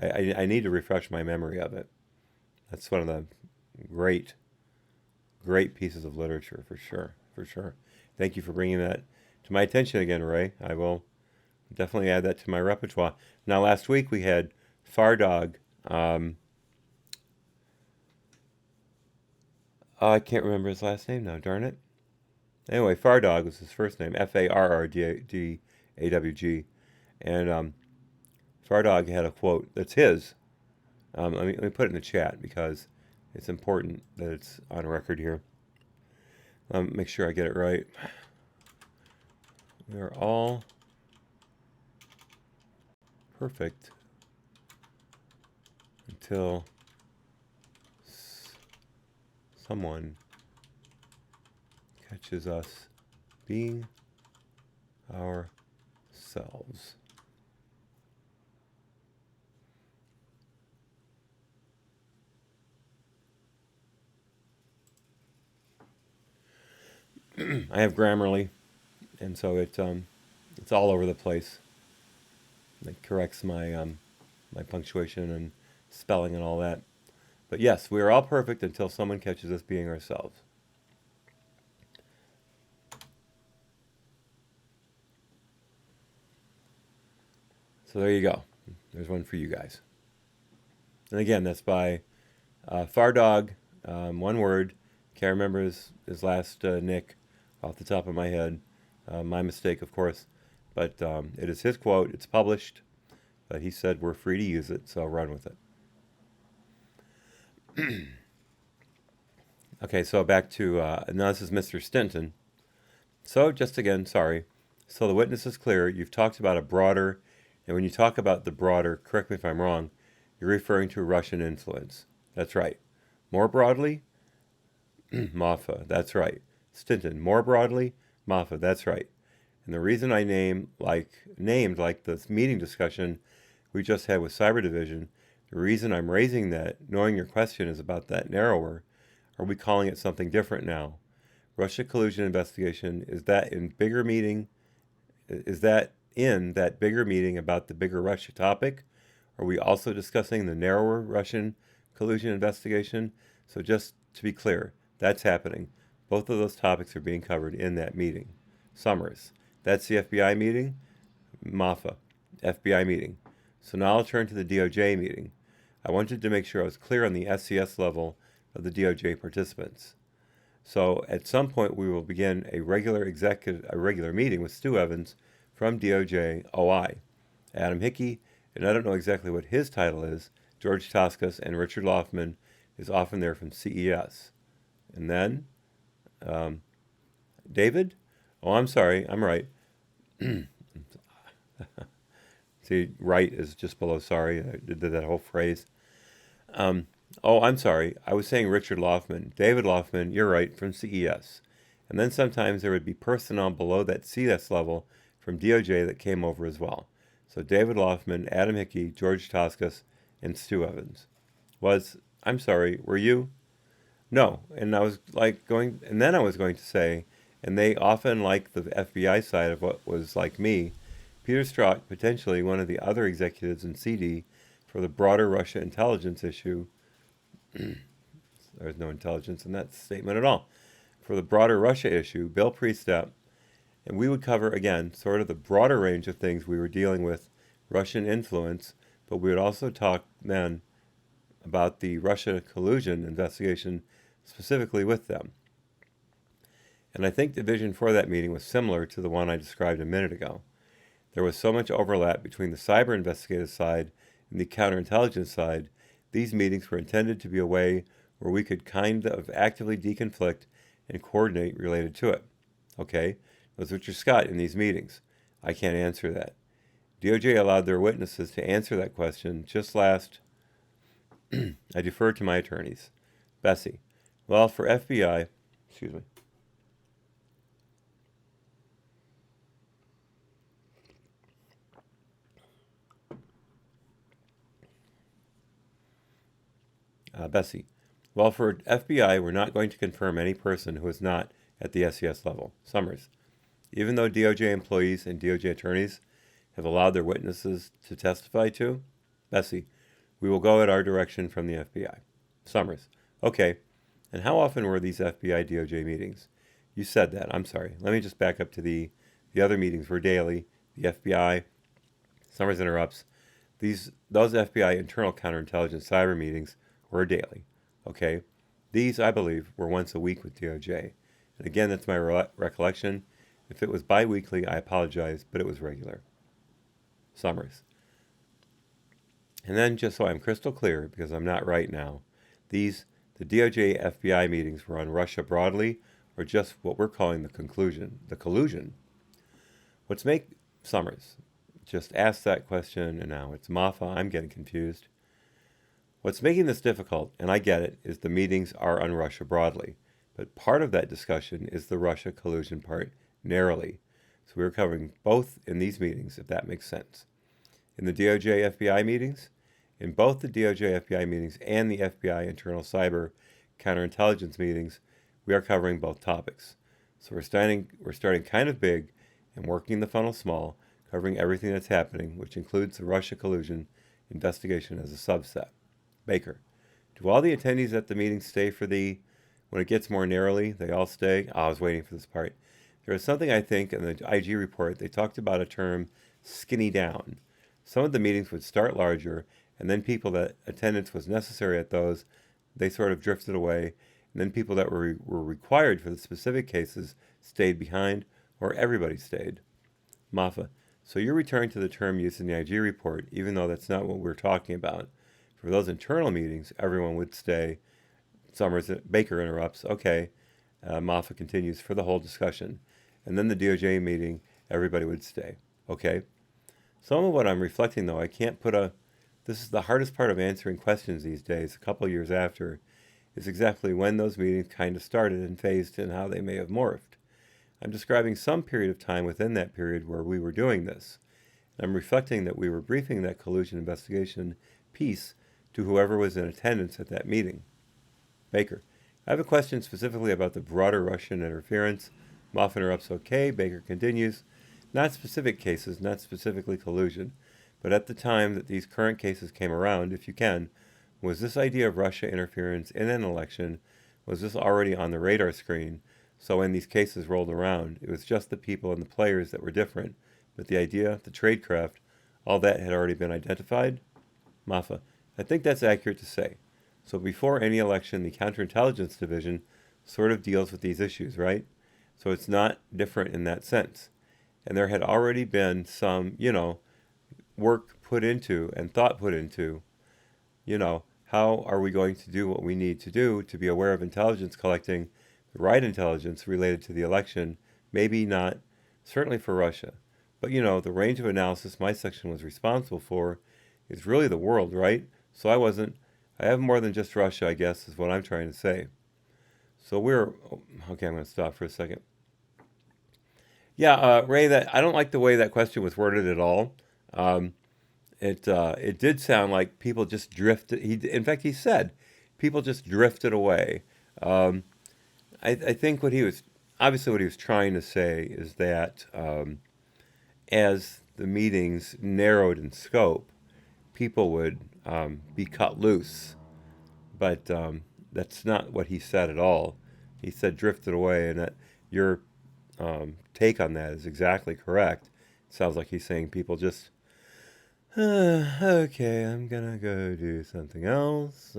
I need to refresh my memory of it. That's one of the great pieces of literature, for sure. Thank you for bringing that to my attention again, Ray. I will definitely add that to my repertoire. Now, last week we had Fardog. I can't remember his last name now, darn it. Anyway, Fardog was his first name, Farrdawg. And Fardog had a quote that's his. Let me put it in the chat because it's important that it's on record here. Make sure I get it right. We are all perfect until someone catches us being ourselves. I have Grammarly, and so it's all over the place. It corrects my punctuation and spelling and all that. But yes, we are all perfect until someone catches us being ourselves. So there you go. There's one for you guys. And again, that's by Fardog, one word. Can't remember his last nick off the top of my head. My mistake, of course. But it is his quote. It's published. But he said we're free to use it, so I'll run with it. Okay, so back to, now this is Mr. Stinton. So just again, sorry. So the witness is clear. You've talked about a broader, and when you talk about the broader, correct me if I'm wrong, you're referring to Russian influence. That's right. More broadly, Moffa. That's right. Stinton. More broadly, Moffa. That's right. And the reason I named like this meeting discussion we just had with Cyber Division, the reason I'm raising that, knowing your question is about that narrower, are we calling it something different now? Russia collusion investigation, is that in that bigger meeting about the bigger Russia topic? Are we also discussing the narrower Russian collusion investigation? So just to be clear, that's happening. Both of those topics are being covered in that meeting. Summers. That's the FBI meeting. Moffa, FBI meeting. So now I'll turn to the DOJ meeting. I wanted to make sure I was clear on the SCS level of the DOJ participants. So at some point we will begin a regular meeting with Stu Evans from DOJ OI, Adam Hickey, and I don't know exactly what his title is, George Toscas, and Richard Loffman is often there from CES. And then, David? Oh, I'm sorry, I'm right. See, right is just below sorry. I did that whole phrase. Oh, I'm sorry. I was saying Richard Loffman. David Loffman, you're right, from CES. And then sometimes there would be personnel below that CS level from DOJ that came over as well. So David Loffman, Adam Hickey, George Toscas, and Stu Evans. I'm sorry, were you? No. And I was going to say, and they often like the FBI side of what was like me, Peter Strzok, potentially one of the other executives in CD for the broader Russia intelligence issue. There's no intelligence in that statement at all. For the broader Russia issue, Bill Priestap, and we would cover, again, sort of the broader range of things we were dealing with, Russian influence, but we would also talk then about the Russia collusion investigation specifically with them. And I think the vision for that meeting was similar to the one I described a minute ago. There was so much overlap between the cyber investigative side and the counterintelligence side. These meetings were intended to be a way where we could kind of actively deconflict and coordinate related to it. Okay? Was Richard Scott in these meetings? I can't answer that. DOJ allowed their witnesses to answer that question just last. I defer to my attorneys. Bessie. Well, for FBI, excuse me. Bessie. Well, for FBI, we're not going to confirm any person who is not at the SES level. Summers. Even though DOJ employees and DOJ attorneys have allowed their witnesses to testify to, Bessie, we will go at our direction from the FBI. Summers. Okay. And how often were these FBI DOJ meetings? You said that. I'm sorry. Let me just back up to the other meetings were daily. The FBI. Summers interrupts. Those FBI internal counterintelligence cyber meetings were daily. Okay. These, I believe, were once a week with DOJ. And again, that's my recollection. If it was bi-weekly, I apologize, but it was regular. Summers. And then, just so I'm crystal clear, because I'm not right now, the DOJ FBI meetings were on Russia broadly, or just what we're calling the collusion. Summers, just ask that question, and now it's Moffa, I'm getting confused. What's making this difficult, and I get it, is the meetings are on Russia broadly, but part of that discussion is the Russia collusion part narrowly. So we're covering both in these meetings, if that makes sense. In the DOJ FBI meetings, in both the DOJ FBI meetings and the FBI internal cyber counterintelligence meetings, we are covering both topics. So we're starting kind of big and working the funnel small, covering everything that's happening, which includes the Russia collusion investigation as a subset. Baker, do all the attendees at the meeting stay when it gets more narrowly, they all stay? Oh, I was waiting for this part. There was something I think in the IG report, they talked about a term, skinny down. Some of the meetings would start larger, and then people that attendance was necessary at those, they sort of drifted away, and then people that were required for the specific cases stayed behind, or everybody stayed. Moffa, so you're returning to the term used in the IG report, even though that's not what we're talking about. For those internal meetings, everyone would stay. Baker interrupts. Okay. Moffa continues for the whole discussion. And then the DOJ meeting, everybody would stay. Okay. Some of what I'm reflecting, though, this is the hardest part of answering questions these days, a couple years after, is exactly when those meetings kind of started and phased and how they may have morphed. I'm describing some period of time within that period where we were doing this. I'm reflecting that we were briefing that collusion investigation piece to whoever was in attendance at that meeting. Baker, I have a question specifically about the broader Russian interference. Moffa interrupts. Okay. Baker continues. Not specific cases, not specifically collusion, but at the time that these current cases came around, if you can, was this idea of Russia interference in an election, was this already on the radar screen? So when these cases rolled around, it was just the people and the players that were different, but the idea, the tradecraft, all that had already been identified? Moffa, I think that's accurate to say. So before any election, the Counterintelligence Division sort of deals with these issues, right? So it's not different in that sense. And there had already been some, work put into and thought put into, how are we going to do what we need to do to be aware of intelligence collecting, the right intelligence related to the election, maybe not, certainly for Russia. But, the range of analysis my section was responsible for is really the world, right? So I have more than just Russia, I guess, is what I'm trying to say. So okay, I'm going to stop for a second. Yeah, Ray, I don't like the way that question was worded at all. It did sound like people just drifted. In fact, he said people just drifted away. I think what he was trying to say is that as the meetings narrowed in scope, people would be cut loose. But that's not what he said at all. He said drifted away, and that your take on that is exactly correct. It sounds like he's saying people just, okay, I'm gonna go do something else.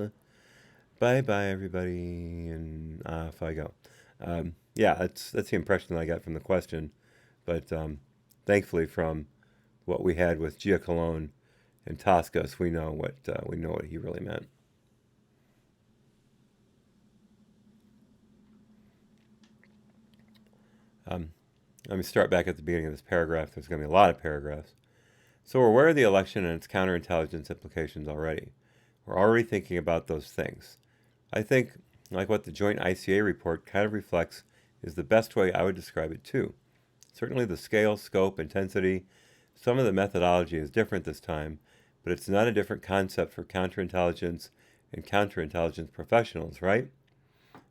Bye-bye, everybody, and off I go. Yeah, that's the impression that I got from the question. But thankfully, from what we had with Gia Cologne and Toscas, we know what he really meant. Let me start back at the beginning of this paragraph. There's going to be a lot of paragraphs. So we're aware of the election and its counterintelligence implications already. We're already thinking about those things. I think, like what the joint ICA report kind of reflects, is the best way I would describe it too. Certainly the scale, scope, intensity, some of the methodology is different this time, but it's not a different concept for counterintelligence and counterintelligence professionals, right?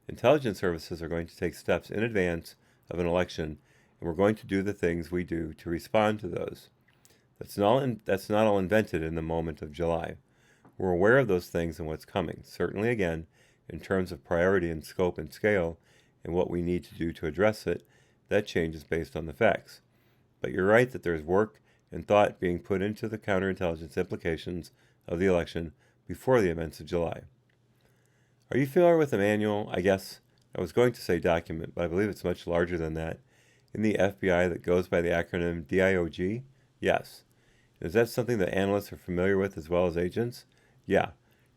Intelligence services are going to take steps in advance of an election, and we're going to do the things we do to respond to those. That's not all invented in the moment of July. We're aware of those things and what's coming, certainly again, in terms of priority and scope and scale, and what we need to do to address it. That changes based on the facts. But you're right that there's work and thought being put into the counterintelligence implications of the election before the events of July. Are you familiar with the manual? I guess I was going to say document, but I believe it's much larger than that, in the FBI that goes by the acronym DIOG? Yes. Is that something that analysts are familiar with as well as agents? Yeah.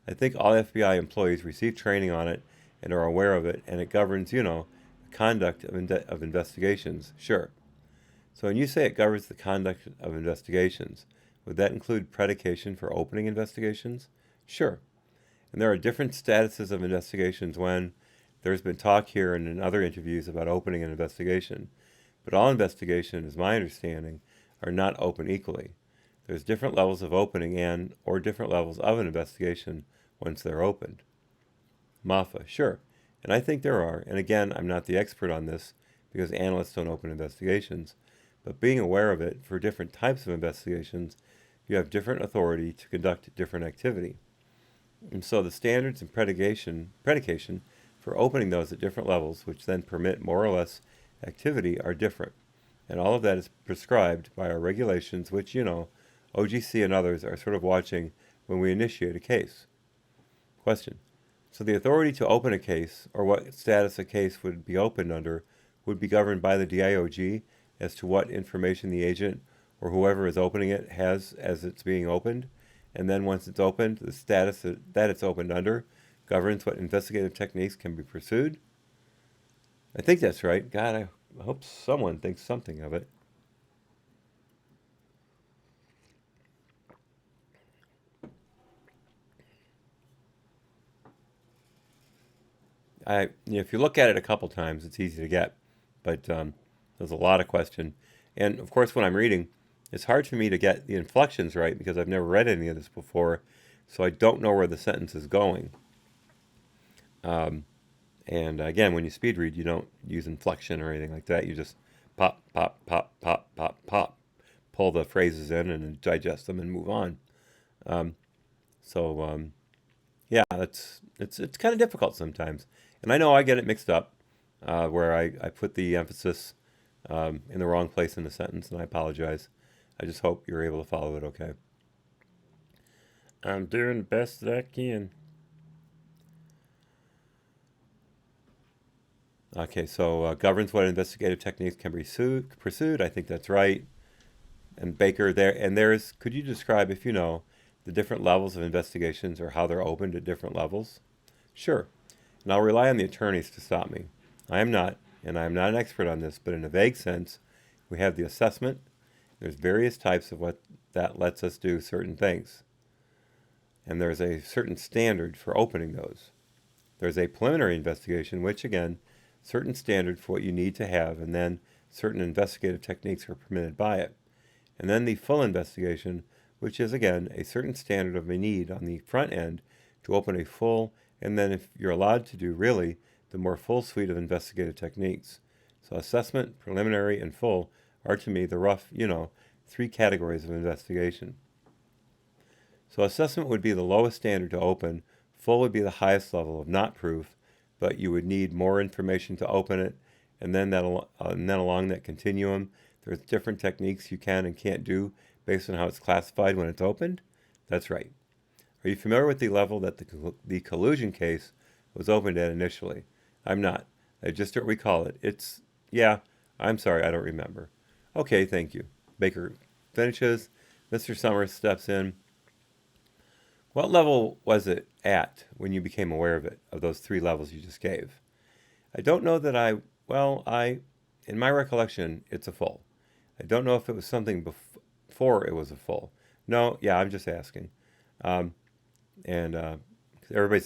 I think all FBI employees receive training on it and are aware of it, and it governs, the conduct of investigations. Sure. So when you say it governs the conduct of investigations, would that include predication for opening investigations? Sure. And there are different statuses of investigations when there's been talk here and in other interviews about opening an investigation. But all investigations, is my understanding, are not open equally. There's different levels of opening or different levels of an investigation once they're opened. Moffa, sure. And I think there are. And again, I'm not the expert on this, because analysts don't open investigations. But being aware of it for different types of investigations, you have different authority to conduct different activity. And so the standards and predication for opening those at different levels, which then permit more or less activity, are different. And all of that is prescribed by our regulations, which, OGC and others are sort of watching when we initiate a case. Question. So the authority to open a case, or what status a case would be opened under, would be governed by the DIOG as to what information the agent or whoever is opening it has as it's being opened. And then once it's opened, the status that it's opened under governs what investigative techniques can be pursued. I think that's right. God, I hope someone thinks something of it. If you look at it a couple times, it's easy to get, but there's a lot of question. And of course, when I'm reading, it's hard for me to get the inflections right because I've never read any of this before, so I don't know where the sentence is going. And again, when you speed read, you don't use inflection or anything like that. You just pop, pop, pop, pop, pop, pop, pull the phrases in and digest them and move on. Yeah, it's kind of difficult sometimes. And I know I get it mixed up, where I put the emphasis in the wrong place in the sentence, and I apologize. I just hope you're able to follow it okay. I'm doing the best that I can. Okay, so governs what investigative techniques can be pursued. I think that's right. And Baker, could you describe, if you know, the different levels of investigations or how they're opened at different levels? Sure. And I'll rely on the attorneys to stop me. I am not, and I am not an expert on this, but in a vague sense, we have the assessment. There's various types of what that lets us do certain things. And there's a certain standard for opening those. There's a preliminary investigation, which again, certain standard for what you need to have, and then certain investigative techniques are permitted by it. And then the full investigation, which is again a certain standard of a need on the front end to open a full, and then if you're allowed to do really, the more full suite of investigative techniques. So assessment, preliminary, and full are to me the rough, three categories of investigation. So assessment would be the lowest standard to open, full would be the highest level of not proof, but you would need more information to open it, and then along that continuum, there's different techniques you can and can't do based on how it's classified when it's opened? That's right. Are you familiar with the level that the collusion case was opened at initially? I'm not. I just don't recall it. I'm sorry, I don't remember. Okay, thank you. Baker finishes. Mr. Summers steps in. What level was it at when you became aware of it, of those three levels you just gave? I don't know that in my recollection, it's a full. I don't know if it was something before it was a full. No, yeah, I'm just asking. Everybody's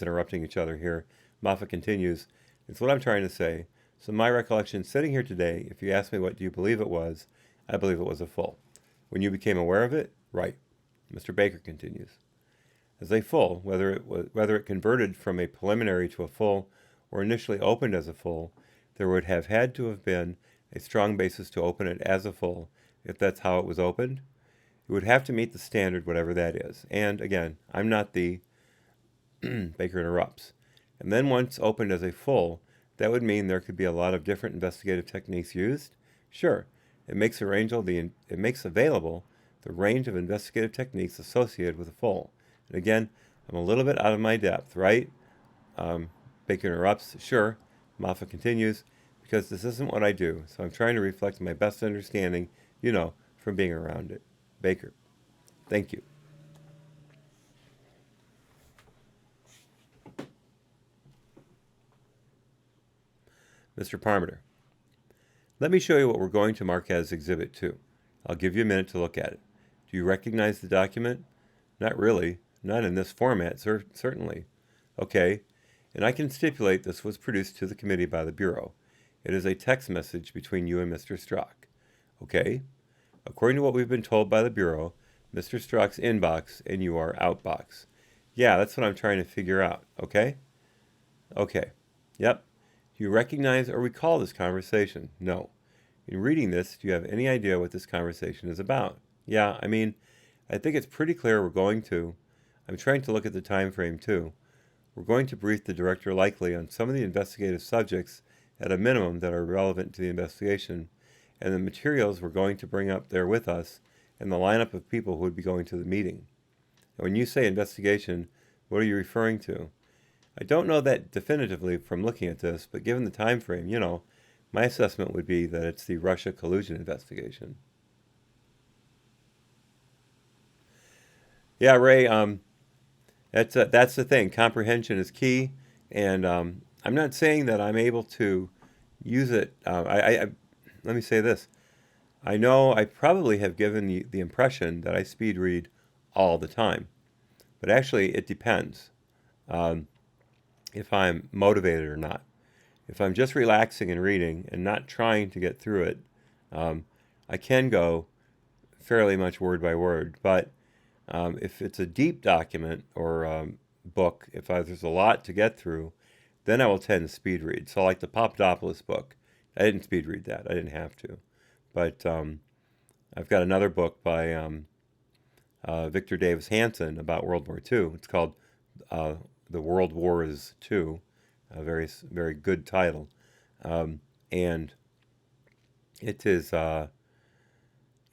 interrupting each other here. Moffa continues. It's what I'm trying to say. So my recollection, sitting here today, if you ask me what do you believe it was, I believe it was a full. When you became aware of it, right. Mr. Baker continues. As a full, whether it converted from a preliminary to a full or initially opened as a full, there would have had to have been a strong basis to open it as a full if that's how it was opened. It would have to meet the standard, whatever that is. And again, I'm not the Baker interrupts. And then once opened as a full, that would mean there could be a lot of different investigative techniques used. Sure, it makes available the range of investigative techniques associated with a full. And again, I'm a little bit out of my depth, right? Baker interrupts. Sure. Moffa continues, because this isn't what I do, so I'm trying to reflect my best understanding, from being around it. Baker. Thank you. Mr. Parmenter. Let me show you what we're going to mark as Exhibit 2. I'll give you a minute to look at it. Do you recognize the document? Not really. Not in this format, certainly. Okay. And I can stipulate this was produced to the committee by the Bureau. It is a text message between you and Mr. Strzok. Okay? According to what we've been told by the Bureau, Mr. Strzok's inbox and you are outbox. Yeah, that's what I'm trying to figure out. Okay? Okay. Yep. Do you recognize or recall this conversation? No. In reading this, do you have any idea what this conversation is about? Yeah, I mean, I think it's pretty clear we're going to. I'm trying to look at the time frame too. We're going to brief the director likely on some of the investigative subjects at a minimum that are relevant to the investigation, and the materials we're going to bring up there with us, and the lineup of people who would be going to the meeting. And when you say investigation, what are you referring to? I don't know that definitively from looking at this, but given the time frame, my assessment would be that it's the Russia collusion investigation. Yeah, Ray, that's the thing. Comprehension is key, and I'm not saying that I'm able to use it. Let me say this. I know I probably have given the impression that I speed read all the time, but actually it depends if I'm motivated or not. If I'm just relaxing and reading and not trying to get through it, I can go fairly much word by word. But if it's a deep document or book, if there's a lot to get through, then I will tend to speed read. So like the Papadopoulos book, I didn't speed read that. I didn't have to. But I've got another book by Victor Davis Hanson about World War II. It's called The World Wars II, a very, very good title. And it is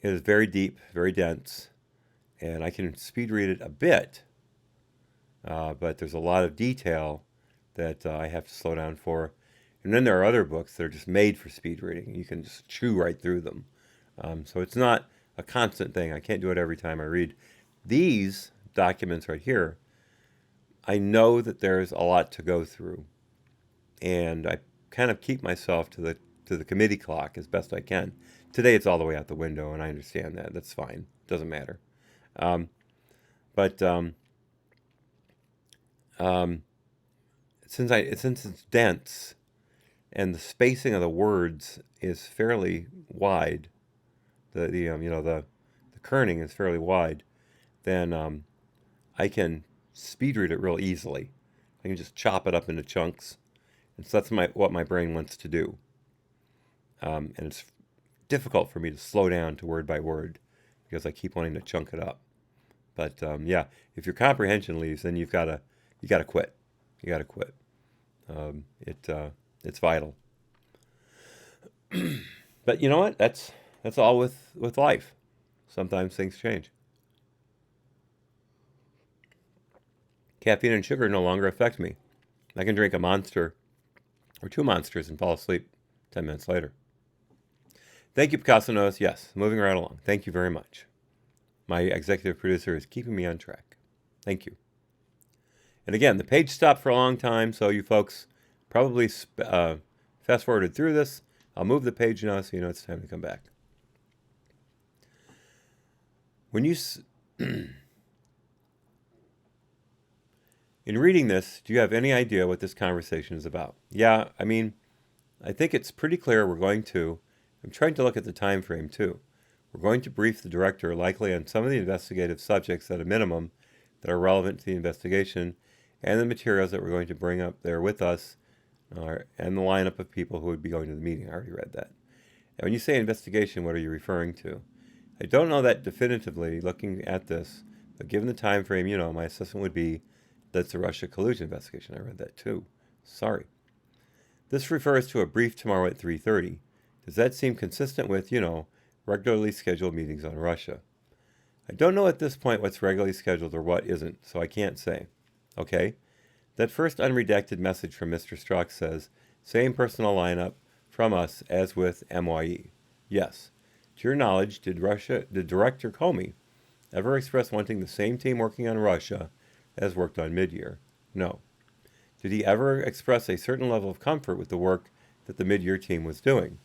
very deep, very dense, and I can speed read it a bit, but there's a lot of detail that I have to slow down for. And then there are other books that are just made for speed reading. You can just chew right through them. So it's not a constant thing. I can't do it every time I read. These documents right here, I know that there's a lot to go through, and I kind of keep myself to the committee clock as best I can. Today it's all the way out the window, and I understand that. That's fine. Doesn't matter. But since it's dense, and the spacing of the words is fairly wide, the kerning is fairly wide, then I can speed read it real easily. I can just chop it up into chunks, and so that's what my brain wants to do. And it's difficult for me to slow down to word by word because I keep wanting to chunk it up. But yeah, if your comprehension leaves, then you gotta quit. You gotta quit. It's vital. But you know what? That's all with life. Sometimes things change. Caffeine and sugar no longer affect me. I can drink a monster or 2 monsters and fall asleep 10 minutes later. Thank you, Picasso Knows. Yes, moving right along. Thank you very much. My executive producer is keeping me on track. Thank you. And again, the page stopped for a long time, so you folks probably fast-forwarded through this. I'll move the page now so you know it's time to come back. When you... In reading this, do you have any idea what this conversation is about? Yeah, I mean, I think it's pretty clear we're going to... I'm trying to look at the time frame, too. We're going to brief the director likely on some of the investigative subjects at a minimum that are relevant to the investigation and the materials that we're going to bring up there with us and the lineup of people who would be going to the meeting. I already read that. And when you say investigation, what are you referring to? I don't know that definitively looking at this, but given the time frame, my assessment would be that's the Russia collusion investigation. I read that too. Sorry. This refers to a brief tomorrow at 3:30. Does that seem consistent with, regularly scheduled meetings on Russia? I don't know at this point what's regularly scheduled or what isn't, so I can't say. Okay? That first unredacted message from Mr. Strzok says, same personal lineup from us as with MYE. Yes. To your knowledge, did Director Comey ever express wanting the same team working on Russia as worked on mid-year? No. Did he ever express a certain level of comfort with the work that the mid-year team was doing?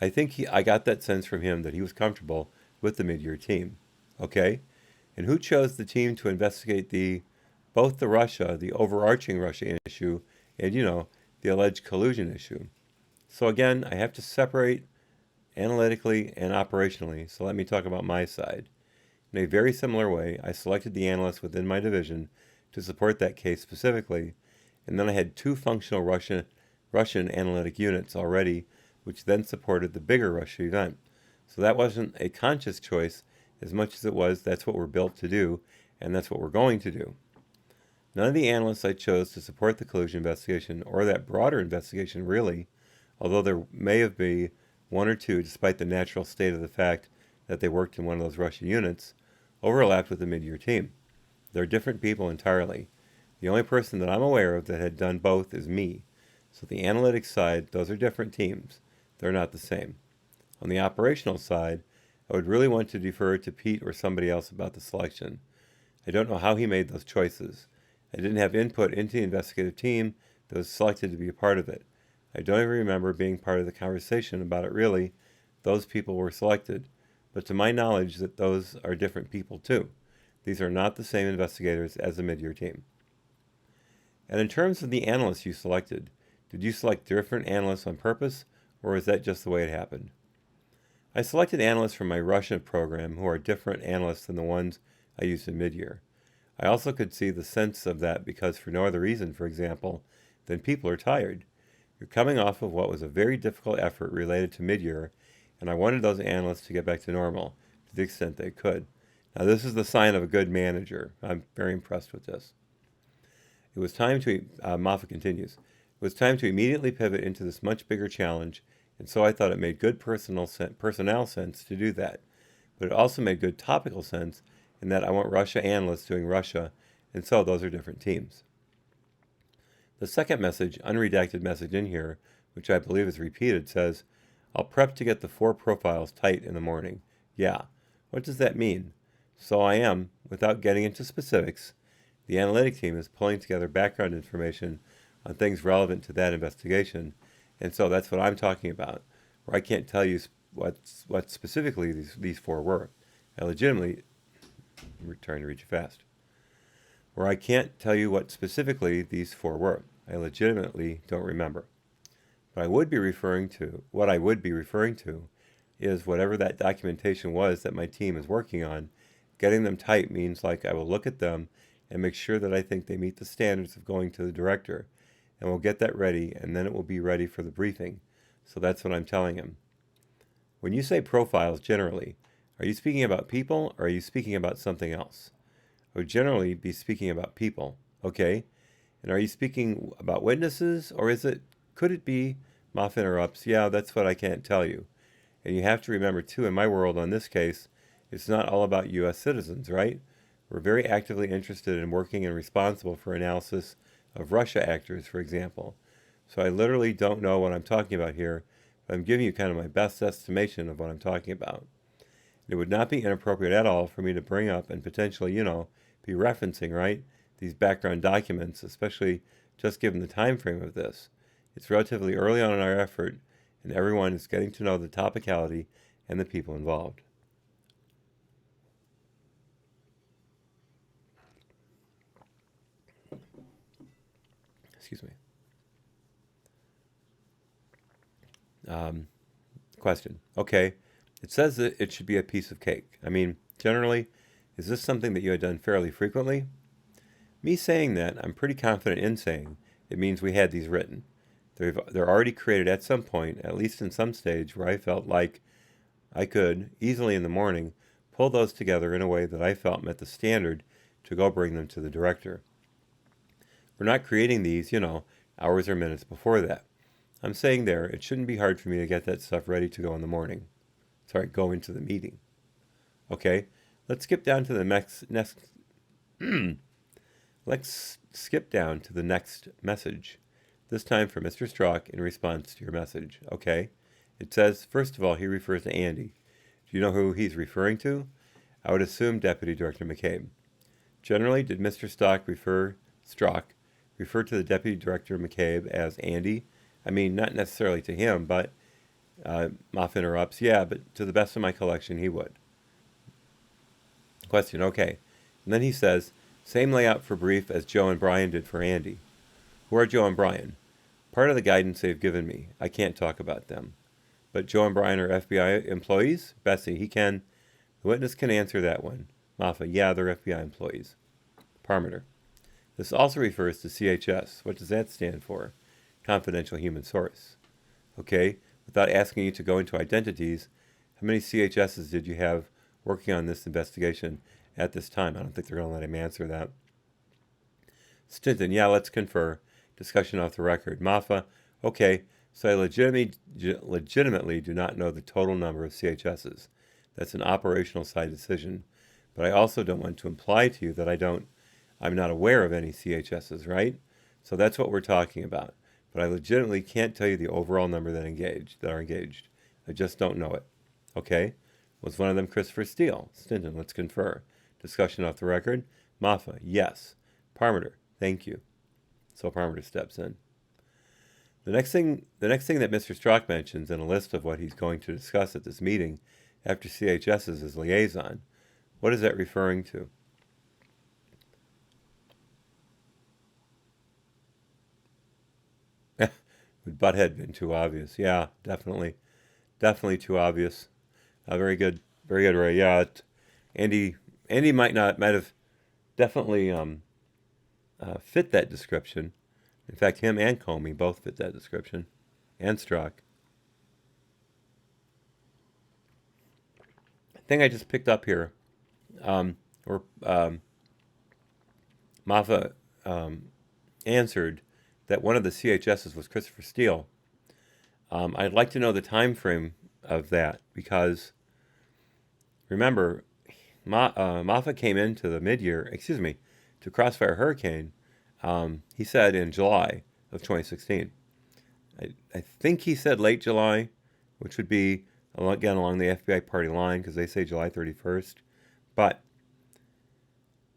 I think I got that sense from him that he was comfortable with the mid-year team. Okay? And who chose the team to investigate both the overarching Russia issue and, the alleged collusion issue? So again, I have to separate analytically and operationally, so let me talk about my side. In a very similar way, I selected the analysts within my division to support that case specifically, And then I had two functional Russian analytic units already, which then supported the bigger Russia event. So that wasn't a conscious choice as much as it was that's what we're built to do, and that's what we're going to do. None of the analysts I chose to support the collusion investigation, or that broader investigation really, although there may have been one or two, despite the natural state of the fact that they worked in one of those Russian units, overlapped with the mid-year team. They're different people entirely. The only person that I'm aware of that had done both is me. So the analytics side, those are different teams. They're not the same. On the operational side, I would really want to defer to Pete or somebody else about the selection. I don't know how he made those choices. I didn't have input into the investigative team that was selected to be a part of it. I don't even remember being part of the conversation about it really. Those people were selected. But to my knowledge, that those are different people too. These are not the same investigators as the mid-year team. And in terms of the analysts you selected, did you select different analysts on purpose, or was that just the way it happened? I selected analysts from my Russian program who are different analysts than the ones I used in mid-year. I also could see the sense of that because for no other reason, for example, than people are tired. You're coming off of what was a very difficult effort related to mid-year, and I wanted those analysts to get back to normal to the extent they could. Now this is the sign of a good manager. I'm very impressed with this. It was time to, Moffa continues, it was time to immediately pivot into this much bigger challenge, and so I thought it made good personnel sense to do that. But it also made good topical sense in that I want Russia analysts doing Russia, and so those are different teams. The second message, unredacted message in here, which I believe is repeated, says, I'll prep to get the 4 profiles tight in the morning. Yeah, what does that mean? So I am, without getting into specifics, the analytic team is pulling together background information on things relevant to that investigation, and so that's what I'm talking about, where I can't tell you what specifically these 4 were. I legitimately, I'm trying to read you fast, where I can't tell you what specifically these 4 were. I legitimately don't remember. What I would be referring to is whatever that documentation was that my team is working on. Getting them tight means like I will look at them and make sure that I think they meet the standards of going to the director, and we'll get that ready, and then it will be ready for the briefing. So that's what I'm telling him. When you say profiles generally, are you speaking about people or are you speaking about something else? I would generally be speaking about people, okay? And are you speaking about witnesses, or could it be, Moffa interrupts, yeah, that's what I can't tell you. And you have to remember too, in my world on this case, it's not all about U.S. citizens, right? We're very actively interested in working and responsible for analysis of Russia actors, for example. So I literally don't know what I'm talking about here, but I'm giving you kind of my best estimation of what I'm talking about. It would not be inappropriate at all for me to bring up and potentially, be referencing, right, these background documents, especially just given the time frame of this. It's relatively early on in our effort, and everyone is getting to know the topicality and the people involved. Excuse me. Question. Okay, it says that it should be a piece of cake. I mean, generally, is this something that you had done fairly frequently? Me saying that, I'm pretty confident in saying, it means we had these written. They're already created at some point, at least in some stage, where I felt like I could, easily in the morning, pull those together in a way that I felt met the standard to go bring them to the director. We're not creating these, hours or minutes before that. I'm saying there, it shouldn't be hard for me to get that stuff ready to go in the morning. Go into the meeting. Okay, let's skip down to the next let's skip down to the next message. This time for Mr. Strzok in response to your message. Okay, it says, first of all, he refers to Andy. Do you know who he's referring to? I would assume Deputy Director McCabe. Generally, did Mr. Strzok refer to the Deputy Director McCabe as Andy? I mean, not necessarily to him, but Moffa interrupts, yeah, but to the best of my collection, he would. Question, okay. And then he says, same layout for brief as Joe and Brian did for Andy. Who are Joe and Brian? Part of the guidance they've given me. I can't talk about them. But Joe and Brian are FBI employees? Bessie, he can. The witness can answer that one. Moffa, yeah, they're FBI employees. Parmeter. This also refers to CHS. What does that stand for? Confidential human source. Okay, without asking you to go into identities, how many CHSs did you have working on this investigation at this time? I don't think they're going to let him answer that. Stinton, yeah, let's confer. Discussion off the record. Moffa, okay, so I legitimately do not know the total number of CHSs. That's an operational side decision. But I also don't want to imply to you that I'm not aware of any CHSs, right? So that's what we're talking about. But I legitimately can't tell you the overall number that are engaged. I just don't know it. Okay? Was one of them Christopher Steele? Stinton, let's confer. Discussion off the record. Moffa, yes. Parmenter, thank you. So Parmenter steps in. The next thing that Mr. Strzok mentions in a list of what he's going to discuss at this meeting after CHS's is liaison. What is that referring to? Would butthead been too obvious? Yeah, definitely too obvious. Very good, Ray. Yeah, Andy might have definitely fit that description. In fact, him and Comey both fit that description, and Strzok. Thing I just picked up here, Moffa answered that one of the CHSs was Christopher Steele. I'd like to know the time frame of that because, remember, Moffa came into the to Crossfire Hurricane, he said in July of 2016. I think he said late July, which would be, again, along the FBI party line because they say July 31st. But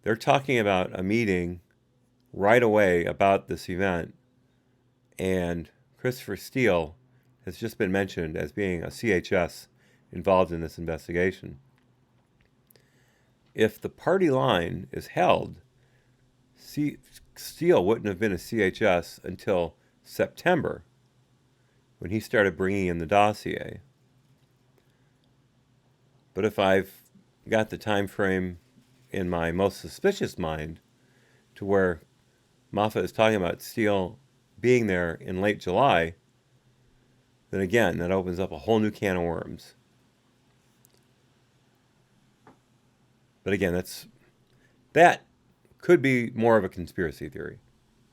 they're talking about a meeting right away about this event, and Christopher Steele has just been mentioned as being a CHS involved in this investigation. If the party line is held, Steele wouldn't have been a CHS until September, when he started bringing in the dossier. But if I've got the time frame in my most suspicious mind to where Moffa is talking about Steele being there in late July, then again, that opens up a whole new can of worms. But again, that could be more of a conspiracy theory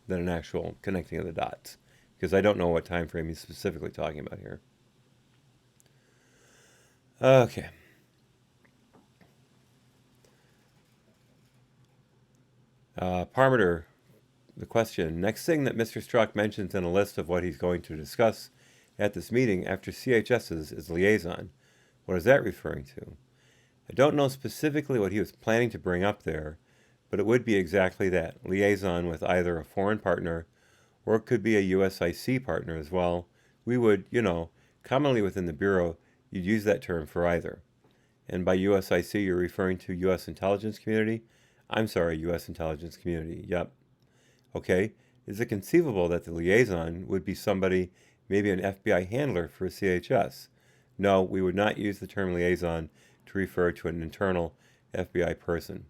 than an actual connecting of the dots, because I don't know what time frame he's specifically talking about here. Okay. Parmenter, the question. Next thing that Mr. Strzok mentions in a list of what he's going to discuss at this meeting after CHS's is liaison. What is that referring to? I don't know specifically what he was planning to bring up there, but it would be exactly that, liaison with either a foreign partner or it could be a USIC partner as well. We would, commonly within the Bureau, you'd use that term for either. And by USIC, you're referring to U.S. intelligence community? I'm sorry, U.S. intelligence community, yep. Okay, is it conceivable that the liaison would be somebody, maybe an FBI handler for a CHS? No, we would not use the term liaison to refer to an internal FBI person.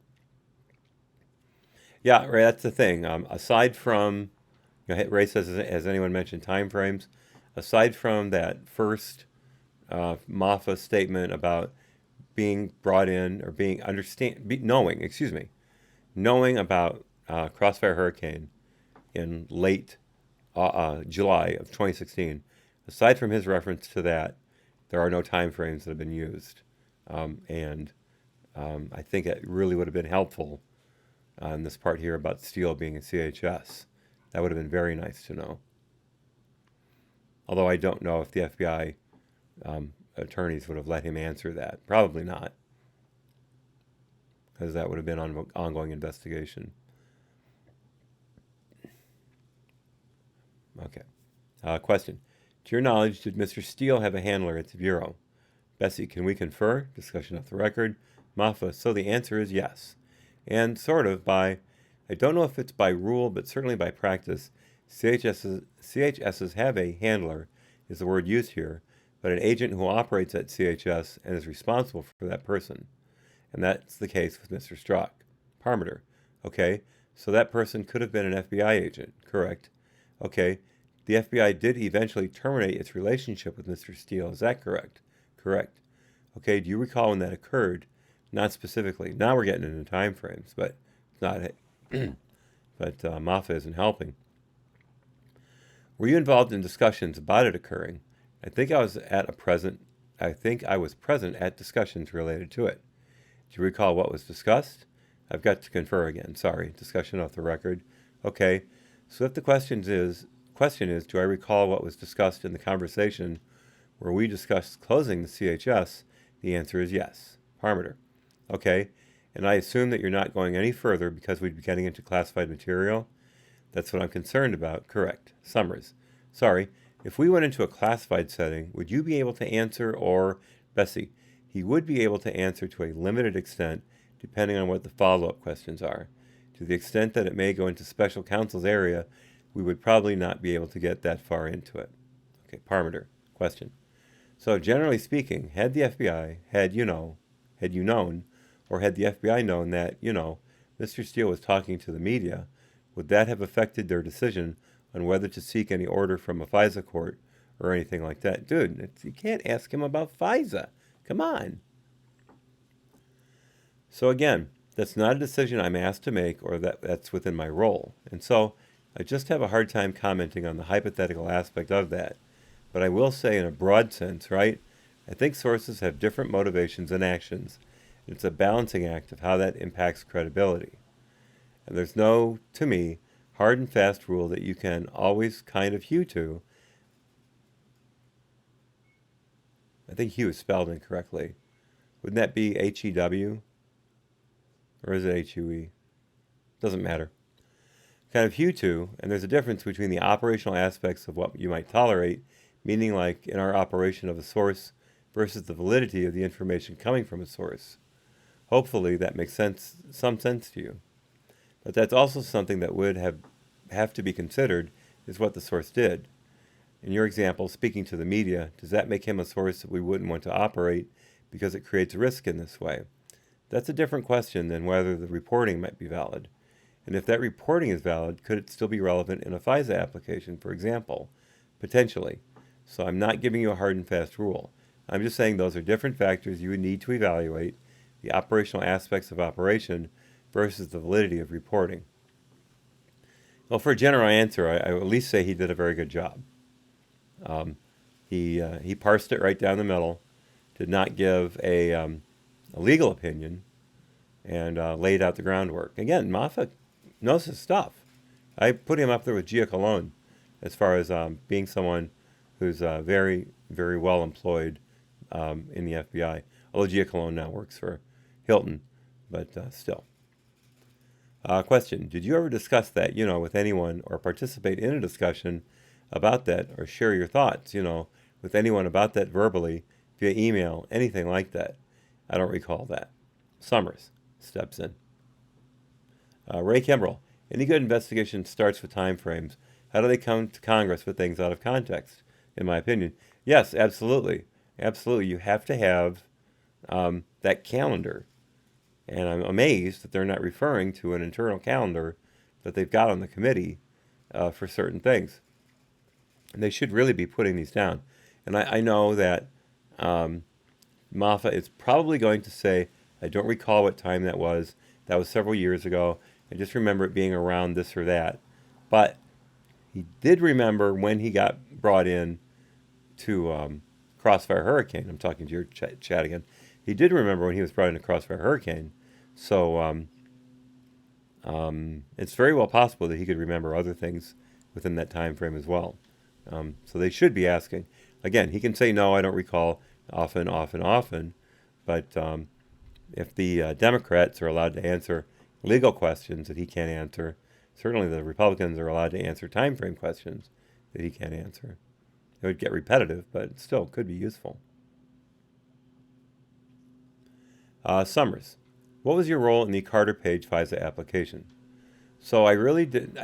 Yeah, Ray, that's the thing. Aside from, Ray says, has anyone mentioned time frames? Aside from that first Moffa statement about being brought in or knowing about Crossfire Hurricane in late July of 2016, aside from his reference to that, there are no time frames that have been used. And I think it really would have been helpful on this part here about Steele being a CHS. That would have been very nice to know. Although I don't know if the FBI attorneys would have let him answer that. Probably not, because that would have been an ongoing investigation. Okay. Question. To your knowledge, did Mr. Steele have a handler at the Bureau? Bessie, can we confer? Discussion off the record. Moffa, so the answer is yes. And sort of I don't know if it's by rule, but certainly by practice, CHSs have a handler, is the word used here, but an agent who operates at CHS and is responsible for that person. And that's the case with Mr. Strzok. Parmenter. Okay, So that person could have been an FBI agent, correct? Okay, the FBI did eventually terminate its relationship with Mr. Steele. Is that correct? Correct. Okay, do you recall when that occurred? Not specifically. Now we're getting into time frames, but it's not. But Moffa isn't helping. Were you involved in discussions about it occurring? I think I was present at discussions related to it. Do you recall what was discussed? I've got to confer again. Sorry, discussion off the record. Okay, so if the question is, do I recall what was discussed in the conversation where we discussed closing the CHS? The answer is yes. Parmeter. Okay, and I assume that you're not going any further because we'd be getting into classified material? That's what I'm concerned about. Correct. Summers. Sorry, if we went into a classified setting, would you be able to answer, or Bessie? He would be able to answer to a limited extent, depending on what the follow-up questions are. To the extent that it may go into special counsel's area, we would probably not be able to get that far into it. Okay, Parmeter. Question. So generally speaking, had the FBI, had you known, or had the FBI known that, Mr. Steele was talking to the media, would that have affected their decision on whether to seek any order from a FISA court or anything like that? Dude, you can't ask him about FISA. Come on. So again, that's not a decision I'm asked to make or that's within my role. And so I just have a hard time commenting on the hypothetical aspect of that. But I will say in a broad sense, right? I think sources have different motivations and actions. It's a balancing act of how that impacts credibility. And there's no, to me, hard and fast rule that you can always kind of hew to. I think hew is spelled incorrectly. Wouldn't that be H-E-W? Or is it H-U-E? Doesn't matter. Kind of hew to, and there's a difference between the operational aspects of what you might tolerate, meaning like in our operation of a source, versus the validity of the information coming from a source. Hopefully that makes some sense to you. But that's also something that would have to be considered, is what the source did. In your example, speaking to the media, does that make him a source that we wouldn't want to operate because it creates risk in this way? That's a different question than whether the reporting might be valid. And if that reporting is valid, could it still be relevant in a FISA application, for example? Potentially. So I'm not giving you a hard and fast rule. I'm just saying those are different factors you would need to evaluate, the operational aspects of operation versus the validity of reporting. Well, for a general answer, I would at least say he did a very good job. He parsed it right down the middle, did not give a legal opinion, and laid out the groundwork. Again, Moffa knows his stuff. I put him up there with Giacalone as far as being someone who's very, very well employed in the FBI. Although Giacalone now works for Hilton, but still. Question, did you ever discuss that, with anyone or participate in a discussion about that or share your thoughts, with anyone about that verbally, via email, anything like that? I don't recall that. Summers steps in. Ray Kimbrell, any good investigation starts with time frames. How do they come to Congress with things out of context, in my opinion? Yes, absolutely. Absolutely. You have to have that calendar. And I'm amazed that they're not referring to an internal calendar that they've got on the committee for certain things. And they should really be putting these down. And I know that Moffa is probably going to say, I don't recall what time that was. That was several years ago. I just remember it being around this or that. But he did remember when he got brought in to Crossfire Hurricane. I'm talking to your chat again. He did remember when he was brought into Crossfire Hurricane. So it's very well possible that he could remember other things within that time frame as well. So they should be asking. Again, he can say, no, I don't recall often. But if the Democrats are allowed to answer legal questions that he can't answer, certainly the Republicans are allowed to answer time frame questions that he can't answer. It would get repetitive, but still could be useful. Summers, what was your role in the Carter Page FISA application? So I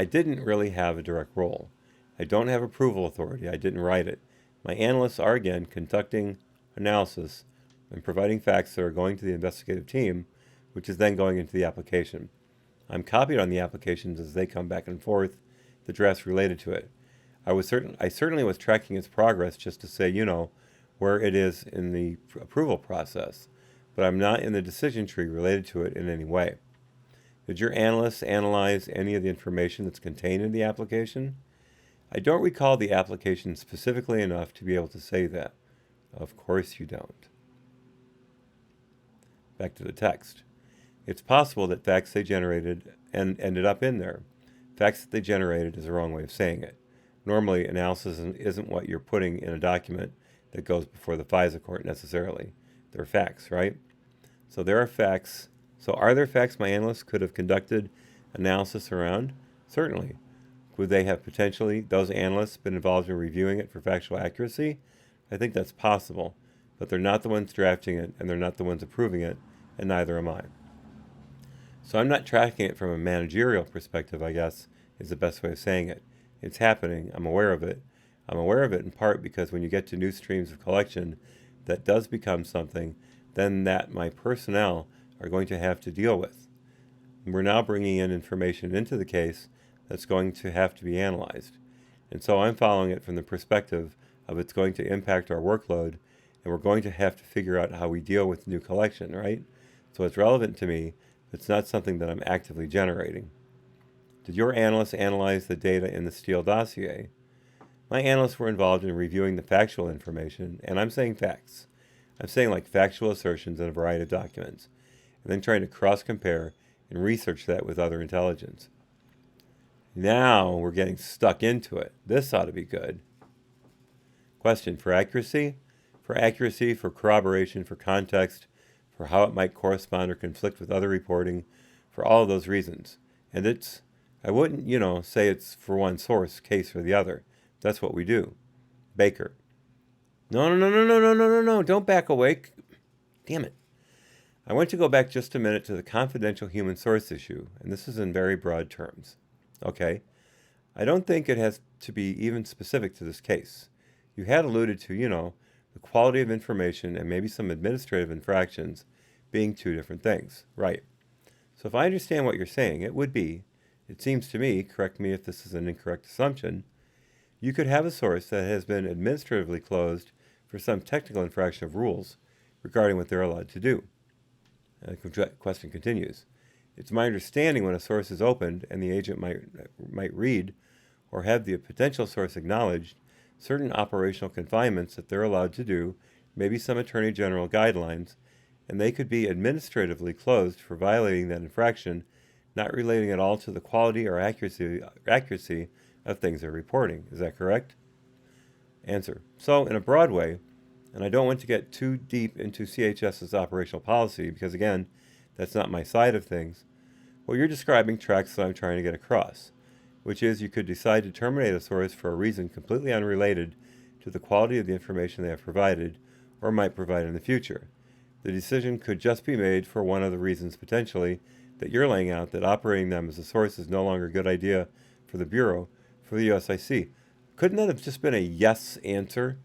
didn't really have a direct role. I don't have approval authority. I didn't write it. My analysts are, again, conducting analysis and providing facts that are going to the investigative team, which is then going into the application. I'm copied on the applications as they come back and forth, the drafts related to it. I certainly was tracking its progress just to say, where it is in the approval process, but I'm not in the decision tree related to it in any way. Did your analysts analyze any of the information that's contained in the application? I don't recall the application specifically enough to be able to say that. Of course you don't. Back to the text. It's possible that facts they generated and ended up in there. Facts that they generated is the wrong way of saying it. Normally, analysis isn't what you're putting in a document that goes before the FISA court necessarily. They're facts, right? So there are facts. So are there facts my analysts could have conducted analysis around? Certainly. Would they have potentially, those analysts, been involved in reviewing it for factual accuracy? I think that's possible. But they're not the ones drafting it, and they're not the ones approving it, and neither am I. So I'm not tracking it from a managerial perspective, I guess, is the best way of saying it. It's happening. I'm aware of it. I'm aware of it in part because when you get to new streams of collection, that does become something then that my personnel are going to have to deal with. We're now bringing in information into the case that's going to have to be analyzed. And so I'm following it from the perspective of it's going to impact our workload, and we're going to have to figure out how we deal with new collection, right? So it's relevant to me. It's not something that I'm actively generating. Did your analysts analyze the data in the Steele dossier? My analysts were involved in reviewing the factual information, and I'm saying facts. I'm saying like factual assertions in a variety of documents, and then trying to cross-compare and research that with other intelligence. Now we're getting stuck into it. This ought to be good. Question, for accuracy? For accuracy, for corroboration, for context, for how it might correspond or conflict with other reporting, for all of those reasons. And I wouldn't, say it's for one source, case or the other. That's what we do. Baker. No, don't back away. Damn it. I want to go back just a minute to the confidential human source issue, and this is in very broad terms. Okay? I don't think it has to be even specific to this case. You had alluded to, the quality of information and maybe some administrative infractions being two different things. Right. So if I understand what you're saying, it seems to me, correct me if this is an incorrect assumption, you could have a source that has been administratively closed for some technical infraction of rules regarding what they're allowed to do. The question continues. It's my understanding when a source is opened and the agent might read or have the potential source acknowledged certain operational confinements that they're allowed to do, maybe some Attorney General guidelines, and they could be administratively closed for violating that infraction, not relating at all to the quality or accuracy of things they're reporting. Is that correct? Answer. So, in a broad way, and I don't want to get too deep into CHS's operational policy because, again, that's not my side of things, what you're describing tracks what I'm trying to get across, which is you could decide to terminate a source for a reason completely unrelated to the quality of the information they have provided or might provide in the future. The decision could just be made for one of the reasons potentially that you're laying out, that operating them as a source is no longer a good idea for the Bureau, for the USIC. Couldn't that have just been a yes answer?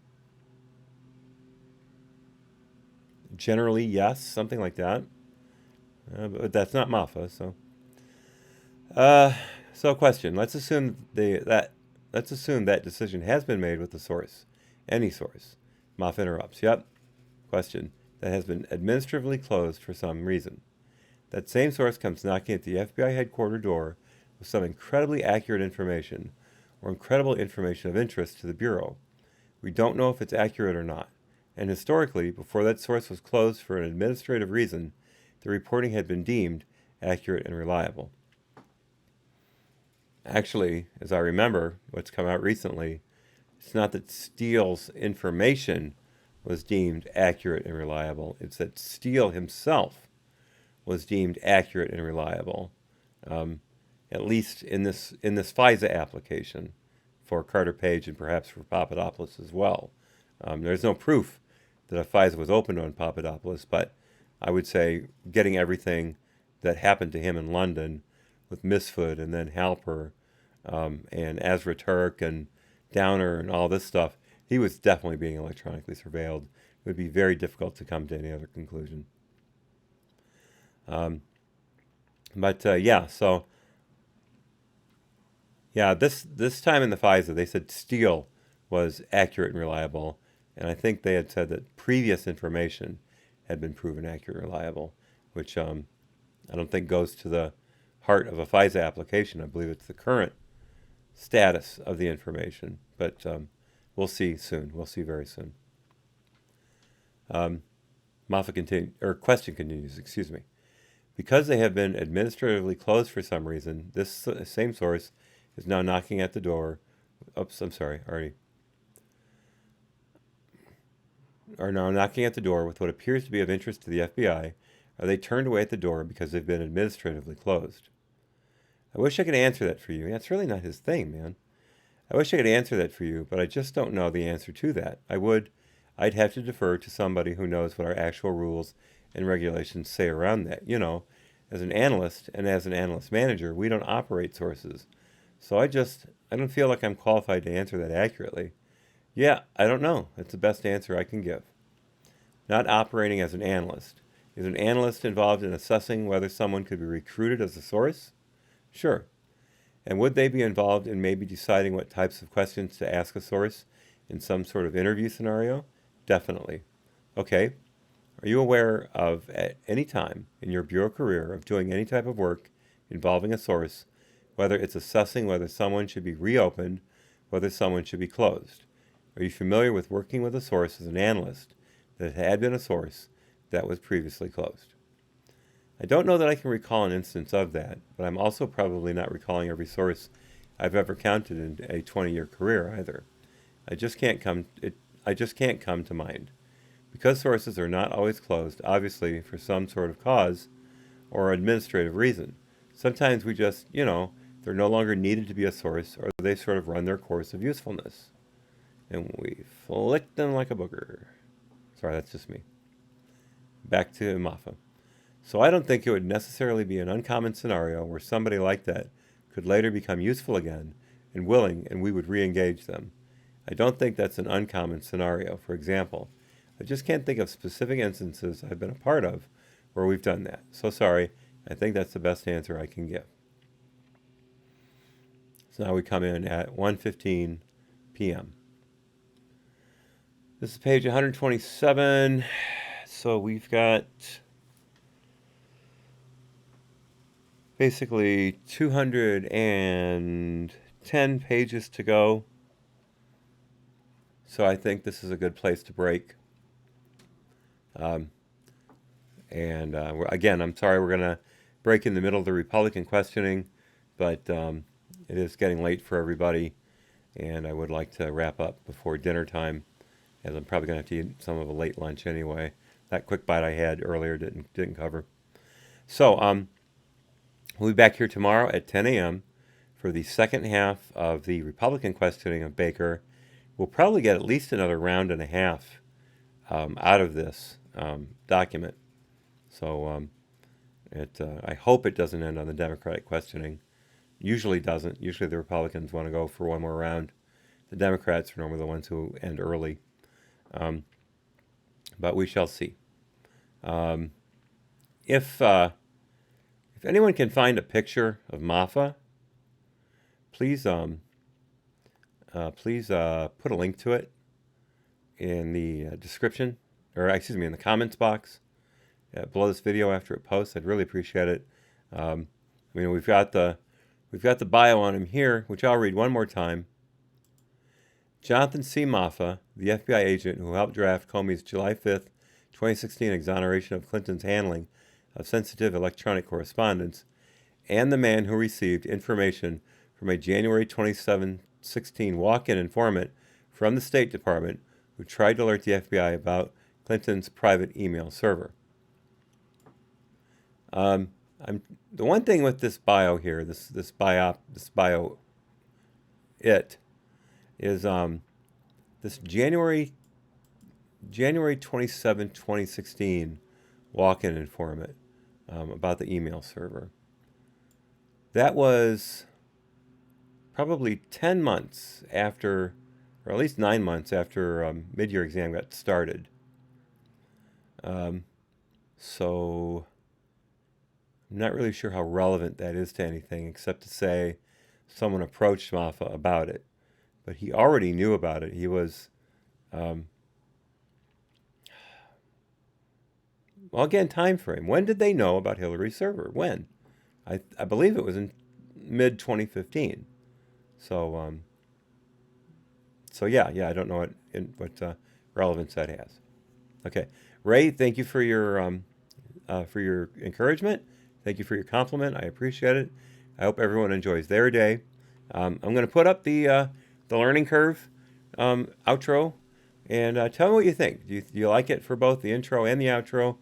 Generally, yes, something like that. But that's not Moffa, so. So question, let's assume that decision has been made with the source, any source. Moffa interrupts, yep. Question, that has been administratively closed for some reason. That same source comes knocking at the FBI headquarters door with some incredibly accurate information or incredible information of interest to the Bureau. We don't know if it's accurate or not. And historically, before that source was closed for an administrative reason, the reporting had been deemed accurate and reliable. Actually, as I remember what's come out recently, it's not that Steele's information was deemed accurate and reliable. It's that Steele himself was deemed accurate and reliable, at least in this FISA application for Carter Page and perhaps for Papadopoulos as well. There's no proof that a FISA was opened on Papadopoulos, but I would say getting everything that happened to him in London with Misfoot and then Halper and Azra Turk and Downer and all this stuff, he was definitely being electronically surveilled. It would be very difficult to come to any other conclusion. But yeah, so yeah, this time in the FISA, they said Steele was accurate and reliable, and I think they had said that previous information had been proven accurate and reliable, which I don't think goes to the heart of a FISA application. I believe it's the current status of the information, but we'll see soon. We'll see very soon. Question continues. Excuse me. Because they have been administratively closed for some reason, this same source is now knocking at the door. Oops, I'm sorry, already. Are now knocking at the door with what appears to be of interest to the FBI. Are they turned away at the door because they've been administratively closed? I wish I could answer that for you. That's really not his thing, man. I wish I could answer that for you, but I just don't know the answer to that. I'd have to defer to somebody who knows what our actual rules and regulations say around that. As an analyst and as an analyst manager, we don't operate sources. So I don't feel like I'm qualified to answer that accurately. Yeah, I don't know. That's the best answer I can give. Not operating as an analyst. Is an analyst involved in assessing whether someone could be recruited as a source? Sure. And would they be involved in maybe deciding what types of questions to ask a source in some sort of interview scenario? Definitely. Okay. Are you aware of, at any time in your bureau career, of doing any type of work involving a source, whether it's assessing whether someone should be reopened, whether someone should be closed? Are you familiar with working with a source as an analyst that had been a source that was previously closed? I don't know that I can recall an instance of that, but I'm also probably not recalling every source I've ever counted in a 20-year career either. I just can't come to mind. Because sources are not always closed, obviously for some sort of cause or administrative reason. Sometimes we just, they're no longer needed to be a source, or they sort of run their course of usefulness. And we flick them like a booger. Sorry, that's just me. Back to Moffa. So I don't think it would necessarily be an uncommon scenario where somebody like that could later become useful again and willing, and we would re-engage them. I don't think that's an uncommon scenario. For example, I just can't think of specific instances I've been a part of where we've done that. So sorry, I think that's the best answer I can give. So now we come in at 1:15 p.m. This is page 127. So we've got basically 210 pages to go. So I think this is a good place to break. Again, I'm sorry we're going to break in the middle of the Republican questioning, but it is getting late for everybody, and I would like to wrap up before dinner time, as I'm probably going to have to eat some of a late lunch anyway. That quick bite I had earlier didn't cover. So we'll be back here tomorrow at 10 a.m. for the second half of the Republican questioning of Baker. We'll probably get at least another round and a half out of this document. So I hope it doesn't end on the Democratic questioning. Usually doesn't. Usually the Republicans want to go for one more round. The Democrats are normally the ones who end early. But we shall see. If anyone can find a picture of Moffa, please put a link to it in the description, or excuse me, in the comments box below this video after it posts. I'd really appreciate it. We've got the bio on him here, which I'll read one more time. Jonathan C. Moffa, the FBI agent who helped draft Comey's July 5th, 2016 exoneration of Clinton's handling of sensitive electronic correspondence, and the man who received information from a January 2016 walk-in informant from the State Department who tried to alert the FBI about Clinton's private email server. The one thing with this bio here, this bio is this January 27, 2016 walk-in informant about the email server. That was probably 10 months after, or at least 9 months after mid-year exam got started. So I'm not really sure how relevant that is to anything, except to say someone approached Moffa about it. But he already knew about it. He was, well, again, time frame. When did they know about Hillary's server? When? I believe it was in mid 2015. So, so yeah, I don't know what relevance that has. Okay, Ray, thank you for your encouragement. Thank you for your compliment. I appreciate it. I hope everyone enjoys their day. I'm going to put up the learning curve outro, and tell me what you think. Do you like it for both the intro and the outro,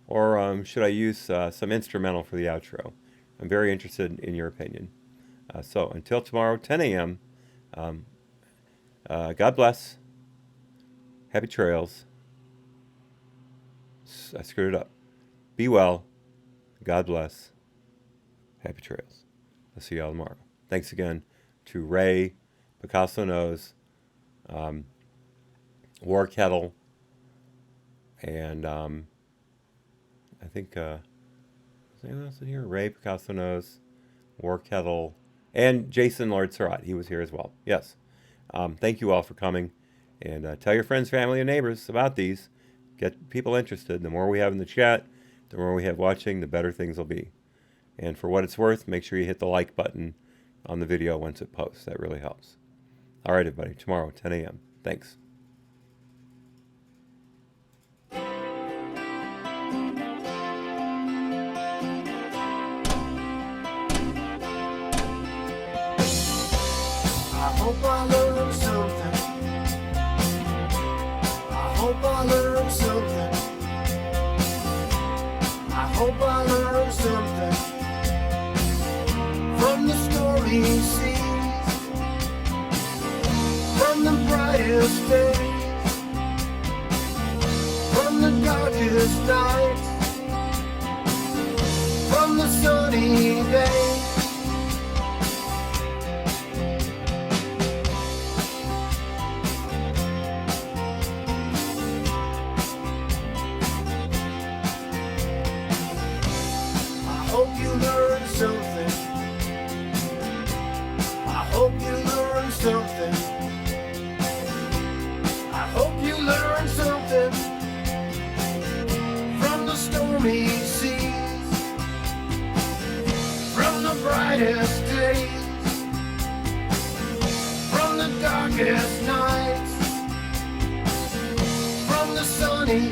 or should I use some instrumental for the outro? I'm very interested in your opinion. So until tomorrow, 10 a.m., God bless. Happy trails. I screwed it up. Be well. God bless. Happy trails. I'll see y'all tomorrow. Thanks again to Ray, Picasso Knows, War Kettle, and I think is anyone else in here? Ray, Picasso Knows, War Kettle, and Jason Lord Surratt. He was here as well. Yes. Thank you all for coming, and tell your friends, family, and neighbors about these. Get people interested. The more we have in the chat, the more we have watching, the better things will be. And for what it's worth, make sure you hit the like button on the video once it posts. That really helps. All right, everybody. Tomorrow, 10 a.m. Thanks. I hope I learned something. I hope I learned something. I hope I learned something from the stormy seas, from the brightest days, from the darkest nights, from the sunny days. I hope you learned something. I hope you learned something. I hope you learned something from the stormy seas, from the brightest days, from the darkest nights, from the sunny